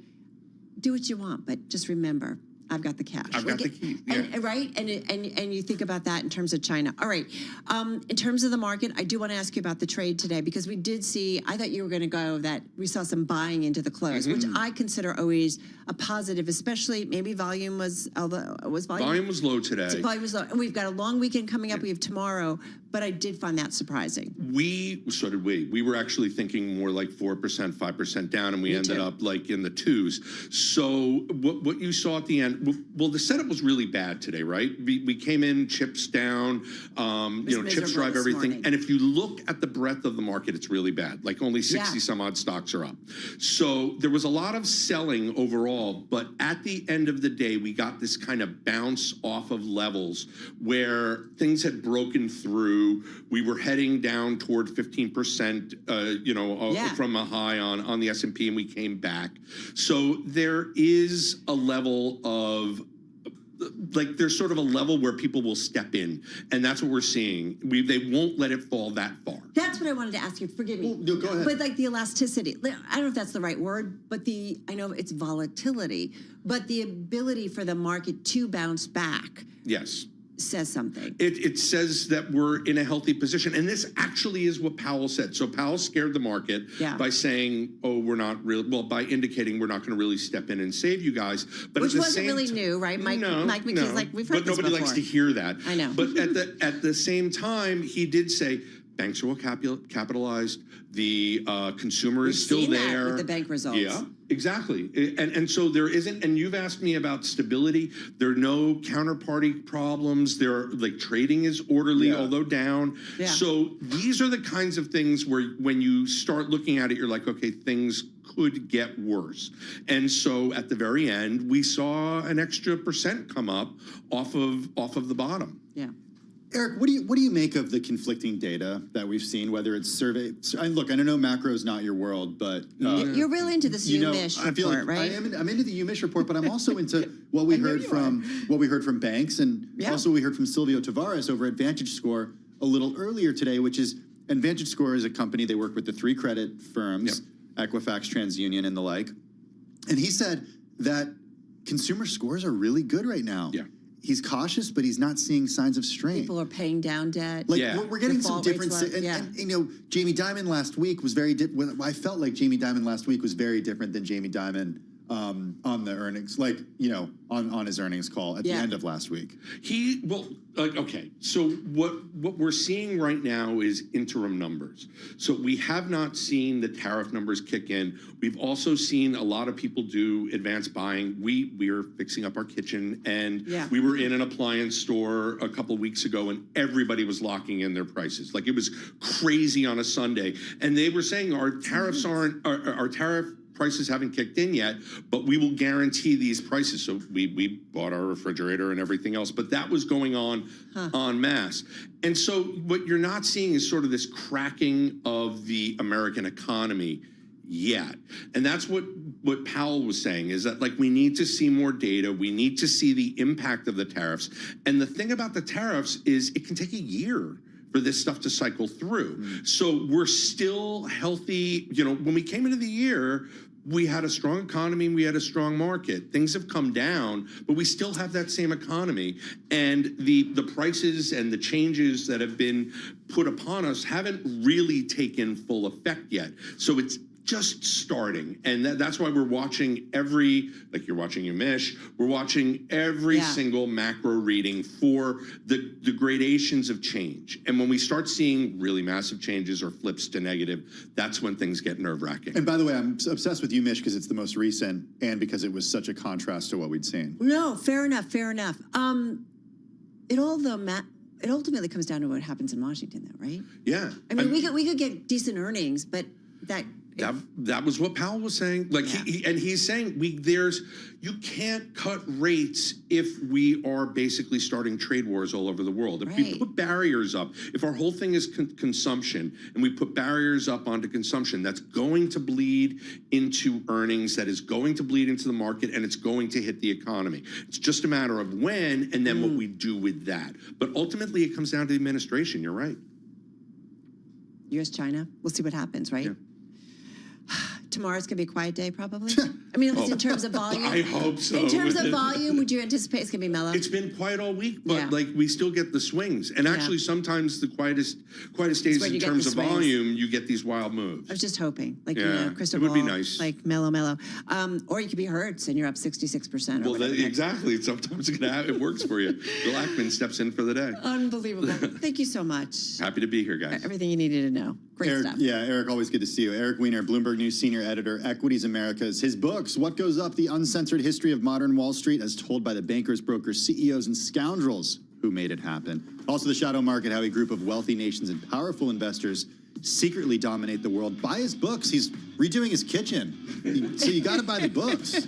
do what you want, but just remember, I've got the cash. I've got the key. Yeah. Right? And you think about that in terms of China. All right. In terms of the market, I do want to ask you about the trade today, because we did see, I thought you were going to go that we saw some buying into the close, which I consider always a positive, especially maybe volume was, although was volume. Volume was low today. Volume was low. And we've got a long weekend coming up. We have tomorrow. but I did find that surprising. So did we. We were actually thinking more like 4%, 5% down, and we ended up like in the 2s. So what you saw at the end, well, the setup was really bad today, right? We came in, chips down, chips drive everything. Morning. And if you look at the breadth of the market, it's really bad. Like only 60 some odd stocks are up. So there was a lot of selling overall, but at the end of the day, we got this kind of bounce off of levels where things had broken through. We were heading down toward 15%, from a high on the S&P, and we came back. So there is a level of, like, there's sort of a level where people will step in, and that's what we're seeing. They won't let it fall that far. That's what I wanted to ask you. Forgive me. Well, no, go ahead. But like the elasticity, I don't know if that's the right word, but I know it's volatility, but the ability for the market to bounce back. Yes. Says something. It says that we're in a healthy position. And this actually is what Powell said. So Powell scared the market by saying, we're not really, by indicating we're not going to really step in and save you guys. But which wasn't really new, right? Mike McKee's like, we've heard this before. But nobody likes to hear that. I know. But at the same time, he did say, banks are well capitalized. The consumer is still there. With the bank results. Yeah, exactly. And so there isn't, and you've asked me about stability. There are no counterparty problems. Trading is orderly, although down. Yeah. So these are the kinds of things where when you start looking at it, you're like, okay, things could get worse. And so at the very end, we saw an extra % come up off of the bottom. Yeah. Eric, what do you make of the conflicting data that we've seen, whether it's survey? Look, I know macro is not your world, but you're really into this UMISH report, right? I'm into the UMISH report, but I'm also into what we heard from banks, and also we heard from Silvio Tavares over at VantageScore a little earlier today, which is, and VantageScore is a company, they work with the 3 credit firms, Equifax, TransUnion, and the like, and he said that consumer scores are really good right now. Yeah. He's cautious, but he's not seeing signs of strain. People are paying down debt. We're getting some different. And Jamie Dimon last week was very different. I felt like Jamie Dimon last week was very different than Jamie Dimon on the earnings, on his earnings call at the end of last week. Okay. So what we're seeing right now is interim numbers. So we have not seen the tariff numbers kick in. We've also seen a lot of people do advanced buying. We are fixing up our kitchen, and we were in an appliance store a couple weeks ago, and everybody was locking in their prices. Like, it was crazy on a Sunday, and they were saying our tariffs our tariff prices haven't kicked in yet, but we will guarantee these prices. So we bought our refrigerator and everything else, but that was going on en masse. And so what you're not seeing is sort of this cracking of the American economy yet. And that's what Powell was saying, is that, like, we need to see more data. We need to see the impact of the tariffs. And the thing about the tariffs is it can take a year for this stuff to cycle through. So we're still healthy. When we came into the year, we had a strong economy and we had a strong market. Things have come down, but we still have that same economy. And the prices and the changes that have been put upon us haven't really taken full effect yet. So it's just starting. And that's why we're watching like you're watching UMISH, we're watching every single macro reading for the gradations of change. And when we start seeing really massive changes or flips to negative, that's when things get nerve-wracking. And by the way, I'm obsessed with UMISH because it's the most recent and because it was such a contrast to what we'd seen. No, fair enough. It ultimately comes down to what happens in Washington, though, right? Yeah. I mean, we could get decent earnings, but that was what Powell was saying. Like, he's saying you can't cut rates if we are basically starting trade wars all over the world. If we put barriers up, if our whole thing is consumption, and we put barriers up onto consumption, that's going to bleed into earnings, that is going to bleed into the market, and it's going to hit the economy. It's just a matter of when and then what we do with that. But ultimately, it comes down to the administration. You're right. U.S. China. We'll see what happens, right? Yeah. tomorrow's going to be a quiet day, probably? I mean, at least in terms of volume. I hope so. In terms of volume, would you anticipate it's going to be mellow? It's been quiet all week, but Yeah. like we still get the swings. And actually, sometimes the quietest days when in you get terms the of swings. volume, you get these wild moves. I was just hoping, like, Yeah, crystal it would be ball, nice. like mellow. Or you could be Hertz and you're up 66%. Or Well, whatever. exactly. Sometimes it works for you. Bill Ackman steps in for the day. Unbelievable. Thank you so much. Happy to be here, guys. Everything you needed to know. Great Eric, stuff. Yeah, Eric, always good to see you. Eric Weiner, Bloomberg News senior editor, Equities Americas. His books, What Goes Up, The Uncensored History of Modern Wall Street, as told by the bankers, brokers, CEOs, and scoundrels who made it happen. Also, The Shadow Market, how a group of wealthy nations and powerful investors secretly dominate the world. Buy his books. He's redoing his kitchen. So you got to buy the books.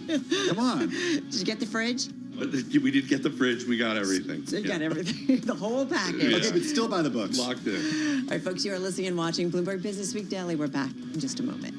Come on. Did you get the fridge? We did get the fridge. We got everything. So you got everything, the whole package. Yeah. Okay, but still buy the books. Locked in. All right, folks, you are listening and watching Bloomberg Business Week Daily. We're back in just a moment.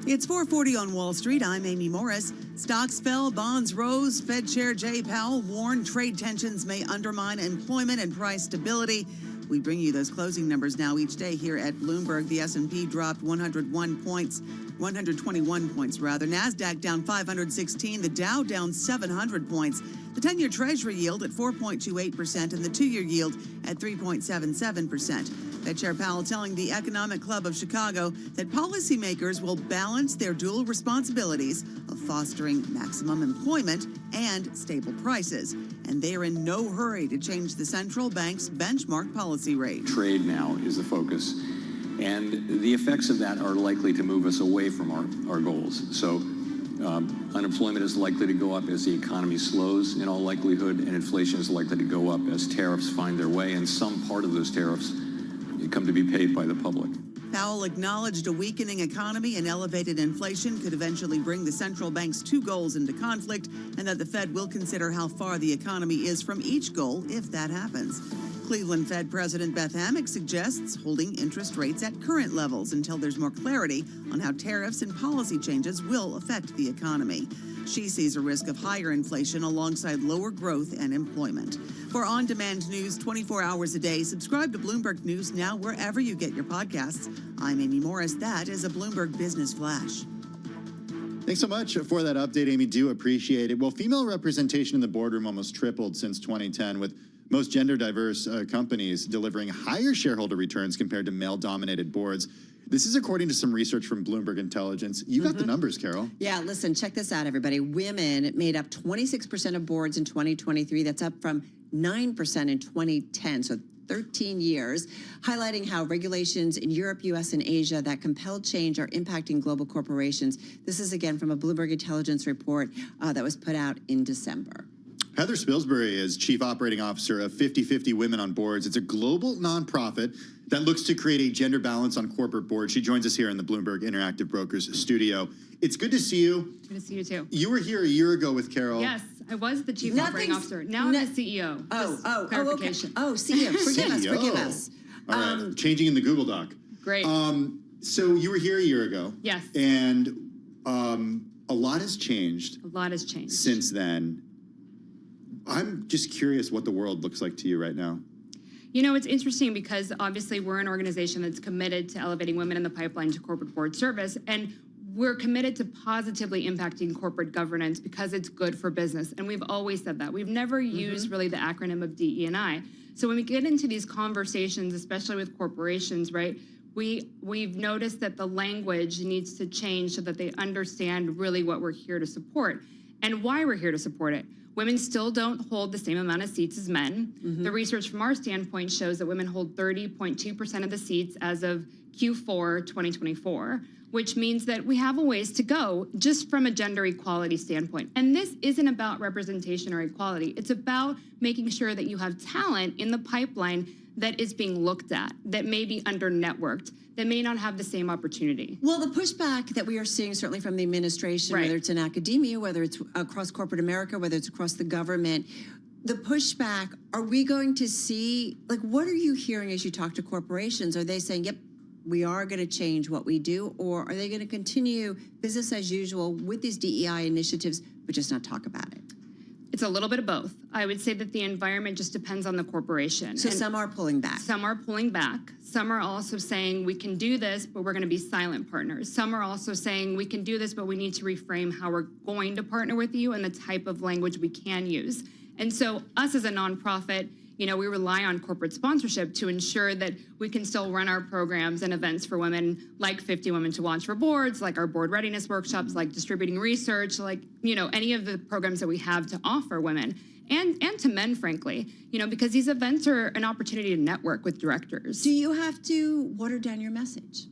It's 4:40 on Wall Street. I'm Amy Morris. Stocks fell, bonds rose. Fed Chair Jay Powell warned trade tensions may undermine employment and price stability. We bring you those closing numbers now each day here at Bloomberg. The S&P dropped 121 points. NASDAQ down 516. The Dow down 700 points. The 10-year Treasury yield at 4.28% and the 2-year yield at 3.77%. Fed Chair Powell telling the Economic Club of Chicago that policymakers will balance their dual responsibilities of fostering maximum employment and stable prices. And they are in no hurry to change the central bank's benchmark policy rate. Trade now is the focus. And the effects of that are likely to move us away from our goals. So unemployment is likely to go up as the economy slows in all likelihood, and inflation is likely to go up as tariffs find their way, and some part of those tariffs come to be paid by the public. Powell acknowledged a weakening economy and elevated inflation could eventually bring the central bank's two goals into conflict, and that the Fed will consider how far the economy is from each goal if that happens. Cleveland Fed President Beth Hammack suggests holding interest rates at current levels until there's more clarity on how tariffs and policy changes will affect the economy. She sees a risk of higher inflation alongside lower growth and employment. For on-demand news 24 hours a day, subscribe to Bloomberg News now wherever you get your podcasts. I'm Amy Morris. That is a Bloomberg Business Flash. Thanks so much for that update, Amy. Do appreciate it. Well, female representation in the boardroom almost tripled since 2010, with most gender-diverse companies delivering higher shareholder returns compared to male-dominated boards. This is according to some research from Bloomberg Intelligence. You got the numbers, Carol. Yeah, listen, check this out, everybody. Women made up 26% of boards in 2023. That's up from 9% in 2010, so 13 years, highlighting how regulations in Europe, U.S., and Asia that compelled change are impacting global corporations. This is, again, from a Bloomberg Intelligence report that was put out in December. Heather Spilsbury is Chief Operating Officer of 50/50 Women on Boards. It's a global nonprofit that looks to create a gender balance on corporate boards. She joins us here in the Bloomberg Interactive Brokers studio. It's good to see you. Good to see you, too. You were here a year ago with Carol. Yes, I was the Chief Operating Officer. Now I'm the CEO. Clarification. CEO. Forgive us. All right, changing in the Google Doc. Great. So you were here a year ago. Yes. And a lot has changed. A lot has changed. Since then. I'm just curious what the world looks like to you right now. You know, it's interesting because obviously we're an organization that's committed to elevating women in the pipeline to corporate board service, and we're committed to positively impacting corporate governance because it's good for business. And we've always said that. We've never used really the acronym of DE&I. So when we get into these conversations, especially with corporations, right, we've noticed that the language needs to change so that they understand really what we're here to support and why we're here to support it. Women still don't hold the same amount of seats as men. The research from our standpoint shows that women hold 30.2% of the seats as of Q4 2024, which means that we have a ways to go just from a gender equality standpoint. And this isn't about representation or equality. It's about making sure that you have talent in the pipeline that is being looked at, that may be under-networked, that may not have the same opportunity. Well, the pushback that we are seeing certainly from the administration, whether it's in academia, whether it's across corporate America, whether it's across the government, the pushback, are we going to see, like, what are you hearing as you talk to corporations? Are they saying, yep, we are going to change what we do, or are they going to continue business as usual with these DEI initiatives, but just not talk about it? It's a little bit of both. I would say that the environment just depends on the corporation. So some are pulling back. Some are pulling back. Some are also saying we can do this, but we're going to be silent partners. Some are also saying we can do this, but we need to reframe how we're going to partner with you and the type of language we can use. And so us as a nonprofit, you know, we rely on corporate sponsorship to ensure that we can still run our programs and events for women, like 50 Women to Watch for Boards, like our board readiness workshops, like distributing research, like, you know, any of the programs that we have to offer women and to men, frankly, you know, because these events are an opportunity to network with directors. Do you have to water down your message?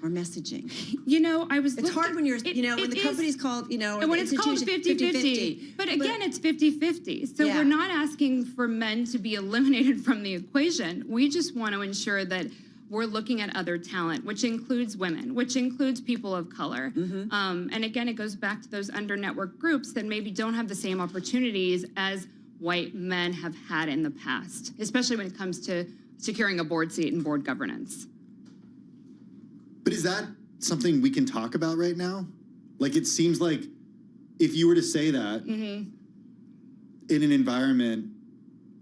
Or messaging? You know, it's hard when you're, you know, when the company's called, you know, and when it's called 50-50. But again, it's 50-50. So we're not asking for men to be eliminated from the equation. We just want to ensure that we're looking at other talent, which includes women, which includes people of color. And again, it goes back to those under-networked groups that maybe don't have the same opportunities as white men have had in the past, especially when it comes to securing a board seat and board governance. But is that something we can talk about right now? Like, it seems like if you were to say that in an environment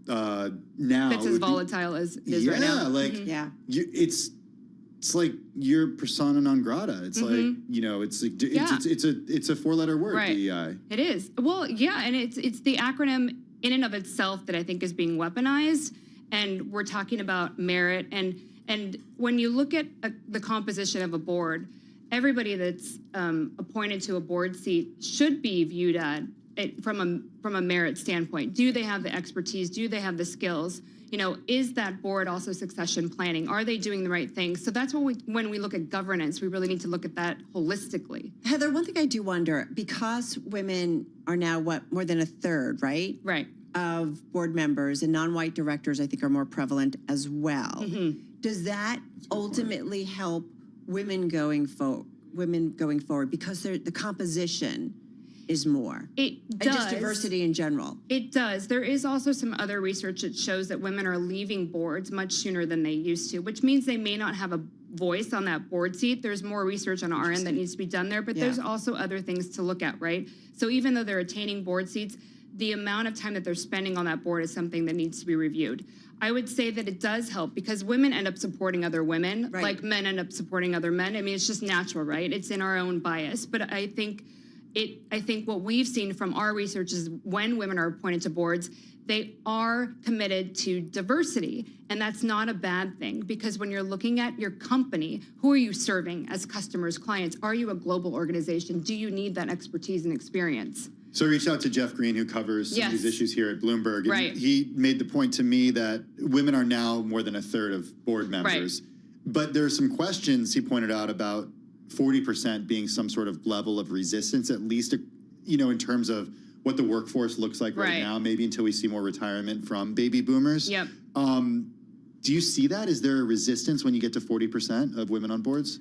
now, That's as volatile as it is right now. It's like you're persona non grata. It's like, you know, it's a 4-letter word, Right. DEI. It is. Well, yeah, and it's the acronym in and of itself that I think is being weaponized, and we're talking about merit. And when you look at the composition of a board, everybody that's appointed to a board seat should be viewed at it from a merit standpoint. Do they have the expertise? Do they have the skills? You know, is that board also succession planning? Are they doing the right things? So that's what when we look at governance, we really need to look at that holistically. Heather, one thing I do wonder, because women are now more than a third, right? Right. Of board members, and non-white directors, I think, are more prevalent as well. Does that ultimately help women going forward because the composition is more? It does. And just diversity in general. It does. There is also some other research that shows that women are leaving boards much sooner than they used to, which means they may not have a voice on that board seat. There's more research on our end that needs to be done there, but there's also other things to look at, right? So even though they're attaining board seats, the amount of time that they're spending on that board is something that needs to be reviewed. I would say that it does help because women end up supporting other women, like men end up supporting other men. I mean, it's just natural, right? It's in our own bias. But I think what we've seen from our research is when women are appointed to boards, they are committed to diversity. And that's not a bad thing because when you're looking at your company, who are you serving as customers, clients? Are you a global organization? Do you need that expertise and experience? So I reached out to Jeff Green, who covers some of these issues here at Bloomberg. And he made the point to me that women are now more than a third of board members. But there are some questions he pointed out about 40% being some sort of level of resistance, at least, you know, in terms of what the workforce looks like right now, maybe until we see more retirement from baby boomers. Yep. Do you see that? Is there a resistance when you get to 40% of women on boards?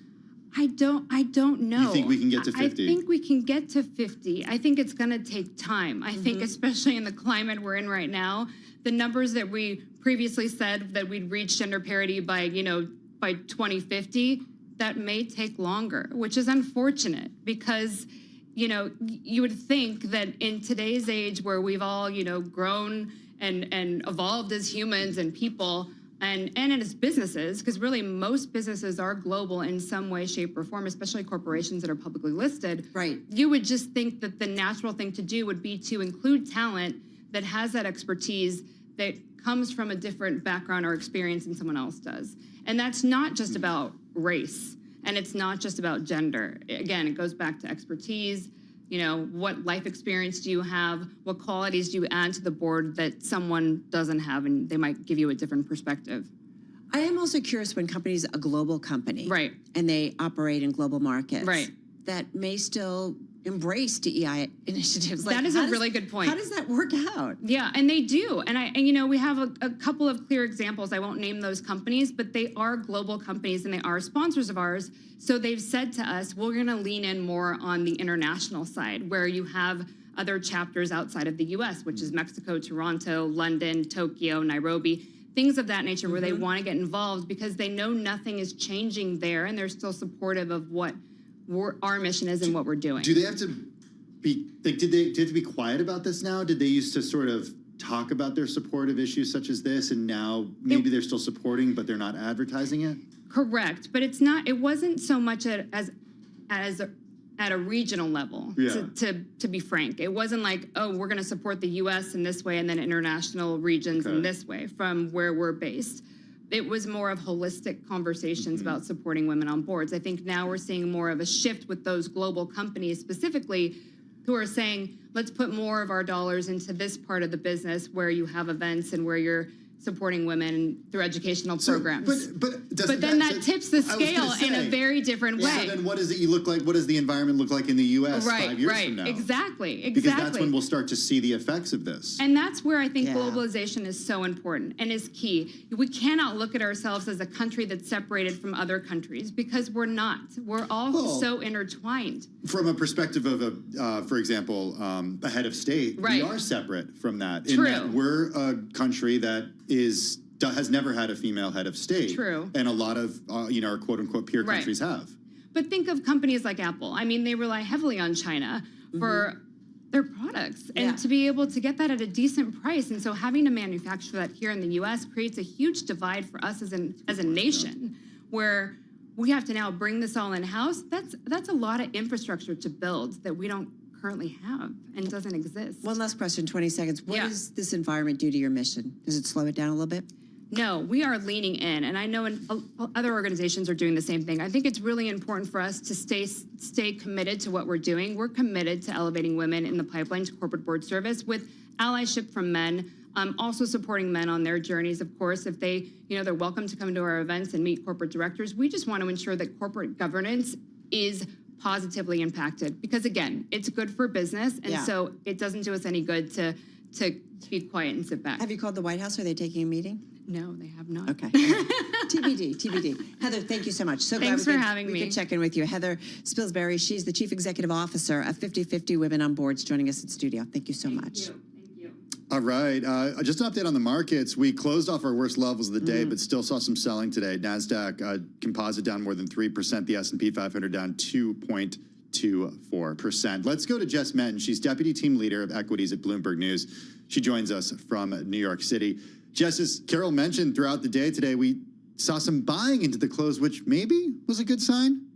I don't know. You think we can get to 50? I think we can get to 50. I think it's going to take time. I think especially in the climate we're in right now, the numbers that we previously said that we'd reach gender parity by 2050, that may take longer, which is unfortunate because, you know, you would think that in today's age where we've all, you know, grown and evolved as humans and people, and as businesses, because really most businesses are global in some way, shape, or form, especially corporations that are publicly listed. Right. You would just think that the natural thing to do would be to include talent that has that expertise that comes from a different background or experience than someone else does. And that's not just about race, and it's not just about gender. Again, it goes back to expertise. You know, what life experience do you have? What qualities do you add to the board that someone doesn't have, and they might give you a different perspective? I am also curious when companies, a global company, and they operate in global markets, that may still embrace DEI initiatives. That is a really good point. How does that work out? Yeah, and they do. And you know, we have a couple of clear examples. I won't name those companies, but they are global companies and they are sponsors of ours. So they've said to us, we're going to lean in more on the international side where you have other chapters outside of the US, which is Mexico, Toronto, London, Tokyo, Nairobi, things of that nature where they want to get involved because they know nothing is changing there and they're still supportive of what our mission is and what we're doing. Do they have to be, like, did they have to be quiet about this now? Did they used to sort of talk about their support of issues such as this and now maybe they're still supporting but they're not advertising it? Correct, but it wasn't so much as at a regional level, to be frank. It wasn't like, oh, we're going to support the U.S. in this way and then international regions in this way from where we're based. It was more of holistic conversations about supporting women on boards. I think now we're seeing more of a shift with those global companies specifically who are saying, let's put more of our dollars into this part of the business where you have events and where you're supporting women through educational programs. But then that tips the scale in a very different way. So then what does it look like? What does the environment look like in the U.S. 5 years from now? Exactly. Because that's when we'll start to see the effects of this. And that's where I think globalization is so important and is key. We cannot look at ourselves as a country that's separated from other countries because we're not. We're all so intertwined. From a perspective of, for example, a head of state, we are separate from that. True. In that we're a country that has never had a female head of state. True. And a lot of, our quote-unquote peer countries have. But think of companies like Apple. I mean, they rely heavily on China for their products, and to be able to get that at a decent price. And so having to manufacture that here in the U.S. creates a huge divide for us as a nation, where we have to now bring this all in-house. That's a lot of infrastructure to build that we don't currently have and doesn't exist. One last question, 20 seconds. What does this environment do to your mission? Does it slow it down a little bit? No, we are leaning in, and I know other organizations are doing the same thing. I think it's really important for us to stay committed to what we're doing. We're committed to elevating women in the pipeline to corporate board service with allyship from men, also supporting men on their journeys, of course. If they, they're welcome to come to our events and meet corporate directors. We just want to ensure that corporate governance is positively impacted, because again, it's good for business, and so it doesn't do us any good to be quiet and sit back. Have you called the White House? Are they taking a meeting? No, they have not. Okay. TBD. Heather, thank you so much. So Thanks glad for having me. We could check in with you. Heather Spilsbury, she's the Chief Executive Officer of 50/50 Women on Boards, joining us in studio. Thank you so much. Thank you. All right. Just an update on the markets. We closed off our worst levels of the day, but still saw some selling today. NASDAQ composite down more than 3%. The S&P 500 down 2.24%. Let's go to Jess Menton. She's Deputy Team Leader of Equities at Bloomberg News. She joins us from New York City. Jess, as Carol mentioned throughout the day today, we saw some buying into the close, which maybe was a good sign.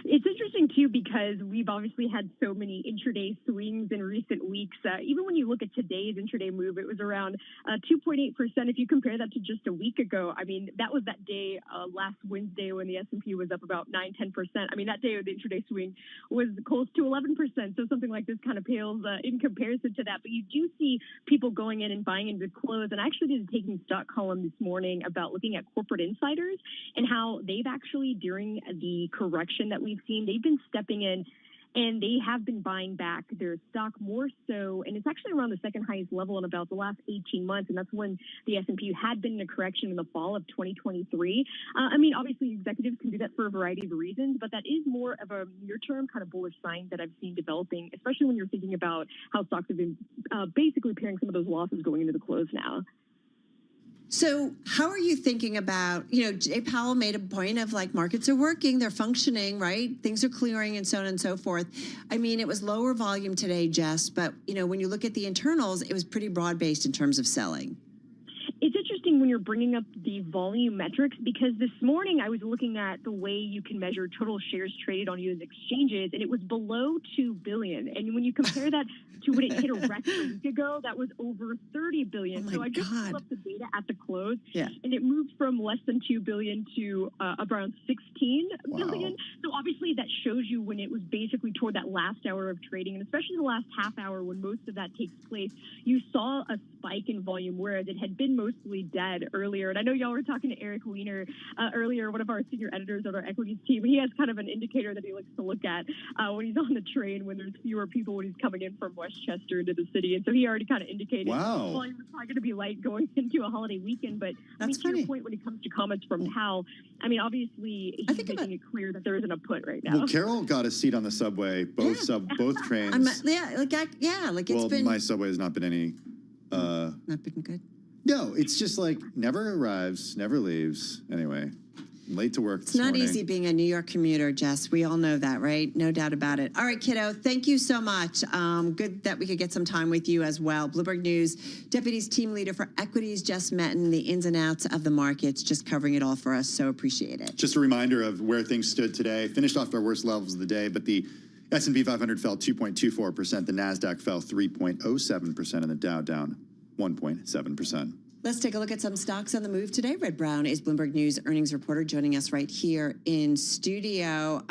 It's interesting, too, because we've obviously had so many intraday swings in recent weeks. Even when you look at today's intraday move, it was around 2.8%. If you compare that to just a week ago, I mean, that was that day last Wednesday when the S&P was up about 9-10%. I mean, that day of the intraday swing was close to 11%. So something like this kind of pales in comparison to that. But you do see people going in and buying into close. And I actually did a Taking Stock column this morning about looking at corporate insiders and how they've actually, during the correction that we've seen, they've been stepping in and they have been buying back their stock more so, and it's actually around the second highest level in about the last 18 months, and that's when the S&P had been in a correction in the fall of 2023. I mean, obviously executives can do that for a variety of reasons, but that is more of a near-term kind of bullish sign that I've seen developing, especially when you're thinking about how stocks have been basically pairing some of those losses going into the close now. So how are you thinking about, Jay Powell made a point of like markets are working, they're functioning, right? Things are clearing and so on and so forth. I mean, it was lower volume today, Jess, but, when you look at the internals, it was pretty broad-based in terms of selling. It's interesting when you're bringing up the volume metrics, because this morning I was looking at the way you can measure total shares traded on U.S. exchanges, and it was below 2 billion. And when you compare that to when it hit a record a week ago, that was over 30 billion. So I just pulled up the data at the close, and it moved from less than 2 billion to around 16 billion. So obviously that shows you when it was basically toward that last hour of trading, and especially the last half hour when most of that takes place, you saw a spike in volume, whereas it had been mostly dead earlier. And I know y'all were talking to Eric Weiner earlier, one of our senior editors on our equities team. He has kind of an indicator that he likes to look at when he's on the train, when there's fewer people, when he's coming in from Westchester into the city. And so he already kind of indicated volume was probably going to be light going into a holiday weekend. But I mean, to your point, when it comes to comments from Powell, I mean, obviously he's making it clear that there isn't a put right now. Well, Carol got a seat on the subway, both trains. It's been. My subway has not been any. Not been good. No, it's just like never arrives, never leaves. Anyway, late to work It's not easy being a New York commuter, Jess. We all know that, right? No doubt about it. All right, kiddo, thank you so much. Good that we could get some time with you as well. Bloomberg News, Deputy's Team Leader for Equities, Jess Menton, the ins and outs of the markets, just covering it all for us. So appreciate it. Just a reminder of where things stood today. Finished off our worst levels of the day, but the S&P 500 fell 2.24%. The NASDAQ fell 3.07%, and the Dow down 1.7%. Let's take a look at some stocks on the move today. Red Brown is Bloomberg News earnings reporter joining us right here in studio.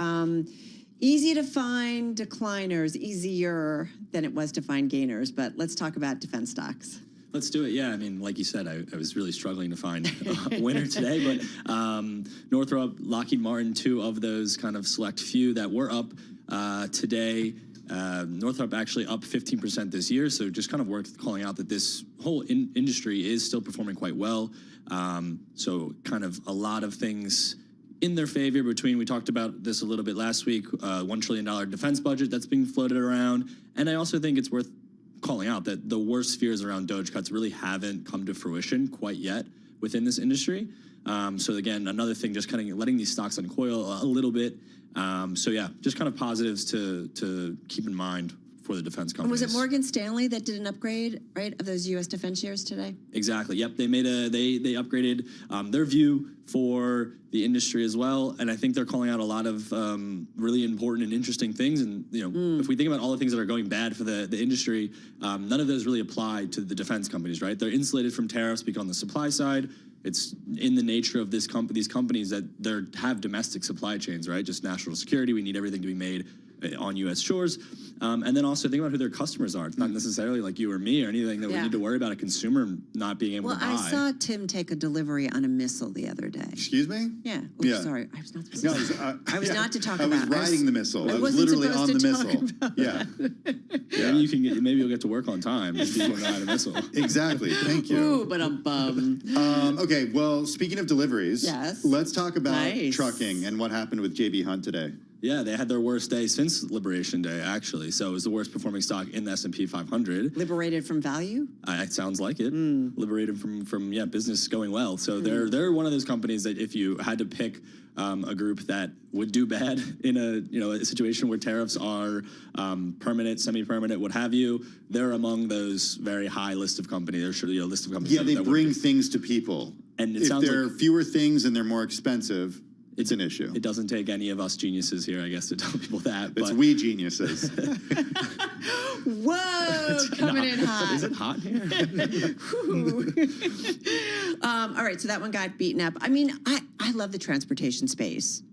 Easy to find decliners, easier than it was to find gainers, but let's talk about defense stocks. Let's do it. Yeah, I mean, like you said, I was really struggling to find a winner today, but Northrop, Lockheed Martin, two of those kind of select few that were up today. Northrop actually up 15% this year, so just kind of worth calling out that this whole industry is still performing quite well. So kind of a lot of things in their favor between, we talked about this a little bit last week, $1 trillion defense budget that's being floated around. And I also think it's worth calling out that the worst fears around DOGE cuts really haven't come to fruition quite yet. within this industry. So again, another thing, just kind of letting these stocks uncoil a little bit. So yeah, just kind of positives to keep in mind for the defense companies. And was it Morgan Stanley that did an upgrade, right, of those U.S. defense shares today? Exactly. Yep. They made they upgraded their view for the industry as well, and I think they're calling out a lot of really important and interesting things. And if we think about all the things that are going bad for the industry, none of those really apply to the defense companies, right? They're insulated from tariffs because on the supply side, it's in the nature of these companies that they have domestic supply chains, right? Just national security. We need everything to be made on U.S. shores. And then also think about who their customers are. It's not necessarily like you or me or anything that we need to worry about a consumer not being able to buy. Well, I saw Tim take a delivery on a missile the other day. Excuse me? Yeah. Oops, Yeah. Sorry. I was not supposed to. I was not to talk I about. was riding the missile. I was wasn't literally on supposed the to missile. talk Yeah. Maybe you'll get to work on time if you don't know how to missile. Exactly. Thank you. Ooh, but I'm bummed. Okay, well, speaking of deliveries, Yes. let's talk about Nice. trucking and what happened with JB Hunt today. Yeah, they had their worst day since Liberation Day, actually. So it was the worst performing stock in the S&P 500. Liberated from value? It sounds like it. Liberated from business going well. So they're one of those companies that if you had to pick a group that would do bad in a situation where tariffs are permanent, semi-permanent, what have you, they're among those very high list of companies. There's a list of companies. Yeah, they bring things to people. And it if sounds there are like fewer things and they're more expensive, it's an issue. It doesn't take any of us geniuses here, I guess, to tell people that. It's we geniuses. Whoa, coming in hot. Is it hot here? All right, so that one got beaten up. I mean, I love the transportation space.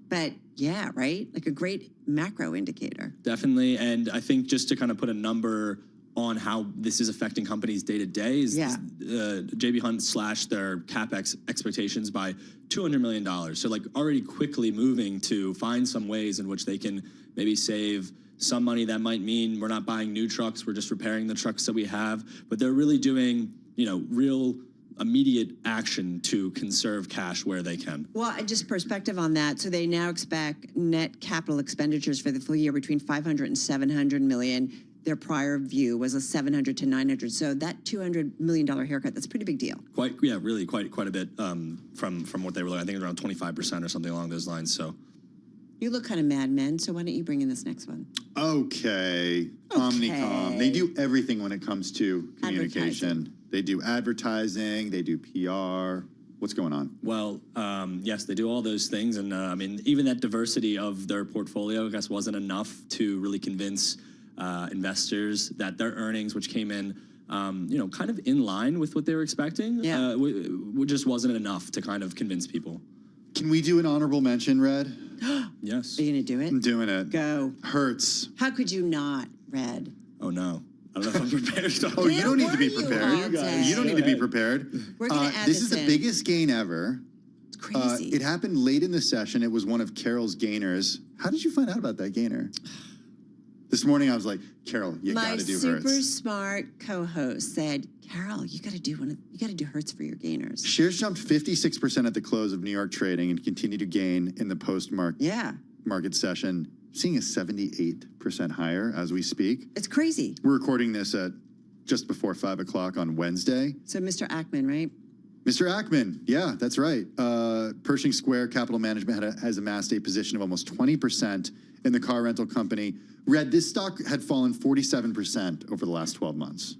But yeah, right? Like a great macro indicator. Definitely. And I think just to kind of put a number on how this is affecting companies day to day is JB Hunt slashed their CapEx expectations by $200 million. So like already quickly moving to find some ways in which they can maybe save some money. That might mean we're not buying new trucks, we're just repairing the trucks that we have. But they're really doing, real immediate action to conserve cash where they can. Well, and just perspective on that. So they now expect net capital expenditures for the full year between 500 and 700 million. Their prior view was a 700 to 900. So that $200 million haircut, that's a pretty big deal. Really quite a bit from what they were. I think around 25% or something along those lines. So you look kind of Mad Men. So why don't you bring in this next one? Okay. Omnicom. They do everything when it comes to communication. They do advertising. They do PR. What's going on? Well, yes, they do all those things. And I mean, even that diversity of their portfolio, I guess, wasn't enough to really convince investors that their earnings, which came in, kind of in line with what they were expecting, just wasn't enough to kind of convince people. Can we do an honorable mention, Red? Yes. Are you going to do it? I'm doing it. Go. Hertz. How could you not, Red? Oh, no. I don't know if I'm prepared to talk. Oh, you don't need to be prepared. You don't need to be prepared. We're going to add this this is the in. biggest gain ever. It's crazy. It happened late in the session. It was one of Carol's gainers. How did you find out about that gainer? This morning I was like, Carol, you got to do Hertz. My super smart co-host said, Carol, you got to do Hertz for your gainers. Shares jumped 56% at the close of New York trading and continue to gain in the post-market session, seeing a 78% higher as we speak. It's crazy. We're recording this at just before 5 o'clock on Wednesday. So Mr. Ackman, right? Mr. Ackman, yeah, that's right. Pershing Square Capital Management has amassed a position of almost 20% in the car rental company. Red, this stock had fallen 47% over the last 12 months.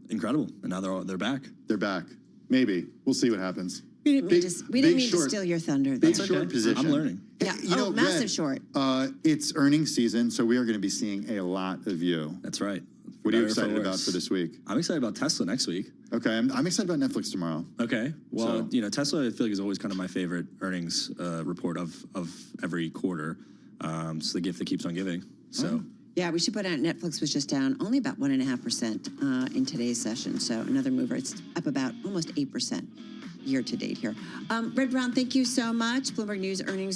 Incredible. And now they're back. They're back. Maybe. We'll see what happens. We didn't mean to steal your thunder. Big There. short position. I'm learning. Yeah. Massive short. It's earnings season, so we are going to be seeing a lot of you. That's right. What are you excited about for this week? I'm excited about Tesla next week. Okay, I'm excited about Netflix tomorrow. Okay. Well, Tesla, I feel like is always kind of my favorite earnings report of every quarter. It's the gift that keeps on giving. So. Yeah, we should put out Netflix was just down only about 1.5% in today's session. So another mover. It's up about almost 8% year to date here. Red Brown, thank you so much. Bloomberg News earnings.